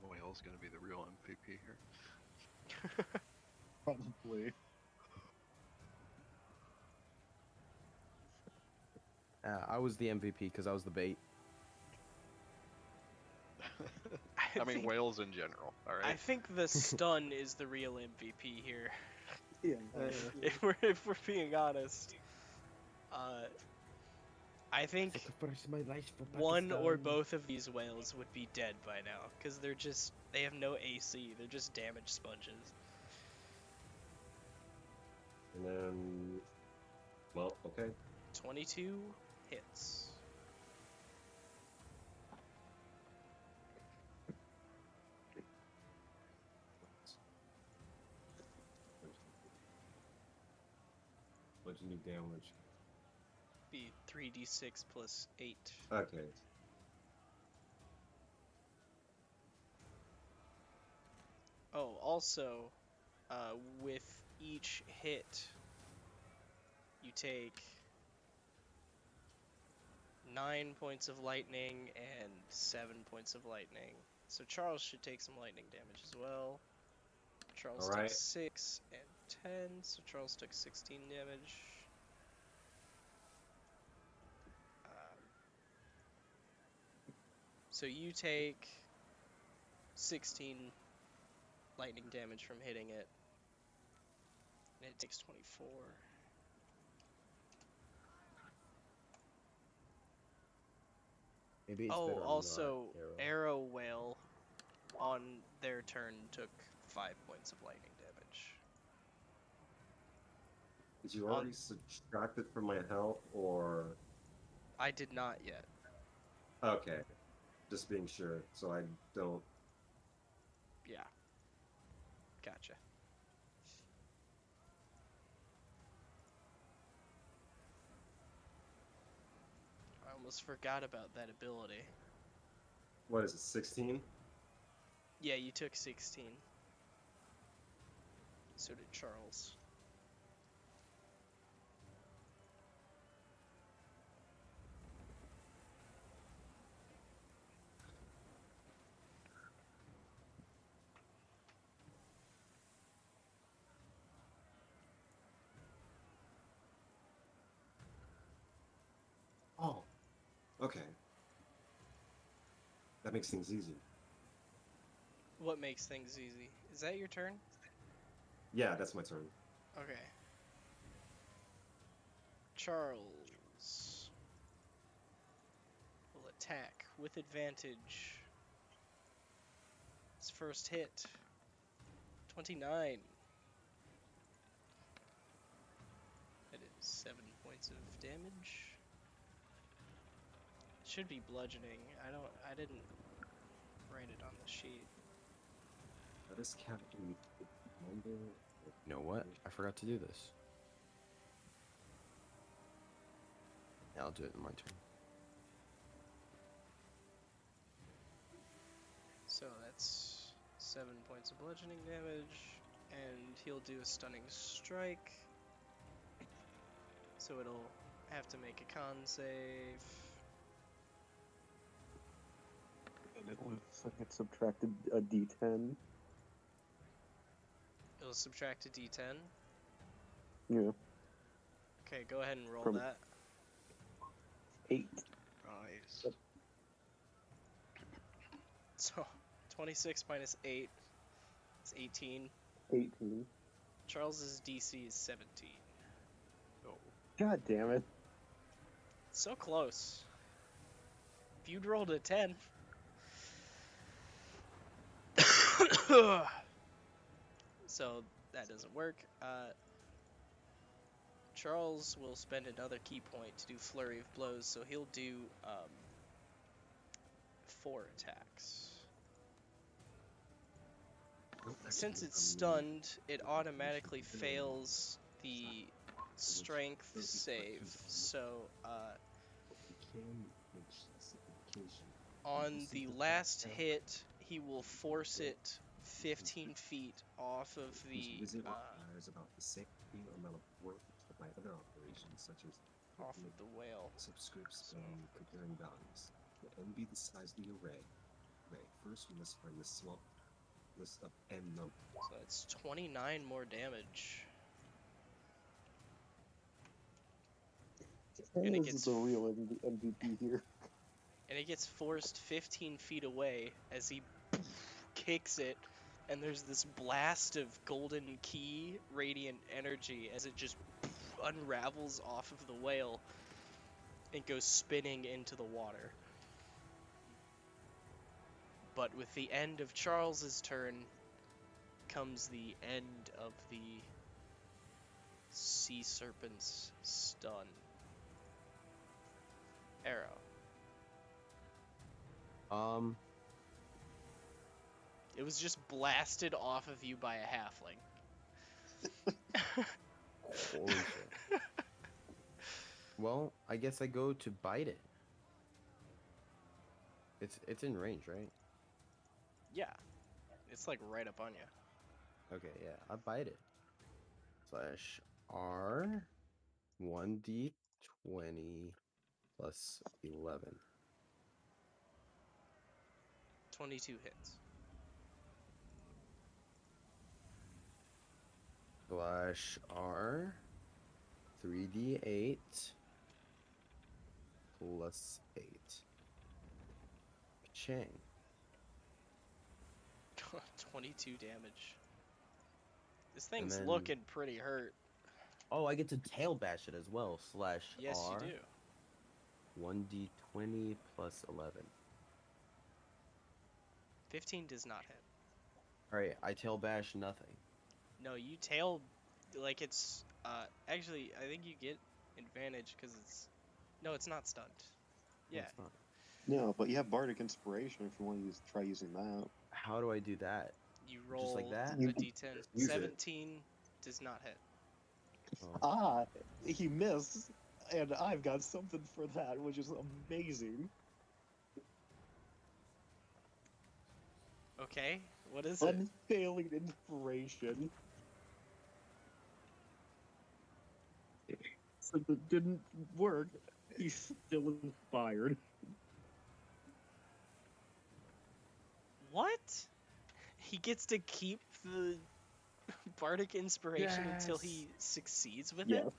Whale's gonna be the real MVP here. Probably. I was the MVP because I was the bait. I mean, think, whales in general. All I right. think the stun is the real MVP here. Yeah. If we're being honest, I think one or both of these whales would be dead by now because they have no AC. They're just damaged sponges. And then, well, okay. 22 hits. What's your new damage? Be 3d6 plus 8. Okay. Oh, also, with each hit, you take 9 points of lightning and 7 points of lightning. So Charles should take some lightning damage as well. Charles took Alright. 6 and 10, so Charles took 16 damage. So you take 16 lightning damage from hitting it. And it takes 24. Maybe it's Oh, better I'm also, not Arrow Whale on their turn took 5 points of lightning damage. Did you already subtract it from my health, or? I did not yet. Okay. Just being sure, so I don't. Yeah. Gotcha. I almost forgot about that ability. What is it, 16? Yeah, you took 16. So did Charles. Oh, okay. That makes things easy. What makes things easy? Is that your turn? Yeah, that's my turn. Okay. Charles will attack with advantage. His first hit. 29. That is 7 points of damage. Should be bludgeoning. I didn't write it on the sheet. Let us Captain Commander. You know what? I forgot to do this. Yeah, I'll do it in my turn. So that's 7 points of bludgeoning damage, and he'll do a stunning strike. So it'll have to make a con save. And it looks like it subtracted a d10. It'll subtract a d10. Yeah. Okay, go ahead and roll From- that. 8. Nice. So 26 minus 8 is 18. 18. Charles's DC is 17. Oh, God damn it. So close. If you'd rolled a 10. So that doesn't work. Charles will spend another key point to do Flurry of Blows, so he'll do 4 attacks. Since it's stunned, it automatically fails the strength save, so on the last hit, he will force it 15 feet off of the about the same amount of work by other operations such as off of the whale. subscripts and comparing values. The n be the size of the array. First, we must find the small list of n numbers. So that's 29 more damage. And it This gets is the real MVP here. and it gets forced 15 feet away as he kicks it, and there's this blast of golden key radiant energy as it just unravels off of the whale and goes spinning into the water. But with the end of Charles's turn comes the end of the sea serpent's stun. Arrow. It was just blasted off of you by a halfling. Holy shit. Well, I guess I go to bite it. It's in range, right? Yeah. It's like right up on you. Okay, yeah, I bite it. Slash R 1d20 plus 11. 22 hits. Slash R 3d8 plus 8. Chang. 22 damage. This thing's then- looking pretty hurt. Oh, I get to tail bash it as well. Slash Yes, R you do. 1d20 plus 11. 15 does not hit. Alright, I tail bash nothing. No, you tail like it's actually I think you get advantage because it's no, it's not stunned. Yeah, It's not. No, but you have Bardic Inspiration if you want to try using that. How do I do that? you roll Just like that? a You- d10. Use it. 17 does not hit. Oh. Ah, he missed, and I've got something for that, which is amazing. Okay, what is it? Unfailing inspiration. So it didn't work. He's still inspired. What? He gets to keep the bardic inspiration until he succeeds with Yes. it?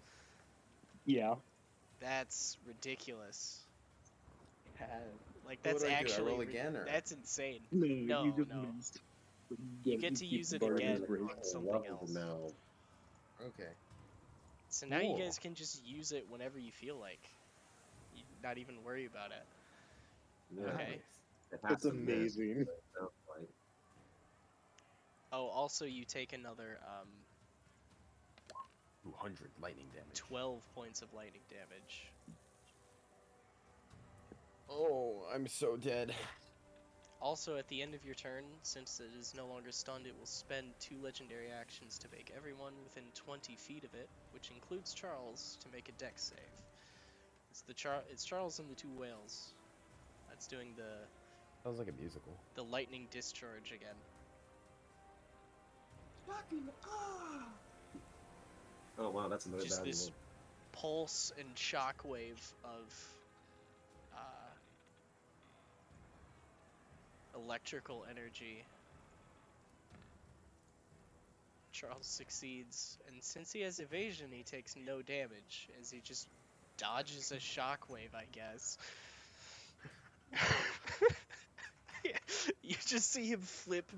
Yeah. That's ridiculous. Yeah. Like, So what that's do I do? I actually roll again, or? that's insane. No, No, you just no. missed. You get to keep use the it bardic again inspiration. on something Levels else. now. Okay. So now you Cool. guys can just use it whenever you feel like. You not even worry about it. Yeah. Okay. Nice. It has It's to miss, amazing. but it sounds like- Oh, also you take another 200 lightning damage. 12 points of lightning damage. Oh, I'm so dead. Also, at the end of your turn, since it is no longer stunned, it will spend 2 legendary actions to make everyone within 20 feet of it, which includes Charles, to make a dex save. It's Charles and the 2 whales. That's doing Sounds like a musical. the lightning discharge again. Oh wow, that's another Just bad this roll. pulse and shockwave of electrical energy. Charles succeeds, and since he has evasion, he takes no damage, as he just dodges a shockwave, I guess. You just see him flip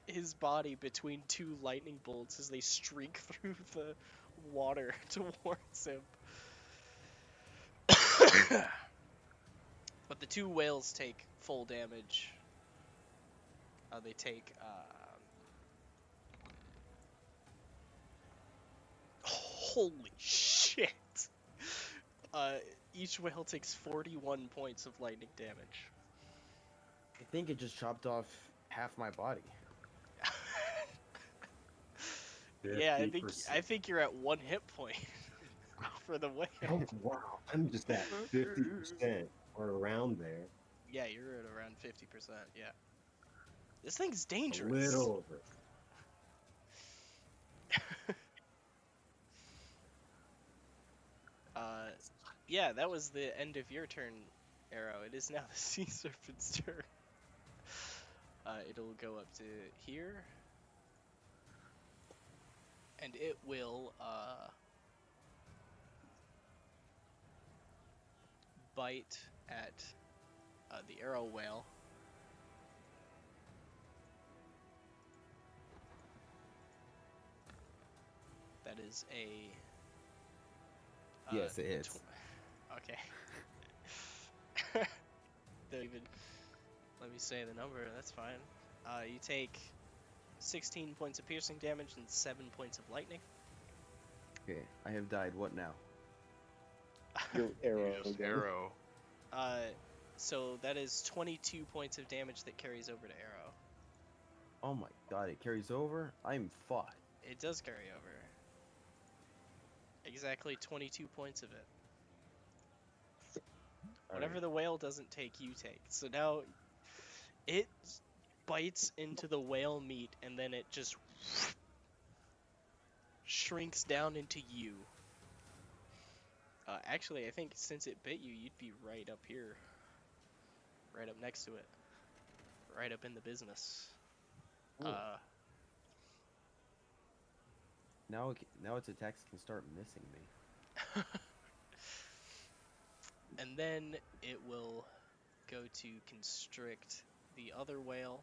his body between 2 lightning bolts as they streak through the water towards him. But the 2 whales take full damage. They take holy shit! Each whale takes 41 points of lightning damage. I think it just chopped off half my body. Yeah, I 50%. think you're at 1 hit point for the whale. Oh wow, I'm just at 50% or around there. Yeah, you're at around 50%. Yeah. This thing's A dangerous. little over. Yeah, that was the end of your turn, Arrow. It is now the sea serpent's turn. It'll go up to here, and it will bite at the arrow whale. That is a Yes, it is. okay. Don't even let me say the number. That's fine. You take 16 points of piercing damage and 7 points of lightning. Okay, I have died. What now? Your arrow. You just again. arrow. So that is 22 points of damage that carries over to arrow. Oh my god, it carries over? I'm fucked. It does carry over. Exactly 22 points of it. Whatever the whale doesn't take, you take. So now it bites into the whale meat and then it just shrinks down into you. Actually, I think since it bit you, you'd be right up here. Right up next to it. Right up in the business. Now its attacks can start missing me. And then it will go to constrict the other whale.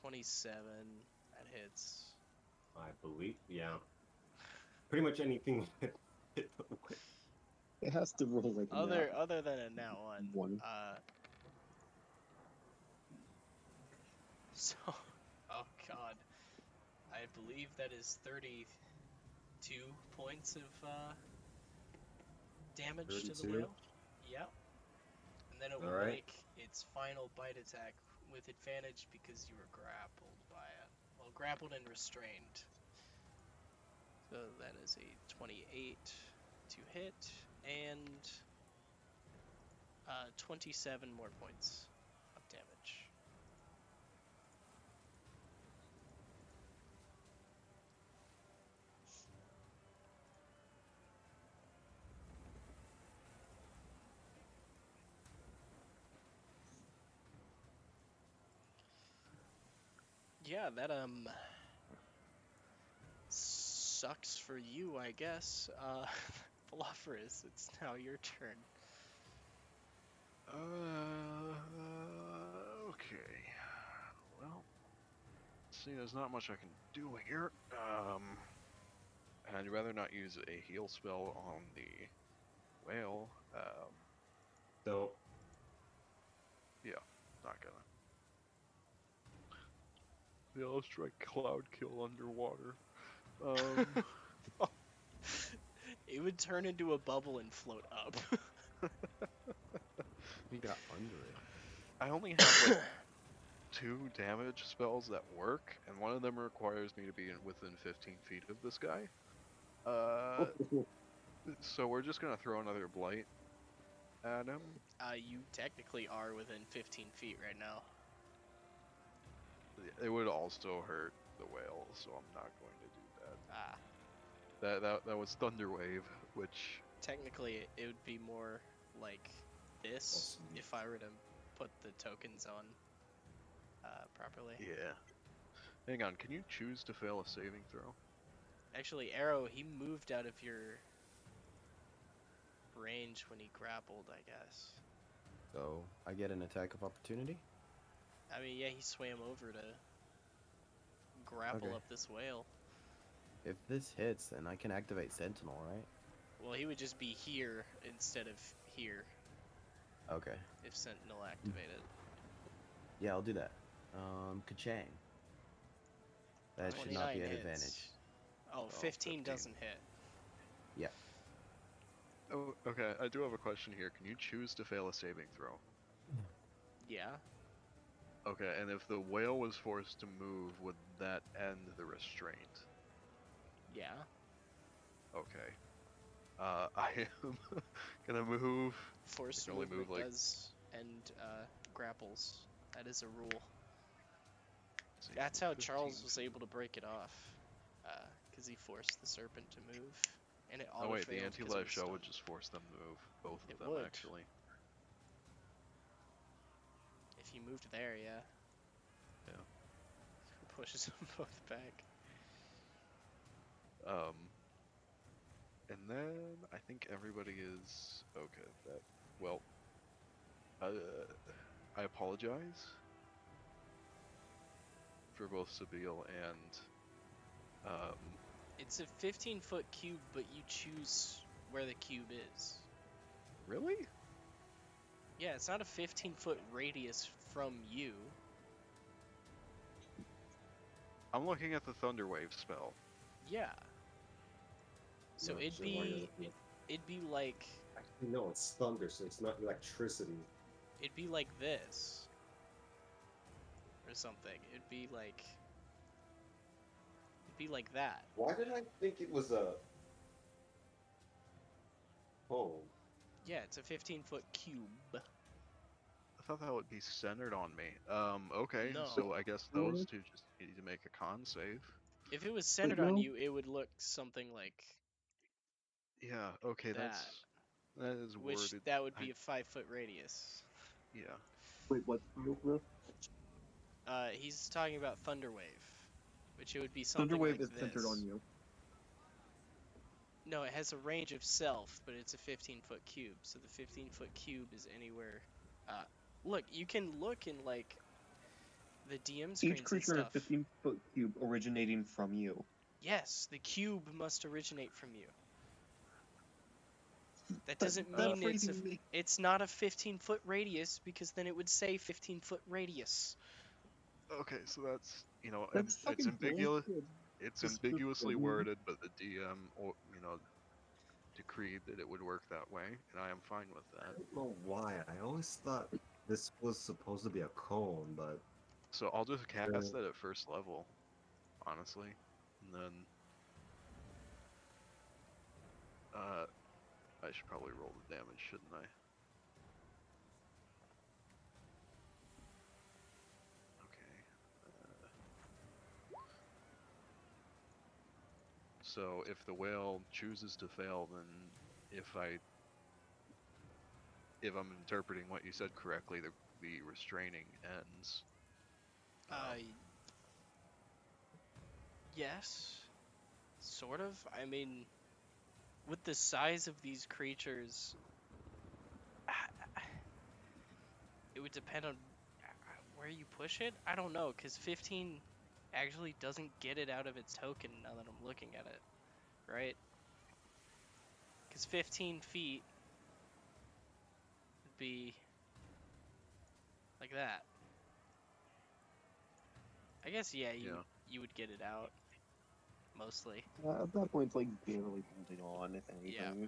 27, that hits. I believe, yeah. Pretty much anything that hit the whale. It has to roll like a Other nat than a nat 1. one. So, oh god, I believe that is 32 points of damage to the 32? whale. Yep. And then it will Alright. make its final bite attack with advantage because you were grappled by it. Well, grappled and restrained. So that is a 28 to hit and 27 more points of damage. Yeah, that sucks for you, I guess. Philopherus, it's now your turn. Okay. Well, see, there's not much I can do here. I'd rather not use a heal spell on the whale. Don't. Not gonna. Yeah, let's try Cloud Kill underwater. It would turn into a bubble and float up. We got under it. I only have like 2 damage spells that work, and one of them requires me to be within 15 feet of this guy. So we're just gonna throw another blight at him. You technically are within 15 feet right now. It would also hurt the whale, so I'm not going to do that. Ah, That was Thunder Wave, which technically it would be more like this Awesome. if I were to put the tokens on properly. yeah. Hang on, can you choose to fail a saving throw? Actually, Arrow, he moved out of your range when he grappled, I guess. So I get an attack of opportunity. I mean, yeah, he swam over to grapple Okay. up this whale. If this hits, then I can activate Sentinel, right? Well, he would just be here instead of here Okay. if Sentinel activated. Yeah, I'll do that. Kachang. That should not be 29 an hits. advantage. Oh, 15 15. doesn't hit. Oh, okay, I do have a question here. Can you choose to fail a saving throw? Yeah. Okay, and if the whale was forced to move, would that end the restraint? Yeah. Okay. I am gonna move. Forced can only movement move, like- does end grapples. That is a rule. Let's see, That's how 15 Charles was feet. able to break it off. Because he forced the serpent to move. And it Oh wait, the auto-failed 'cause it anti-life was shell would stunned. just force them to move. Both of It them, would. actually. If you moved there, yeah. Yeah. Pushes them both back. And then I think everybody is okay. That well, I apologize for both Sabine and It's a 15-foot cube, but you choose where the cube is. really? Yeah, it's not a 15-foot radius from you. I'm looking at the Thunder Wave spell. Yeah. So No, it'd so why does be it- it'd be like Actually, no, it's thunder, so it's not electricity. it'd be like this or something. It'd be like that. Why did I think it was a home? Yeah, it's a 15-foot cube. I thought that would be centered on me. Okay, No. so I guess those two just need to make a con save. If it was centered on no. you, it would look something like Yeah, okay, that is which worded. that would be a 5-foot radius. Yeah. Wait, what? He's talking about Thunderwave, which it would be something Thunderwave like is this. centered on you. No, it has a range of self, but it's a 15-foot cube. So the 15-foot cube is anywhere. Look, you can look in like the DM screens Each creature and in a stuff. 15-foot cube originating from you. Yes, the cube must originate from you. That doesn't That mean phrasing makes- it's not a 15-foot radius because then it would say 15-foot radius. Okay, so that's That's it's fucking ambiguous. bullshit. It's Just ambiguously the- worded, but the DM, decreed that it would work that way, and I am fine with I that. don't know why. I always thought this was supposed to be a cone, but So I'll just cast Yeah. that at first level, honestly, and then I should probably roll the damage, shouldn't I? So if the whale chooses to fail, then if I'm interpreting what you said correctly, the restraining ends. Yes, sort of. I mean, with the size of these creatures, it would depend on where you push it. I don't know, because 15 actually doesn't get it out of its token now that I'm looking at it, right? Because 15 feet would be like that. I guess, yeah, you would get it out, mostly. At that point, it's like barely holding on, if anything. Yeah.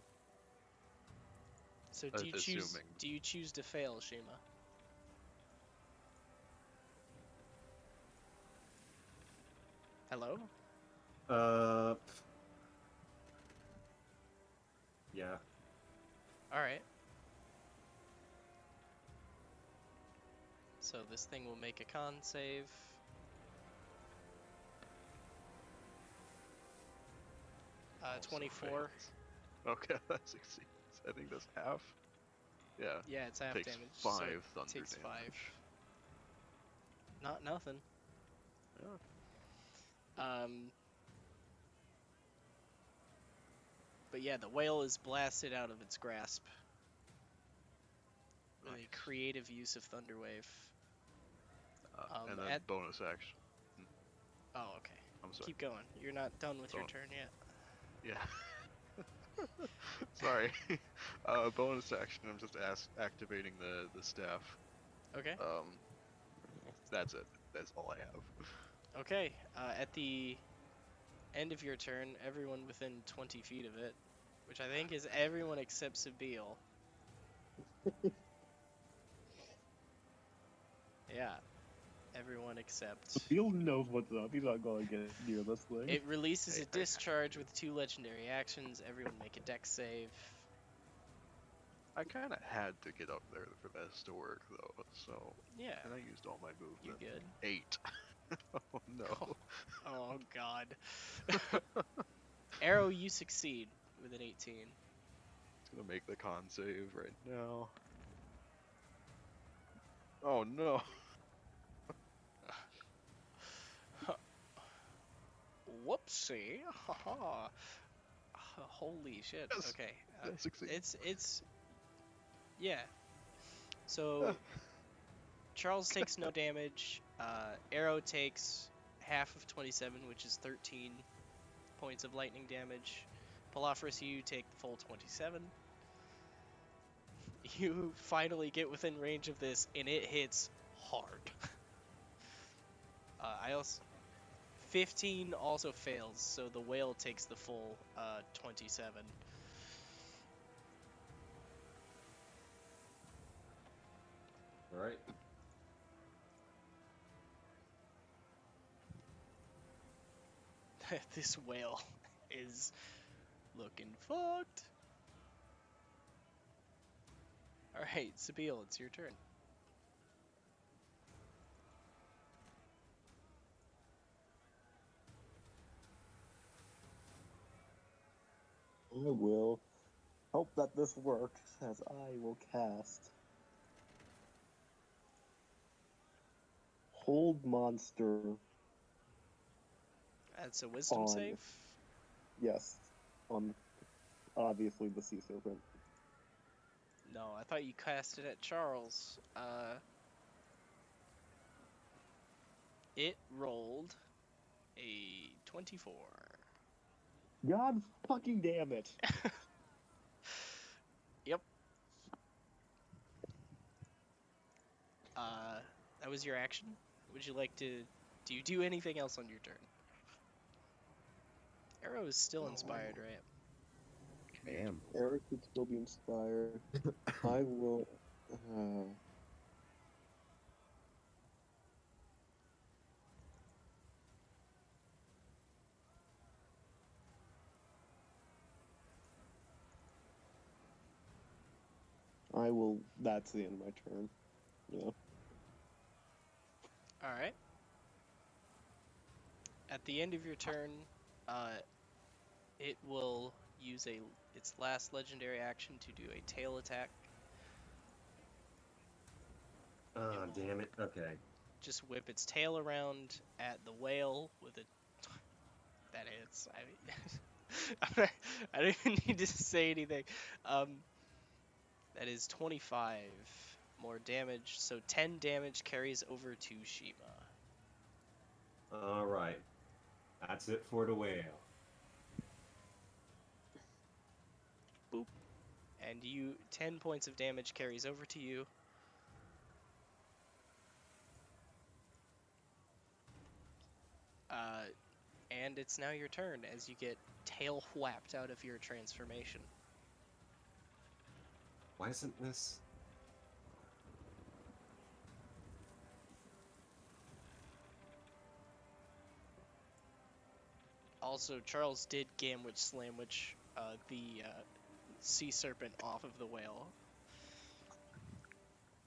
So do you choose to fail, Shima? Hello? Yeah. Alright. So this thing will make a con save. Also 24. fails. Okay, that succeeds. I think that's half. Yeah. Yeah, it's half Takes damage. So 5 it thunder takes damage. 5. Not nothing. Yeah. But yeah, the whale is blasted out of its grasp with Nice. a creative use of Thunderwave. And then bonus action. Oh, okay. I'm sorry. Keep going. You're not done with your turn yet. Yeah. Sorry. Bonus action. I'm just activating the staff. Okay. That's it. That's all I have. Okay. At the end of your turn, everyone within 20 feet of it, which I think is everyone except Sabile. Yeah. Everyone except. Bill knows what's up. He's not going to get near this thing. It releases a discharge with 2 legendary actions. Everyone make a dex save. I kind of had to get up there for this to work, though. So Yeah. and I used all my movement. You good? 8. Oh no. Oh god. Arrow, you succeed with an 18. It's gonna make the con save right now. Oh no. Whoopsie. Haha. Holy shit. Yes. Okay. That succeeds. It's yeah. So Charles takes no damage. Arrow takes half of 27, which is 13 points of lightning damage. Palafris, you take the full 27. You finally get within range of this, and it hits hard. 15 also fails, so the whale takes the full 27. All right. This whale is looking fucked. Alright, Sabile, it's your turn. I will hope that this works, as I will cast Hold Monster. That's a wisdom save? Yes, on obviously the Sea Serpent. No, I thought you cast it at Charles. It rolled a 24. God fucking damn it! Yep. That was your action? Would you like to... Do you do anything else on your turn? Arrow is still inspired, right? I am. Eric would still be inspired. I will... I will... That's the end of my turn. Yeah. Alright. At the end of your turn, It will use its last legendary action to do a tail attack. Ah, will- damn it. Okay. Just whip its tail around at the whale with a that hits. I mean, I don't even need to say anything. Um, that is 25 more damage. So 10 damage carries over to Shima. All right. That's it for the whale. Boop. And 10 points of damage carries over to you. And it's now your turn as you get tail whapped out of your transformation. Why isn't this? Also, Charles did Gamwich Slamwich the sea serpent off of the whale.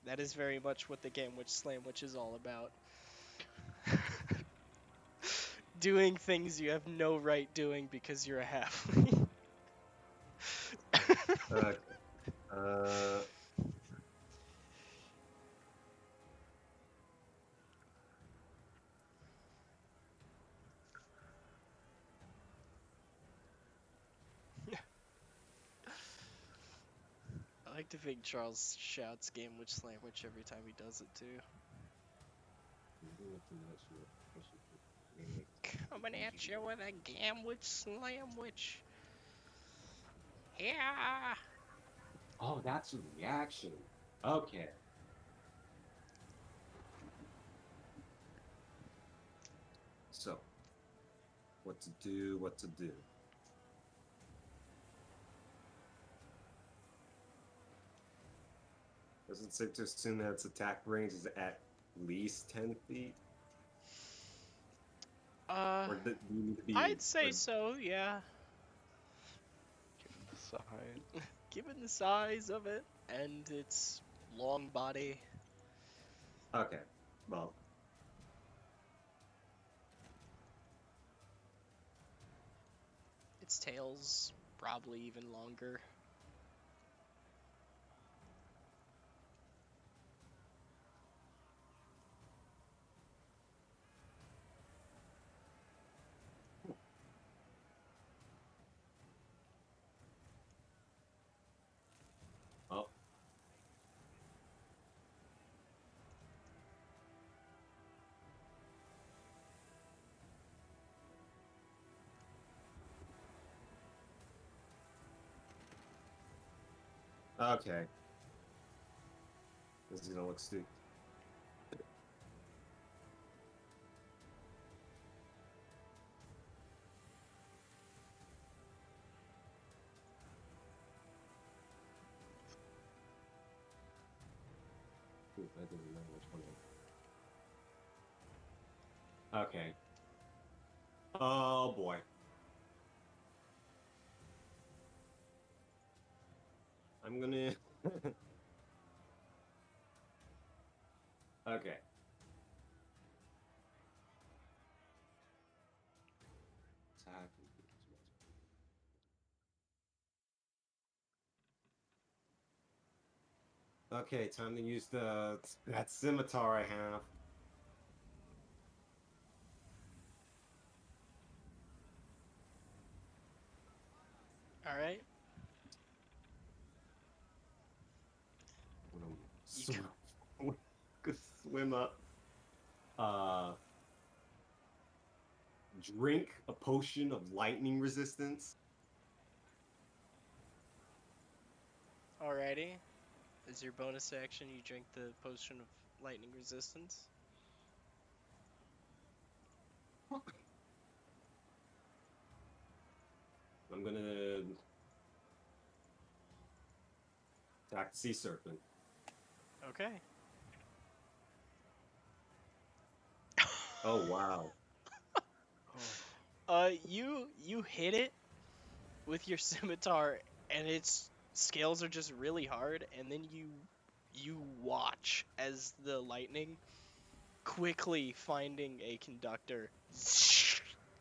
That is very much what the Gamwich Slamwich is all about. Doing things you have no right doing because you're a halfling. Okay. Uh. I like to think Charles shouts Gamwich Slamwich every time he does it too. Coming at you with a Gamwich Slamwich. Yeah. Oh, that's a reaction. Okay. So, what to do? What to do? Does it safe to assume that its attack range is at least 10 feet? Or do you need to be? I'd say or- so, yeah. Given the size. Given the size of it and its long body. Okay. Well. Its tail's probably even longer. Oh. Okay. This is gonna look stupid. Ooh, I didn't know which one. Okay. Oh boy. I'm gonna. Okay. Attack. Okay, time to use that scimitar I have. Alright? I'm gonna You swim up. Drink a potion of lightning resistance. Alrighty. As your bonus action, you drink the potion of lightning resistance. I'm gonna attack the sea serpent. Okay. Oh wow. You hit it with your scimitar, and its scales are just really hard, and then you watch as the lightning, quickly finding a conductor,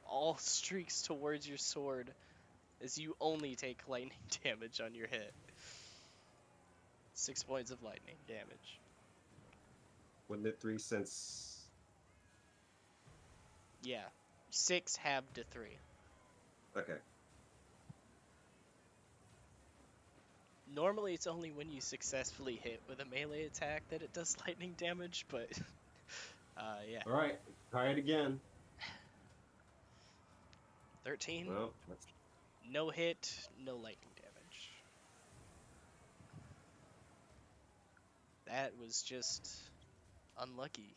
all streaks towards your sword, as you only take lightning damage on your hit. 6 points of lightning damage. Wasn't it 3 cents? Yeah, 6 halved to 3. Okay. Normally, it's only when you successfully hit with a melee attack that it does lightning damage, but yeah. All right. Try it again. 13. Well, that's No hit, no lightning damage. That was just unlucky.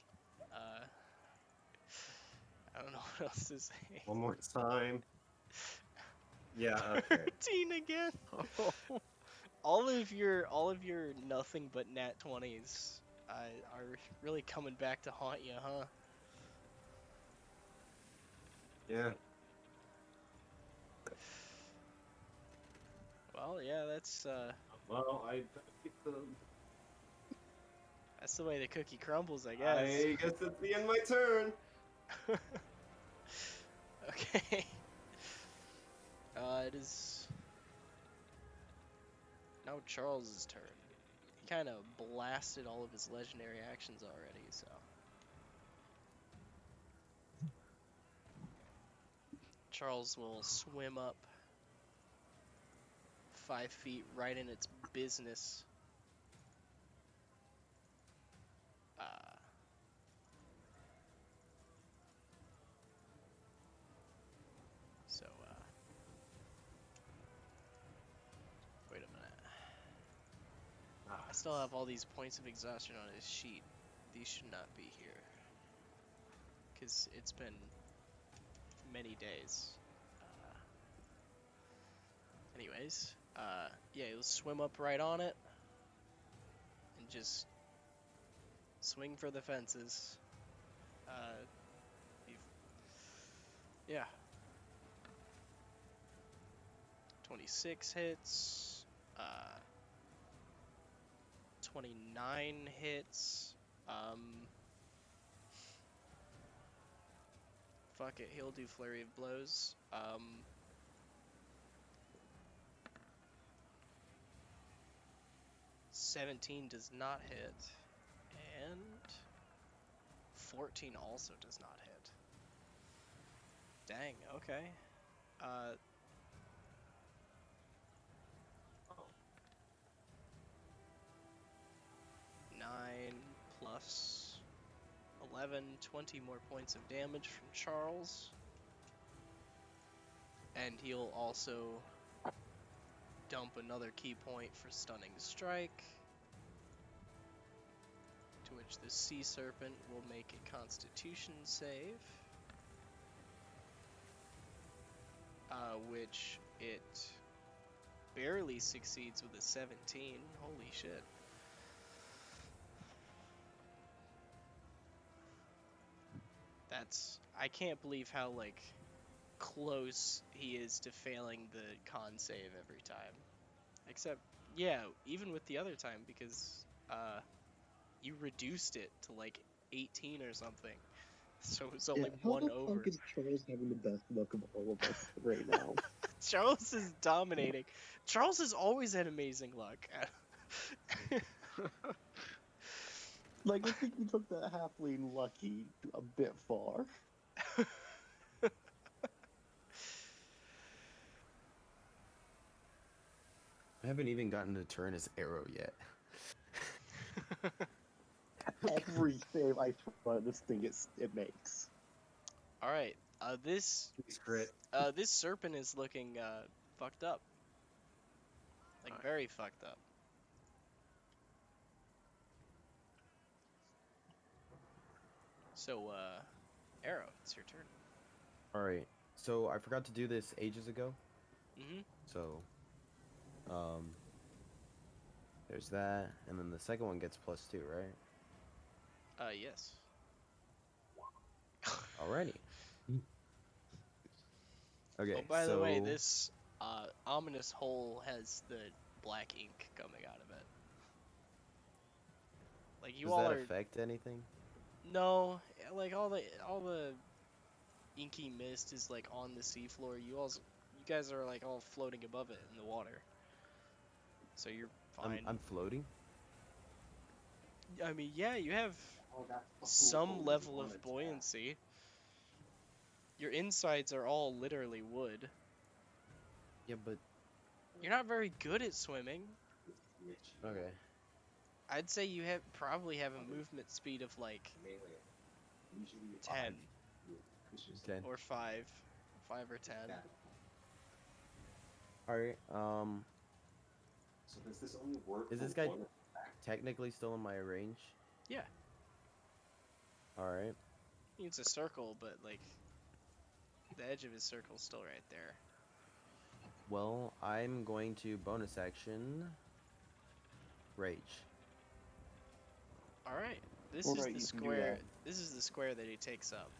I don't know what else to say. one more time. Yeah. Okay. 13 again. all of your nothing but nat 20s are really coming back to haunt you, huh? Yeah. Well, yeah, that's Well, the way the cookie crumbles, I guess. I guess it's the end of my turn. Okay. It is now Charles's turn. He kind of blasted all of his legendary actions already, so. Charles will swim up 5 feet right in its business. So, wait a minute. I still have all these points of exhaustion on his sheet. These should not be here. Because it's been many days. Anyways, yeah, he'll swim up right on it. And just swing for the fences. Yeah. 26 hits. 29 hits. Fuck it, he'll do flurry of blows. 17 does not hit, and 14 also does not hit. Dang, okay. 9 plus 11, 20 more points of damage from Charles. And he'll also dump another key point for stunning strike. To which the sea serpent will make a constitution save. Which it barely succeeds with a 17. Holy shit. I can't believe how, like, close he is to failing the con save every time. Except, yeah, even with the other time, because, you reduced it to, like, 18 or something. So it was only one over. How the fuck is Charles having the best luck of all of us right now? Charles is dominating. Charles has always had amazing luck. Like, I think you took that halfling lucky a bit far. I haven't even gotten to turn his arrow yet. Every save I try this thing it makes. All right, this Crit. this serpent is looking fucked up, like very fucked up. So, Arrow, it's your turn. All right. So I forgot to do this ages ago. Mhm. So, there's that, and then the second one gets +2, right? Yes. Alrighty. Okay. Oh, by the way, this ominous hole has the black ink coming out of it. Like you does all that are. affect anything? No, like all the inky mist is like on the seafloor. You guys are like all floating above it in the water, so you're fine. I'm floating. I mean, yeah, you have Oh, that's the some fool level on of attack. buoyancy. Your insides are all literally wood. Yeah, but You're not very good at swimming. okay. I'd say you probably have a movement speed of like Melee. Usually 10 push yourself. 10. or 5, 5 or 10. All right. So does this only work Is for this guy one attack? technically still in my range? Yeah, All right. it's a circle, but like the edge of his circle's still right there. Well, I'm going to bonus action rage. All right, this All is right, the you can do square. that. This is the square that he takes up.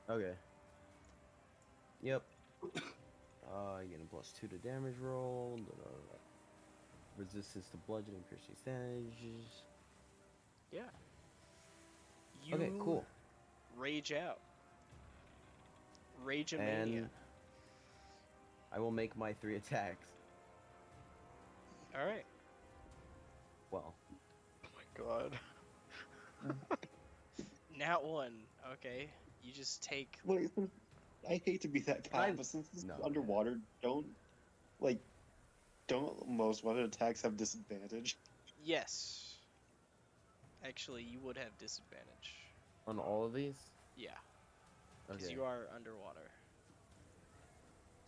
Okay. Yep. Getting +2 to damage roll. Resistance to bludgeoning, piercing damages. Yeah. You Okay, cool. rage out. Rage mania. And I will make my 3 attacks. All right. Well, Oh my god. Nat 1. Okay. You just take. Wait, I hate to be that guy, but since this is No. underwater, don't most weapon attacks have disadvantage? Yes. Actually, you would have disadvantage. on all of these? Yeah. Because Okay. you are underwater.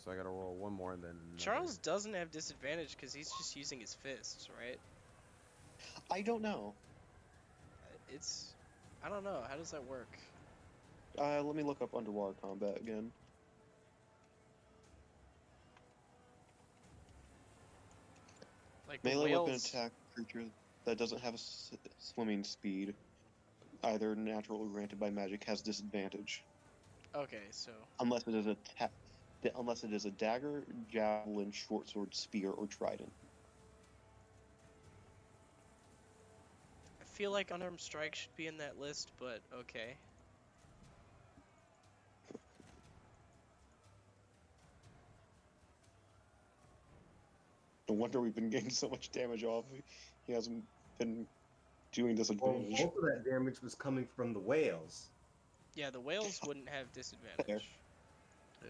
So I gotta roll one more and then another. Charles doesn't have disadvantage because he's just using his fists, right? I don't know. It's. I don't know. How does that work? Let me look up underwater combat again. Like the Melee weapon whales. attack creature that doesn't have a swimming speed, either natural or granted by magic, has disadvantage Okay, so. unless it is unless it is a dagger, javelin, short sword, spear, or trident. I feel like unarmed strike should be in that list, but okay. No wonder we've been getting so much damage off. He hasn't been doing Well, disadvantage. most of that damage was coming from the whales. Yeah, the whales wouldn't have disadvantage. Yeah.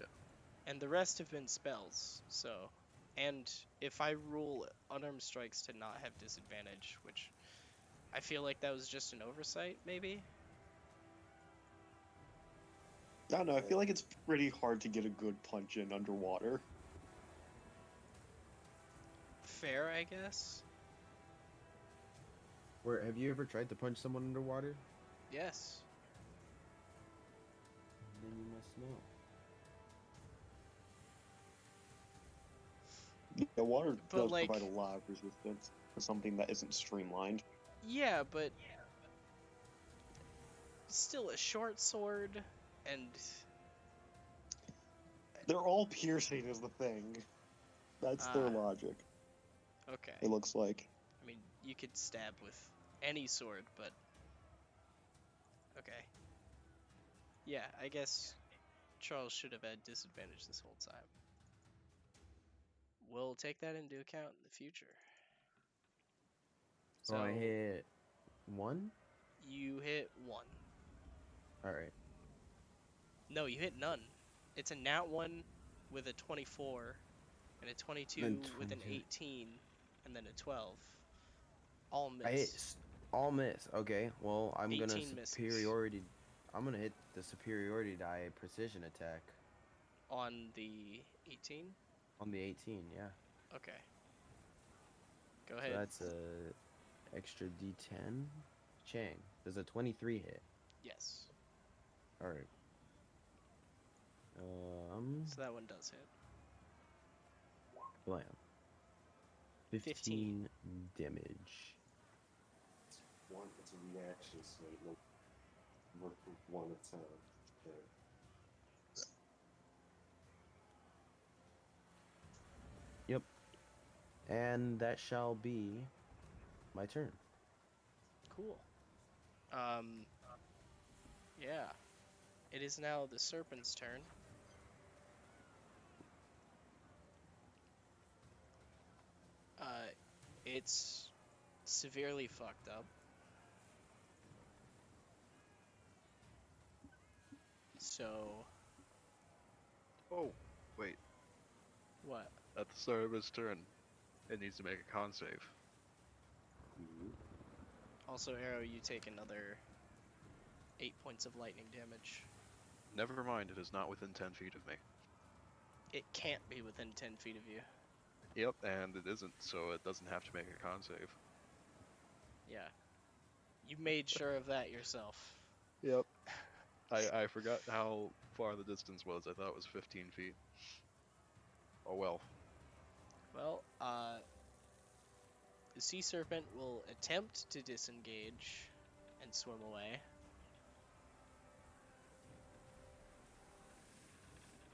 And the rest have been spells, so. And if I rule unarmed strikes to not have disadvantage, which I feel like that was just an oversight, maybe? I don't know. I feel like it's pretty hard to get a good punch in underwater. Fair, I guess? Where have you ever tried to punch someone underwater? Yes. Then you must know. Yeah, water But, does like- provide a lot of resistance for something that isn't streamlined. Yeah, but still a short sword, and They're all piercing is the thing. That's their Ah. logic, okay. it looks like. I mean, you could stab with any sword, but okay. Yeah, I guess Charles should have had disadvantage this whole time. We'll take that into account in the future. So I hit 1? You hit 1. Alright. No, you hit none. It's a nat 1 with a 24, and a 22 Then with an 22. 18, and then a 12. All miss. I hit all miss. Okay. Well, I'm gonna 18 misses. superiority. I'm gonna hit the superiority die precision attack On the 18? on the 18. Yeah. Okay. Go So ahead. that's a extra D10. Chang. Does a 23 hit? Yes. All right. So that one does hit. Blam. 15 15. damage. It's a reaction, so it will work with one attack. Okay. Yep. And that shall be my turn. Cool. Yeah. It is now the serpent's turn. It's severely fucked up. So, Oh, wait. what? At the start of his turn, it needs to make a con save. Mhm. Also, Arrow, you take another 8 points of lightning damage. Never mind, it is not within 10 feet of me. It can't be within 10 feet of you. Yep, and it isn't, so it doesn't have to make a con save. Yeah. You made sure of that yourself. Yep. I forgot how far the distance was. I thought it was 15 feet. Oh well. Well, the sea serpent will attempt to disengage and swim away.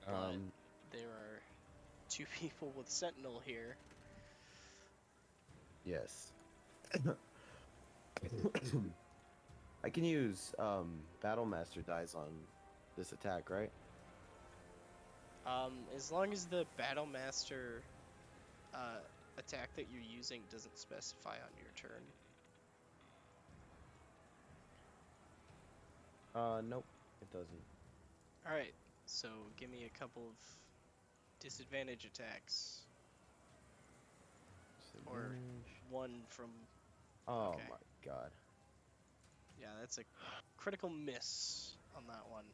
But there are 2 people with Sentinel here. Yes. I can use Battle Master dice on this attack, right? As long as the Battle Master attack that you're using doesn't specify on your turn. Nope, it doesn't. Alright, so give me a couple of disadvantage attacks. Or Disadvantage. one from... Oh okay. my god. Yeah, that's a critical miss on that one.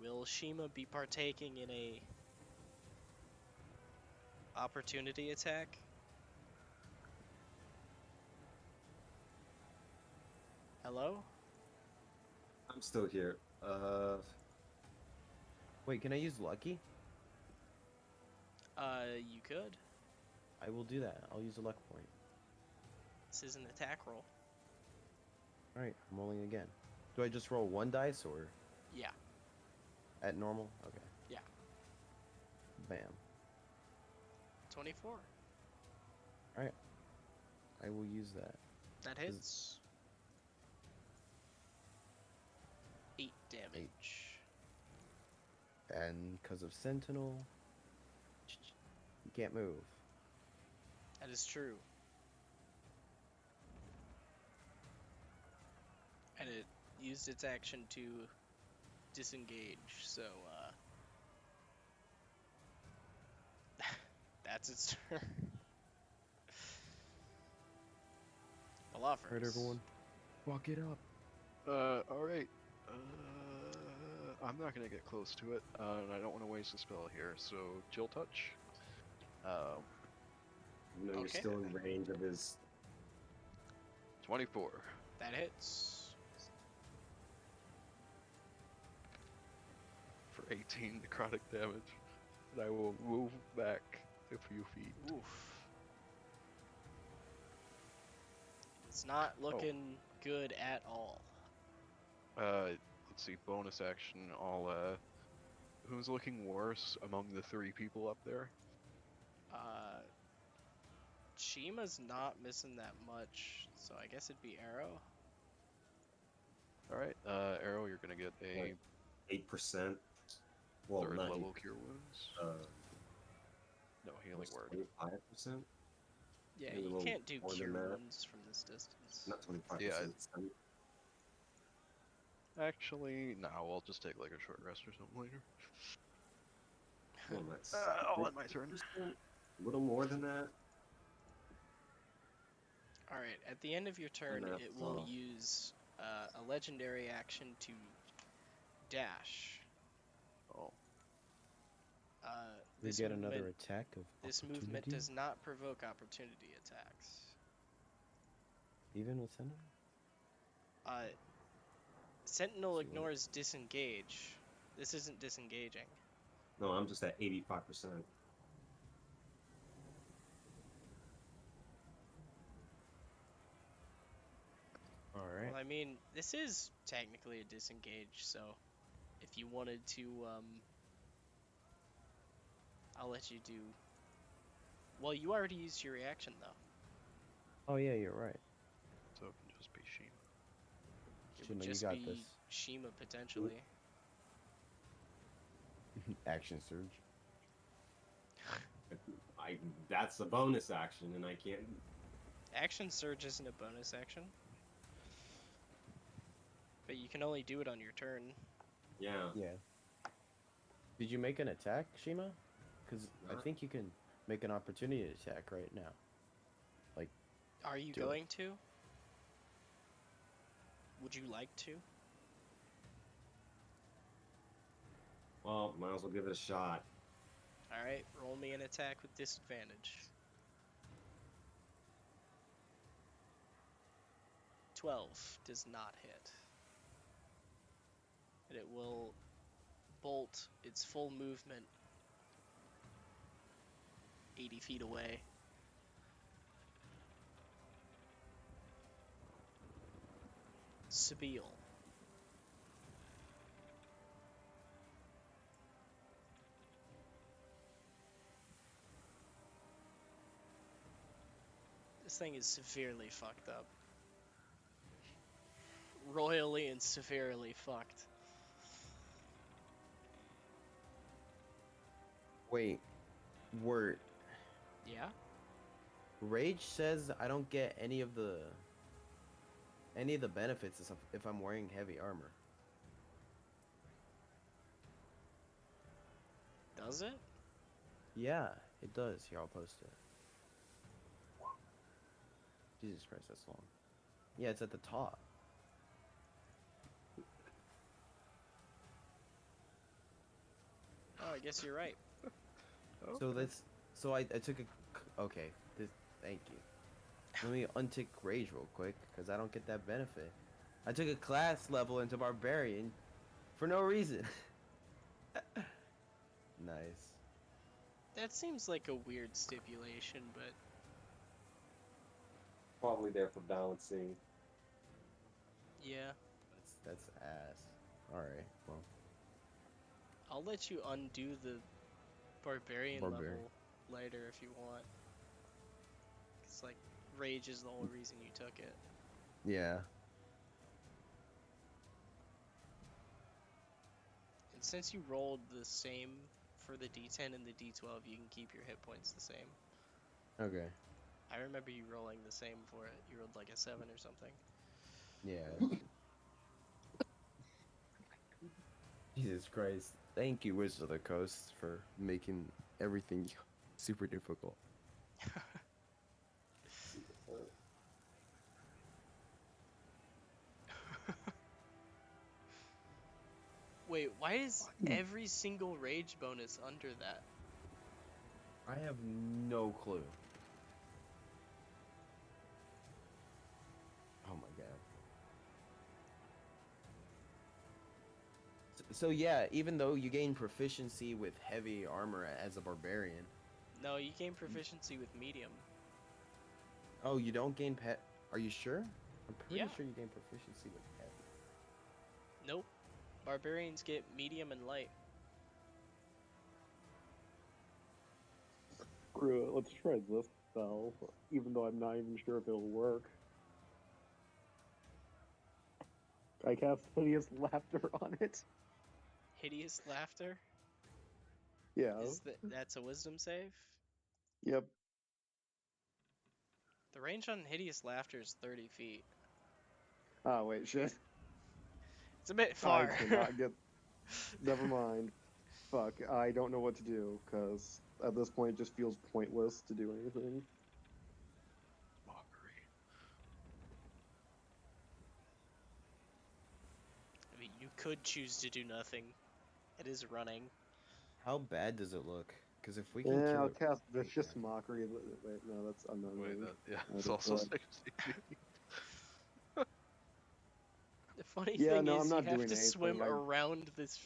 Will Shima be partaking in a opportunity attack? Hello? I'm still here. Wait, can I use Lucky? You could. I will do that. I'll use a luck point. This is an attack roll. Alright, I'm rolling again. Do I just roll one dice or Yeah. at normal? Okay. Yeah. Bam. 24. Alright. I will use that. That hits. 8 damage. And because of Sentinel, you can't move. That is true. And it used its action to disengage, so, that's its turn. Bluffers. Alright, everyone. Fuck it up. Alright. I'm not gonna get close to it, and I don't want to waste a spell here, so chill touch. you know, you're Okay. still in range of his. 24. That hits. For 18 necrotic damage. And I will move back a few feet. Oof. It's not looking good at all. Let's see, bonus action. Who's looking worse among the 3 people up there? Shima's not missing that much, so I guess it'd be Arrow. Alright, Arrow, you're gonna get a Right. 8%. Well, 3rd not level cure wounds. No, healing word. 25%. Yeah, Maybe a you little can't do more than cure that. wounds from this distance. Not 25%. Yeah, Actually, no, I'll just take like a short rest or something later. Well, that's I'll end my turn. 50%? A little more than that. Alright, at the end of your turn, that's it will all. use a legendary action to dash. Oh. We This get another movement- attack of This movement opportunity? does not provoke opportunity attacks. Even with Sentinel? Sentinel So- ignores disengage. This isn't disengaging. No, I'm just at 85%. Alright. Well, I mean, this is technically a disengage, so if you wanted to, I'll let you do... Well, you already used your reaction, though. Oh yeah, you're right. So it can just be Shima. It Shima, would you just got be this. Shima, potentially. Action surge. That's a bonus action, and I can't. Action Surge isn't a bonus action. But you can only do it on your turn. Yeah. Yeah. Did you make an attack, Shima? Because I Not- think you can make an opportunity attack right now. Are you Do it. going to? Would you like to? Well, might as well give it a shot. Alright, roll me an attack with disadvantage. 12 does not hit. And it will bolt its full movement 80 feet away. Sabil. This thing is severely fucked up. Royally and severely fucked. Wait, word. Yeah? Rage says I don't get any of the benefits if I'm wearing heavy armor. Does it? Yeah, it does. Here, I'll post it. Jesus Christ, that's long. Yeah, it's at the top. Oh, I guess you're right. So I took a okay. Thank you. Let me untick rage real quick because I don't get that benefit. I took a class level into barbarian for no reason. Nice. That seems like a weird stipulation, but Probably there for balancing. yeah. That's ass. All right. Well, I'll let you undo the barbarian Barbarian. level later if you want. It's like rage is the whole reason you took it. yeah. And since you rolled the same for the D10 and the D12, you can keep your hit points the same. Okay. I remember you rolling the same for it. You rolled like a 7 or something. Yeah. Jesus Christ. Thank you, Wizard of the Coast, for making everything super difficult. Wait, why is every single rage bonus under that? I have no clue. Oh my god. So yeah, even though you gain proficiency with heavy armor as a barbarian. No, you gain proficiency with medium. Oh, you don't gain pet. Are you sure? I'm pretty Yeah. sure you gain proficiency with heavy. Nope. Barbarians get medium and light. Screw it, let's try this spell, even though I'm not even sure if it'll work. I cast Hideous Laughter on it. Hideous laughter? Yeah. That's a wisdom save? Yep. The range on hideous laughter is 30 feet. Oh, wait, shit. It's a bit I far. cannot get... Never mind. Fuck, I don't know what to do, because at this point it just feels pointless to do anything. Mockery. I mean, you could choose to do nothing. It is running. How bad does it look? Because if we can Yeah, kill I'll it, cast Vicious Mockery. Wait, no, that's... I'm not Wait, range. that, yeah, I it's don't also know. 60. The funny Yeah, thing no, is I'm you not have doing to swim anything. around this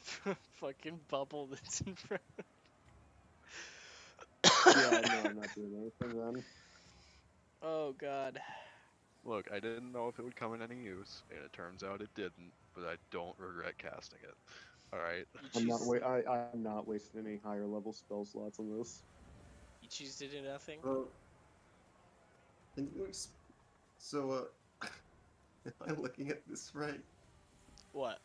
fucking bubble that's in front. Yeah, no, I'm not doing anything then. Oh god. Look, I didn't know if it would come in any use, and it turns out it didn't, but I don't regret casting it. Alright? You I'm not. choose, I'm not wasting any higher level spell slots on this. you choose to do nothing? Can you so, am I looking at this right? What?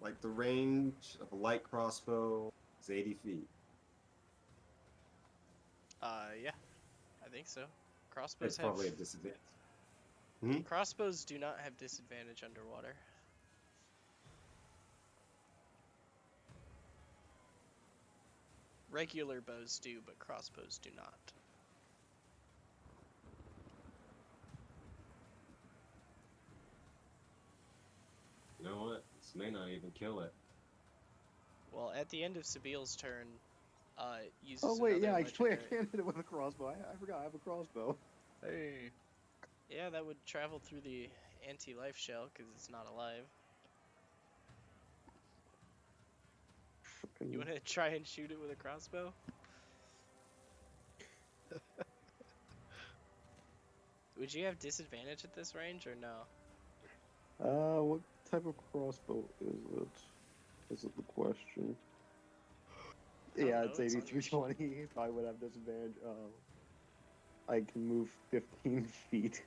Like, the range of a light crossbow is 80 feet. Yeah, I think so. Crossbows It's have probably a disadvantage. crossbows do not have disadvantage underwater. Regular bows do, but crossbows do not. You know what? This may not even kill it. Well, at the end of Sabiel's turn, it uses Oh wait, another yeah, I legendary. can't hit it with a crossbow. I forgot I have a crossbow. Hey. Yeah, that would travel through the anti-life shell because it's not alive. You want to try and shoot it with a crossbow? Would you have disadvantage at this range or no? What type of crossbow is it? Is it the question? I don't Yeah, know, it's it's on your 8320. I would have disadvantage. I can move 15 feet.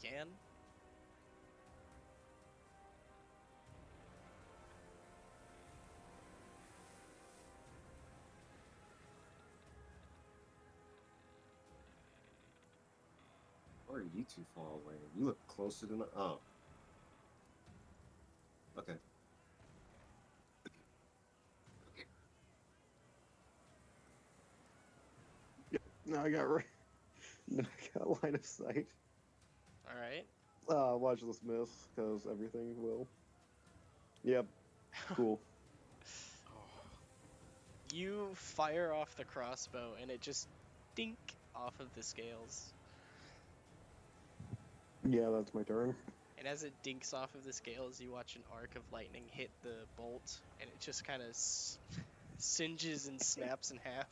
You can? Or are you too far away? You look closer than oh. Okay. No, I got right. No, I got line of sight. Alright. Watch this miss, because everything will. Yep, cool. You fire off the crossbow and it just dink off of the scales. Yeah, that's my turn. And as it dinks off of the scales, you watch an arc of lightning hit the bolt and it just kind of singes and snaps in half.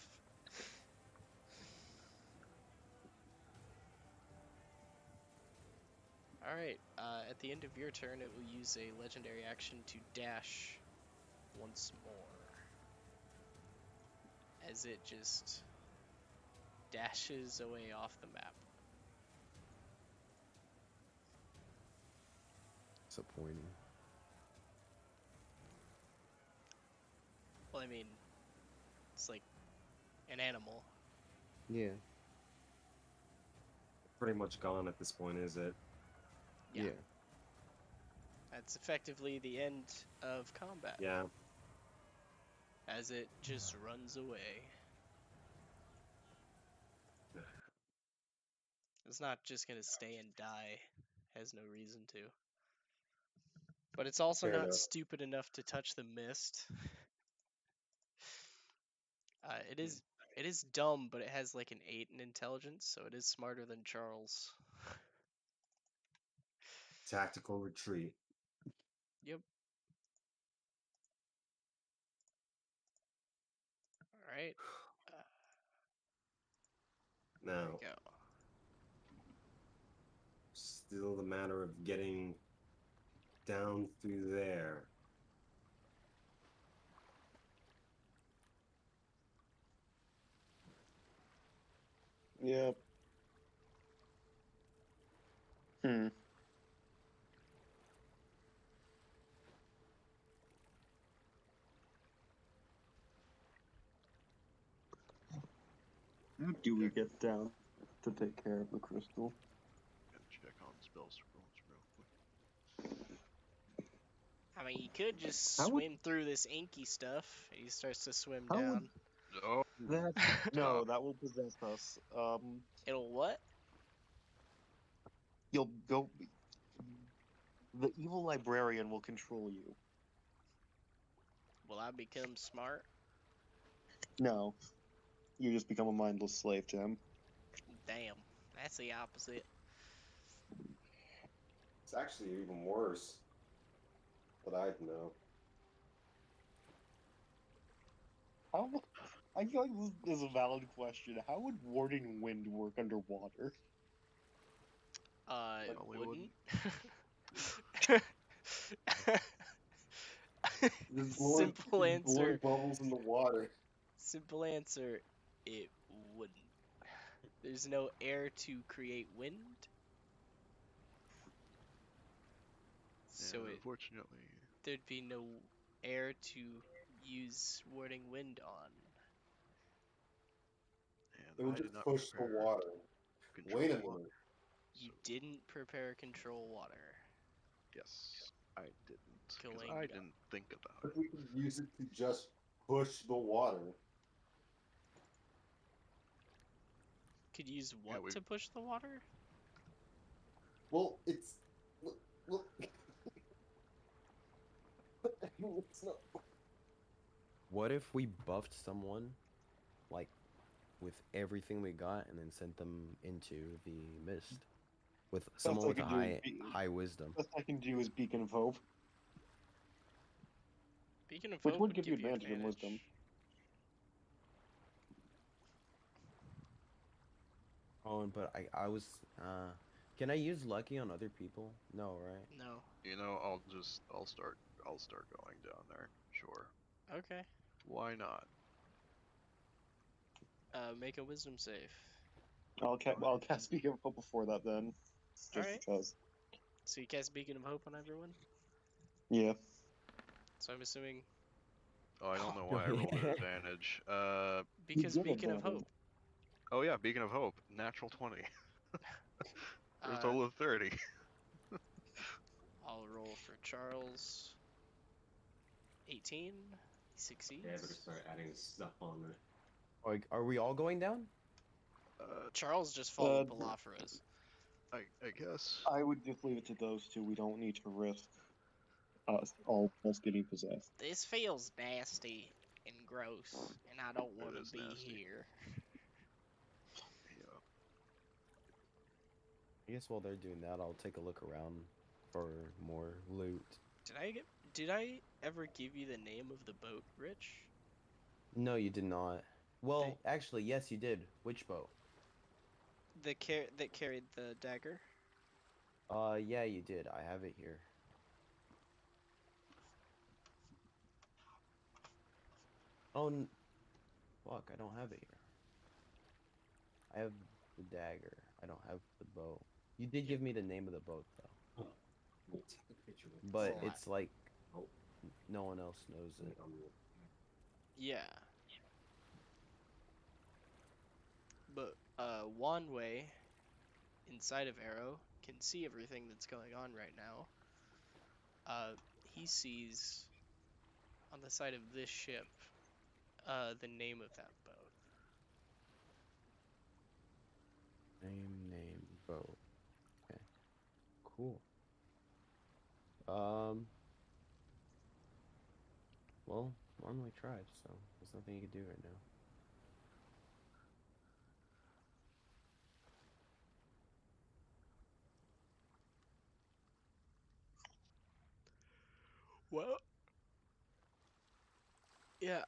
Alright, at the end of your turn, it will use a legendary action to dash once more. As it just dashes away off the map. Disappointing. Well, I mean, it's like an animal. Yeah. Pretty much gone at this point, is it? Yeah. That's effectively the end of combat. Yeah. As it just runs away. It's not just gonna stay and die. Has no reason to. But it's also Fair not enough. stupid enough to touch the mist. It is dumb, but it has like an 8 in intelligence, so it is smarter than Charles. Tactical retreat. Yep. Alright. There Now, we go. still the matter of getting down through there. Yep. How do we get down to take care of the crystal? Gotta check on spell scrolls real quick. I mean, you could just How would- swim through this inky stuff. He starts to swim How would down. Oh, that? No, that will possess us. It'll what? You'll go. The evil librarian will control you. Will I become smart? No, you just become a mindless slave to him. Damn. That's the opposite. It's actually even worse. But I know. How? I feel like this is a valid question. How would warding wind work underwater? It Probably wouldn't. Simple Just blowing answer. bubbles in the water. Simple answer. It wouldn't. There's no air to create wind. So and unfortunately, there'd be no air to use warding wind on. They would I did just not push the prepare water. control Wait a water. minute. You So, didn't prepare control water. yes, I didn't. Because Going I up. didn't think about If it. we could use it to just push the water. Could use Yeah, what we to push the water? Well, it's. Well, it's not. What if we buffed someone, like, with everything we got, and then sent them into the mist with someone I with a can do is high wisdom? best I can do is Beacon of Hope, Beacon of which Hope would would give you give you advantage in advantage. wisdom. Oh, but I was can I use lucky on other people? No, right? No. You know, I'll start going down there. Sure. Okay. Why not? Make a wisdom save. I'll cast Beacon of Hope before that then, just Alright. because. So you cast Beacon of Hope on everyone? Yeah. So I'm assuming Oh, I don't know why I rolled an advantage. because give Beacon of advantage. Hope. Oh yeah, Beacon of Hope, natural 20. For a Uh, total of 30. I'll roll for Charles. 18. He succeeds. Yeah, I better start adding stuff on there. Like, are we all going down? Charles just followed Uh, Balafra's. I guess. I would just leave it to those two. We don't need to risk us almost getting possessed. This feels nasty and gross, and I don't want to is be nasty. here. Yeah. I guess while they're doing that, I'll take a look around for more loot. Did I ever give you the name of the boat, Rich? No, you did not. Well, actually, yes, you did. Which boat? That carried the dagger? Yeah, you did. I have it here. Oh, fuck, I don't have it here. I have the dagger. I don't have the boat. You did give me the name of the boat, though. Oh, we'll take a picture with But Oh, it's like, Oh. no one else knows it. Yeah. But Wanwei, inside of Arrow, can see everything that's going on right now. He sees on the side of this ship the name of that boat. Name, boat. Okay. Cool. Well, we're on my tribe, so there's nothing you can do right now. Well, yeah.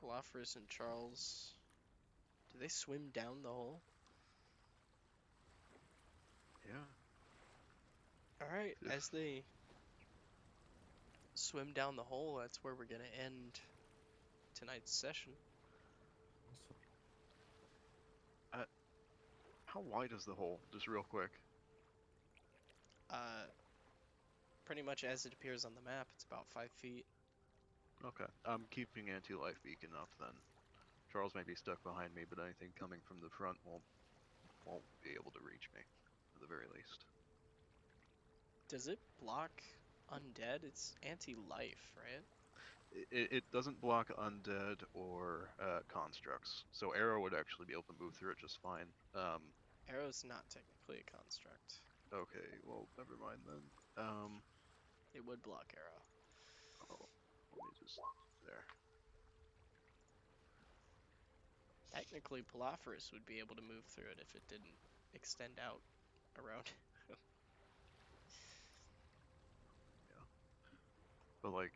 Palafris and Charles, do they swim down the hole? Yeah. Alright, If- as they swim down the hole, that's where we're gonna end tonight's session. How wide is the hole? Just real quick. Pretty much as it appears on the map, it's about 5 feet. Okay. I'm keeping anti-life beacon up then. Charles may be stuck behind me, but anything coming from the front won't be able to reach me, at the very least. Does it block undead? It's anti-life, right? It doesn't block undead or constructs, so arrow would actually be able to move through it just fine. Arrow's not technically a construct. Okay, well, never mind then. It would block arrow. Oh, let me just there. Technically, Palafris would be able to move through it if it didn't extend out around. But like,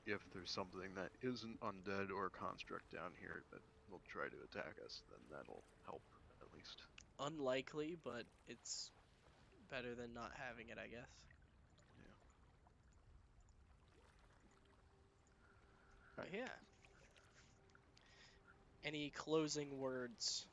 if there's something that isn't undead or construct down here that will try to attack us, then that'll help at least. Unlikely, but it's better than not having it, I guess. Yeah. But yeah. Any closing words